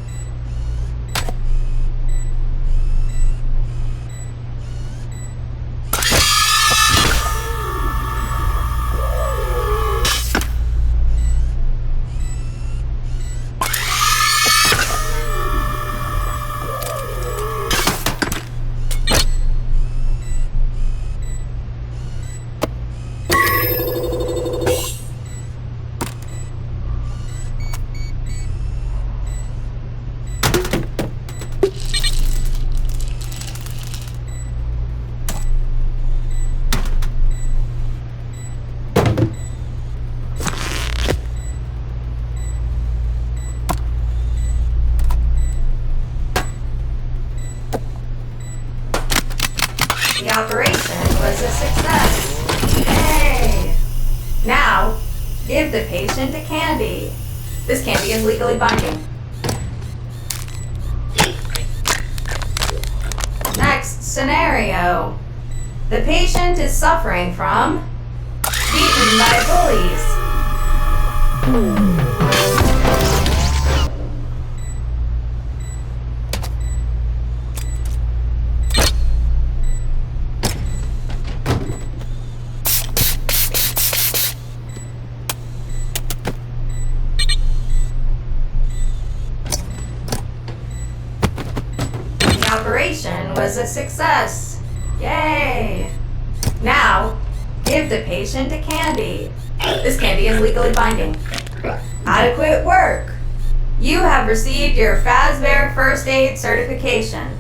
The operation was a success. Yay! Now, give the patient a candy. This candy is legally binding. Next scenario. The patient is suffering from beaten by bullies. Operation was a success. Yay! Now, give the patient a candy. This candy is legally binding. Adequate work. You have received your Fazbear First Aid certification.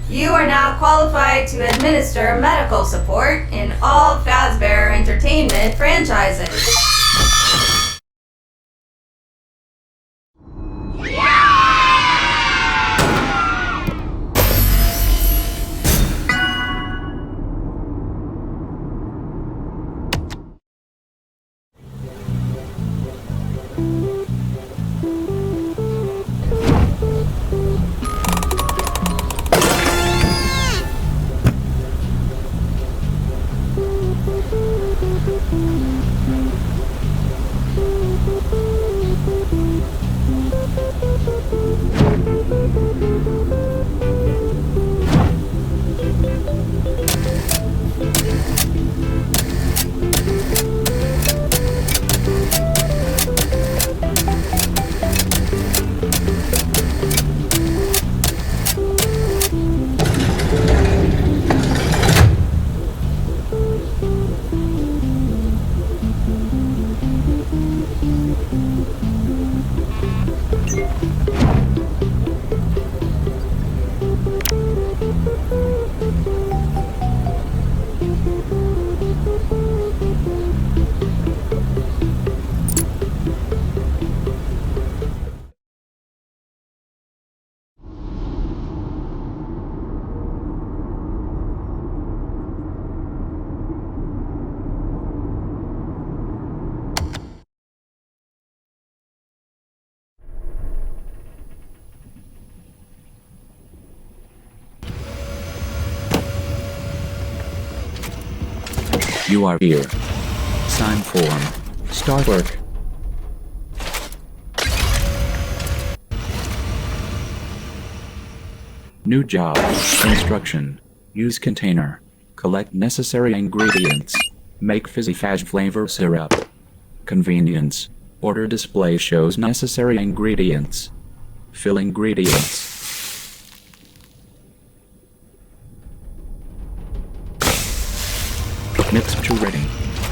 You are now qualified to administer medical support in all Fazbear Entertainment franchises. You are here. Sign form. Start work. New job. Instruction. Use container. Collect necessary ingredients. Make fizzy fudge flavor syrup. Convenience. Order display shows necessary ingredients. Fill ingredients. Mixture ready.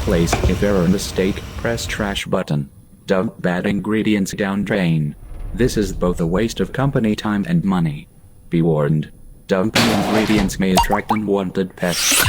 Place if error mistake, press trash button. Dump bad ingredients down drain. This is both a waste of company time and money. Be warned. Dumping ingredients may attract unwanted pests.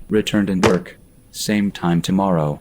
Returned and work. Same time tomorrow.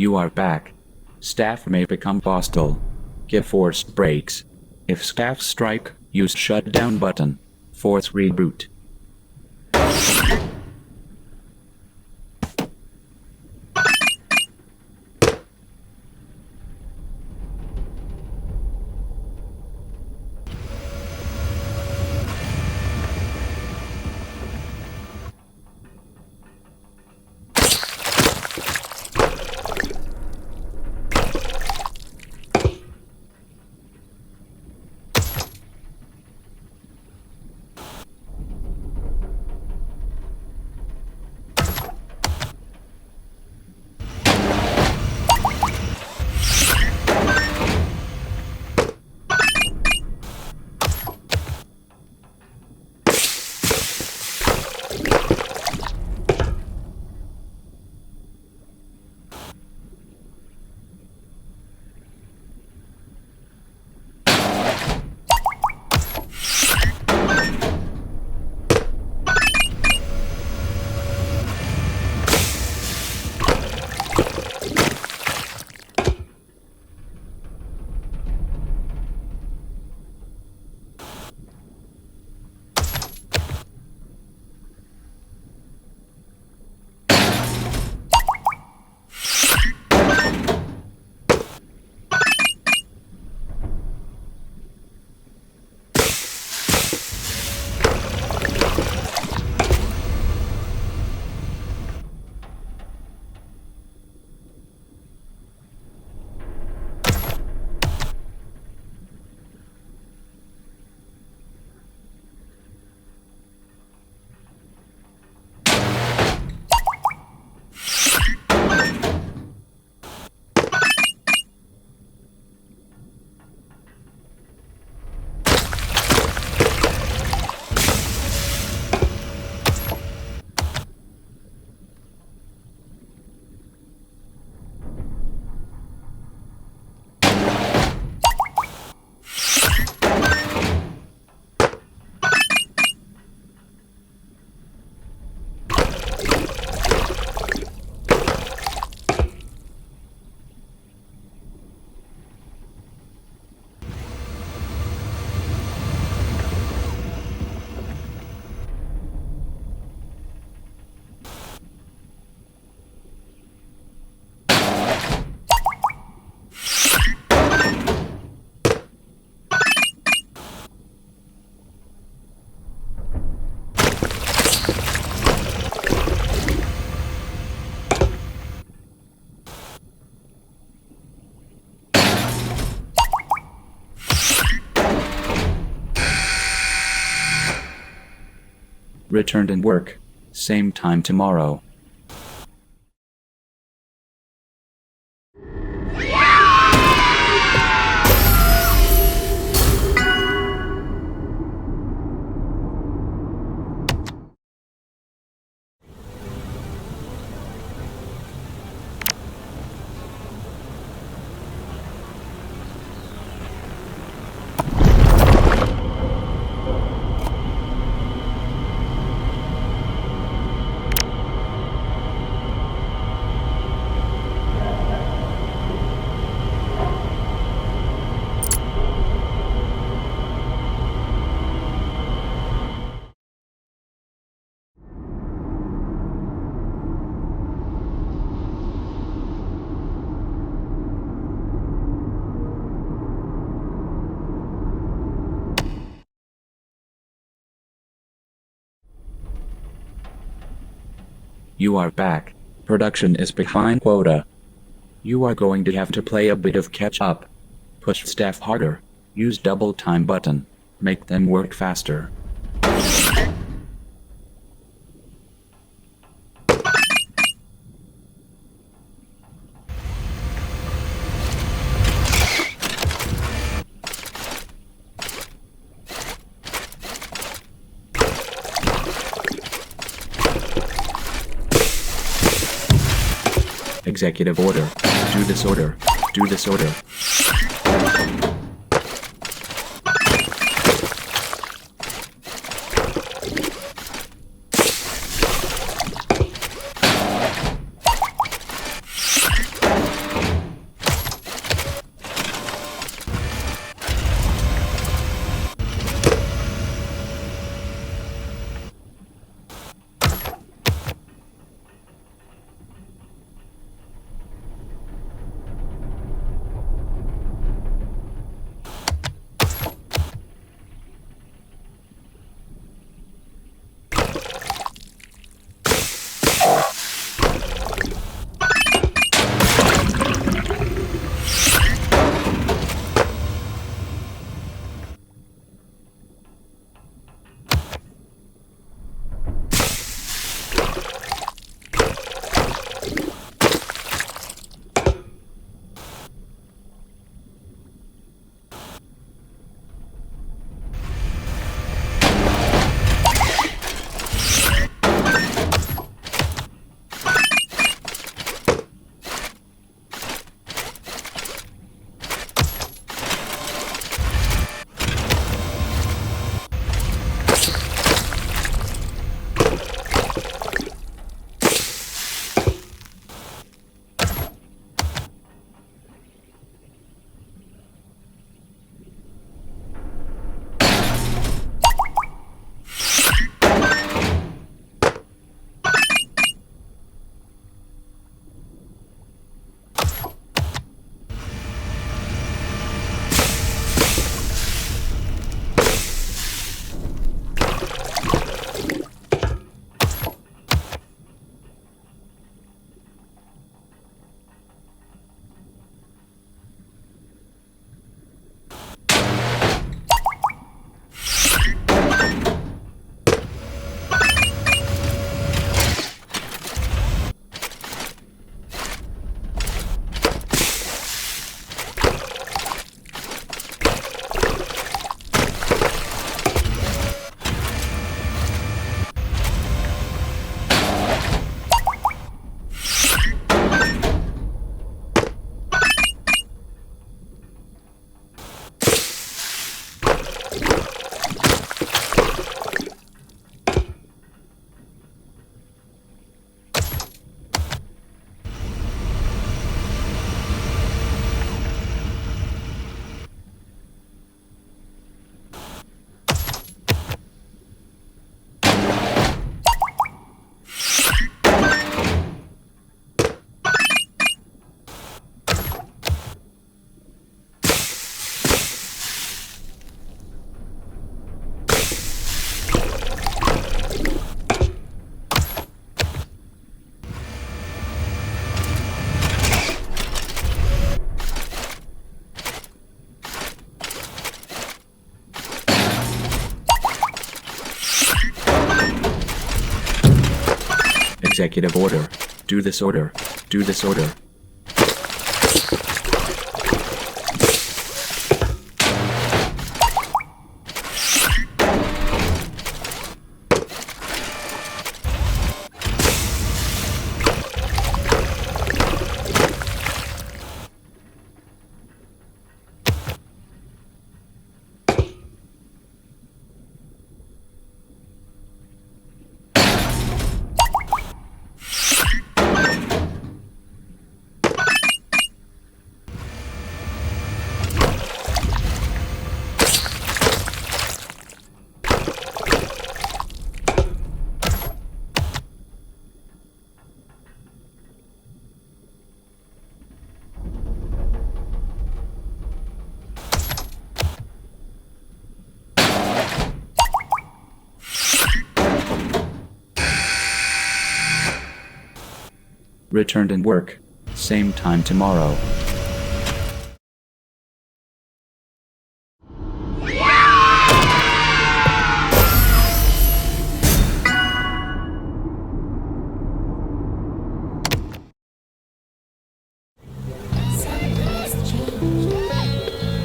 You are back. Staff may become hostile. Give forced breaks. If staff strike, use shutdown button. Force reboot. Return to work. Same time tomorrow. You are back. Production is behind quota. You are going to have to play a bit of catch up. Push staff harder. Use double time button. Make them work faster. Executive order. Do this order. Do this order. executive order. Do this order. Do this order. Returned and work. Same time tomorrow. Something has changed.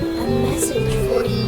A message for you.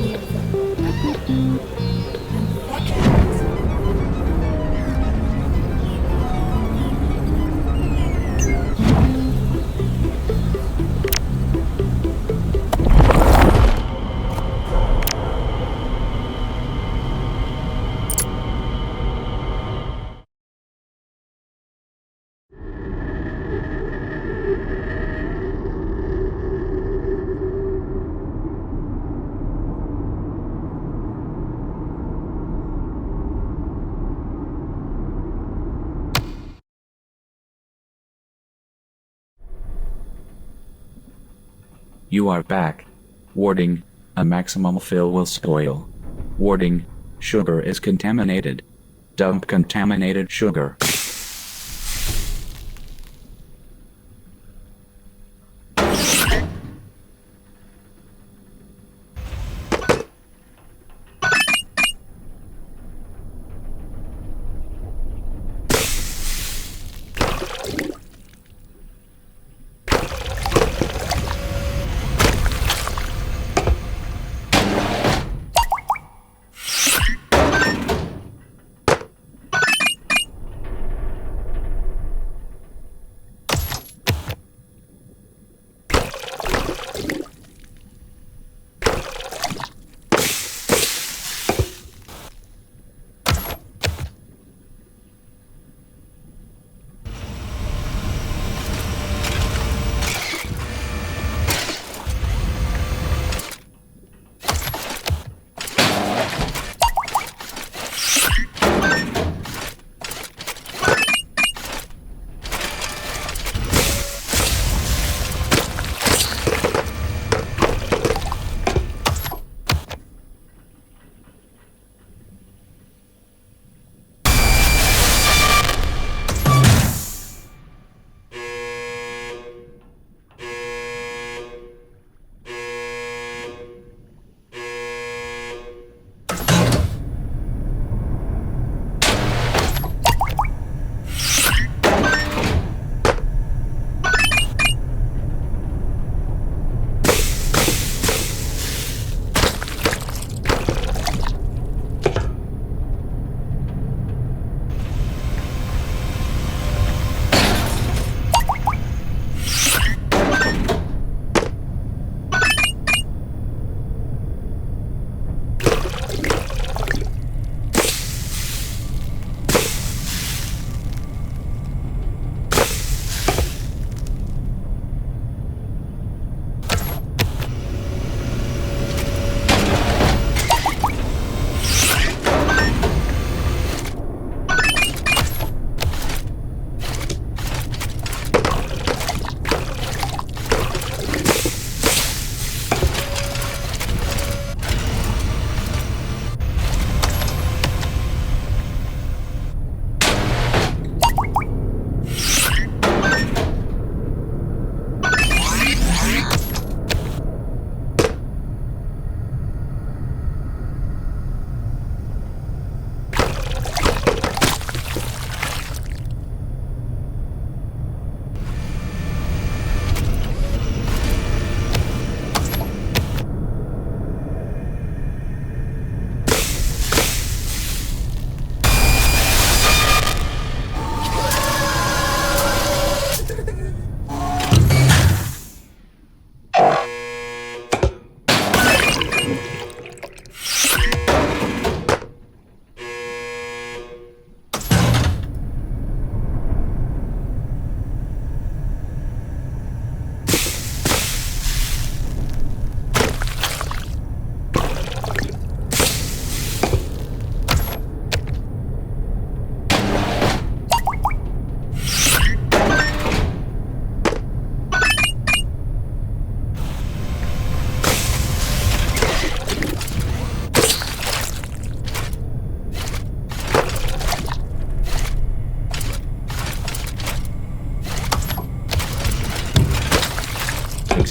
You are back. Warning, a maximum fill will spoil. Warning, sugar is contaminated. Dump contaminated sugar.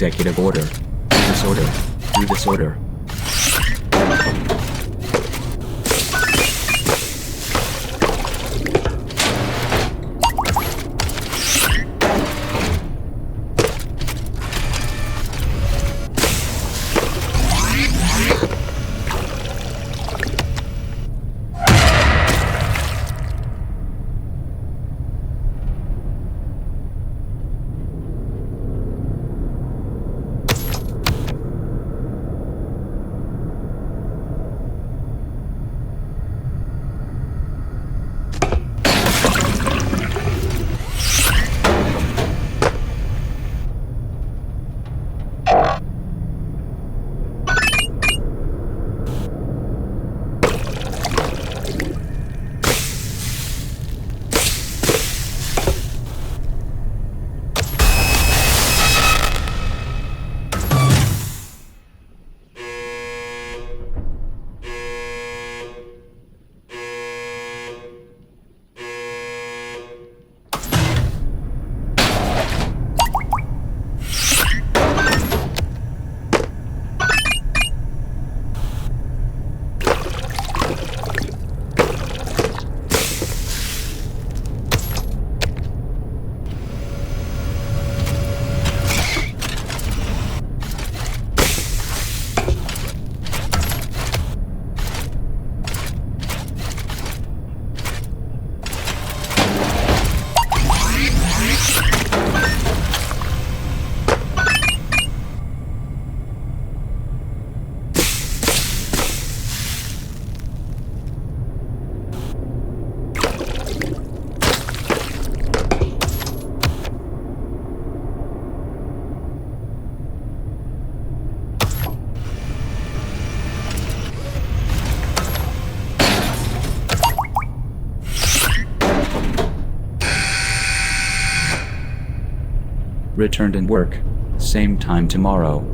executive order. Do this order. Do this order. Returned and work. Same time tomorrow.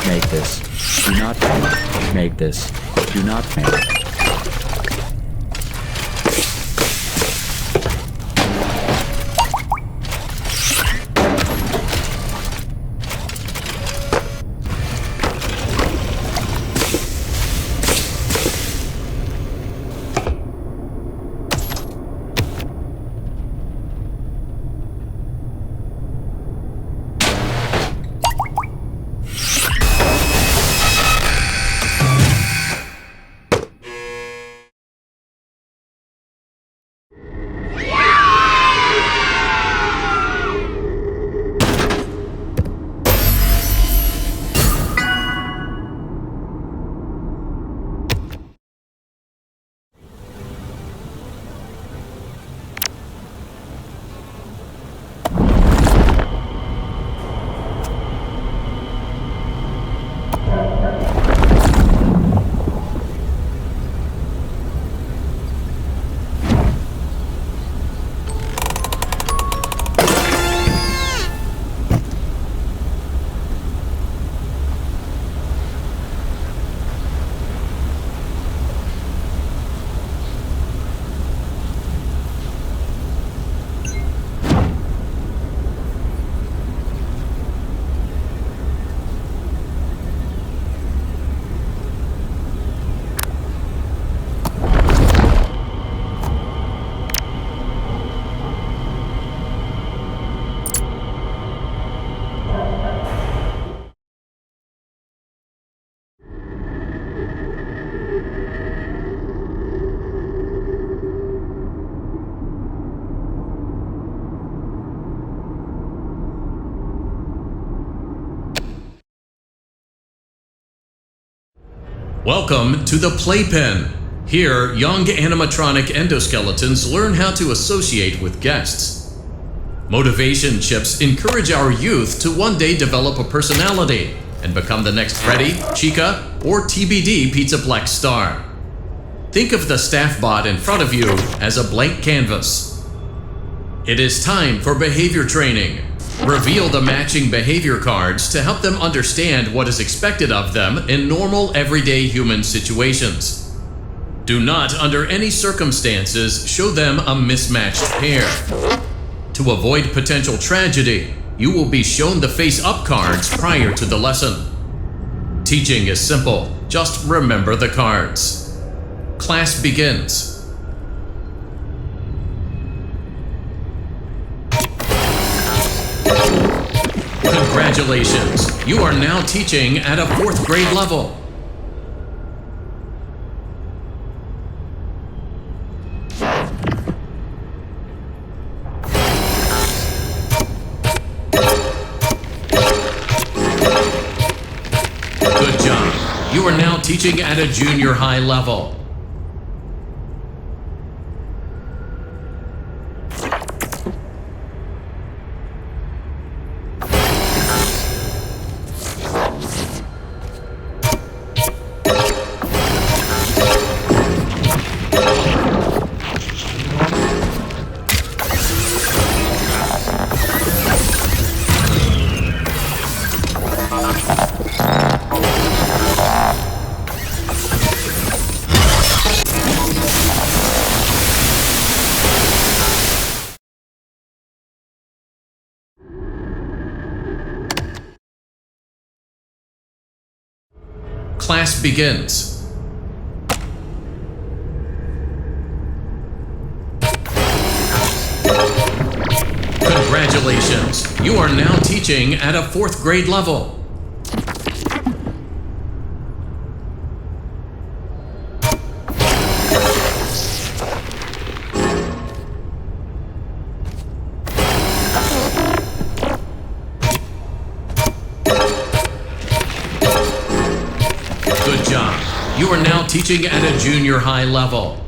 Make this. Do not fail. Make this. Do not fail. Welcome to the Playpen. Here, young animatronic endoskeletons learn how to associate with guests. Motivation chips encourage our youth to one day develop a personality and become the next Freddy, Chica, or TBD Pizzaplex star. Think of the staff bot in front of you as a blank canvas. It is time for behavior training. Reveal the matching behavior cards to help them understand what is expected of them in normal, everyday human situations. Do not, under any circumstances, show them a mismatched pair. To avoid potential tragedy, you will be shown the face-up cards prior to the lesson. Teaching is simple. Just remember the cards. Class begins. Congratulations! You are now teaching at a 4th grade level. Good job. You are now teaching at a junior high level. Class begins. Congratulations! You are now teaching at a 4th grade level. Good job. You are now teaching at a junior high level.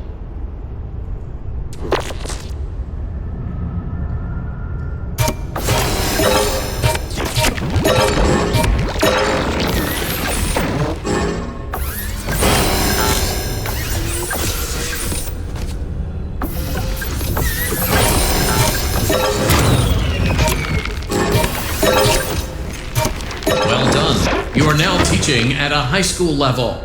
Well done. You are now teaching at a high school level.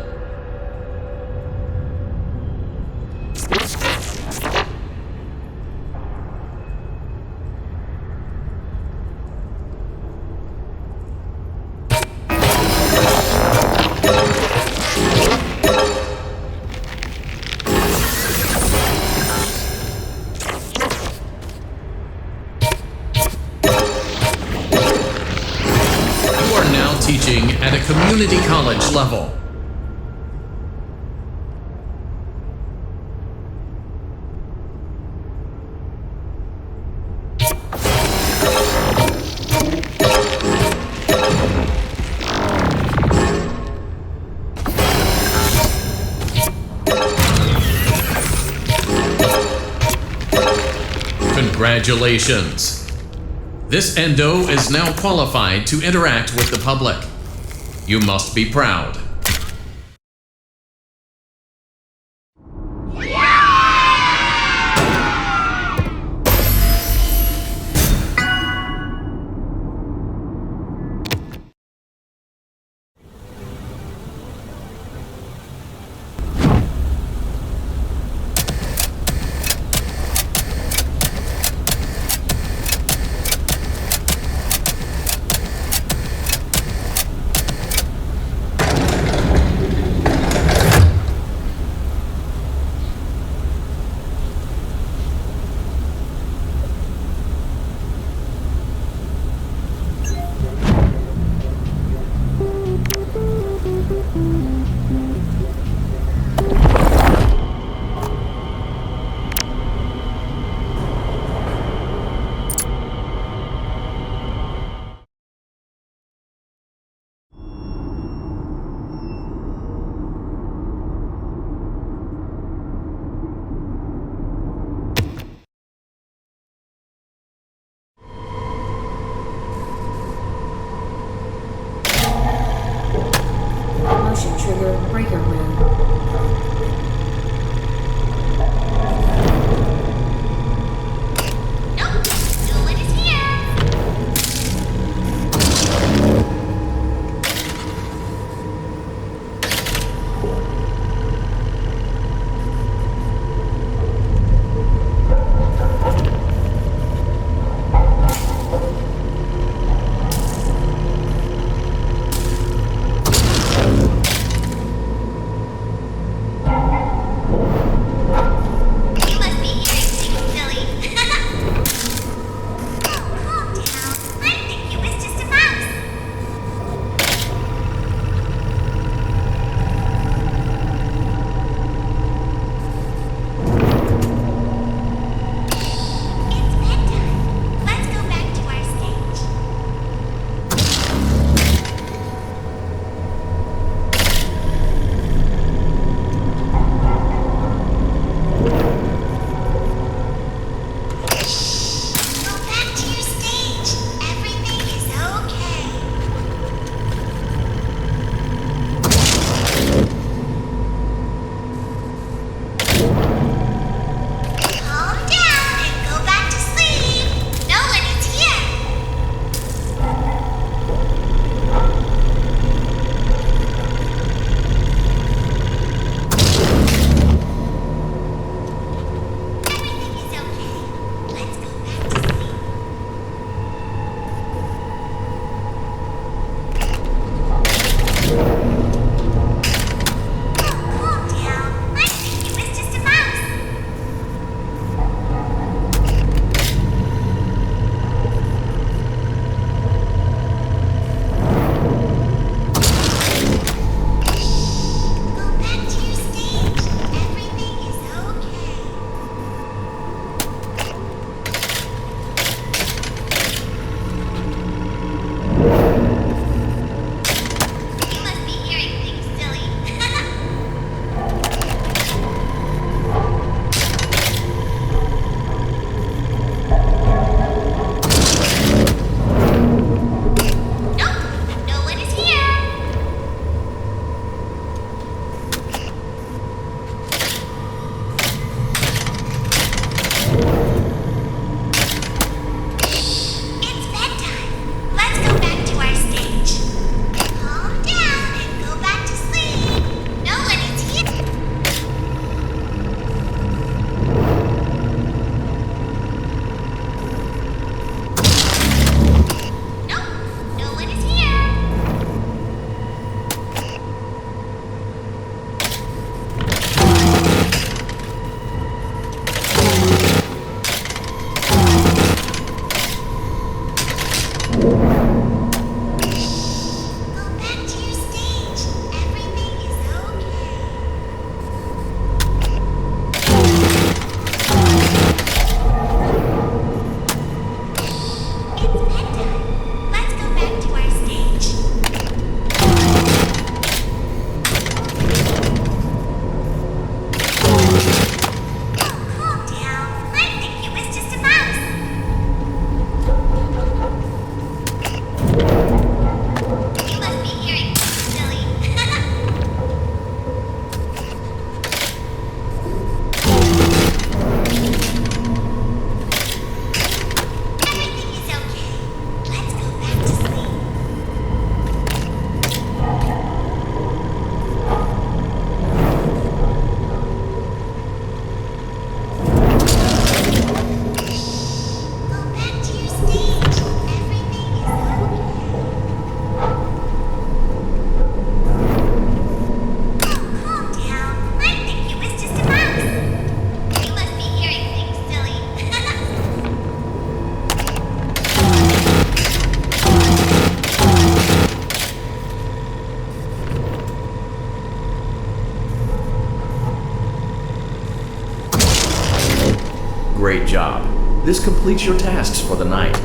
Teaching at a community college level. Congratulations! This Endo is now qualified to interact with the public. You must be proud. Motion trigger breaker room. great job. This completes your tasks for the night.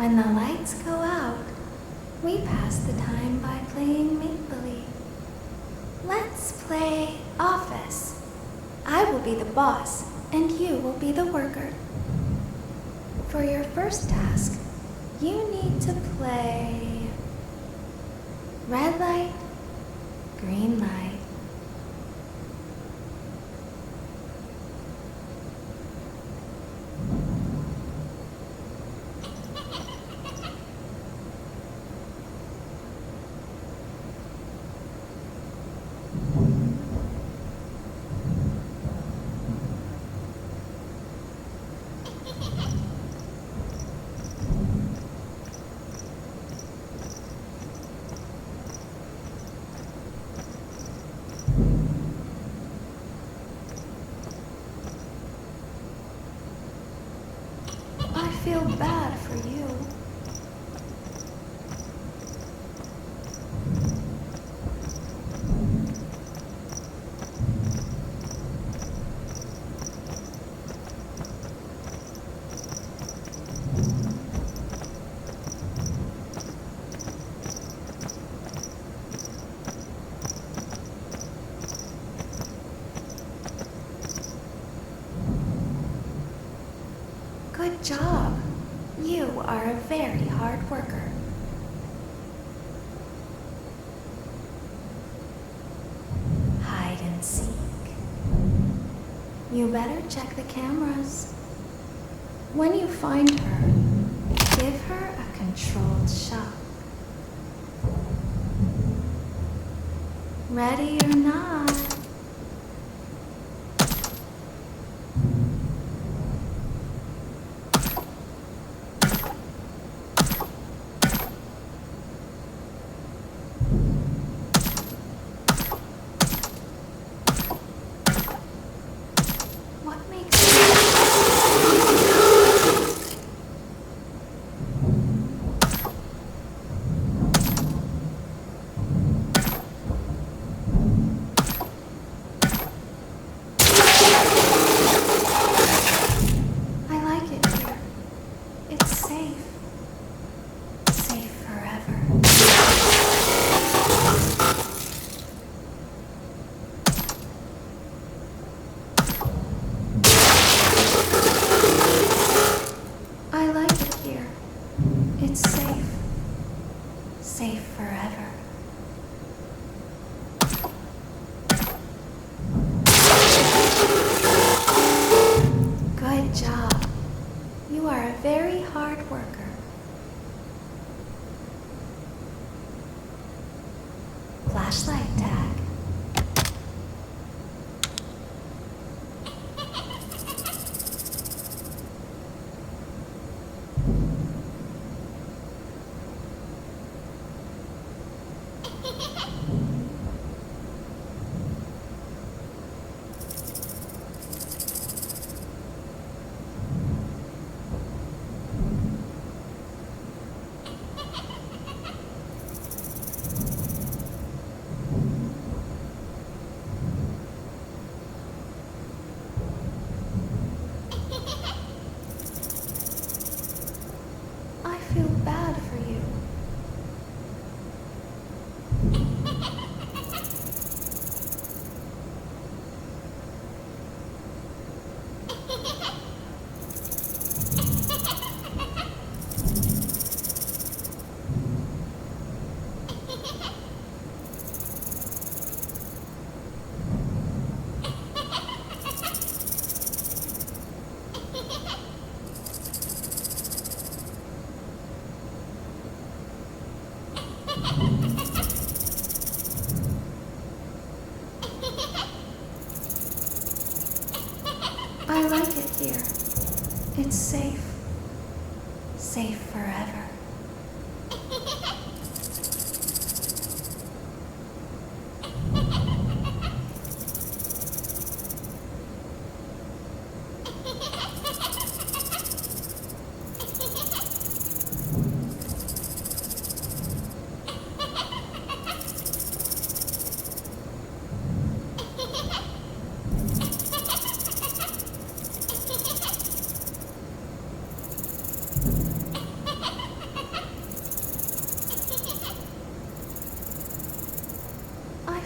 When the lights go out, we pass the time by playing make-believe. Let's play office. I will be the boss, and you will be the worker. For your first task, you need to play red light, green light. I feel bad for you. Good job. You are a very hard worker. Hide and seek. You better check the cameras. When you find her, give her a controlled shock. Ready or not? Flashlight tag. I feel bad for you.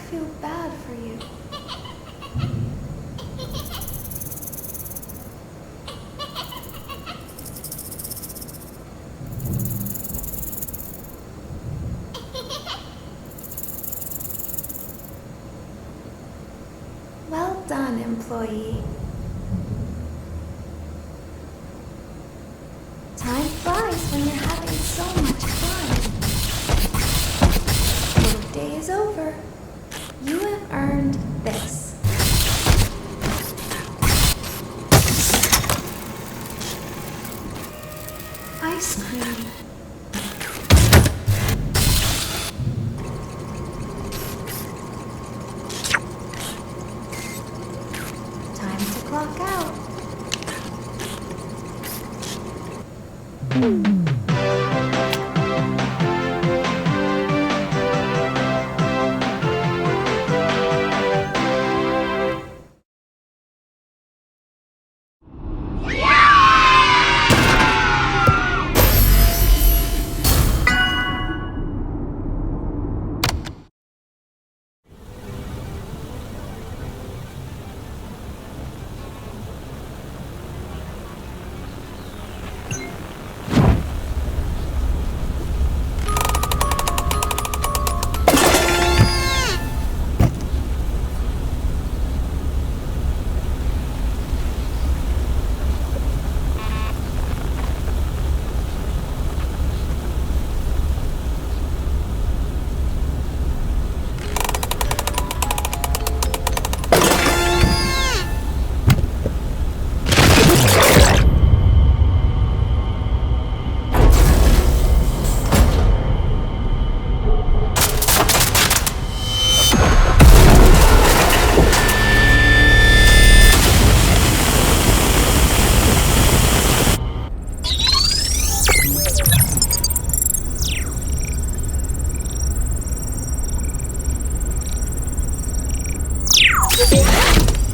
feel bad for you. Well done, employee. Time flies when you're having so much fun. Workday is over. You have earned this. Ice cream. Time to clock out.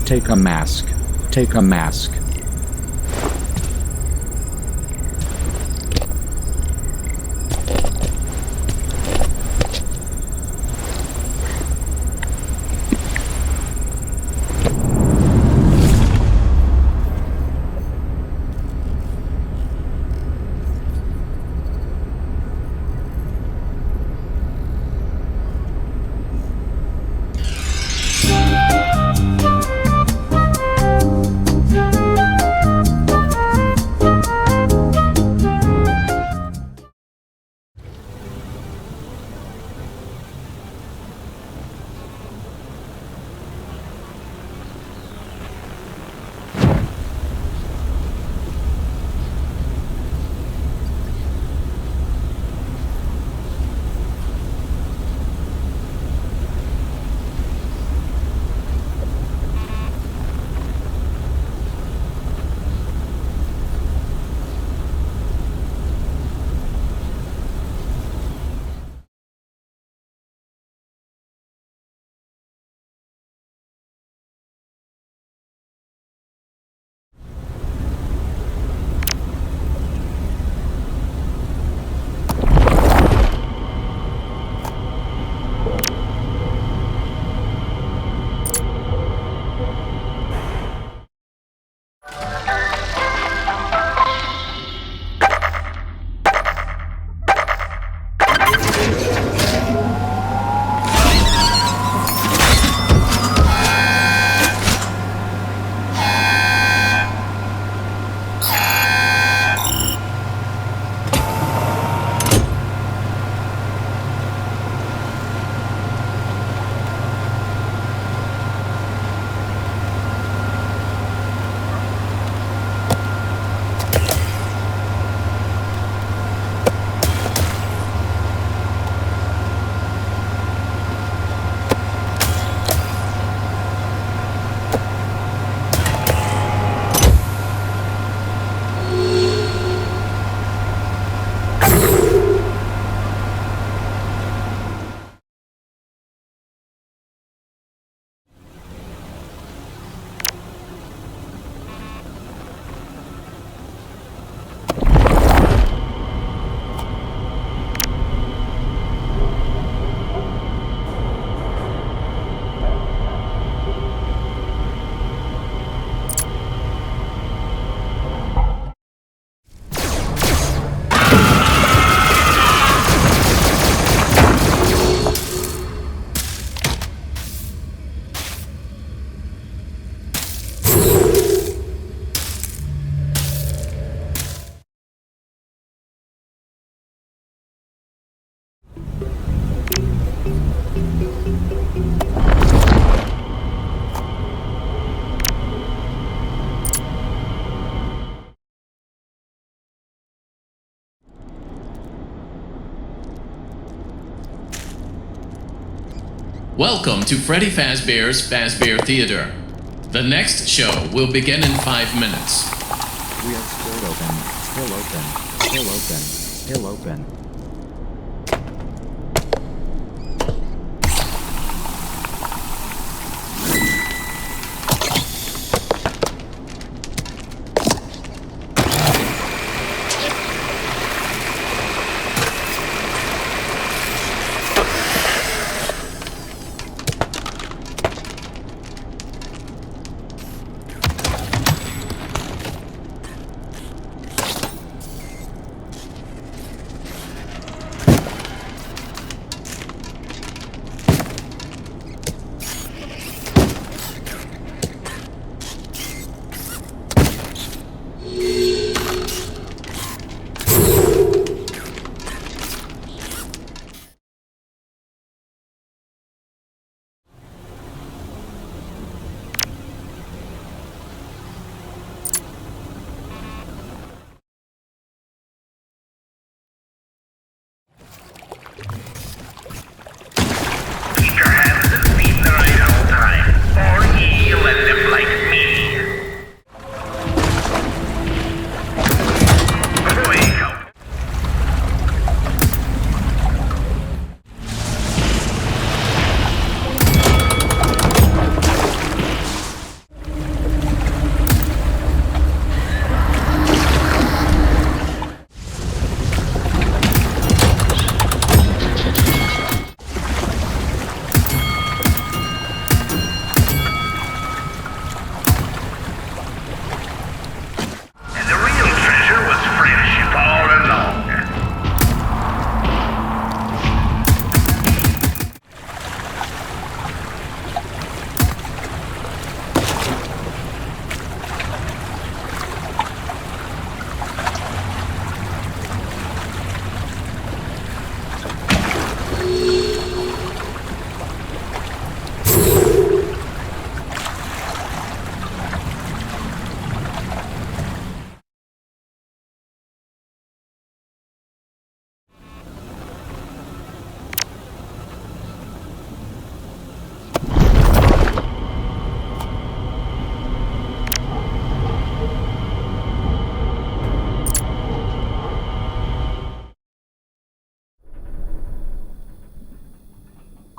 Take a mask. Take a mask. Welcome to Freddy Fazbear's Fazbear Theater. The next show will begin in 5 minutes. We are still open, still open, still open, still open.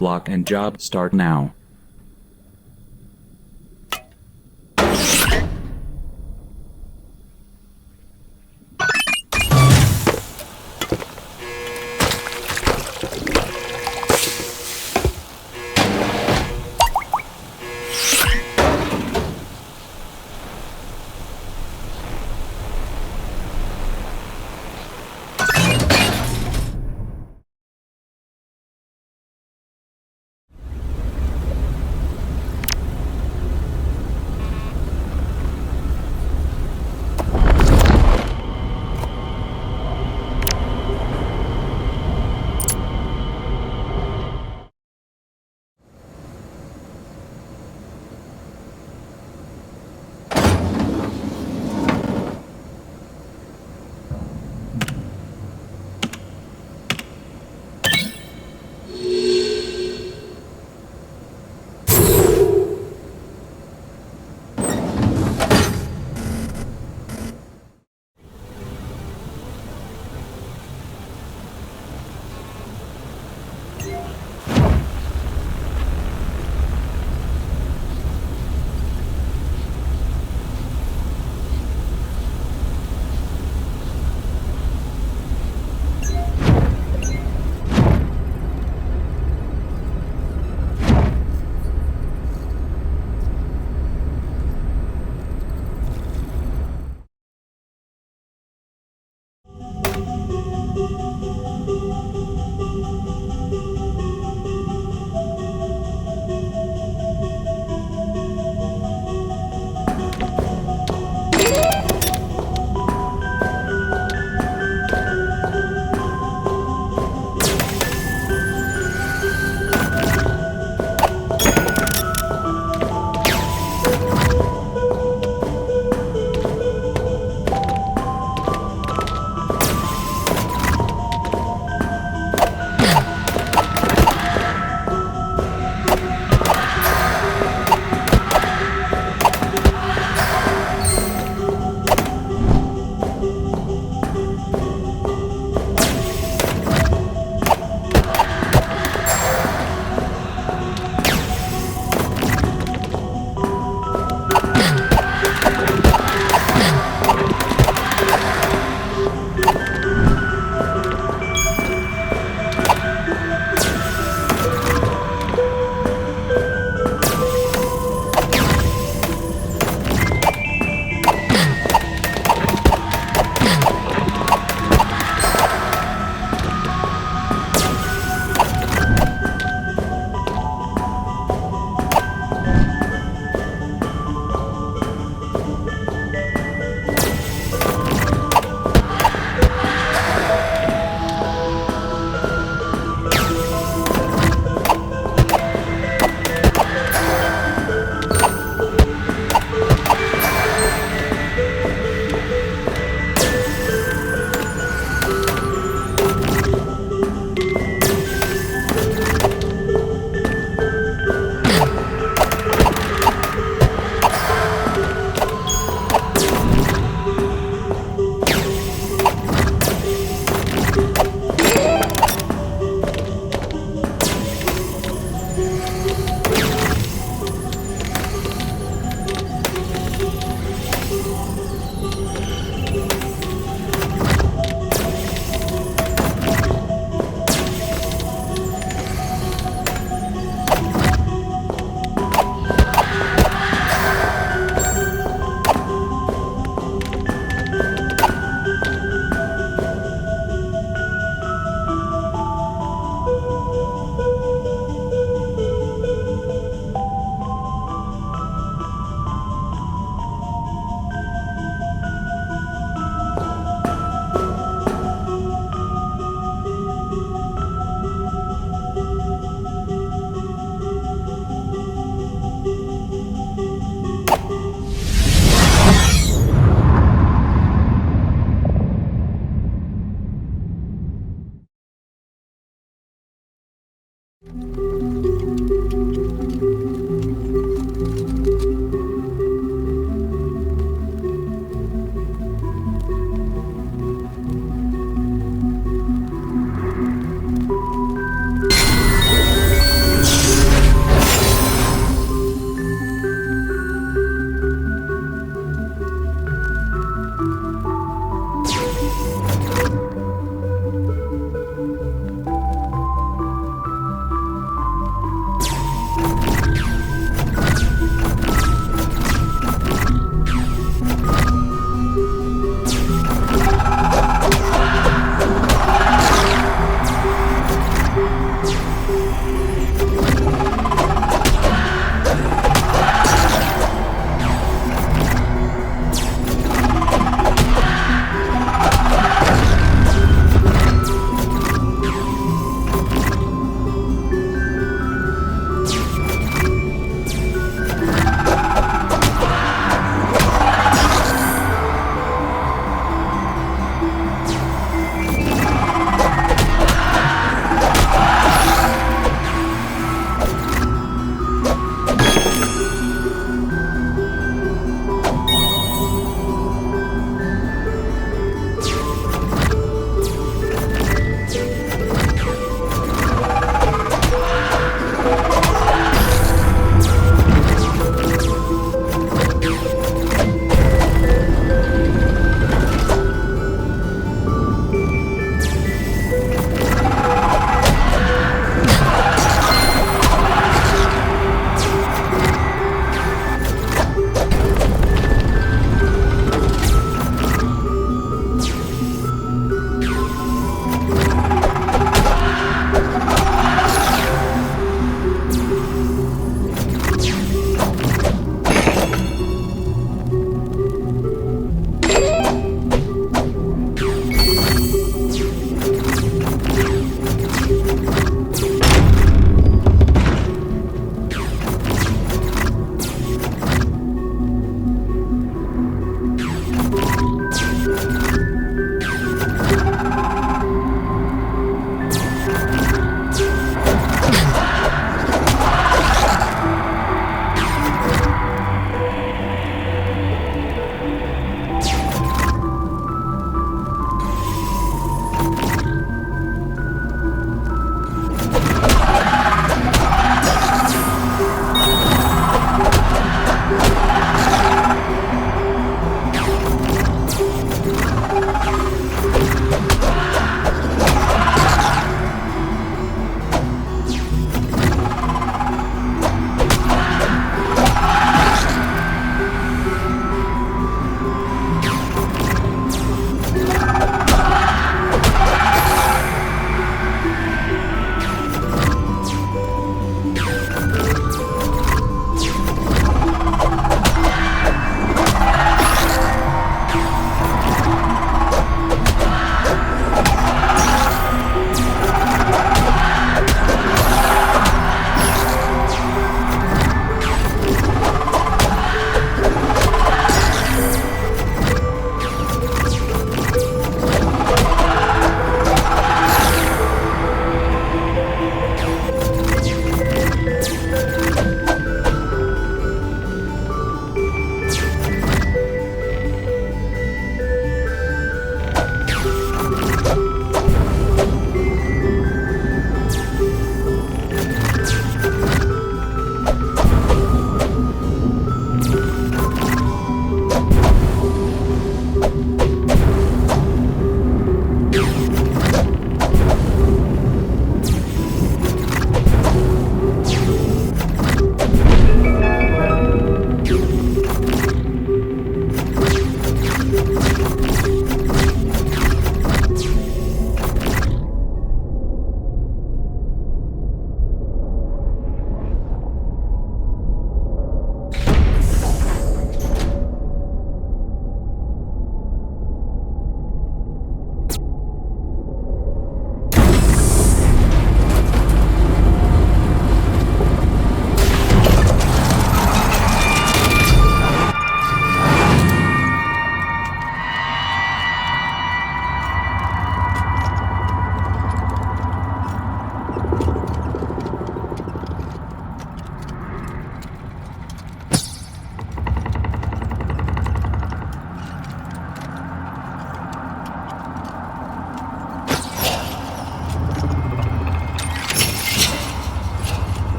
Clock and job start now.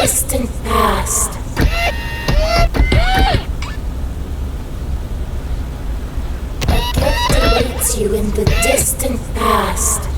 distant past. A gift awaits you in the distant past.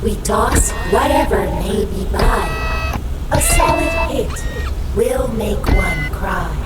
We toss whatever may be by. A solid hit will make one cry.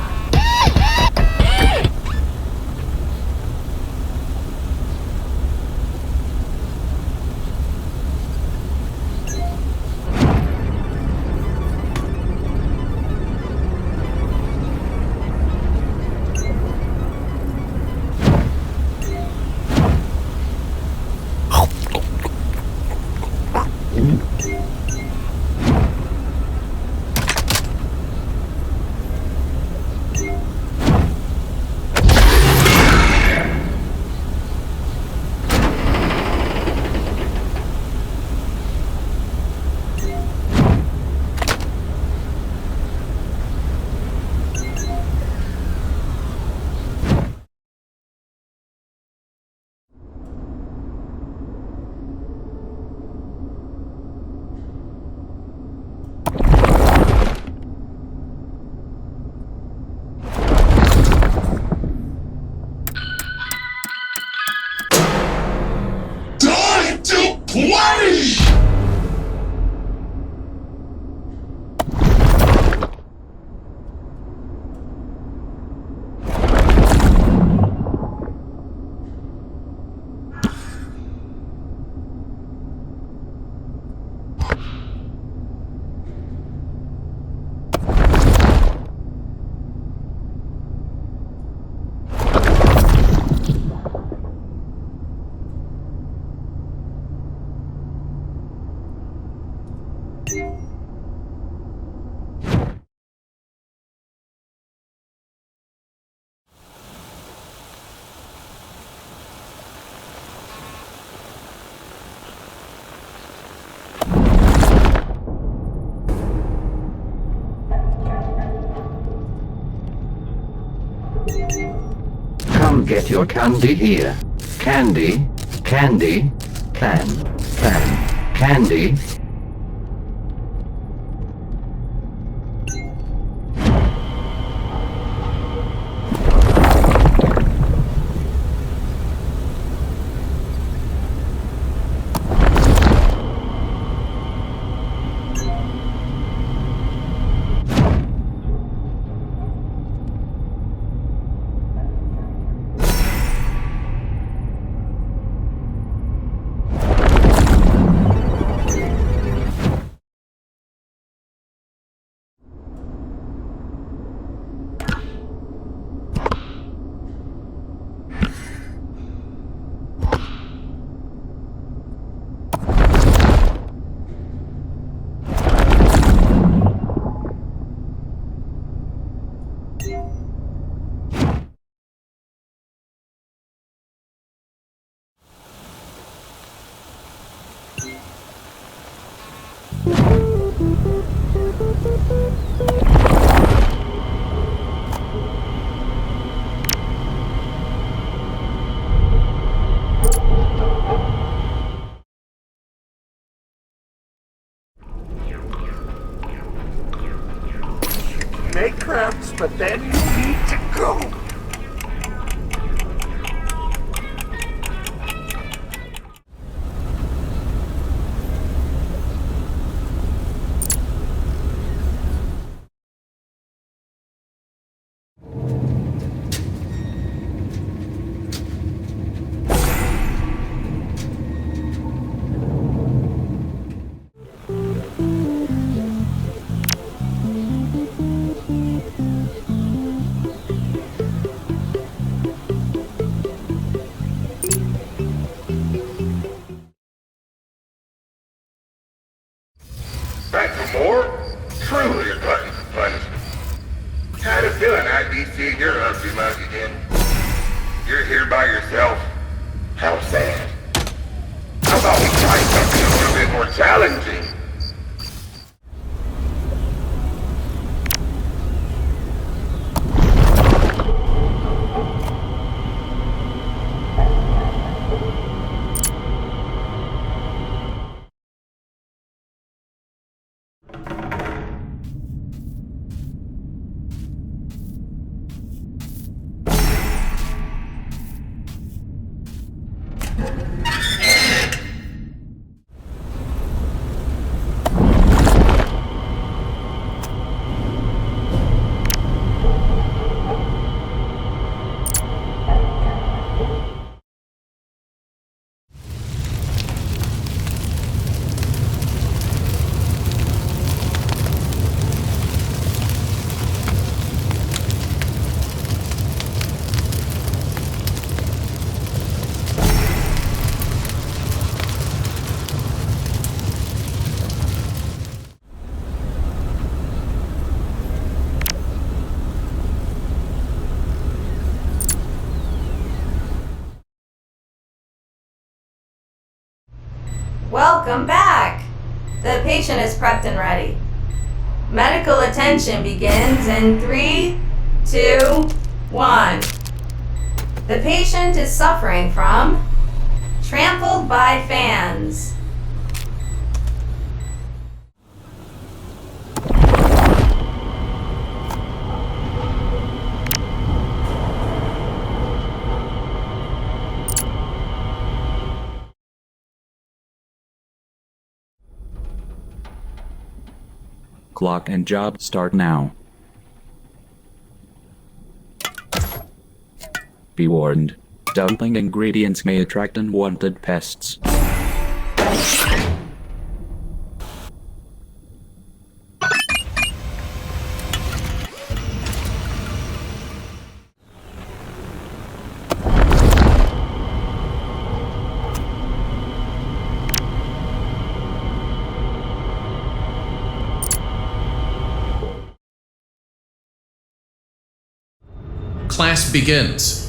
Get your candy here. Candy, candy, candy. but then you need to go. Back for more? Truly a glutton for punishment. Had a feeling I'd be seeing your ugly mug again. You're here by yourself? How sad. How about we try something a little bit more challenging? Welcome back! The patient is prepped and ready. Medical attention begins in 3, 2, 1. The patient is suffering from trampled by fans. Clock and job start now. Be warned. Dumping ingredients may attract unwanted pests. Class begins.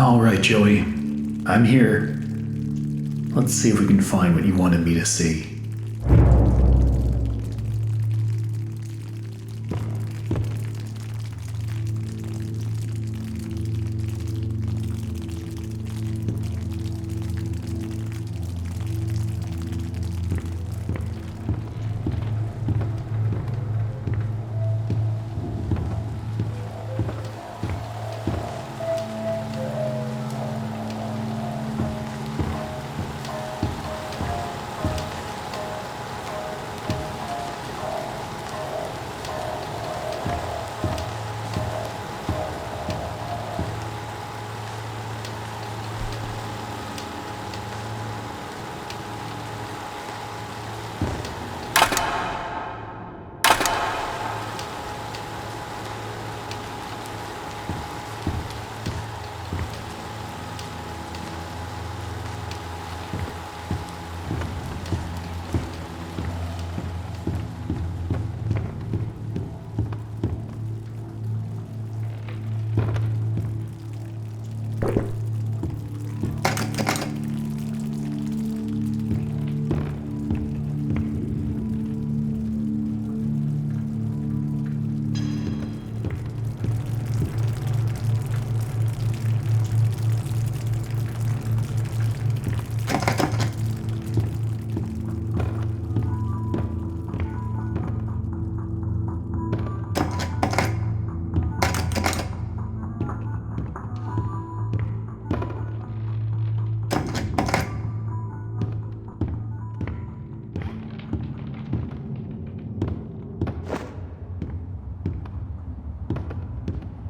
Alright, Joey. I'm here. Let's see if we can find what you wanted me to see.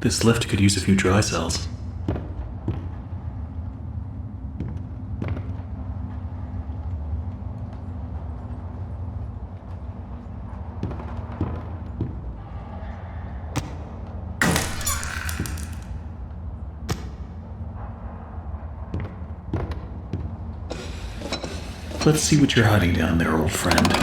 This lift could use a few dry cells. Let's see what you're hiding down there, old friend.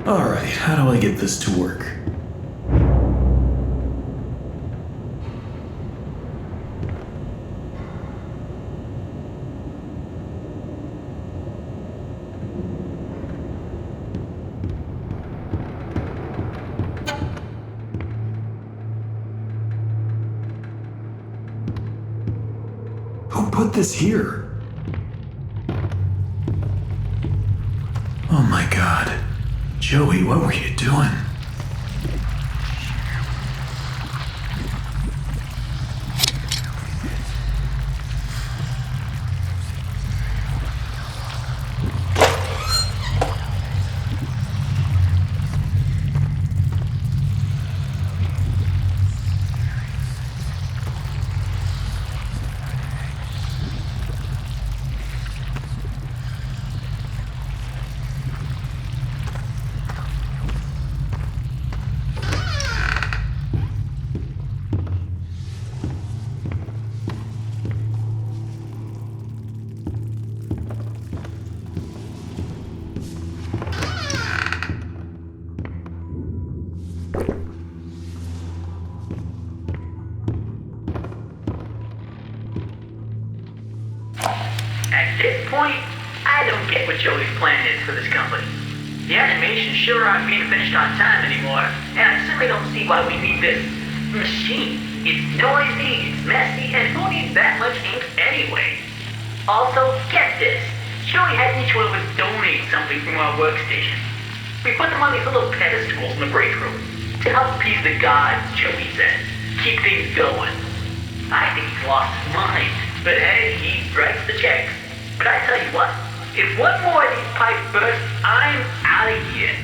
Alright, how do I get this to work? Who put this here? Oh my god. Joey, what were you doing? At this point, I don't get what Joey's plan is for this company. The animations sure aren't being finished on time anymore, and I certainly don't see why we need this Machine. It's noisy, it's messy, and who needs that much ink anyway? Also, get this. Joey had each one of us donate something from our workstation. We put them on these little pedestals in the break room to help appease the gods, Joey said. Keep things going. I think he's lost his mind, but hey, he writes the checks. But I tell you what, if one more of these pipes burst, I'm out of here.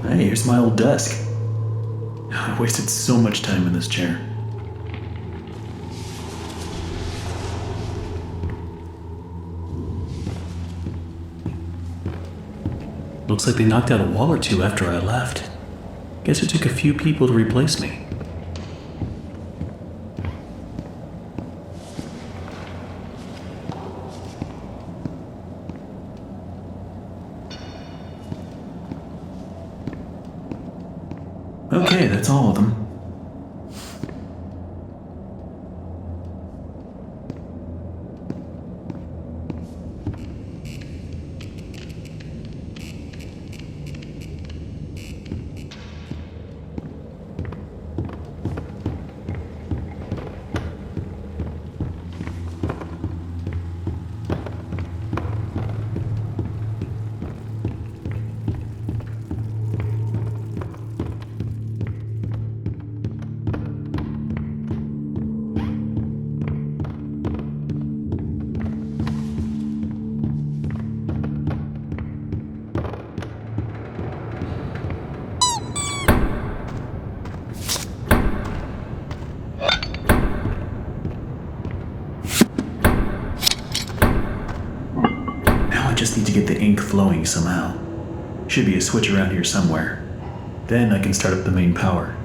Hey, here's my old desk. I wasted so much time in this chair. Looks like they knocked out a wall or two after I left. Guess it took a few people to replace me. Okay, that's all of them. Just need to get the ink flowing somehow. Should be a switch around here somewhere. Then I can start up the main power.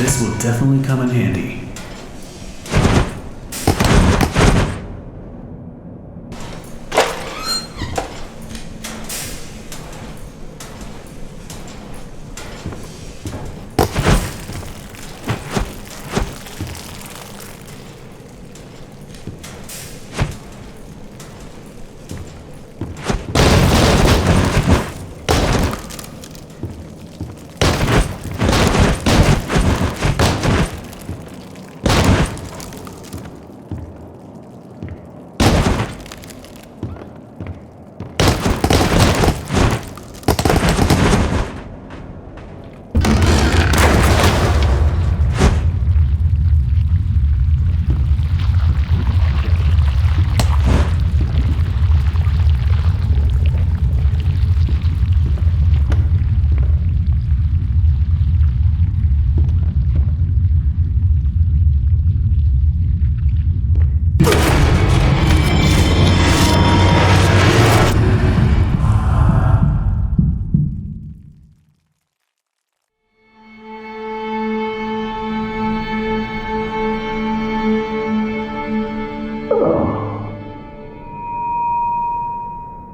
This will definitely come in handy.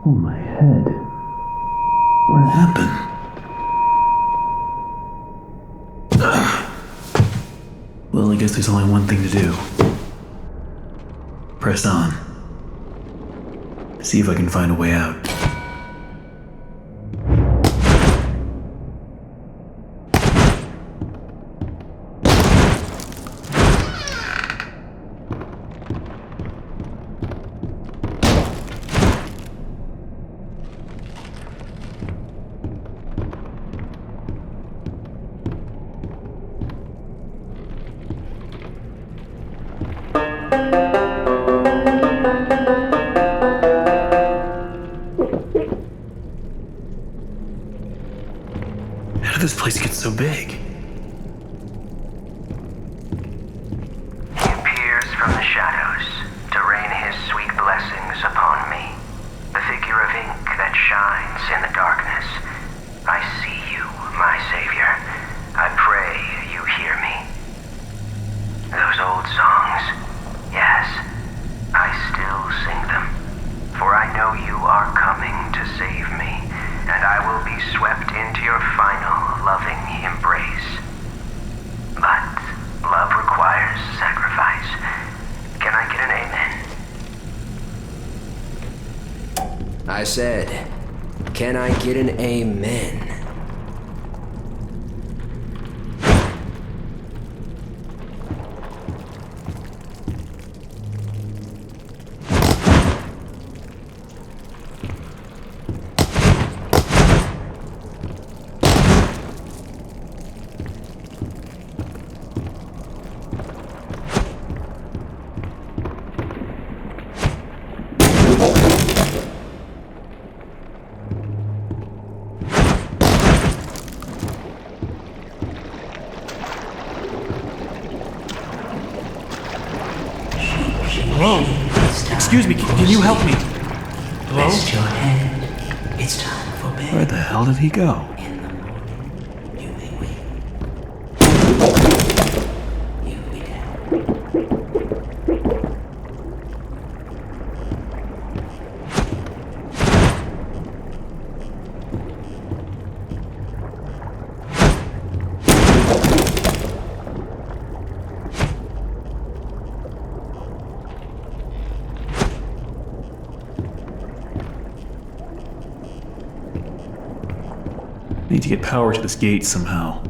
Oh, my head. What happened? Well, I guess there's only one thing to do. Press on. See if I can find a way out. this place get so big? He appears from the shadows to rain his sweet blessings upon me. The figure of ink that shines in the darkness. I see you, my savior. I pray you hear me. Those old songs, yes, I still sing them. For I know you are coming to save me, and I will be swept into your final loving embrace. But love requires sacrifice. Can I get an amen? I said, can I get an amen? Hello? Excuse me, can you help me? Hello? Rest your head. It's time for bed. Where the hell did he go? Need to get power to this gate somehow.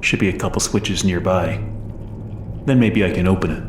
Should be a couple switches nearby. Then maybe I can open it.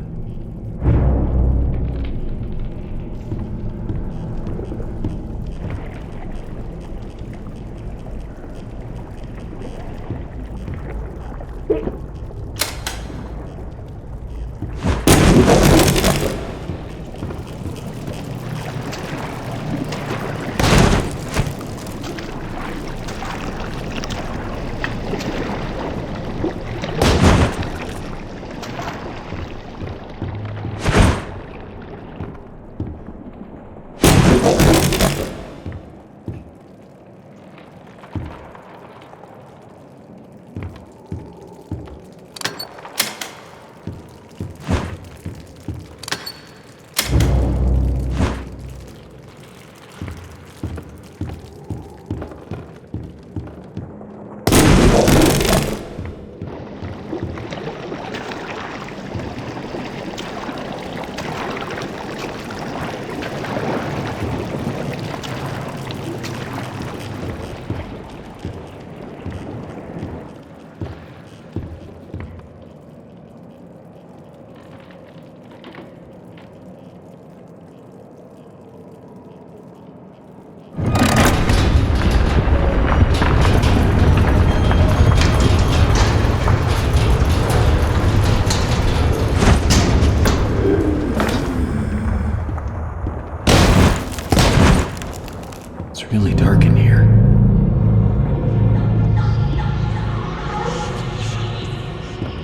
It's really dark in here.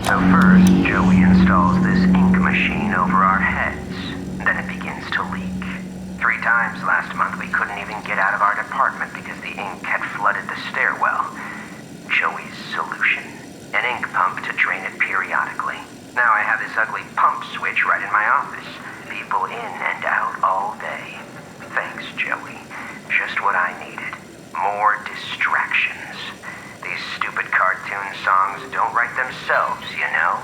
So first, Joey installs this ink machine over our heads. Then it begins to leak. 3 times last month we couldn't even get out of our department because the ink had flooded the stairwell. Joey's solution? An ink pump to drain it periodically. Now I have this ugly pump switch right in my office. People in and out all day. Thanks, Joey. Just what I needed. More distractions. These stupid cartoon songs don't write themselves, you know?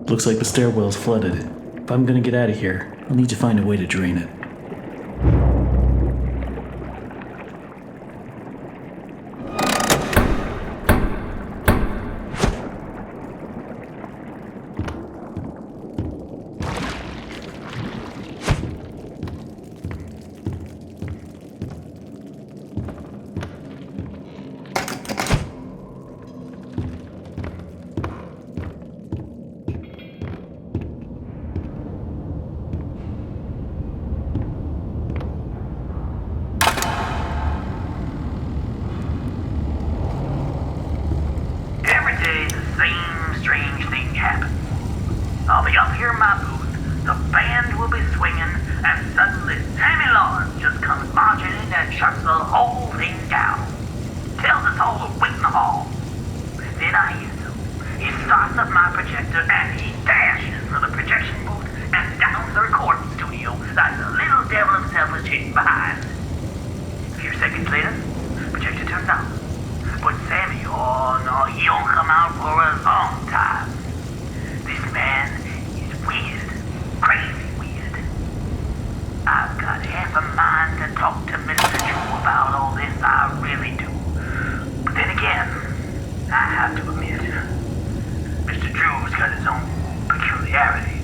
Looks like the stairwell's flooded. If I'm gonna get out of here, I'll need to find a way to drain it. up my projector and he dashes for the projection booth and down to the recording studio like the little devil himself was chasing behind. A few seconds later, projector turns on. But Sammy, oh no, he don't come out for a long time. This man is weird, crazy weird. I've got half a mind to talk to Mr. Drew about all this, I really do. But then again, I have to admit, Mr. Drew's got his own peculiarities.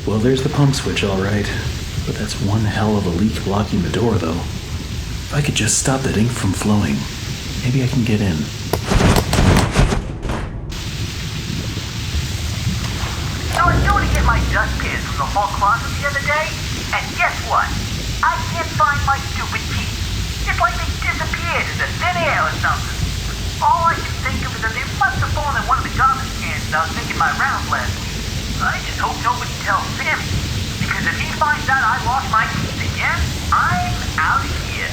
Well, there's the pump switch, all right. But that's one hell of a leak blocking the door, though. If I could just stop that ink from flowing, maybe I can get in. So I was going to get my dust pins from the hall closet the other day, and guess what? I can't find my stupid keys. It's like they disappeared into thin air or something. All I can think of is that they must have fallen in one of the garbage cans as I was making my rounds last week. I just hope nobody tells Sammy, because if he finds out I lost my keys again, I'm out of here.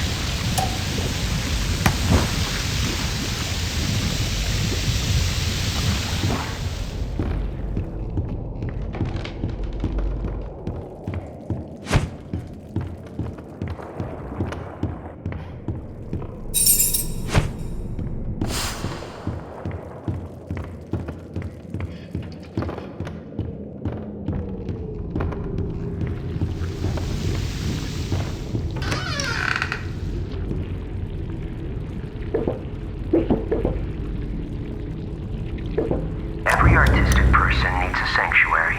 Every artistic person needs a sanctuary.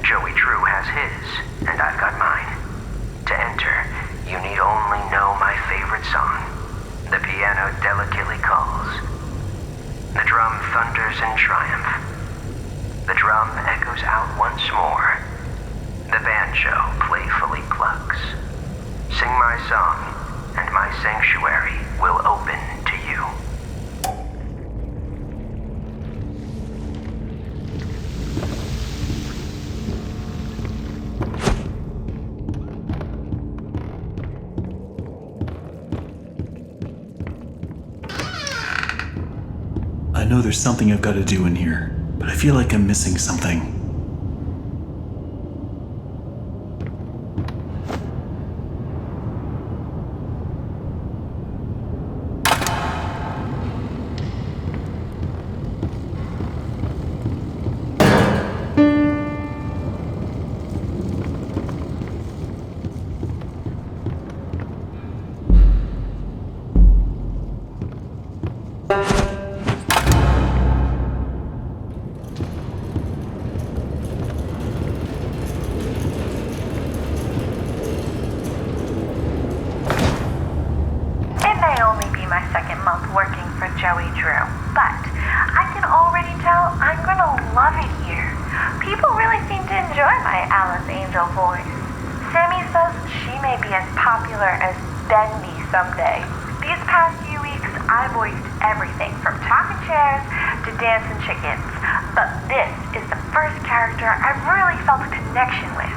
Joey Drew has his, and I've got mine. To enter, you need only know my favorite song. The piano delicately calls. The drum thunders in triumph. The drum echoes out once more. The banjo playfully plucks. Sing my song, and my sanctuary will open to you. I know there's something I've got to do in here, but I feel like I'm missing something. Joey Drew, but I can already tell I'm gonna love it here. People really seem to enjoy my Alice Angel voice. says she may be as popular as Bendy someday. These past few weeks, I voiced everything from talking chairs to dancing chickens. But this is the first character I've really felt a connection with.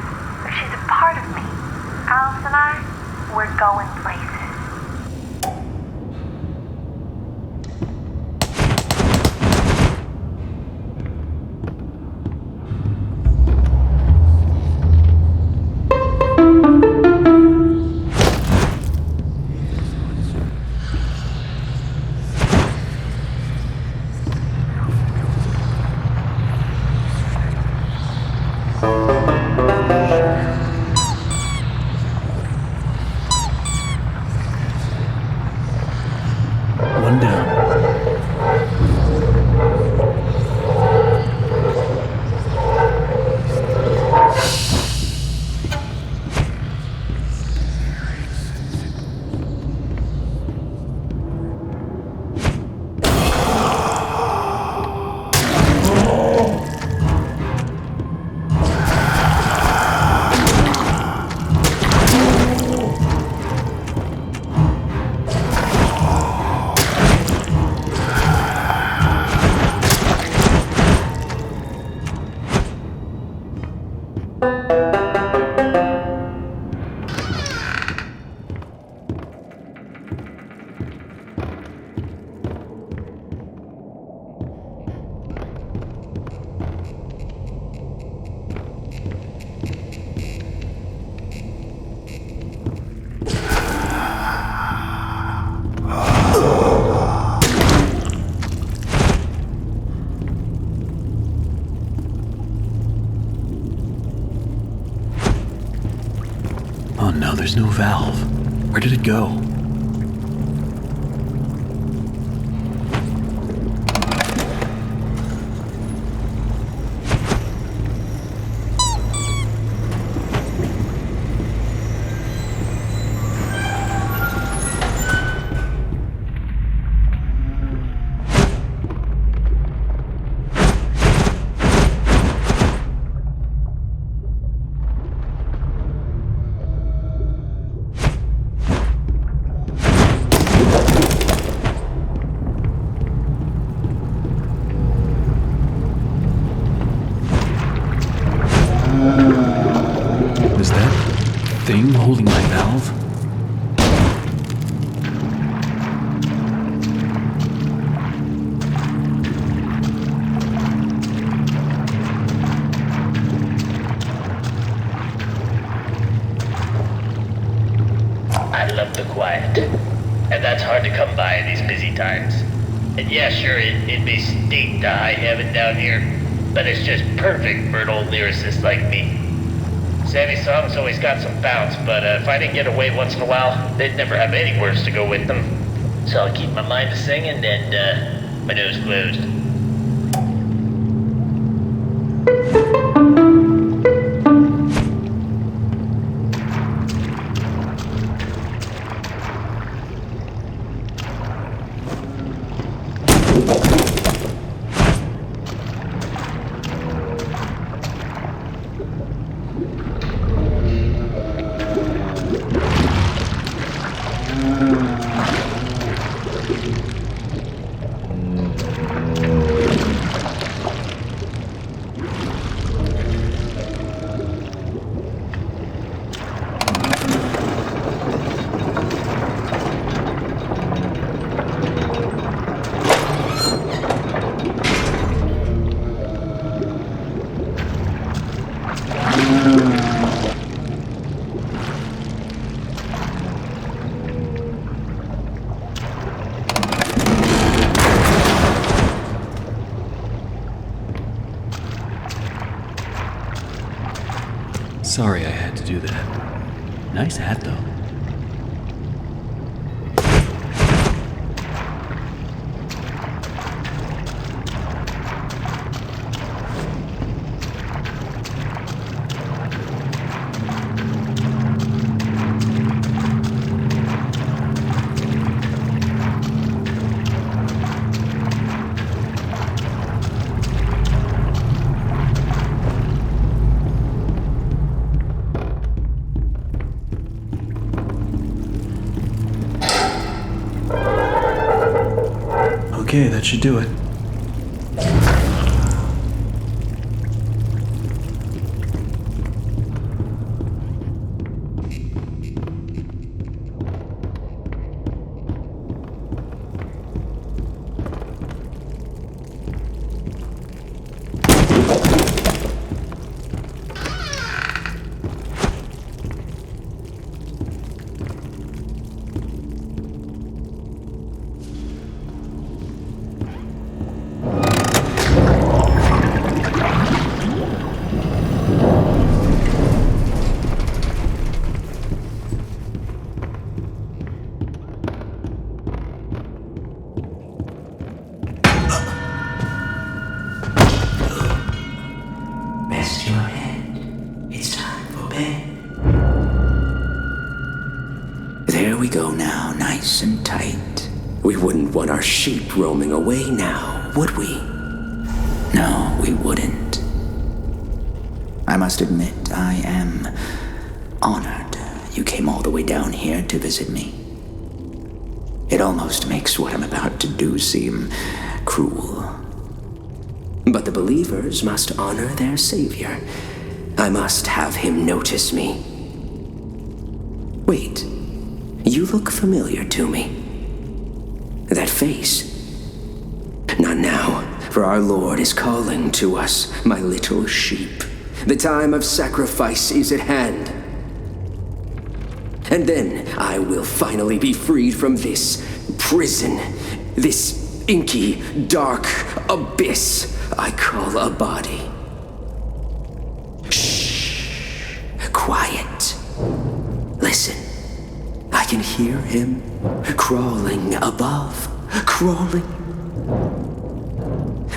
She's a part of me. Alice and I, we're going places. One down. Oh no, there's no valve. Where did it go? Is that thing holding my valve? I love the quiet, and that's hard to come by in these busy times. And yeah, sure, it may stink to high heaven down here, but it's just perfect for an old lyricist like me. Sammy songs always got some bounce, but if I didn't get away once in a while, they'd never have any words to go with them. So I'll keep my mind to singing and my nose closed. Sorry I had to do that. Nice hat, though. Okay, that should do it. Rest your head. It's time for bed. There we go now, nice and tight. We wouldn't want our sheep roaming away now, would we? No, we wouldn't. I must admit, I am honored you came all the way down here to visit me. It almost makes what I'm about to do seem cruel. But the believers must honor their savior. I must have him notice me. Wait, you look familiar to me. That face. Not now, for our Lord is calling to us, my little sheep. The time of sacrifice is at hand. And then I will finally be freed from this prison, this inky, dark abyss I call a body. Shh. Quiet. Listen. I can hear him crawling above. Crawling.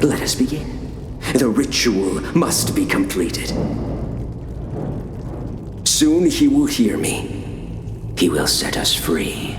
Let us begin. The ritual must be completed. Soon he will hear me. He will set us free.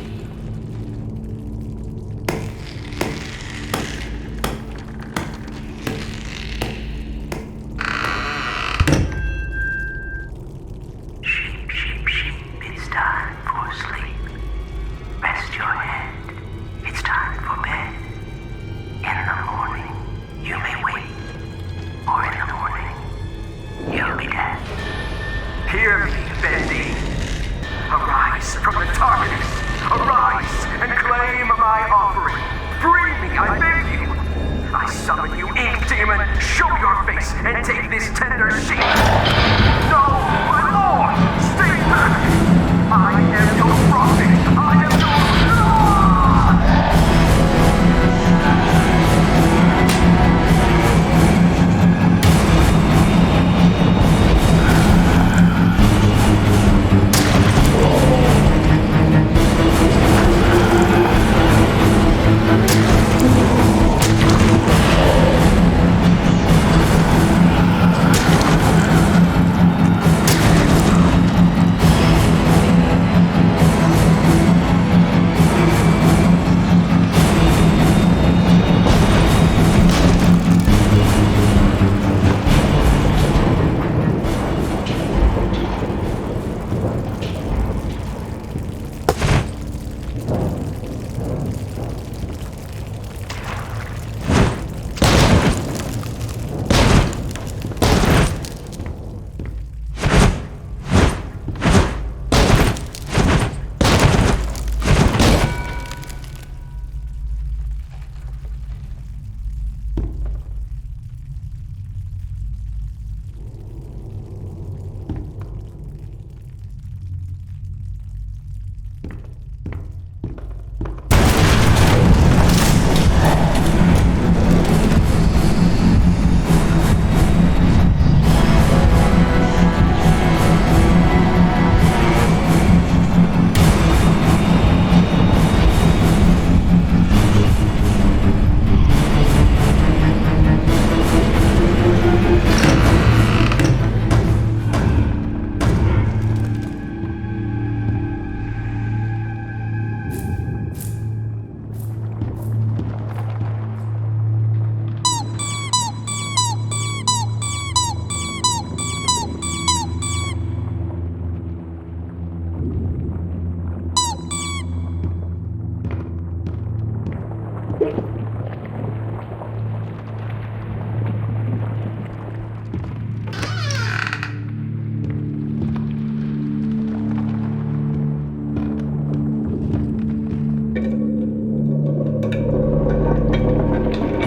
Hear me, Bendy. Arise from the darkness. Arise and claim my offering. Free me, I beg you. I summon you, ink demon. Show your face and take this tender sheep. No, my lord, stay back. I am your prophet. I am your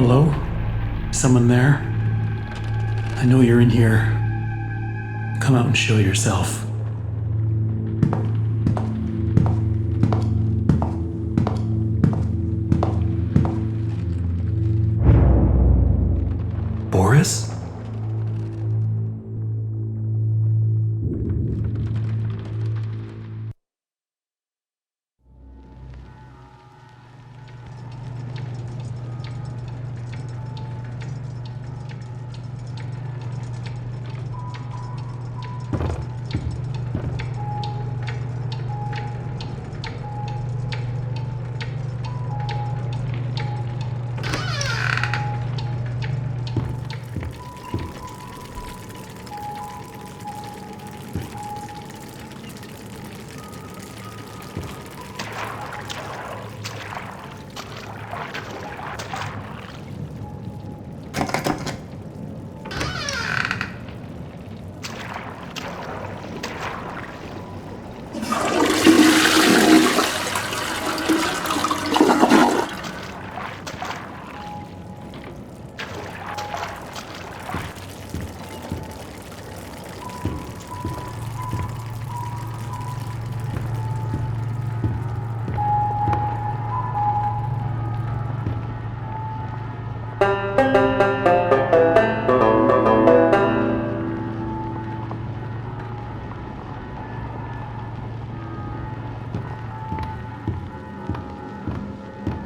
Hello? Someone there? I know you're in here. Come out and show yourself. Boris?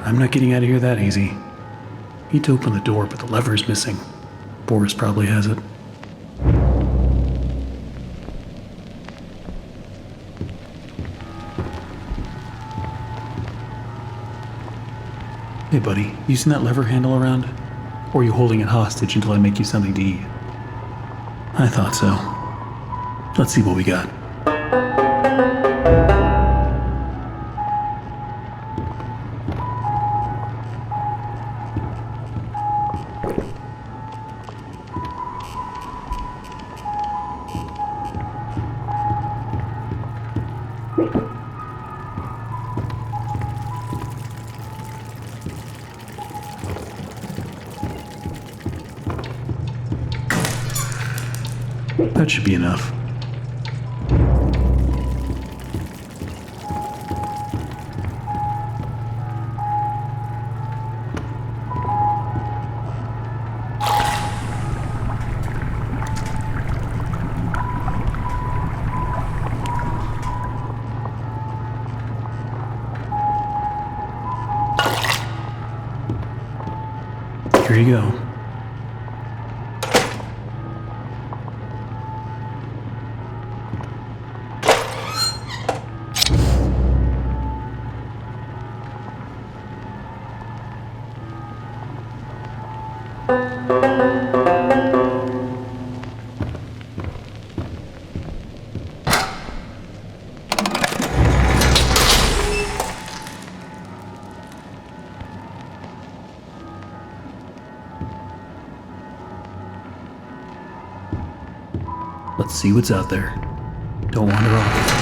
I'm not getting out of here that easy. Need to open the door, but the lever's missing. Boris probably has it. Hey buddy, you seen that lever handle around? Or are you holding it hostage until I make you something to eat? I thought so. Let's see what we got. That should be enough. Here you go. Let's see what's out there. Don't wander off.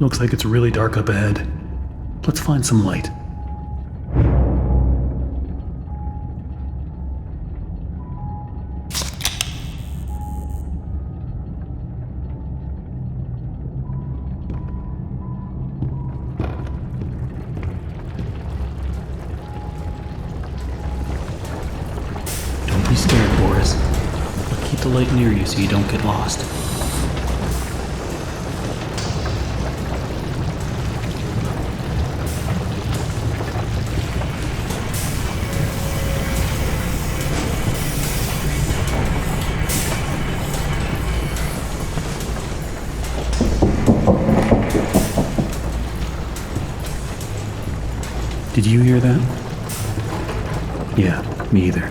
Looks like it's really dark up ahead. Let's find some light. Don't be scared, Boris. But keep the light near you so you don't get lost. Did you hear that? Yeah, me either.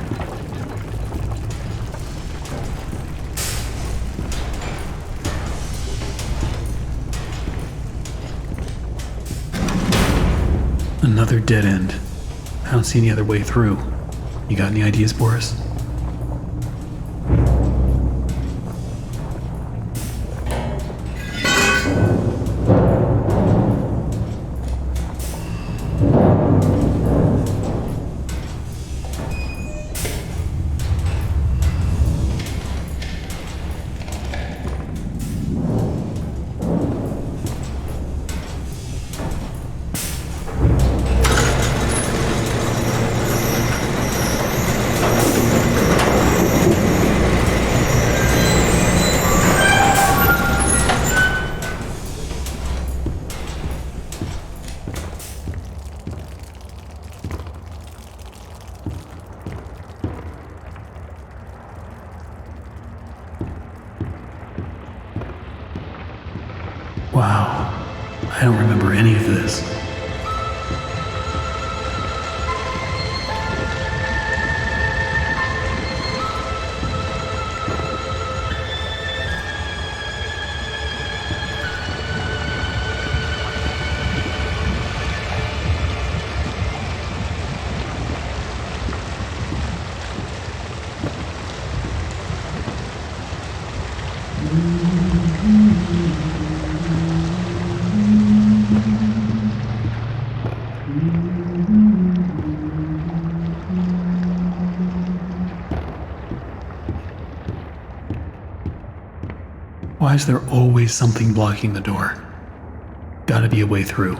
Another dead end. I don't see any other way through. You got any ideas, Boris? Wow, I don't remember any of this. Why is there always something blocking the door? Gotta be a way through.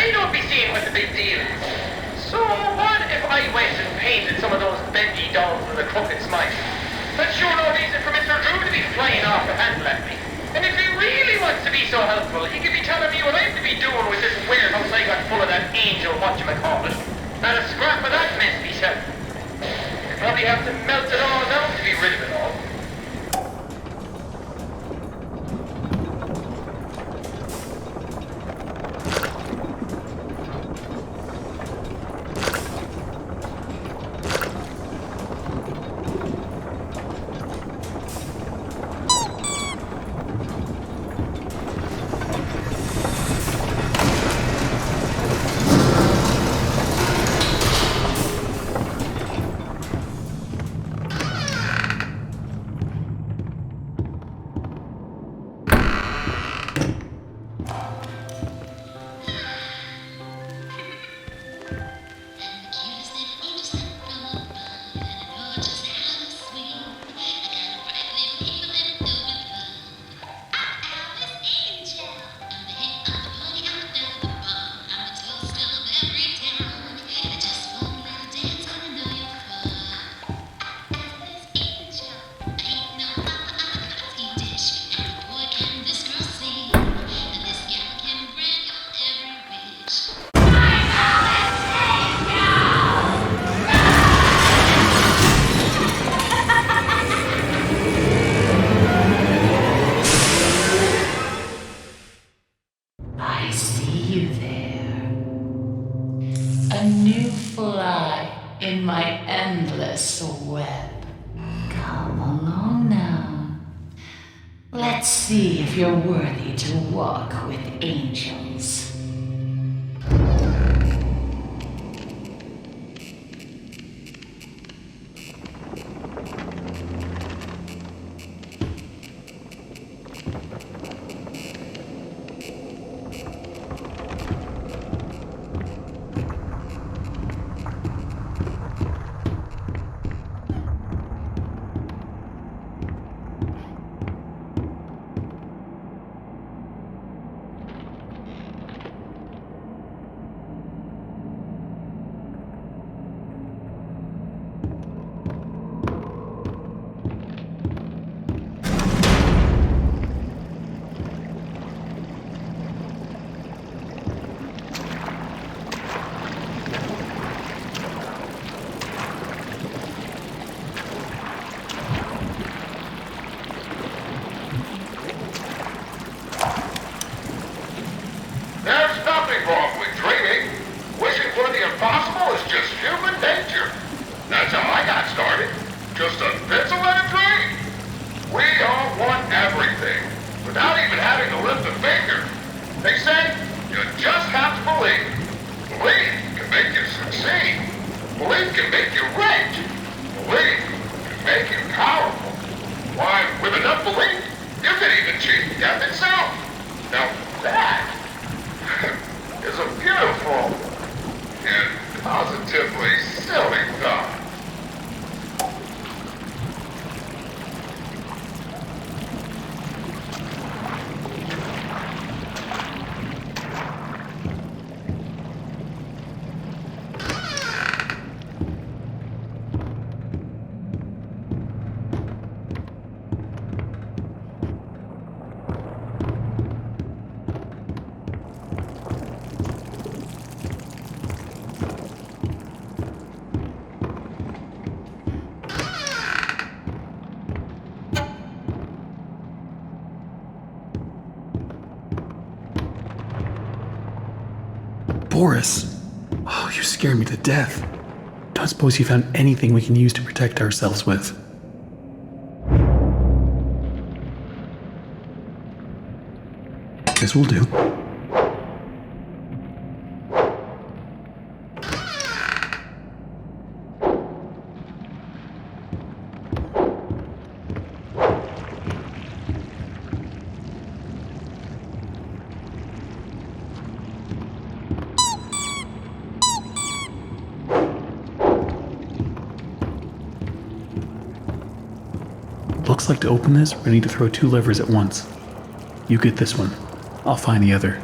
I don't be seeing what the big deal is. So what if I went and painted some of those Bendy dolls with a crooked smile? That's sure no reason for Mr. Drew to be flying off the handle at me. And if he really wants to be so helpful, he could be telling me what I'm to be doing with this warehouse I got full of that angel whatchamacallit. Not a scrap of that mess myself. I'd probably have to melt it all down to be rid of it all. in my endless web. Come along now. Let's see if you're worthy to walk with angels. Just a pencil and a dream. We all want everything, without even having to lift a finger. They say you just have to believe. Belief can make you succeed. Belief can make you rich. Belief can make you powerful. Why, with enough belief, you can even cheat death itself. Now that is a beautiful and positively silly thought. Boris! Oh, you scared me to death. Don't suppose you found anything we can use to protect ourselves with? This will do. Looks like to open this, we need to throw 2 levers at once. You get this one. I'll find the other.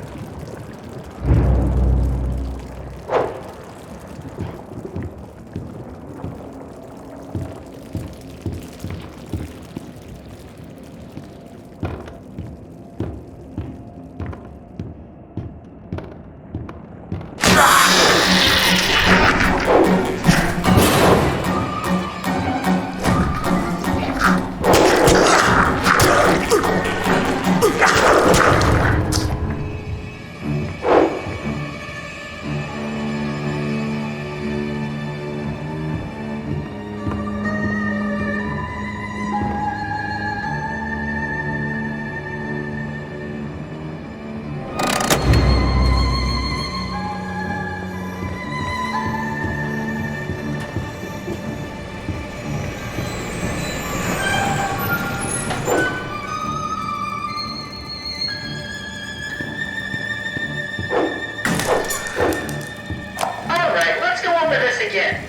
again.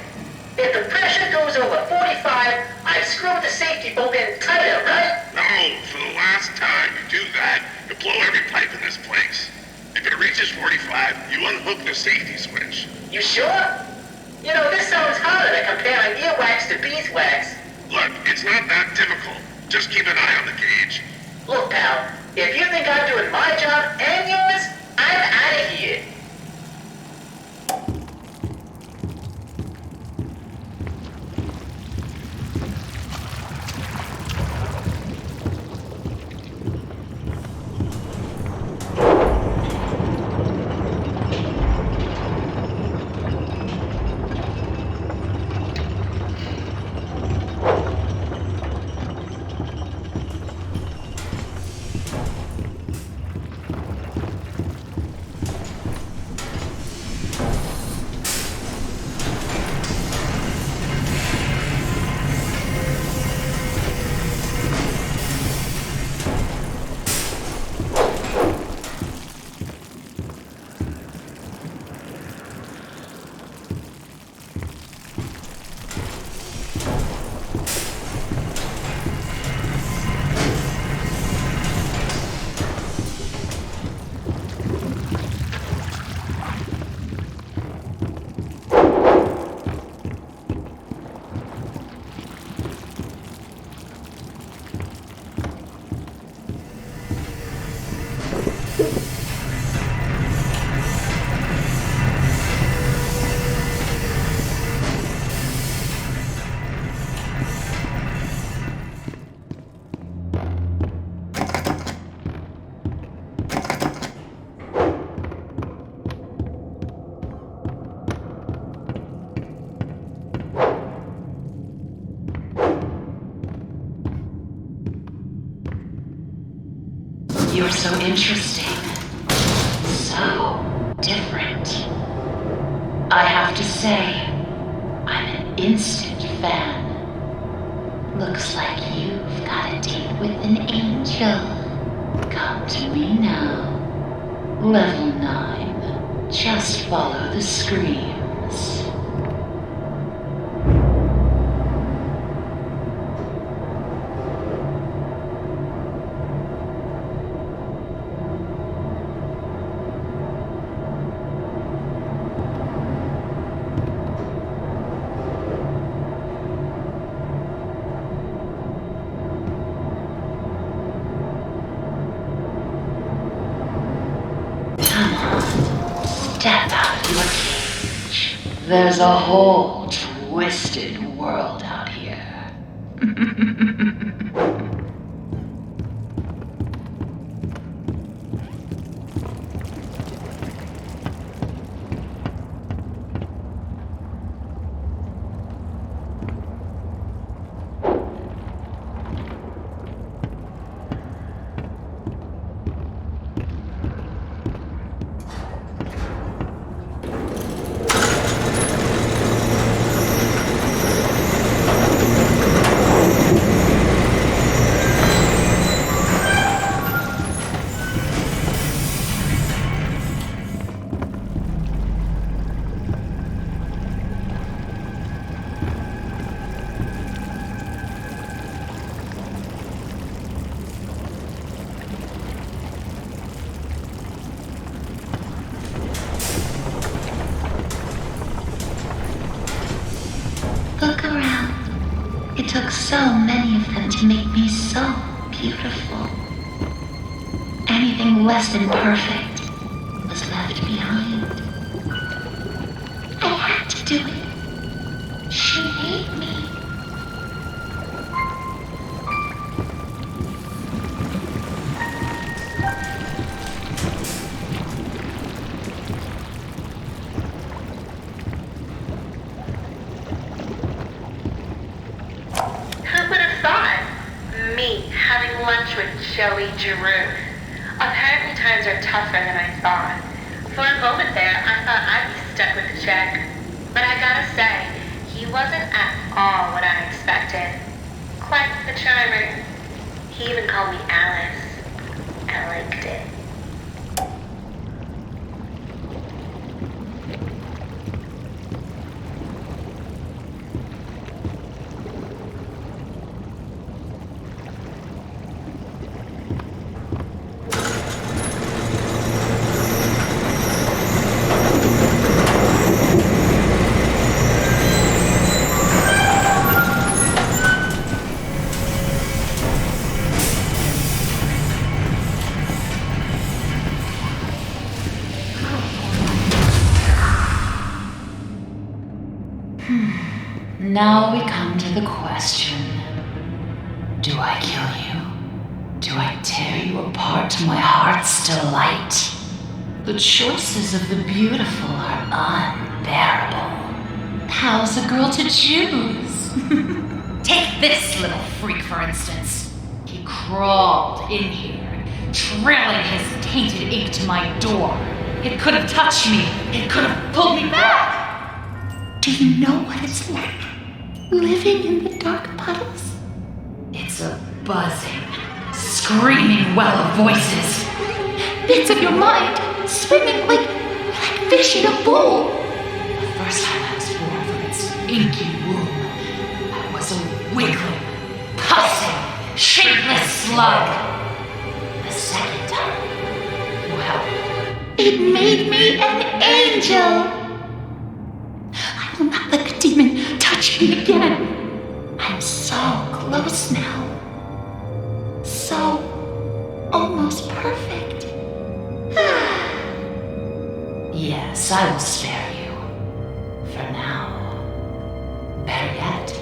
If the pressure goes over 45, I screw the safety bolt in tighter, right? No, for the last time you do that, you blow every pipe in this place. If it reaches 45, you unhook the safety switch. You sure? You know, this sounds harder than comparing earwax to beeswax. Look, it's not that difficult. Just keep an eye on the gauge. Look, pal, if you think I'm doing my job and yours, I'm out of here. You're so interesting. So different. I have to say, I'm an instant fan. Looks like you've got a date with an angel. Come to me now. Level 9. Just follow the screams. Step out of your cage. There's a whole twisted world out here. Look around. It took so many of them to make me so beautiful. Anything less than perfect was left behind. I had to do it. She made me. Joey Giroux. Apparently times are tougher than I thought. For a moment there, I thought I'd be stuck with a check. But I gotta say, he wasn't at all what I expected. Quite the charmer. He even called me Alice. I liked it. Now we come to the question. Do I kill you? Do I tear you apart to my heart's delight? The choices of the beautiful are unbearable. How's a girl to choose? Take this little freak, for instance. He crawled in here, trailing his tainted ink to my door. It could have touched me. It could have pulled me back. Do you know what it's like? Living in the dark puddles? It's a buzzing, screaming well of voices. Bits of your mind swimming like fish in a bowl. The first time I was born from its inky womb, I was a wiggling, pussing, shapeless slug. The second time, well, it made me an angel. I will not let the demon touch me again. I'm so close now. So almost perfect. Yes, I will spare you. For now. Better yet,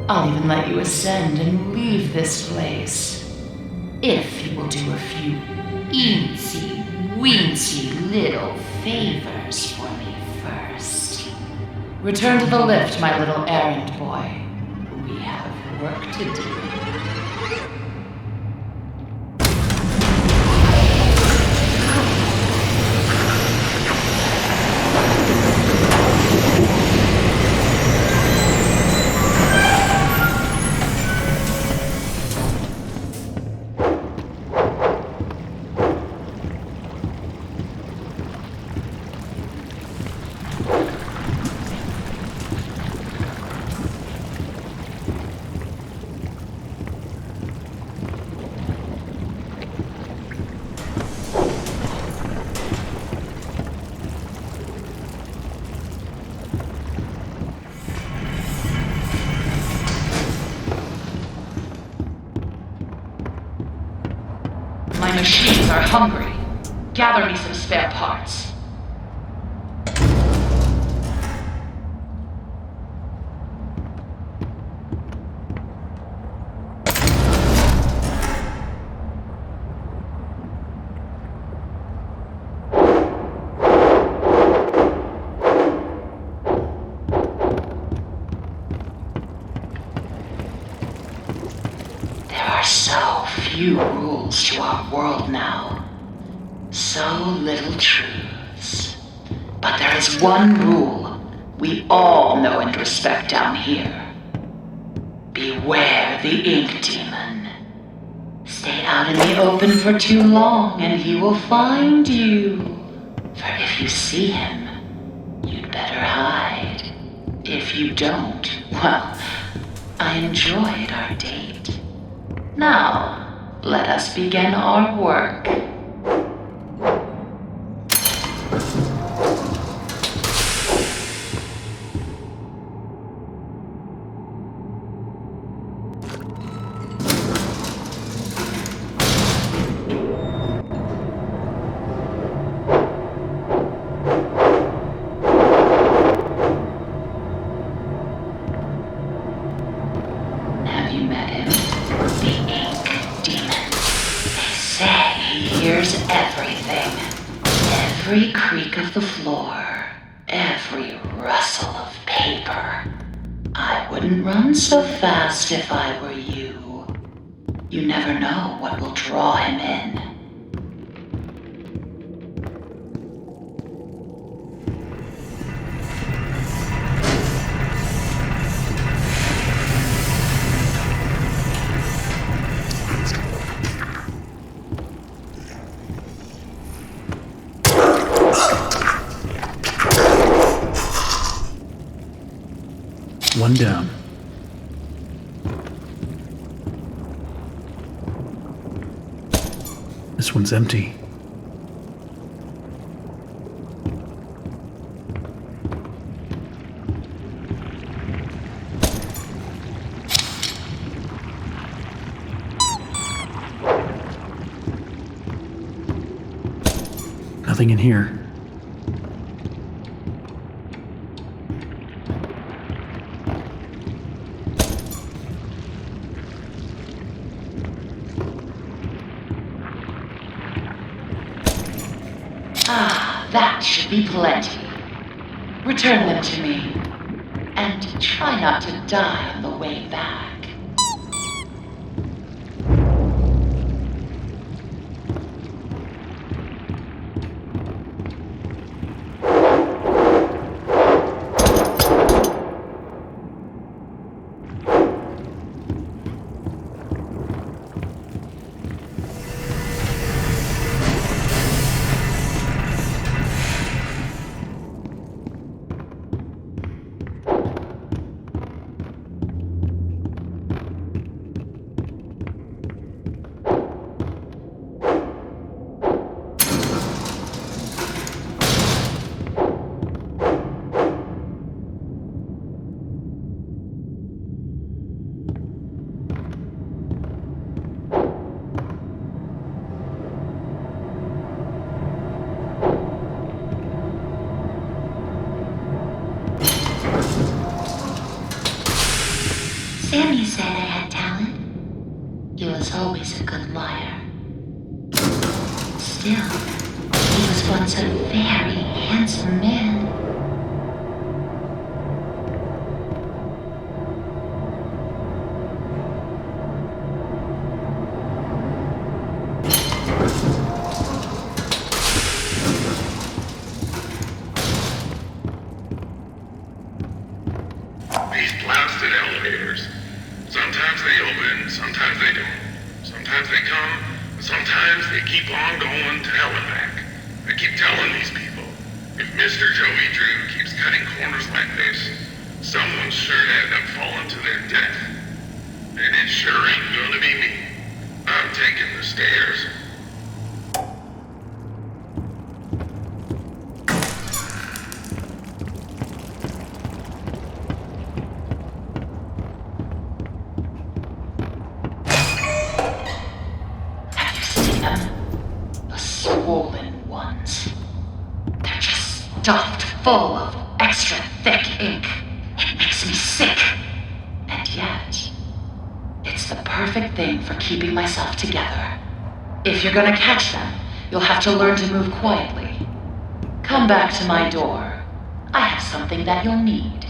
I'll even let you ascend and leave this place. If you will do a few eensy-weensy little favors for me first. Return to the lift, my little errand boy. We have work to do. My machines are hungry. Gather me some spare parts. So few rules to our world now. So little truths. But there is one rule we all know and respect down here. Beware the ink demon. Stay out in the open for too long and he will find you. For if you see him, you'd better hide. If you don't, well, I enjoyed our date. Now, let us begin our work. Have you met him? The ink demon. They say he hears everything. Every creak of the floor. Every rustle of paper. I wouldn't run so fast if I were you. You never know what will draw him in. One down. This one's empty. Nothing in here. That should be plenty. Return them to me. And try not to die on the way back. Sammy said I had talent. He was always a good liar. Still, he was once a very handsome man. These blasted elevators. Sometimes they open, sometimes they don't. Sometimes they come, sometimes they keep on going to hell and back. I keep telling these people, if Mr. Joey Drew keeps cutting corners like this, someone's sure to end up falling to their death. And it sure ain't gonna be me. I'm taking the stairs. full of extra thick ink. It makes me sick. And yet, it's the perfect thing for keeping myself together. If you're gonna catch them, you'll have to learn to move quietly. Come back to my door. I have something that you'll need.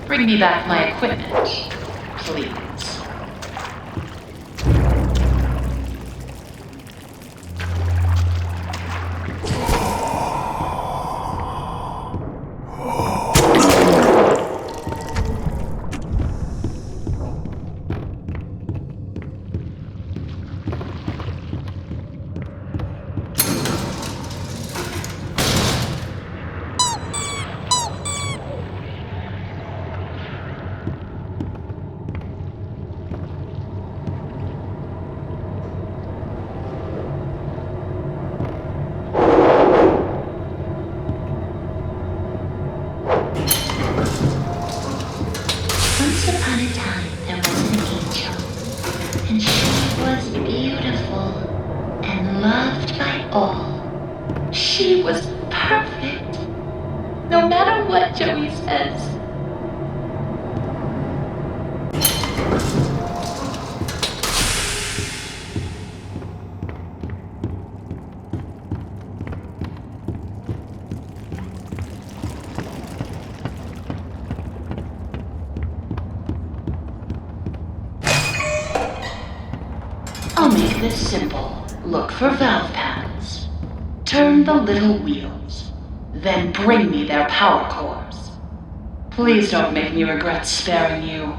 Bring me back my equipment, please. She was perfect. No matter what Joey says. I'll make this simple. Look for valve panels. Turn the little wheels. Then bring me their power cores. Please don't make me regret sparing you.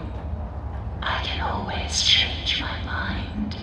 I can always change my mind.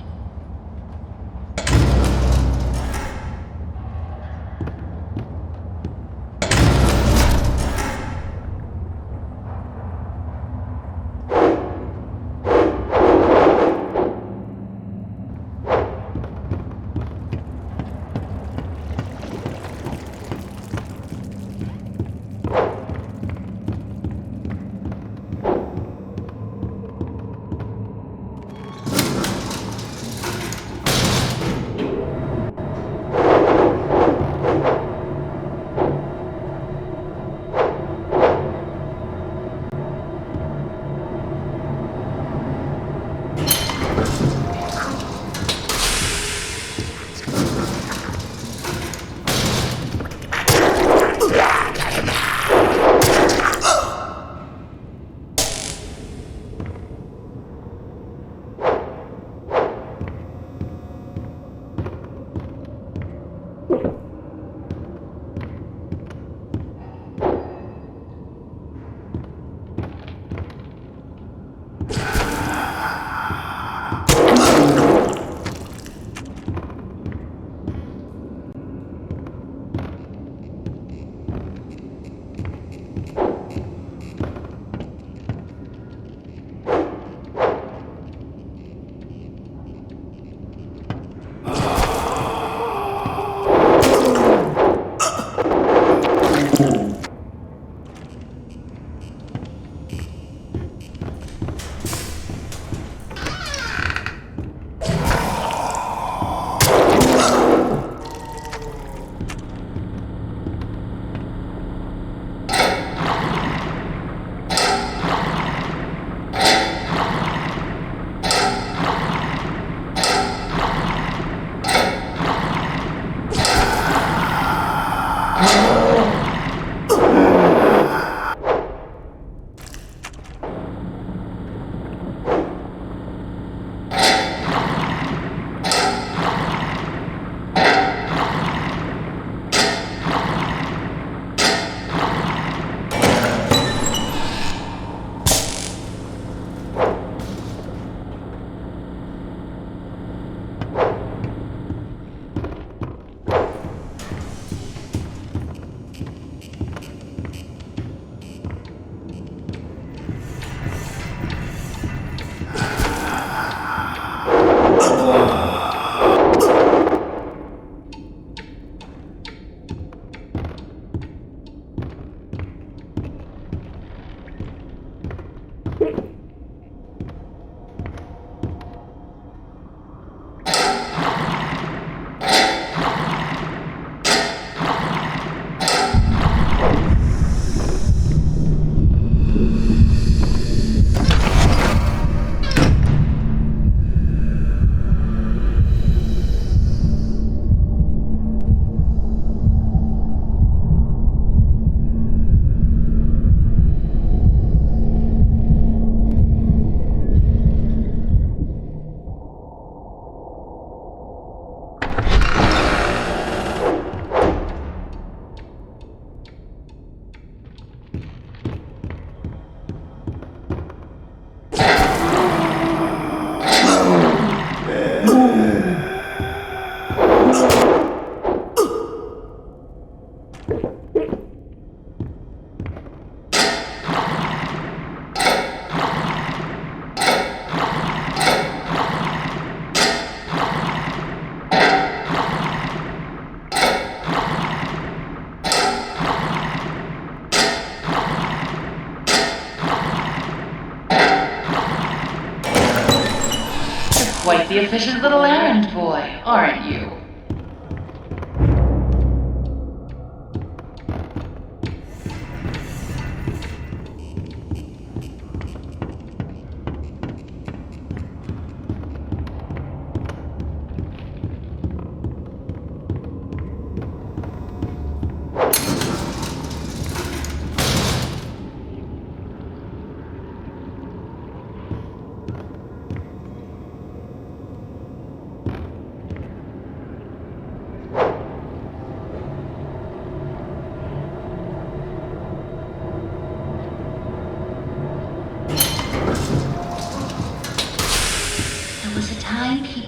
Quite the efficient little errand boy, aren't you?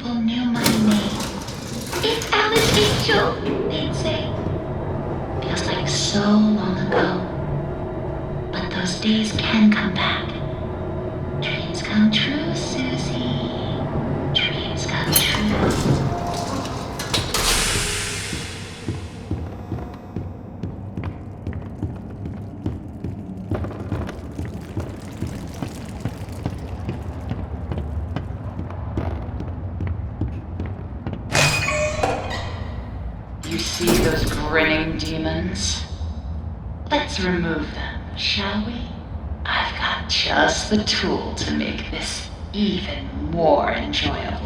people knew my name. It's Alice Angel, they'd say. Feels like so long ago. But those days can come back. Dreams come true, Susie. Dreams come true. You see those grinning demons? Let's remove them, shall we? I've got just the tool to make this even more enjoyable.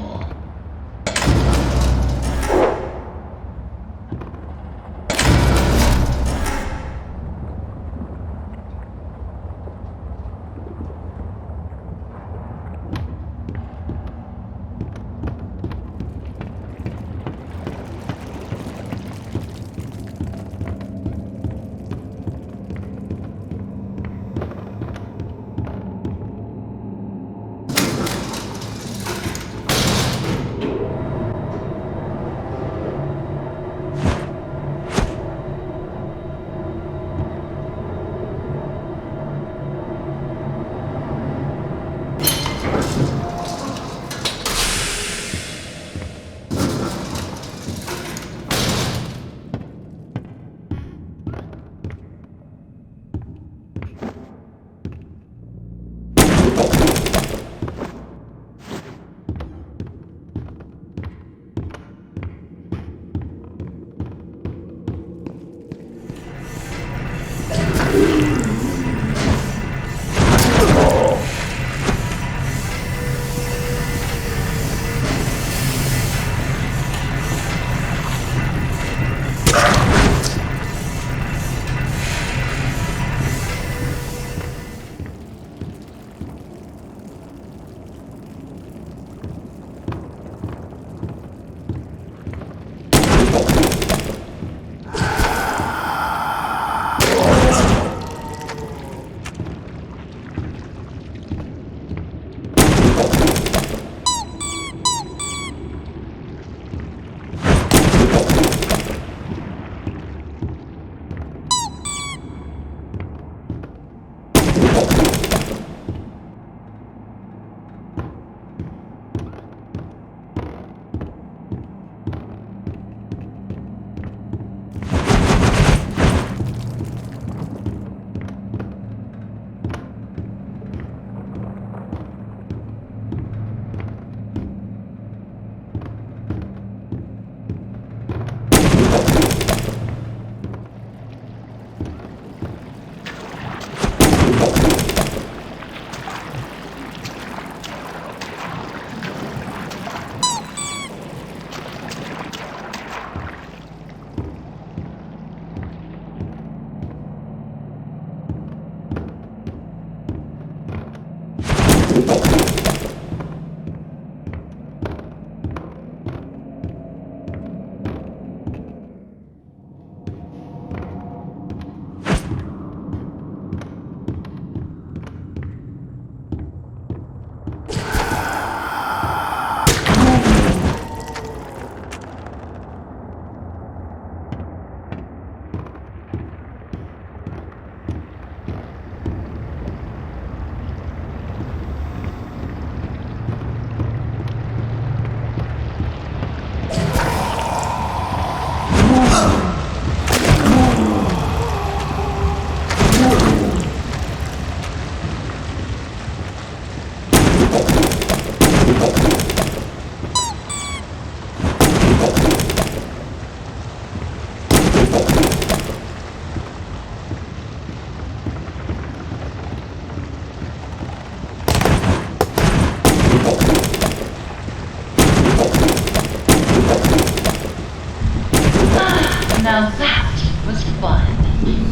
Now that was fun.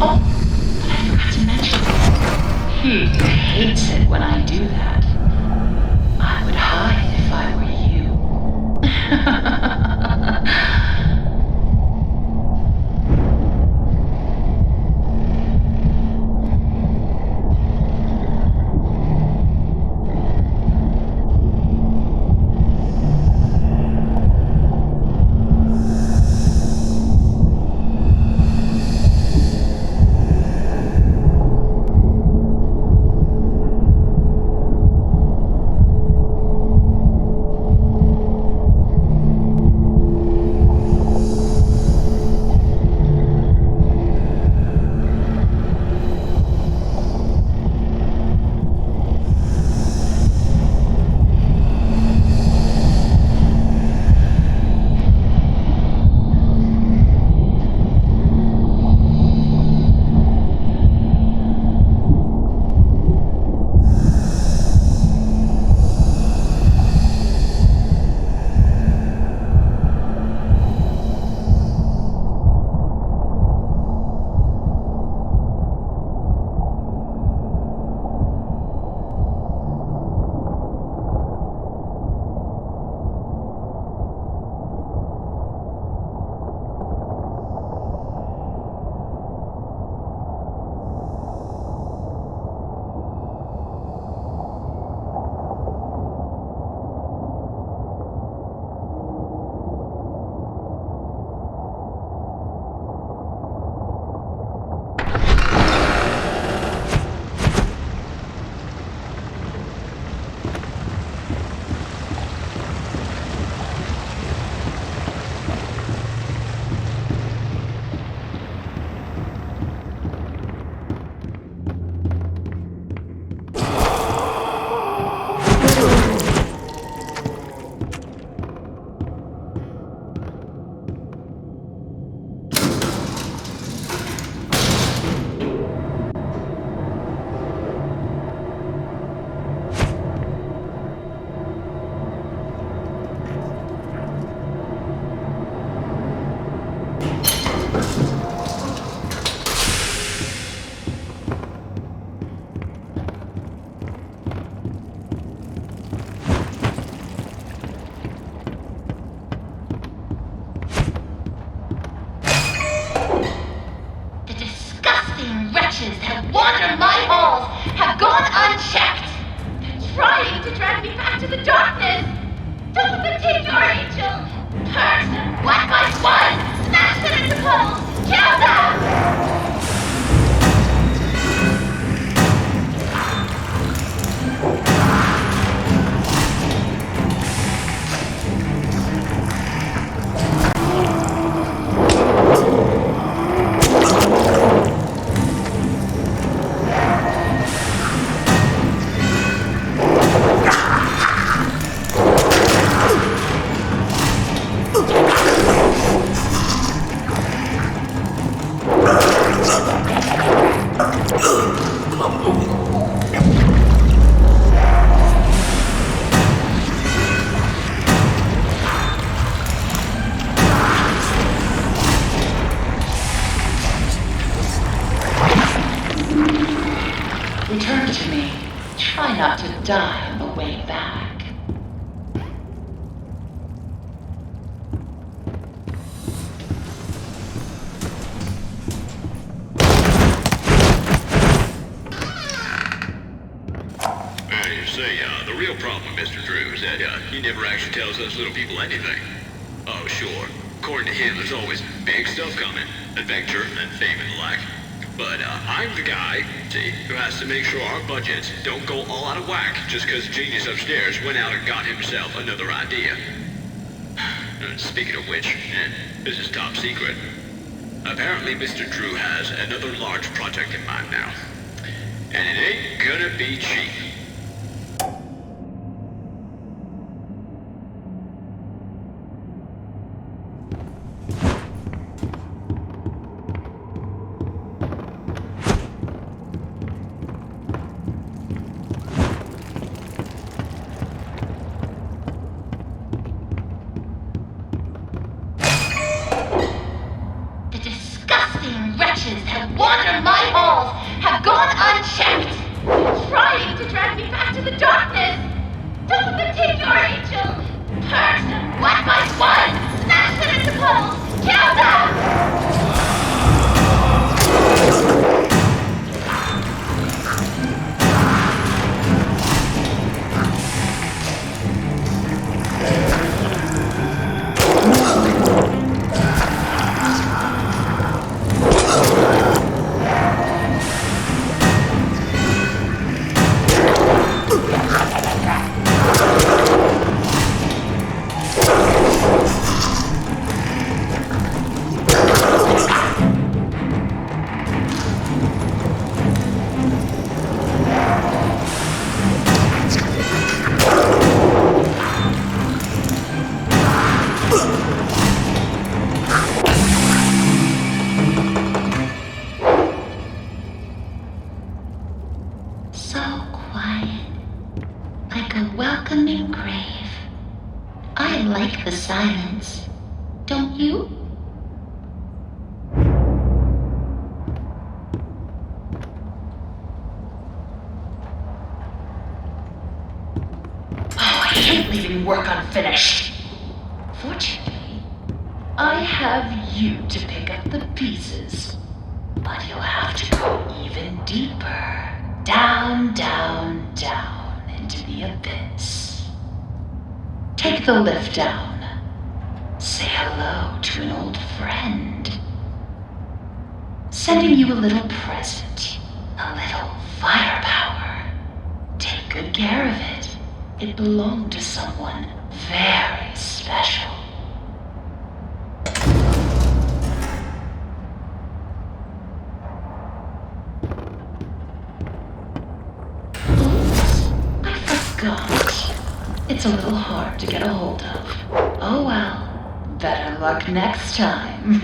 Oh, but I forgot to mention. He hates it when I do that. I would hide if I were you. Return to me. Try not to die on the way back. The real problem, Mr. Drew, is that he never actually tells us little people anything. Oh, sure. According to him, there's always big stuff coming. Adventure and fame and the like. But I'm the guy, see, who has to make sure our budgets don't go all out of whack just because genius upstairs went out and got himself another idea. Speaking of which, this is top secret. Apparently Mr. Drew has another large project in mind now. And it ain't gonna be cheap. That wander my halls have gone unchecked, trying to drag me back to the darkness. Don't take your angel. Hurt one by one. Smash them into puddles. Kill them. The silence, don't you? Oh, I hate leaving work unfinished. Fortunately, I have you to pick up the pieces, but you'll have to go even deeper. Down, down, down into the abyss. Take the lift down. Say hello to an old friend. Sending you a little present, a little firepower. Take good care of it. It belonged to someone very special. Oops, I forgot. It's a little hard to get a hold of. Oh well. Better luck next time.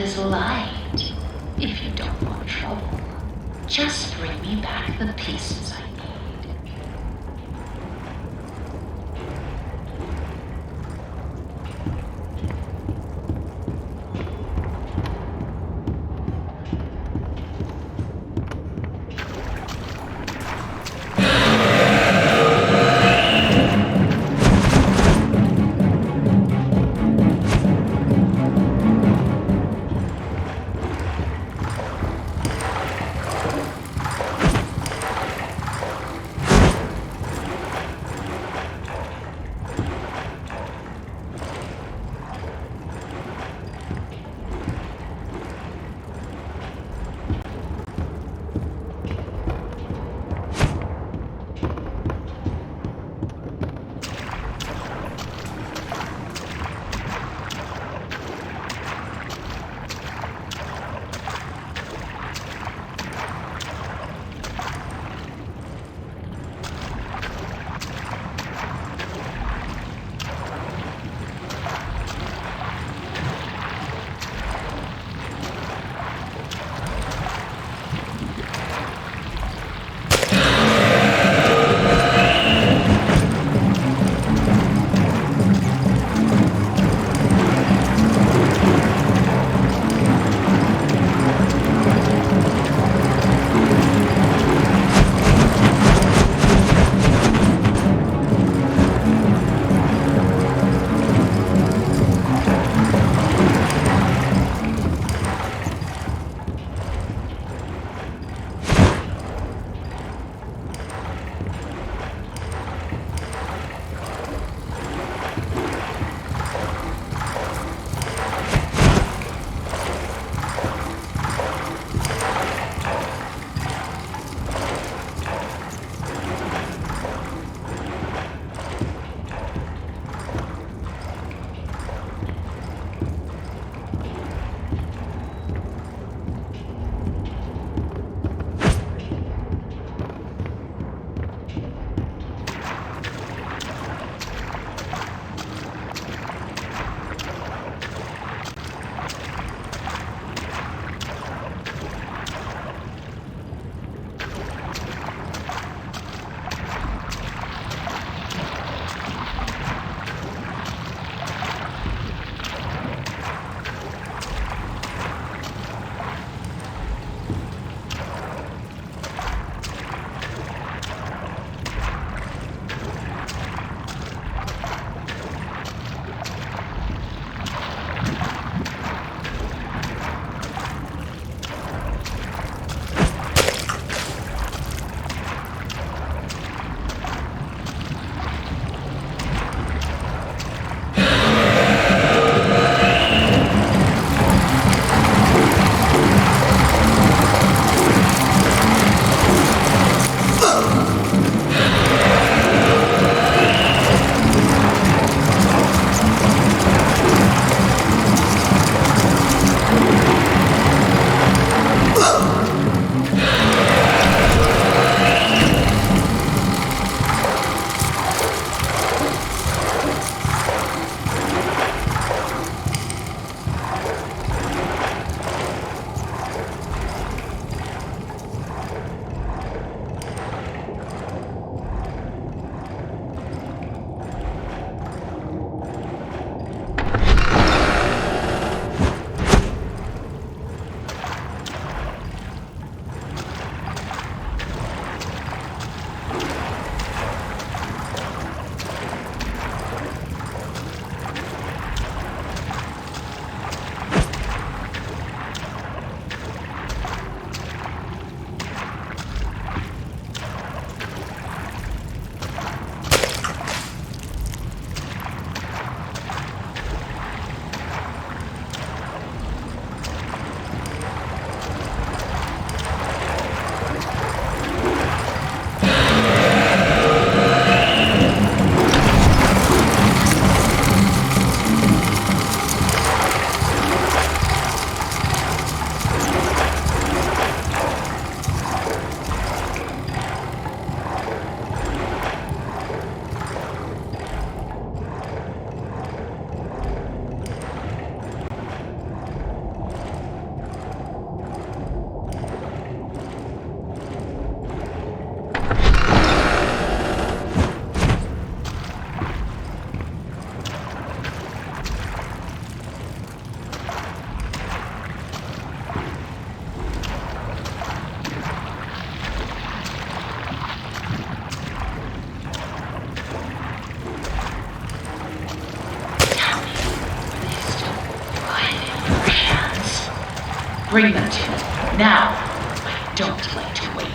is light. If you don't want trouble, just bring me back the pieces I need. Bring them to me. Now. I don't like to wait.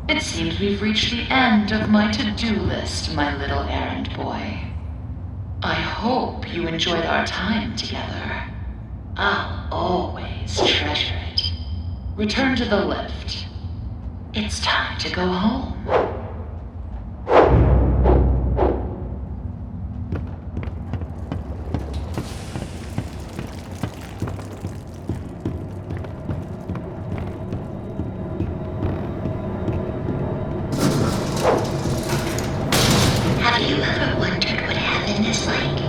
It seems we've reached the end of my to-do list, my little errand boy. I hope you enjoyed our time together. I'll always treasure it. Return to the lift. It's time to go home. Have you ever wondered what heaven is like?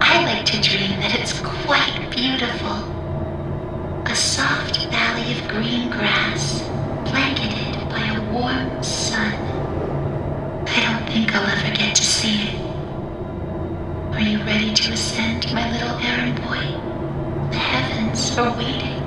I like to dream that it's quite beautiful. A soft valley of green grass, blanketed by a warm sun. I don't think I'll ever get to see it. Are you ready to ascend, my little errand boy? The heavens are waiting.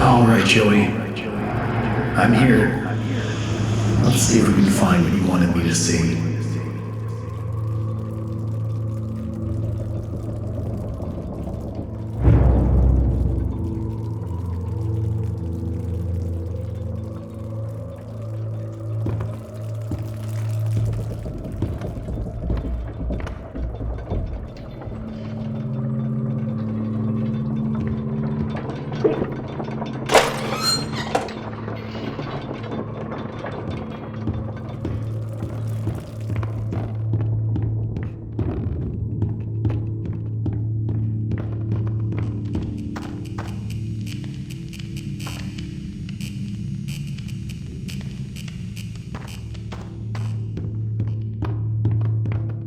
All right, Joey. I'm here. Let's see if we can find what you wanted me to see.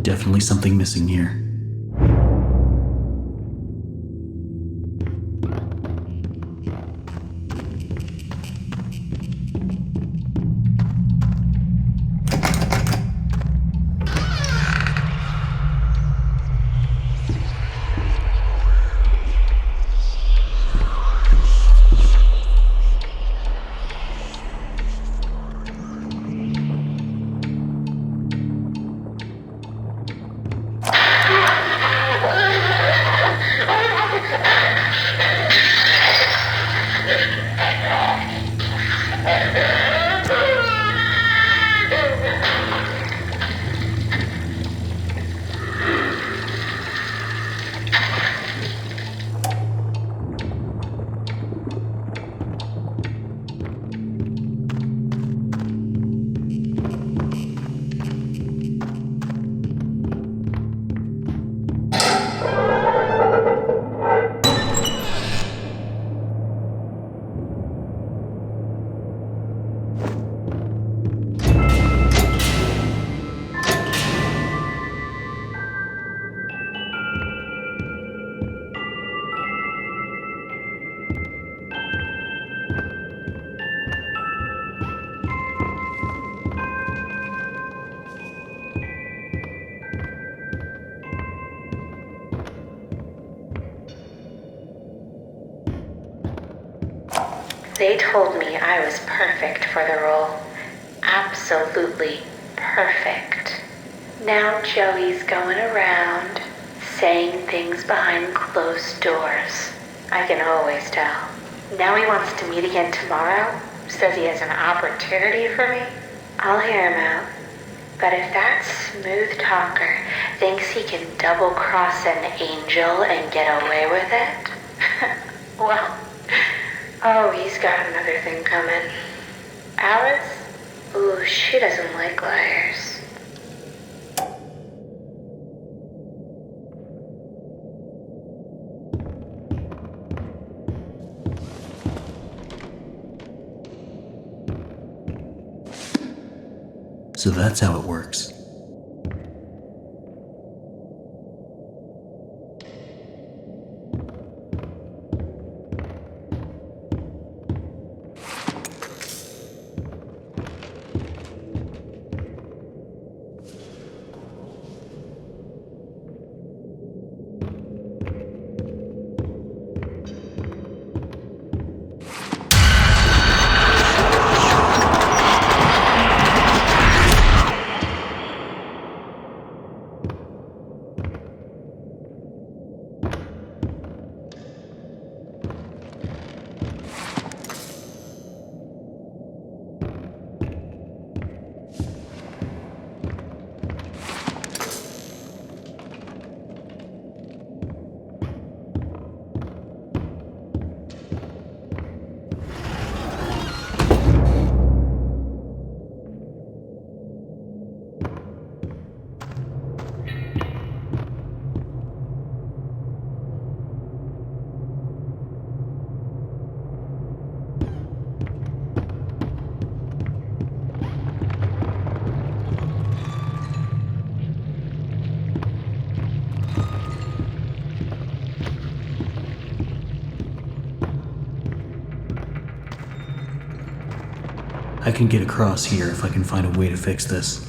Definitely something missing here. They told me I was perfect for the role. Absolutely perfect. Now Joey's going around saying things behind closed doors. I can always tell. Now he wants to meet again tomorrow. Says he has an opportunity for me. I'll hear him out. But if that smooth talker thinks he can double-cross an angel and get away with it, well, oh, he's got another thing coming. Alice? Ooh, she doesn't like liars. So that's how it works. I can get across here if I can find a way to fix this.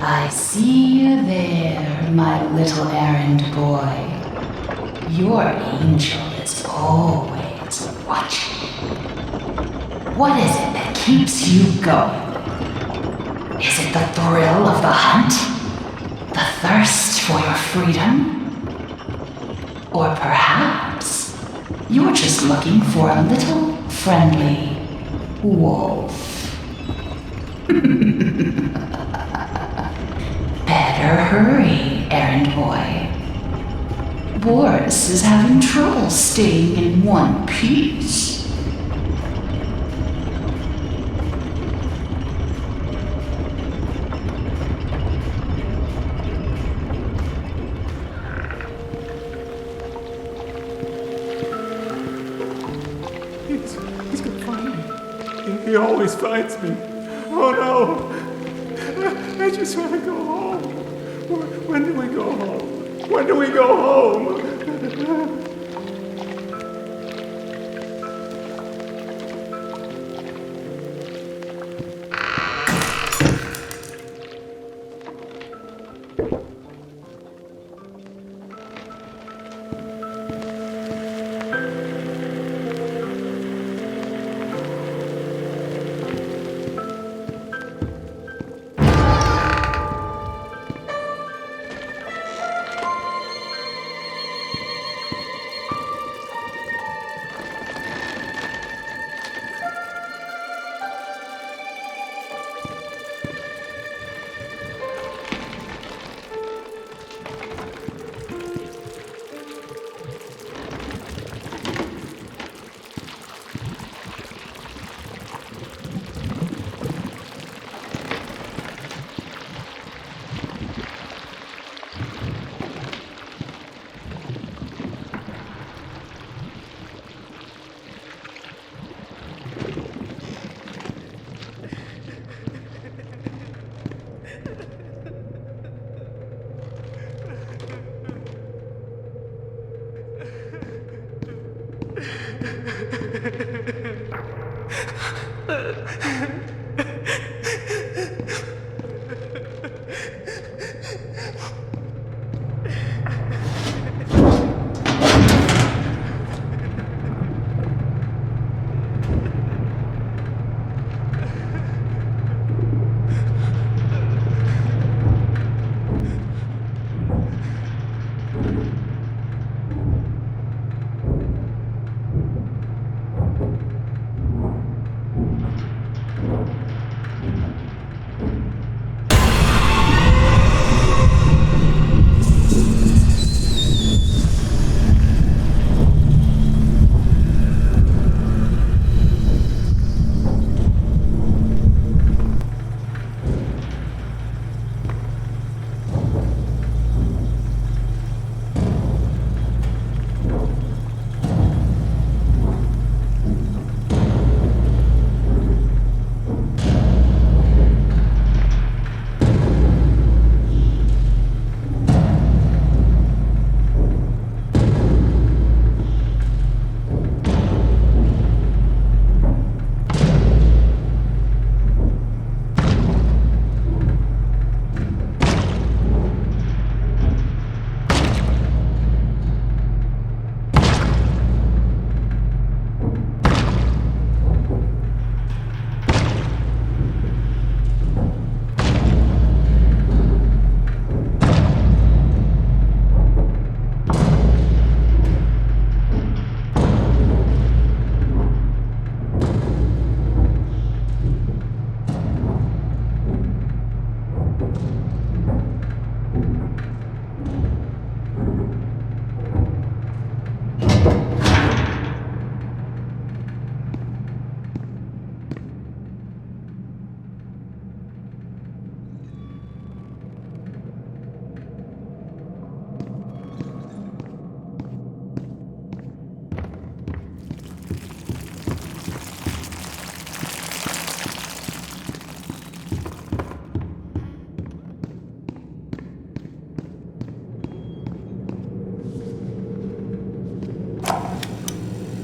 I see you there, my little errand boy. Your angel is always watching. What is it that keeps you going? Is it the thrill of the hunt? The thirst for your freedom? Or perhaps you're just looking for a little friendly wolf? Better hurry, errand boy. Boris is having trouble staying in one piece. He's gonna find me. He always finds me. Oh no! I just want to go home. When do we go home? When do we go home?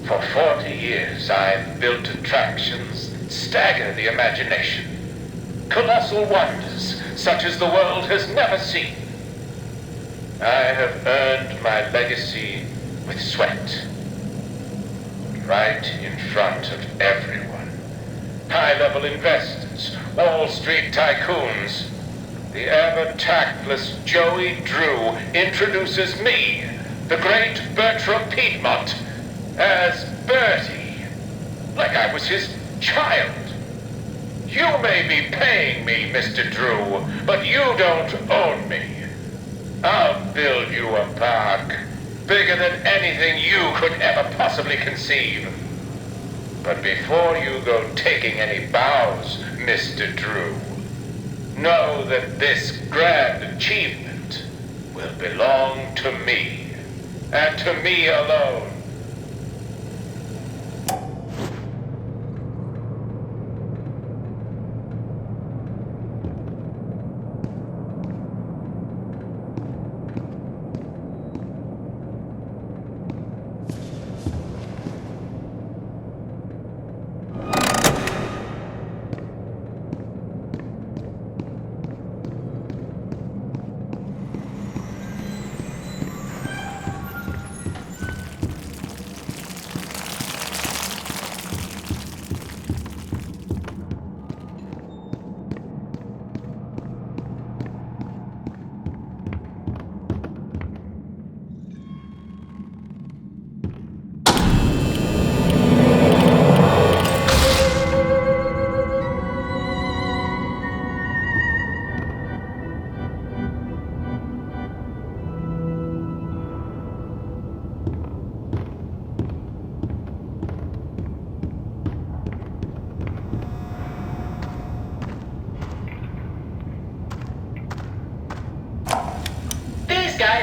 For 40 years I've built attractions that stagger the imagination. Colossal wonders such as the world has never seen. I have earned my legacy with sweat. Right in front of everyone. High-level investors, Wall Street tycoons. The ever-tactless Joey Drew introduces me, the great Bertram Piedmont, as Bertie, like I was his child. You may be paying me, Mr. Drew, but you don't own me. I'll build you a park, bigger than anything you could ever possibly conceive. But before you go taking any bows, Mr. Drew, know that this grand achievement will belong to me, and to me alone.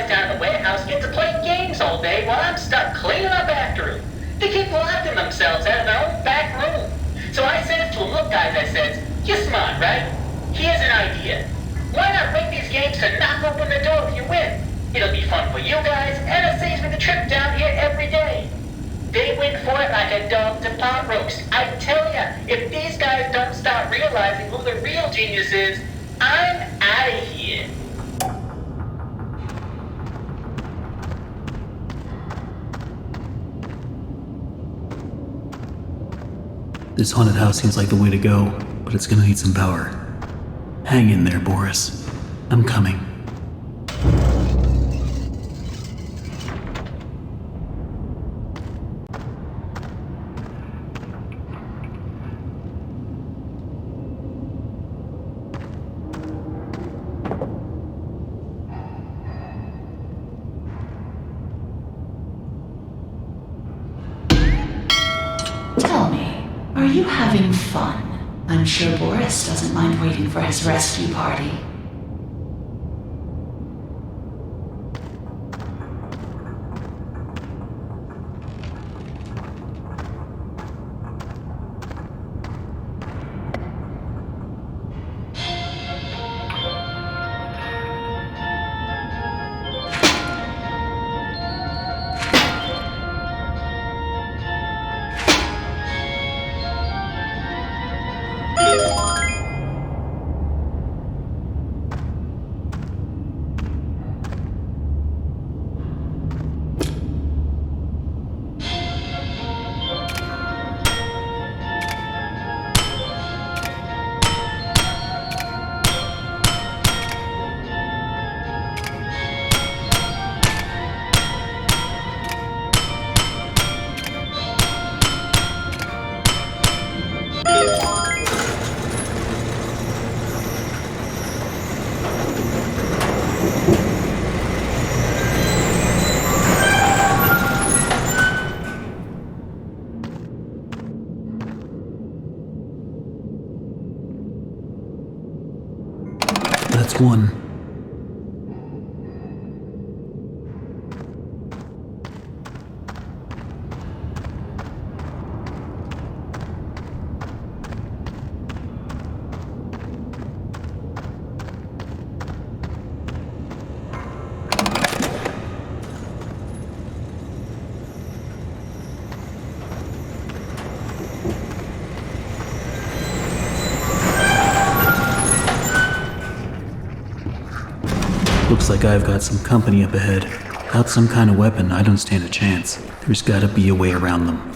Down the warehouse get to play games all day while I'm stuck cleaning up after them. They keep locking themselves out of their own back room. So I says to them, look guys, I says, you're smart, right? Here's an idea. Why not make these games to knock open the door if you win? It'll be fun for you guys, and it saves me the trip down here every day. They went for it like a dog to pot roast. I tell ya, if these guys don't start realizing who the real genius is, I'm out of here. This haunted house seems like the way to go, but it's gonna need some power. Hang in there, Boris. I'm coming. Are you having fun? I'm sure Boris doesn't mind waiting for his rescue party. That's one. Looks like I've got some company up ahead. Without some kind of weapon, I don't stand a chance. There's gotta be a way around them.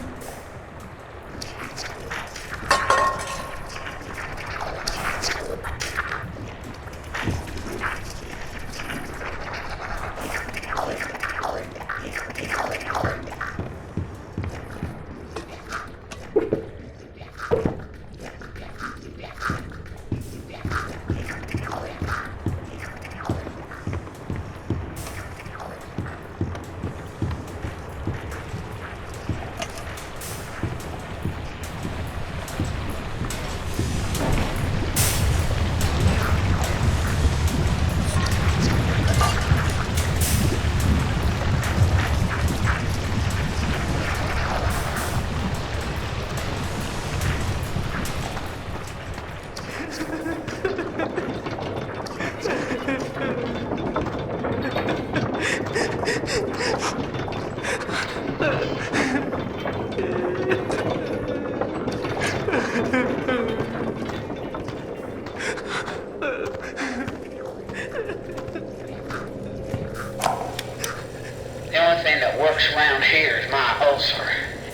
The only thing that works around here is my ulcer.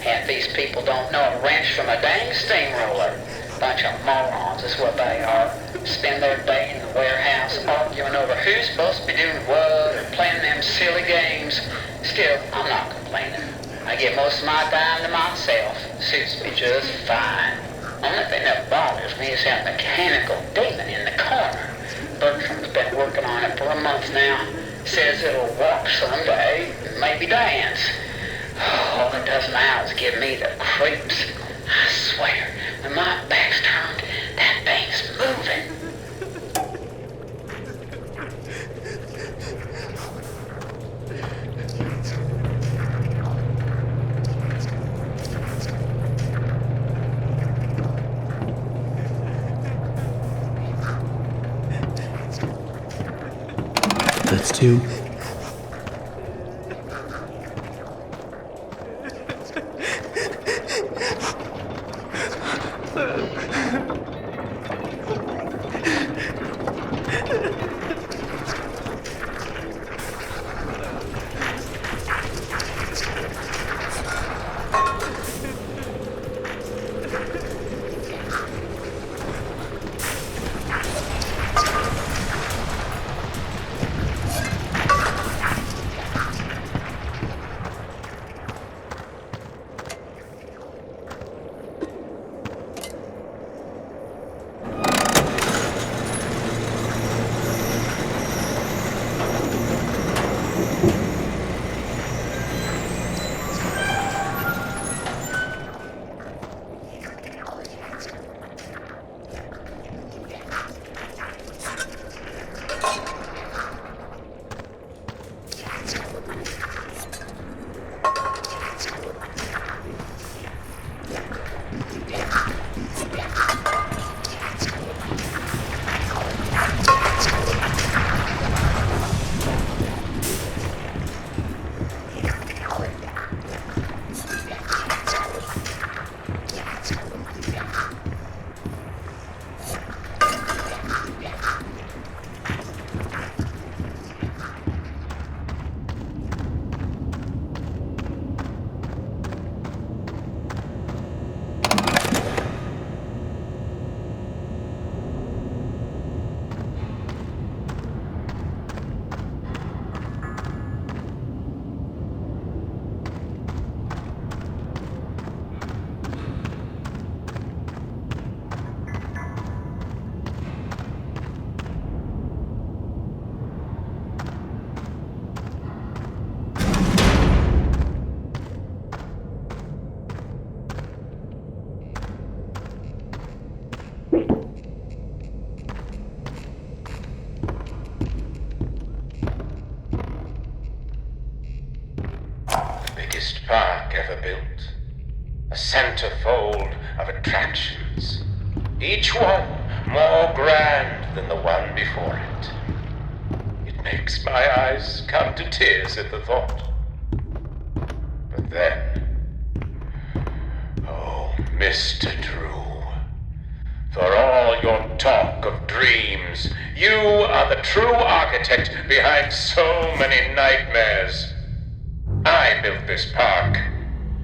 Half these people don't know a wrench from a dang steamroller. Bunch of morons is what they are. Spend their day in the warehouse arguing over who's supposed to be doing what or playing them silly games. Still, I'm not complaining. I give most of my time to myself. Suits me just fine. Only thing that bothers me is that mechanical demon in the corner. Bertram's been working on it for a month now. Says it'll walk someday, maybe dance. All it does now is give me the creeps. I swear, when my back's turned, that thing's moving. That's two. Park ever built. A centerfold of attractions. Each one more grand than the one before it. It makes my eyes come to tears at the thought. But then, oh, Mr. Drew, For all your talk of dreams, you are the true architect behind so many nightmares. I built this park.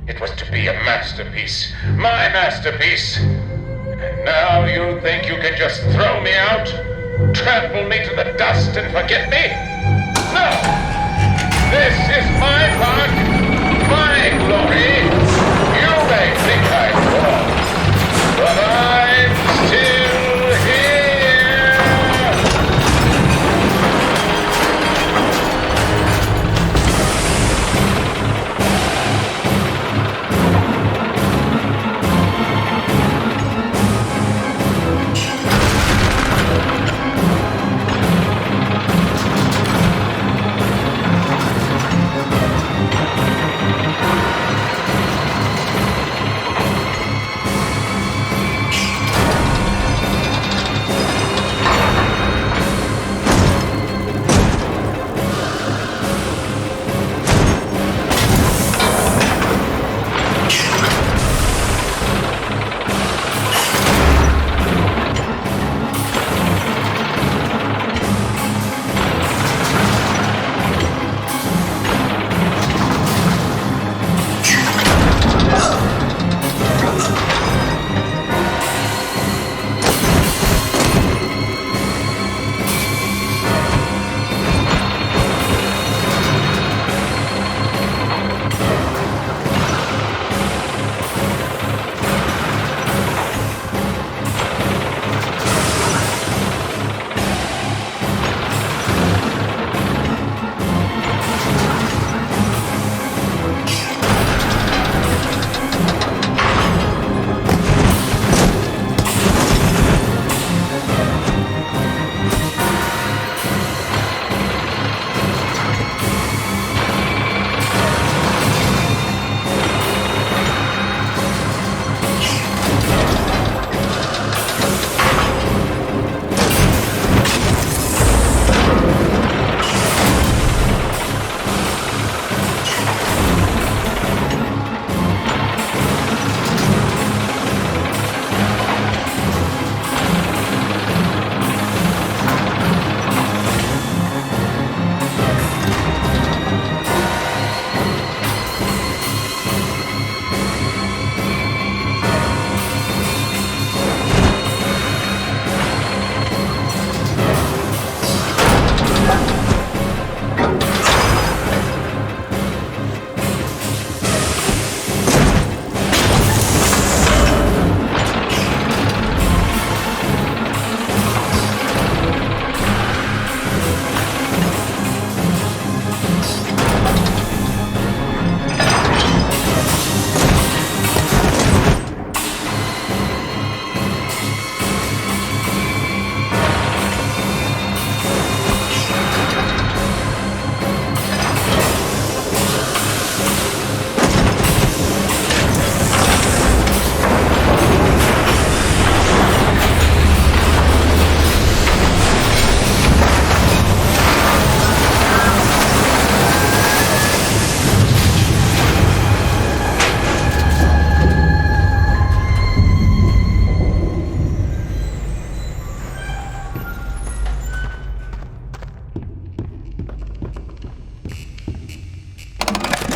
It was to be a masterpiece. My masterpiece. And now you think you can just throw me out? Trample me to the dust and forget me? No! This is my park, my glory. You may think I'm wrong, but I'm still here.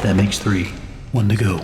That makes 3. 1 to go.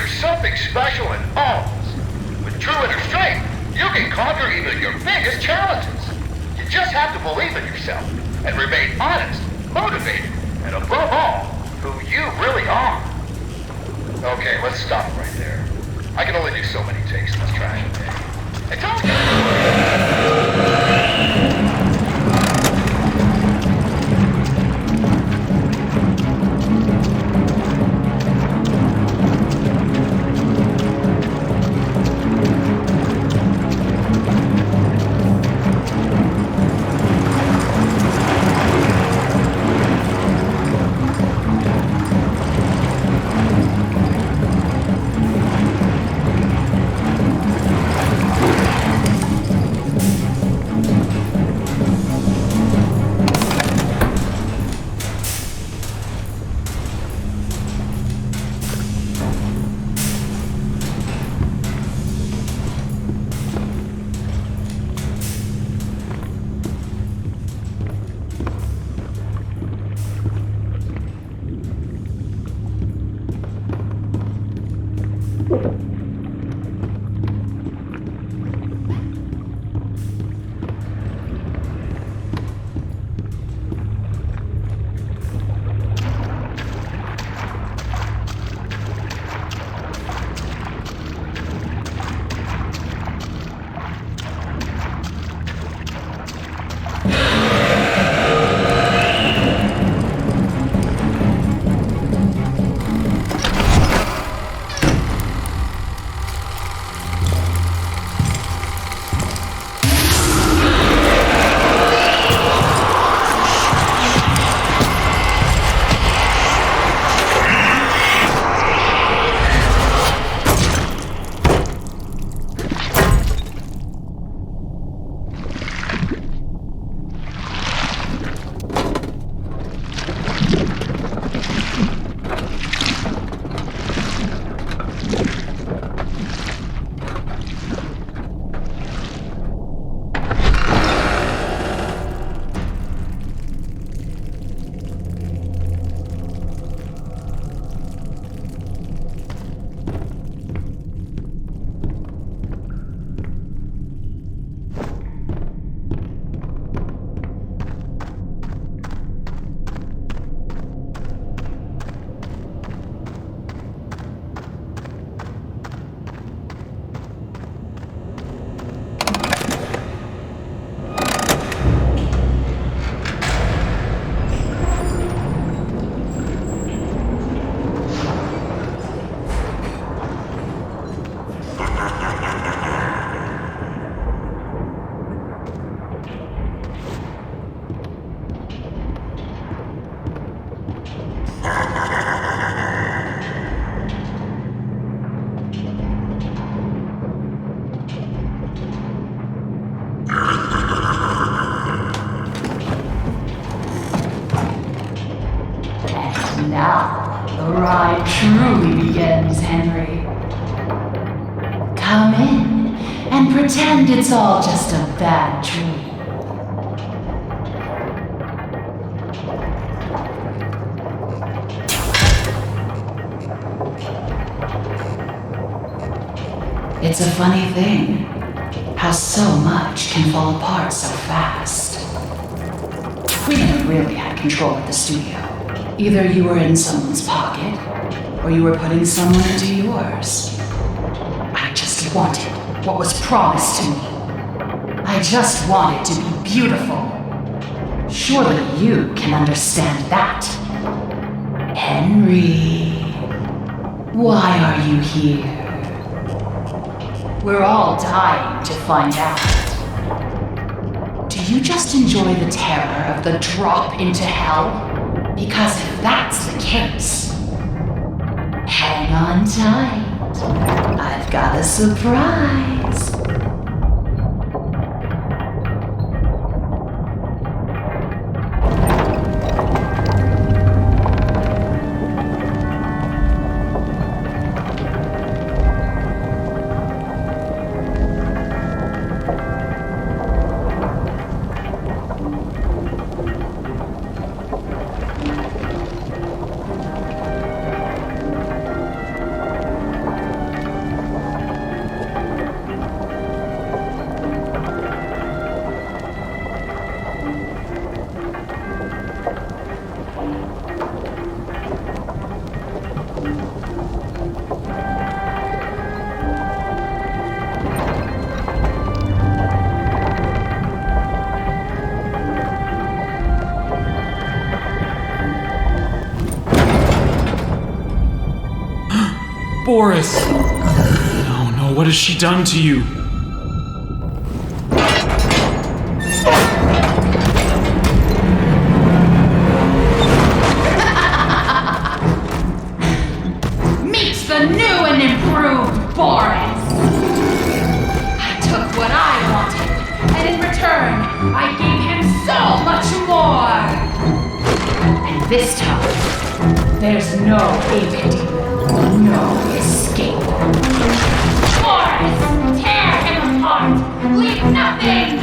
There's something special in alms. With true inner strength, you can conquer even your biggest challenges. You just have to believe in yourself and remain honest, motivated, and above all, who you really are. Okay, let's stop right there. I can only do so many takes in this trash a day. I told Now, the ride truly begins, Henry. Come in and pretend it's all just a bad dream. It's a funny thing, how so much can fall apart so fast. We never really had control at the studio. Either you were in someone's pocket, or you were putting someone into yours. I just wanted what was promised to me. I just wanted to be beautiful. Surely you can understand that. Henry, why are you here? We're all dying to find out. Do you just enjoy the terror of the drop into hell? Because if that's the case, hang on tight. I've got a surprise. Boris! Oh no, what has she done to you? Meet the new and improved Boris! I took what I wanted, and in return, I gave him so much more! And this time, there's no ink demon, no escape. Boris, tear him apart! Leave nothing!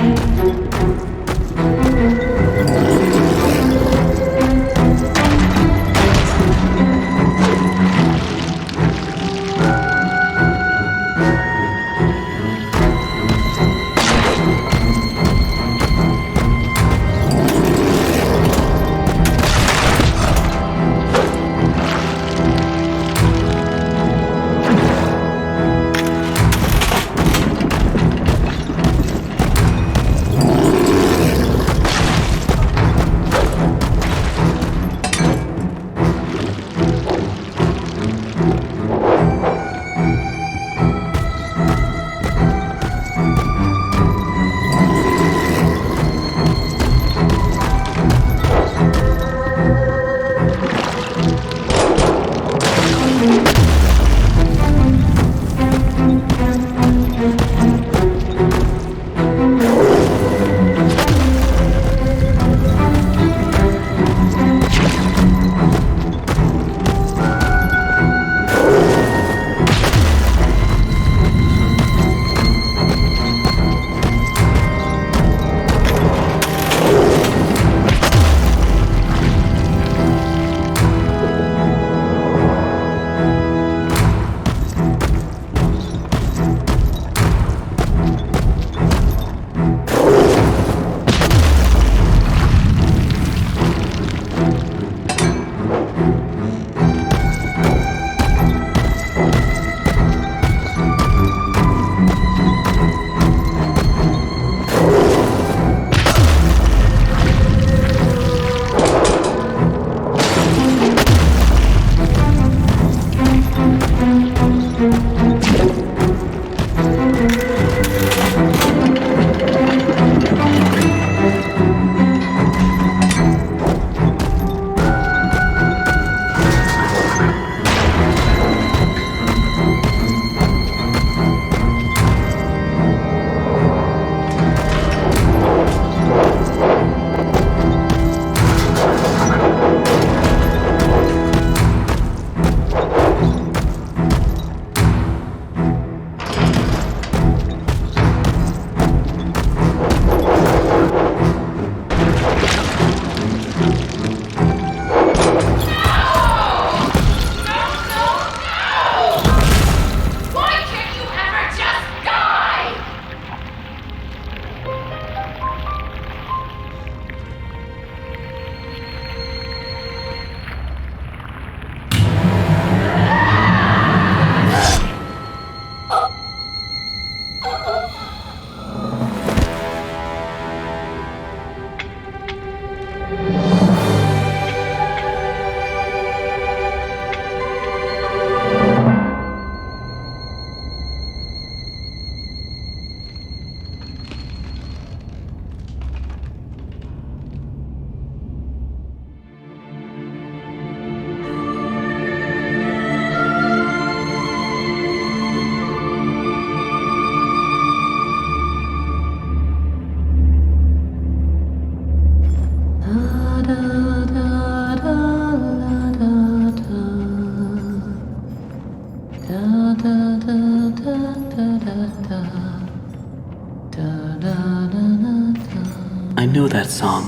I know that song.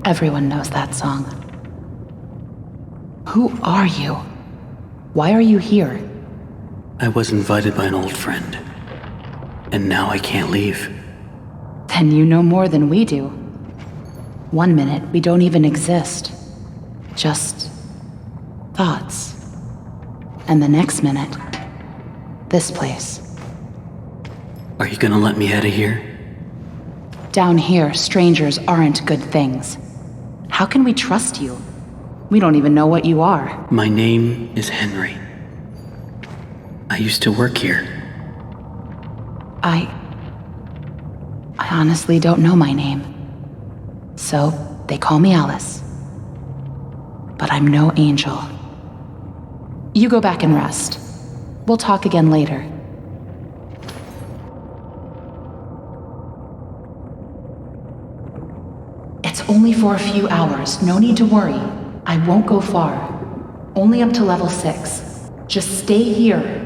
Everyone knows that song. Who are you? Why are you here? I was invited by an old friend. And now I can't leave. Then you know more than we do. 1 minute, we don't even exist. Just thoughts. And the next minute, this place. Are you gonna let me out of here? Down here, strangers aren't good things. How can we trust you? We don't even know what you are. My name is Henry. I used to work here. I honestly don't know my name. So, they call me Alice. But I'm no angel. You go back and rest. We'll talk again later. It's only for a few hours. No need to worry. I won't go far. Only up to level 6. Just stay here.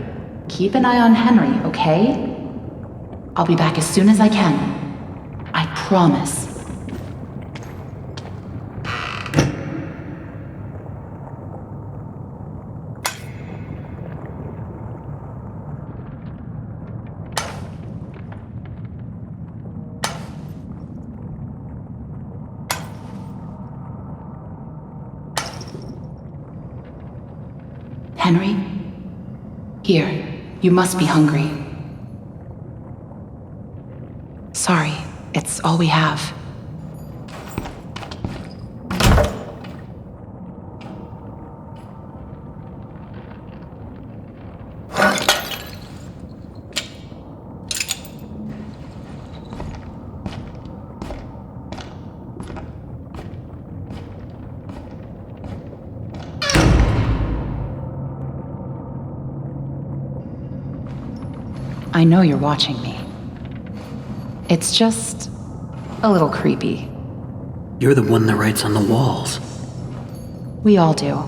Keep an eye on Henry, okay? I'll be back as soon as I can. I promise. Henry? Here, you must be hungry. Sorry, it's all we have. I know you're watching me. It's just a little creepy. You're the one that writes on the walls. We all do.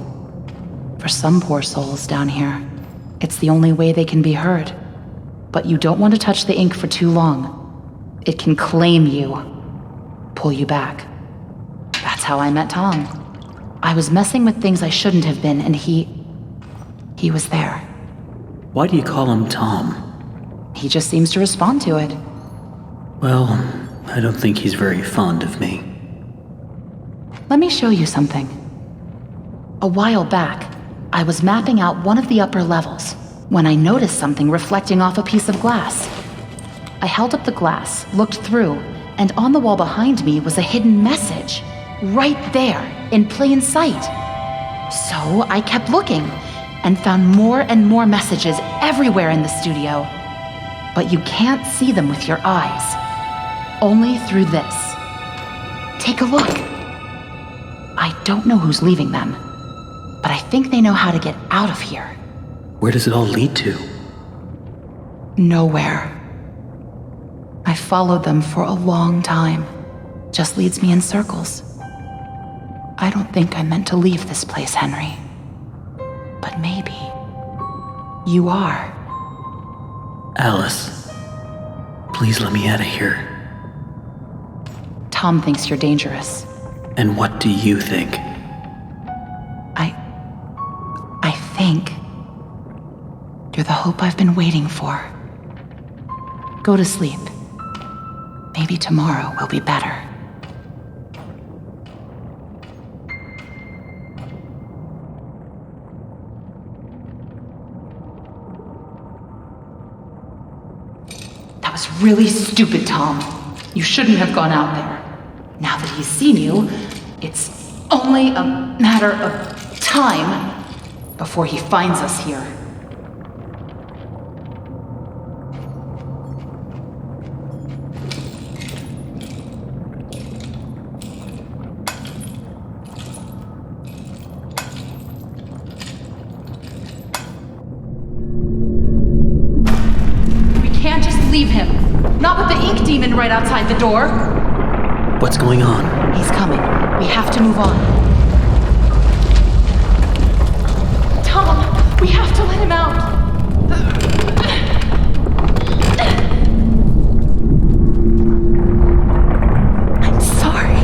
For some poor souls down here, it's the only way they can be heard. But you don't want to touch the ink for too long. It can claim you, pull you back. That's how I met Tom. I was messing with things I shouldn't have been, and he was there. Why do you call him Tom? He just seems to respond to it. Well, I don't think he's very fond of me. Let me show you something. A while back, I was mapping out one of the upper levels when I noticed something reflecting off a piece of glass. I held up the glass, looked through, and on the wall behind me was a hidden message. Right there, in plain sight. So I kept looking, and found more and more messages everywhere in the studio. But you can't see them with your eyes. Only through this. Take a look. I don't know who's leaving them, but I think they know how to get out of here. Where does it all lead to? Nowhere. I followed them for a long time. Just leads me in circles. I don't think I'm meant to leave this place, Henry. But maybe you are. Alice, please let me out of here. Tom thinks you're dangerous. And what do you think? I think you're the hope I've been waiting for. Go to sleep. Maybe tomorrow will be better. That was really stupid, Tom. You shouldn't have gone out there. Now that he's seen you, it's only a matter of time before he finds us here. We can't just leave him. Not with the ink demon right outside the door. What's going on? He's coming. We have to move on. Tom, we have to let him out. I'm sorry.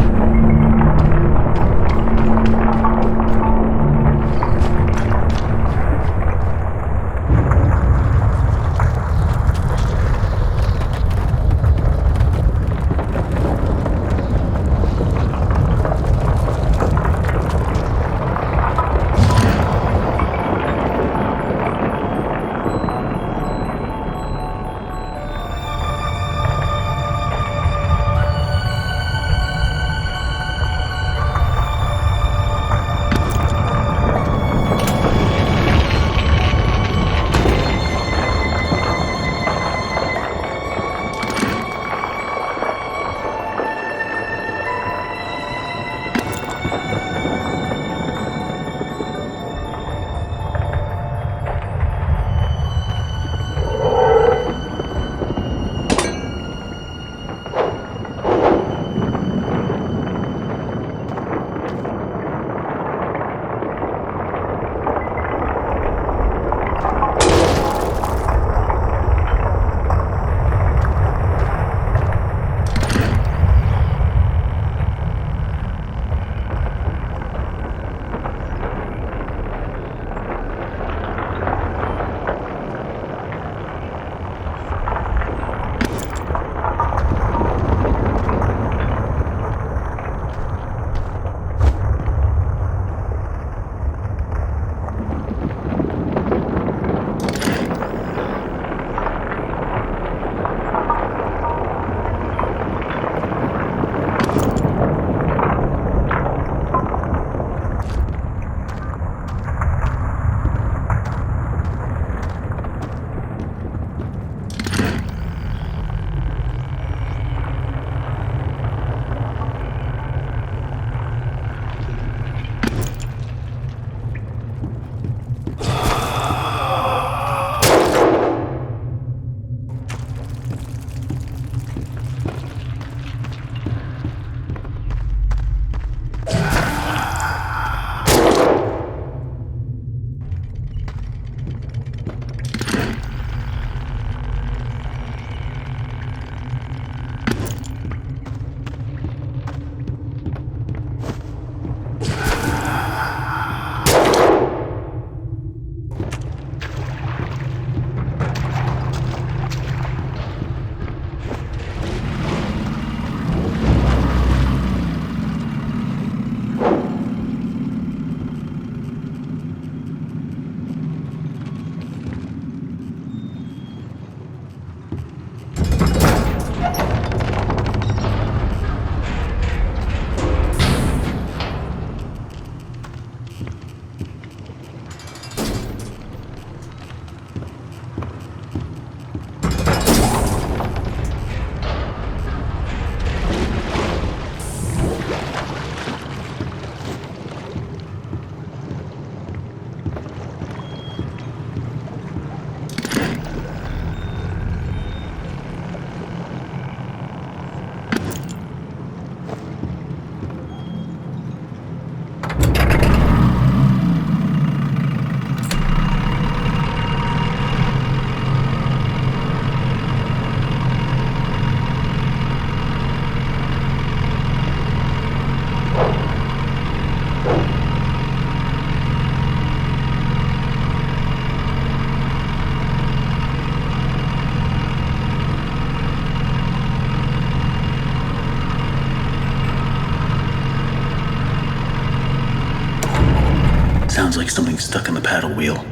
Sounds like something stuck in the paddle wheel.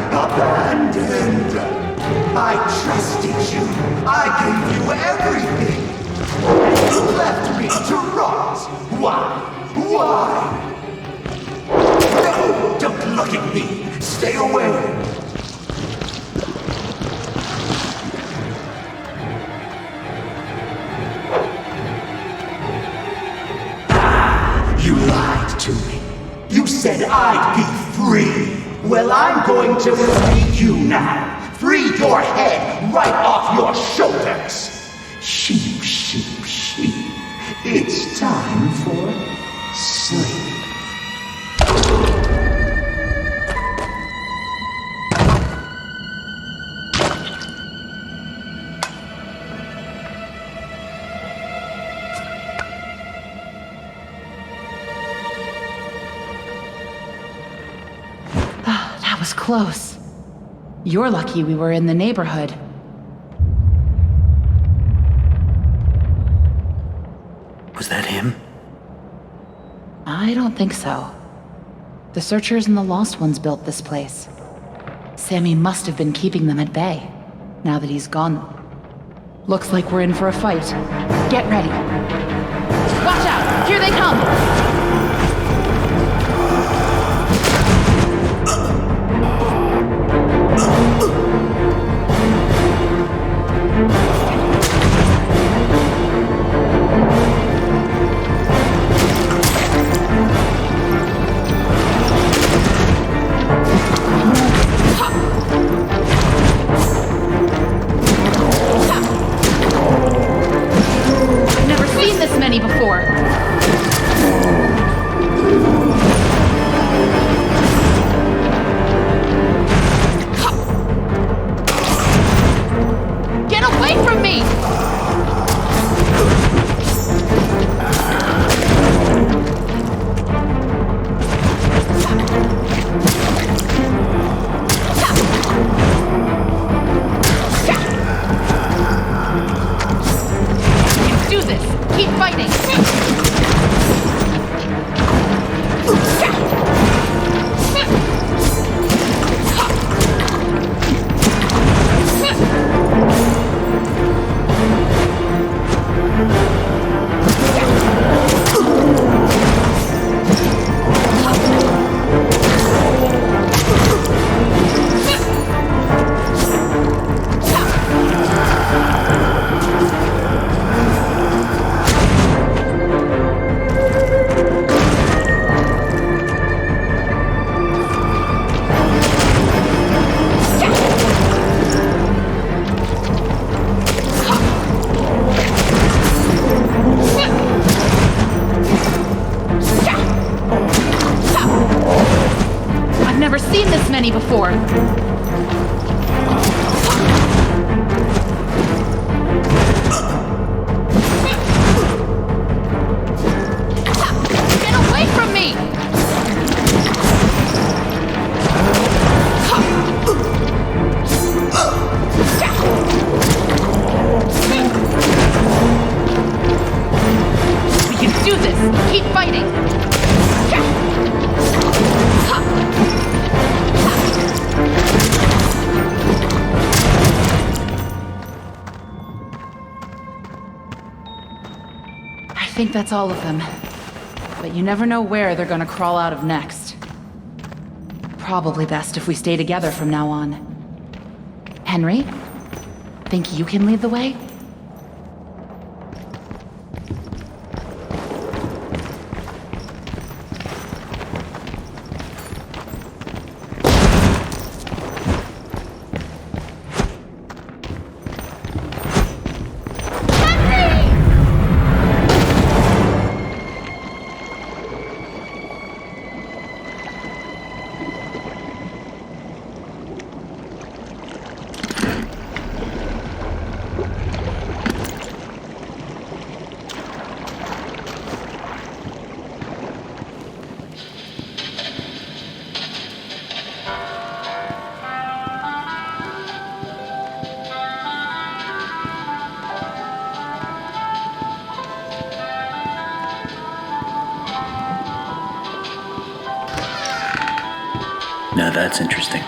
Abandoned. I trusted you. I gave you everything. You left me to rot. Why? Why? No, don't look at me. Stay away. You lied to me. You said I'd be free. Well, I'm going to free you now. Free your head right off your shoulders. Sheep, sheep, sheep. It's time for sleep. That was close. You're lucky we were in the neighborhood. Was that him? I don't think so. The Searchers and the Lost Ones built this place. Sammy must have been keeping them at bay, now that he's gone. Looks like we're in for a fight. Get ready. Watch out! Here they come! Before. Get away from me! We can do this! Keep fighting! I think that's all of them. But you never know where they're gonna crawl out of next. Probably best if we stay together from now on. Henry? Think you can lead the way? Now that's interesting.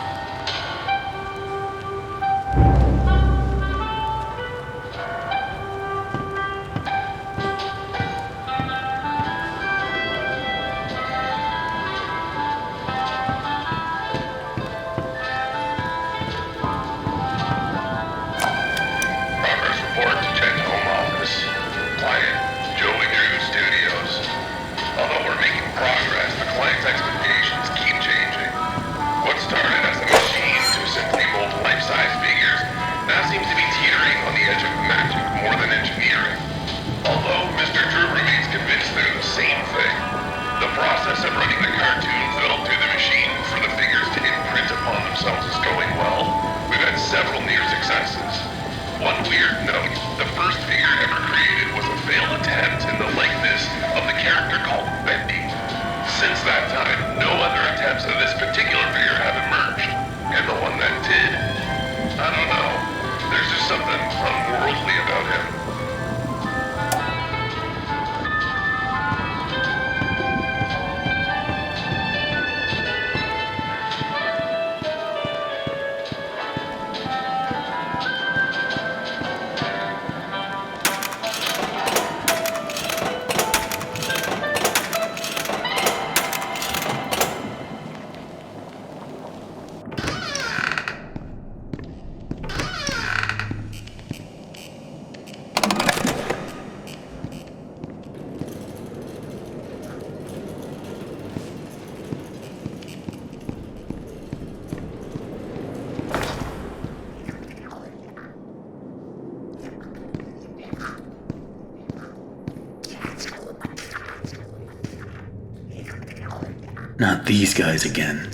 Not these guys again.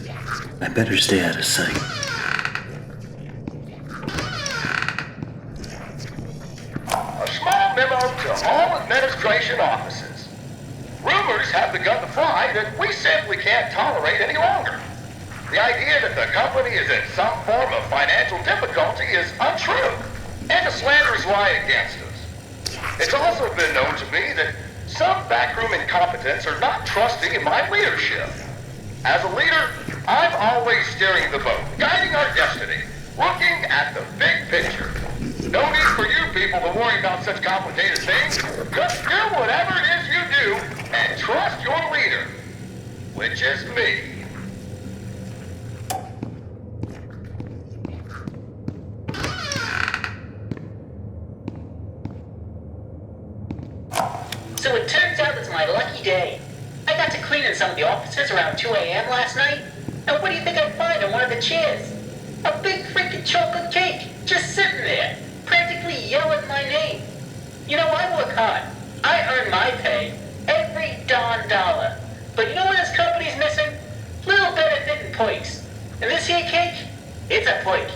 I better stay out of sight. A small memo to all administration offices. Rumors have begun to fly that we simply can't tolerate any longer. The idea that the company is in some form of financial difficulty is untrue, and a slanderous lie against us. It's also been known to me that some backroom incompetents are not trusting in my leadership. As a leader, I'm always steering the boat, guiding our destiny, looking at the big picture. No need for you people to worry about such complicated things. Just do whatever it is you do and trust your leader, which is me. So it turns out it's my lucky day. I got to clean in some of the offices around 2 a.m. last night. And what do you think I find on one of the chairs? A big freaking chocolate cake, just sitting there, practically yelling my name. You know, I work hard. I earn my pay, every darn dollar. But you know what this company's missing? Little benefit and perks. And this here cake, it's a perk.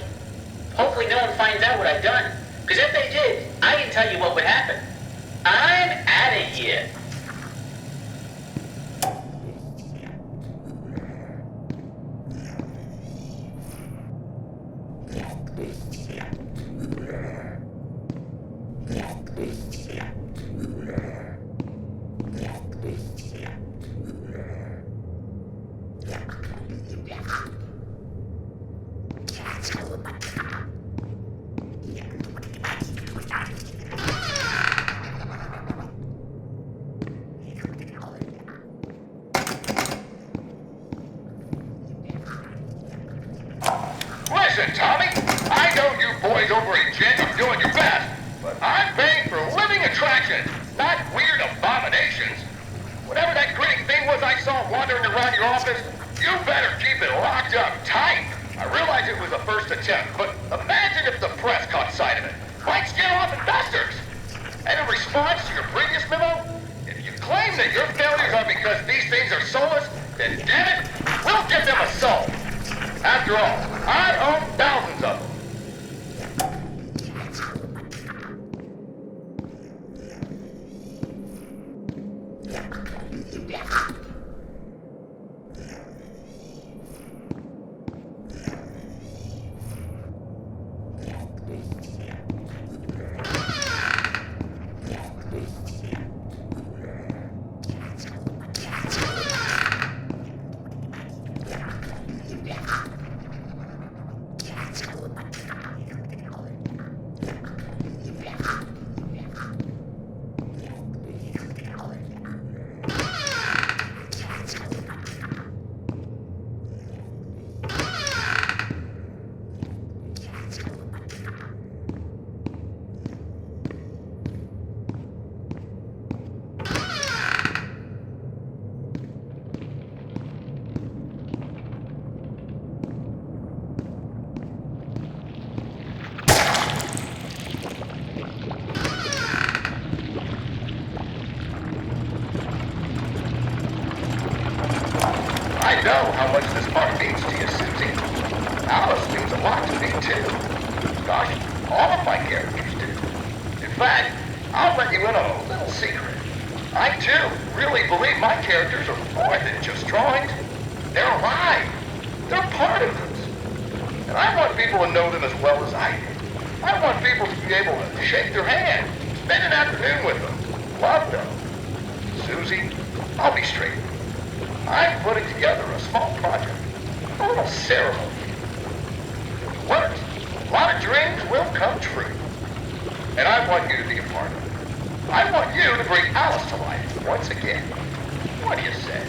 Hopefully no one finds out what I've done. Because if they did, I can tell you what would happen. I'm out of here. Listen, Tommy, I know you boys over at Jet are doing your best, but I'm paying for living attractions, not weird abominations. Whatever that grinning thing was I saw wandering around your office, you better keep it locked up tight. I realize it was a first attempt, but imagine if the press caught sight of it. Might scare off investors. And in response to your previous memo, if you claim that your failures are because these things are soulless, then damn it, we'll give them a soul. After all, I own thousands of them. I know how much this part means to you, Susie. Alice means a lot to me, too. Gosh, all of my characters do. In fact, I'll let you in on a little secret. I, too, really believe my characters are more than just drawings. They're alive. They're part of us. And I want people to know them as well as I do. I want people to be able to shake their hand, spend an afternoon with them, love them. Susie, I'll be straight. I'm putting together a small project, a little ceremony. If it works, a lot of dreams will come true. And I want you to be a part of it. I want you to bring Alice to life once again. What do you say?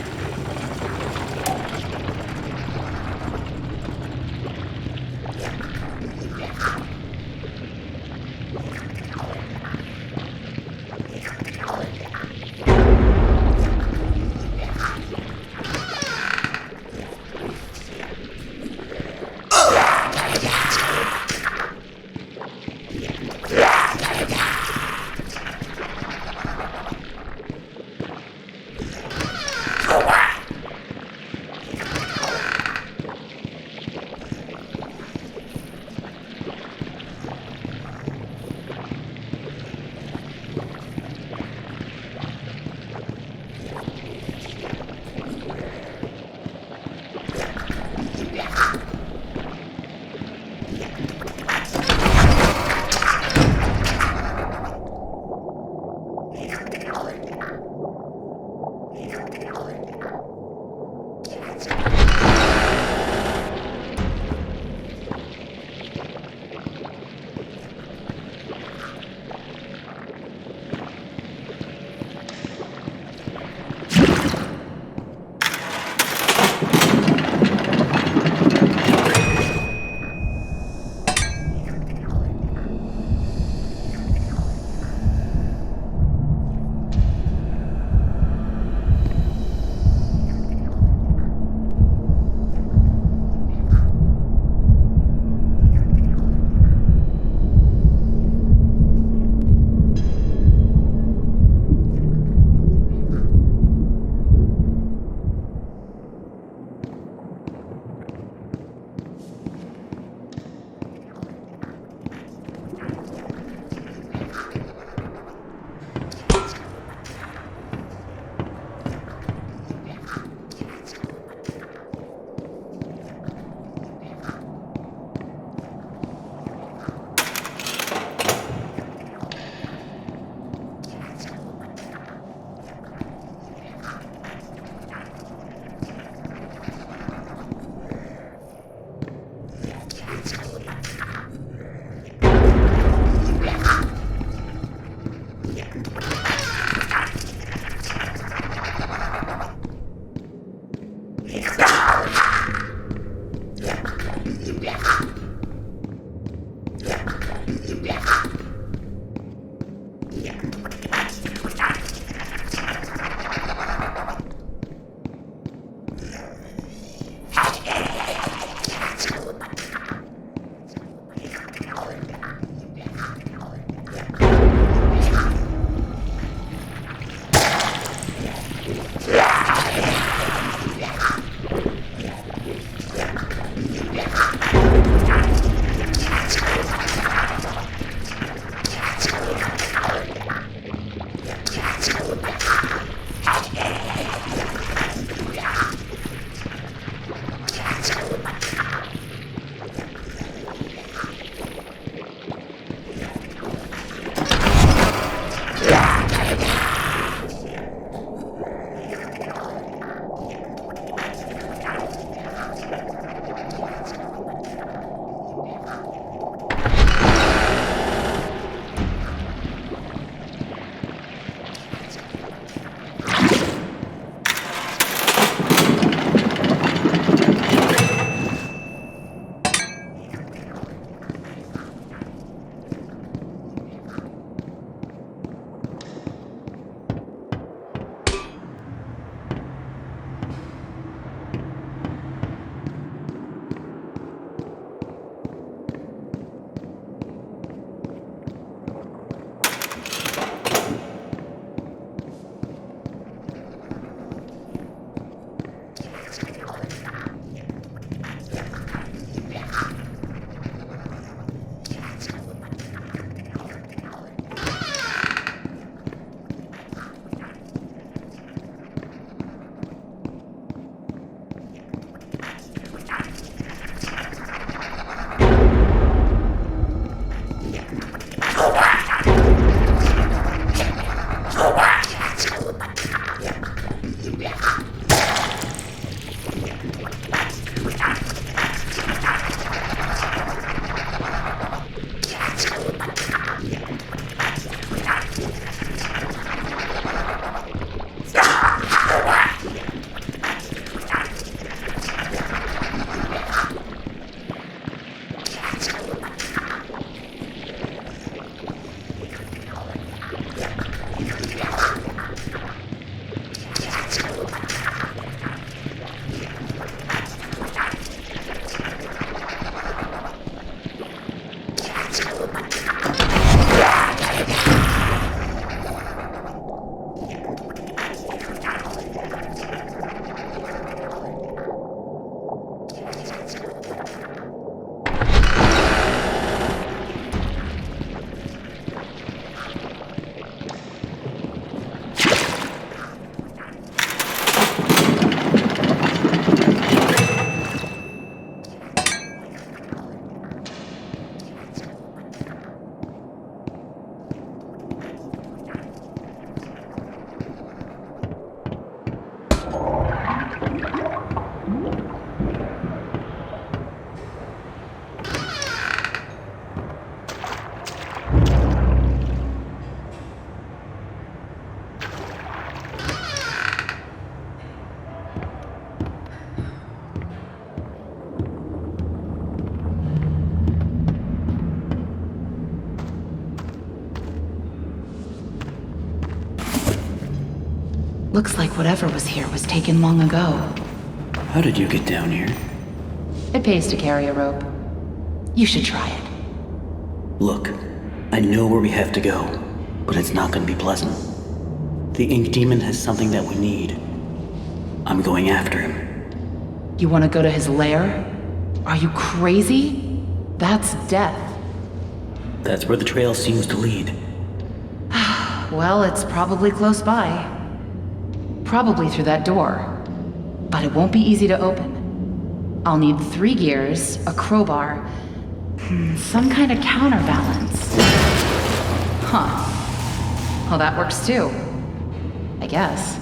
Looks like whatever was here was taken long ago. How did you get down here? It pays to carry a rope. You should try it. Look, I know where we have to go, but it's not going to be pleasant. The Ink Demon has something that we need. I'm going after him. You want to go to his lair? Are you crazy? That's death. That's where the trail seems to lead. Well, it's probably close by. Probably through that door. But it won't be easy to open. I'll need 3 gears, a crowbar, some kind of counterbalance. Huh. Well, that works too. I guess.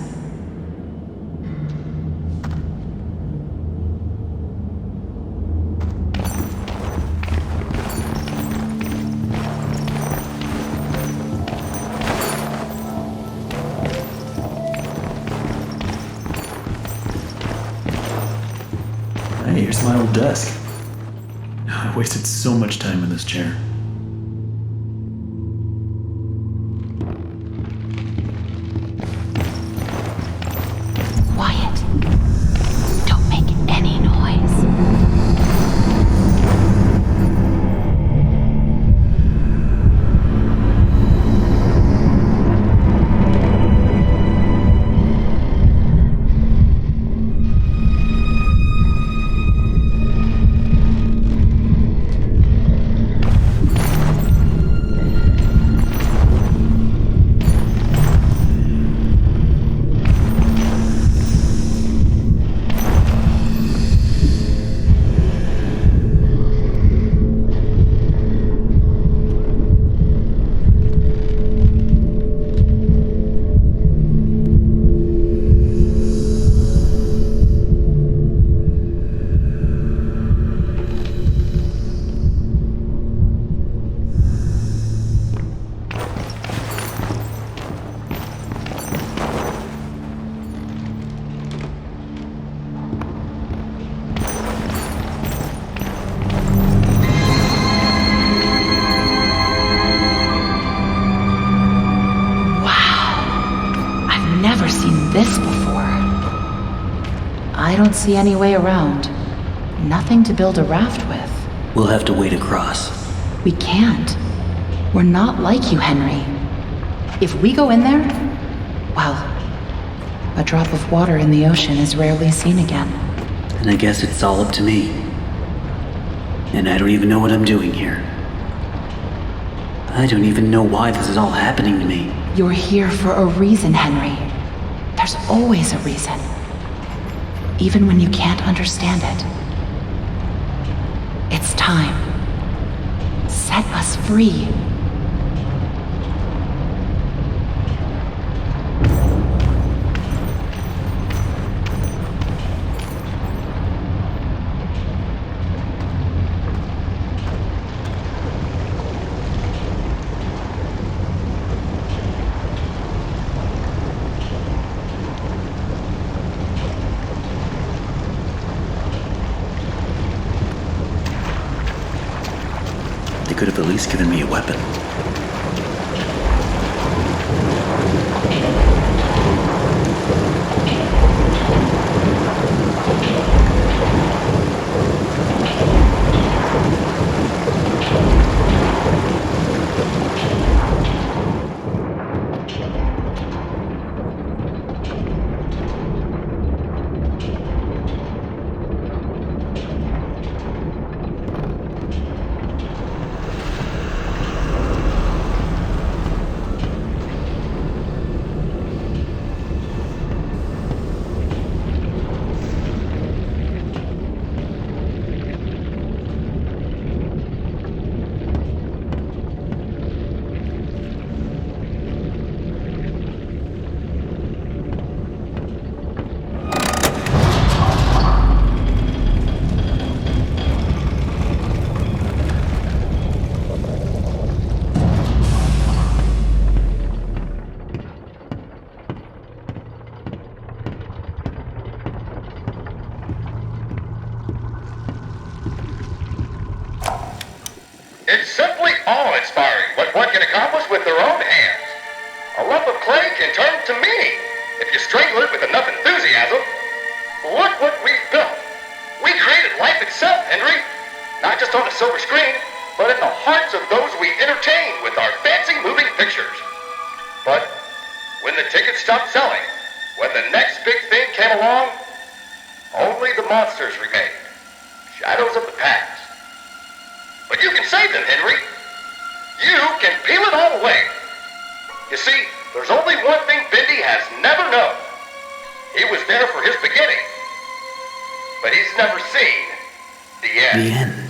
Hey, here's my old desk. I wasted so much time in this chair. Quiet. Don't make any noise. This before. I don't see any way around. Nothing to build a raft with. We'll have to wade across. We can't. We're not like you, Henry. If we go in there, well, a drop of water in the ocean is rarely seen again. And I guess it's all up to me. And I don't even know what I'm doing here. I don't even know why this is all happening to me. You're here for a reason, Henry. There's always a reason. Even when you can't understand it. It's time. Set us free. Could have at least given me a weapon. It's simply awe-inspiring what one can accomplish with their own hands. A lump of clay can turn to meaning. If you strangle it with enough enthusiasm, look what we've built. We created life itself, Henry. Not just on a silver screen, but in the hearts of those we entertain with our fancy moving pictures. But when the tickets stopped selling, when the next big thing came along, only the monsters remained. Shadows of the past. But you can save them, Henry. You can peel it all away. You see, there's only one thing Bendy has never known. He was there for his beginning, but he's never seen the end. The end.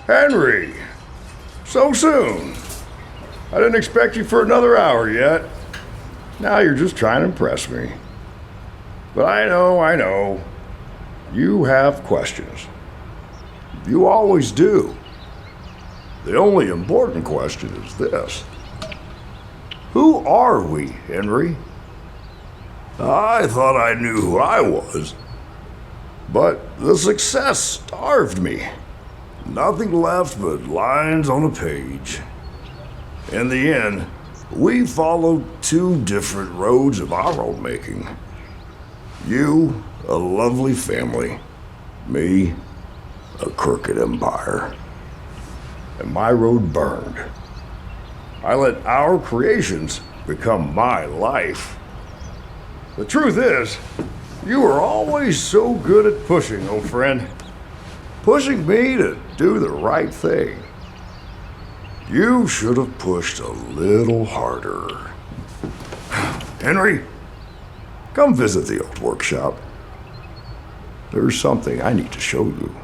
Henry! So soon. I didn't expect you for another hour yet. Now you're just trying to impress me. But I know. You have questions. You always do. The only important question is this. Who are we, Henry? I thought I knew who I was. But the success starved me. Nothing left but lines on a page. In the end, we followed two different roads of our own making. You, a lovely family. Me, a crooked empire. And my road burned. I let our creations become my life. The truth is, you were always so good at pushing, old friend. Pushing me to do the right thing. You should have pushed a little harder. Henry, come visit the old workshop. There's something I need to show you.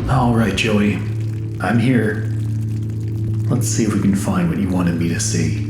All right, Joey. I'm here. Let's see if we can find what you wanted me to see.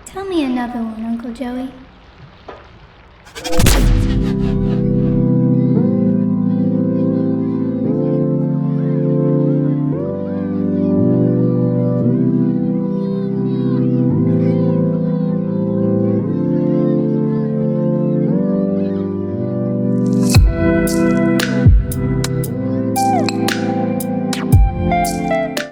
Tell me another one, Uncle Joey.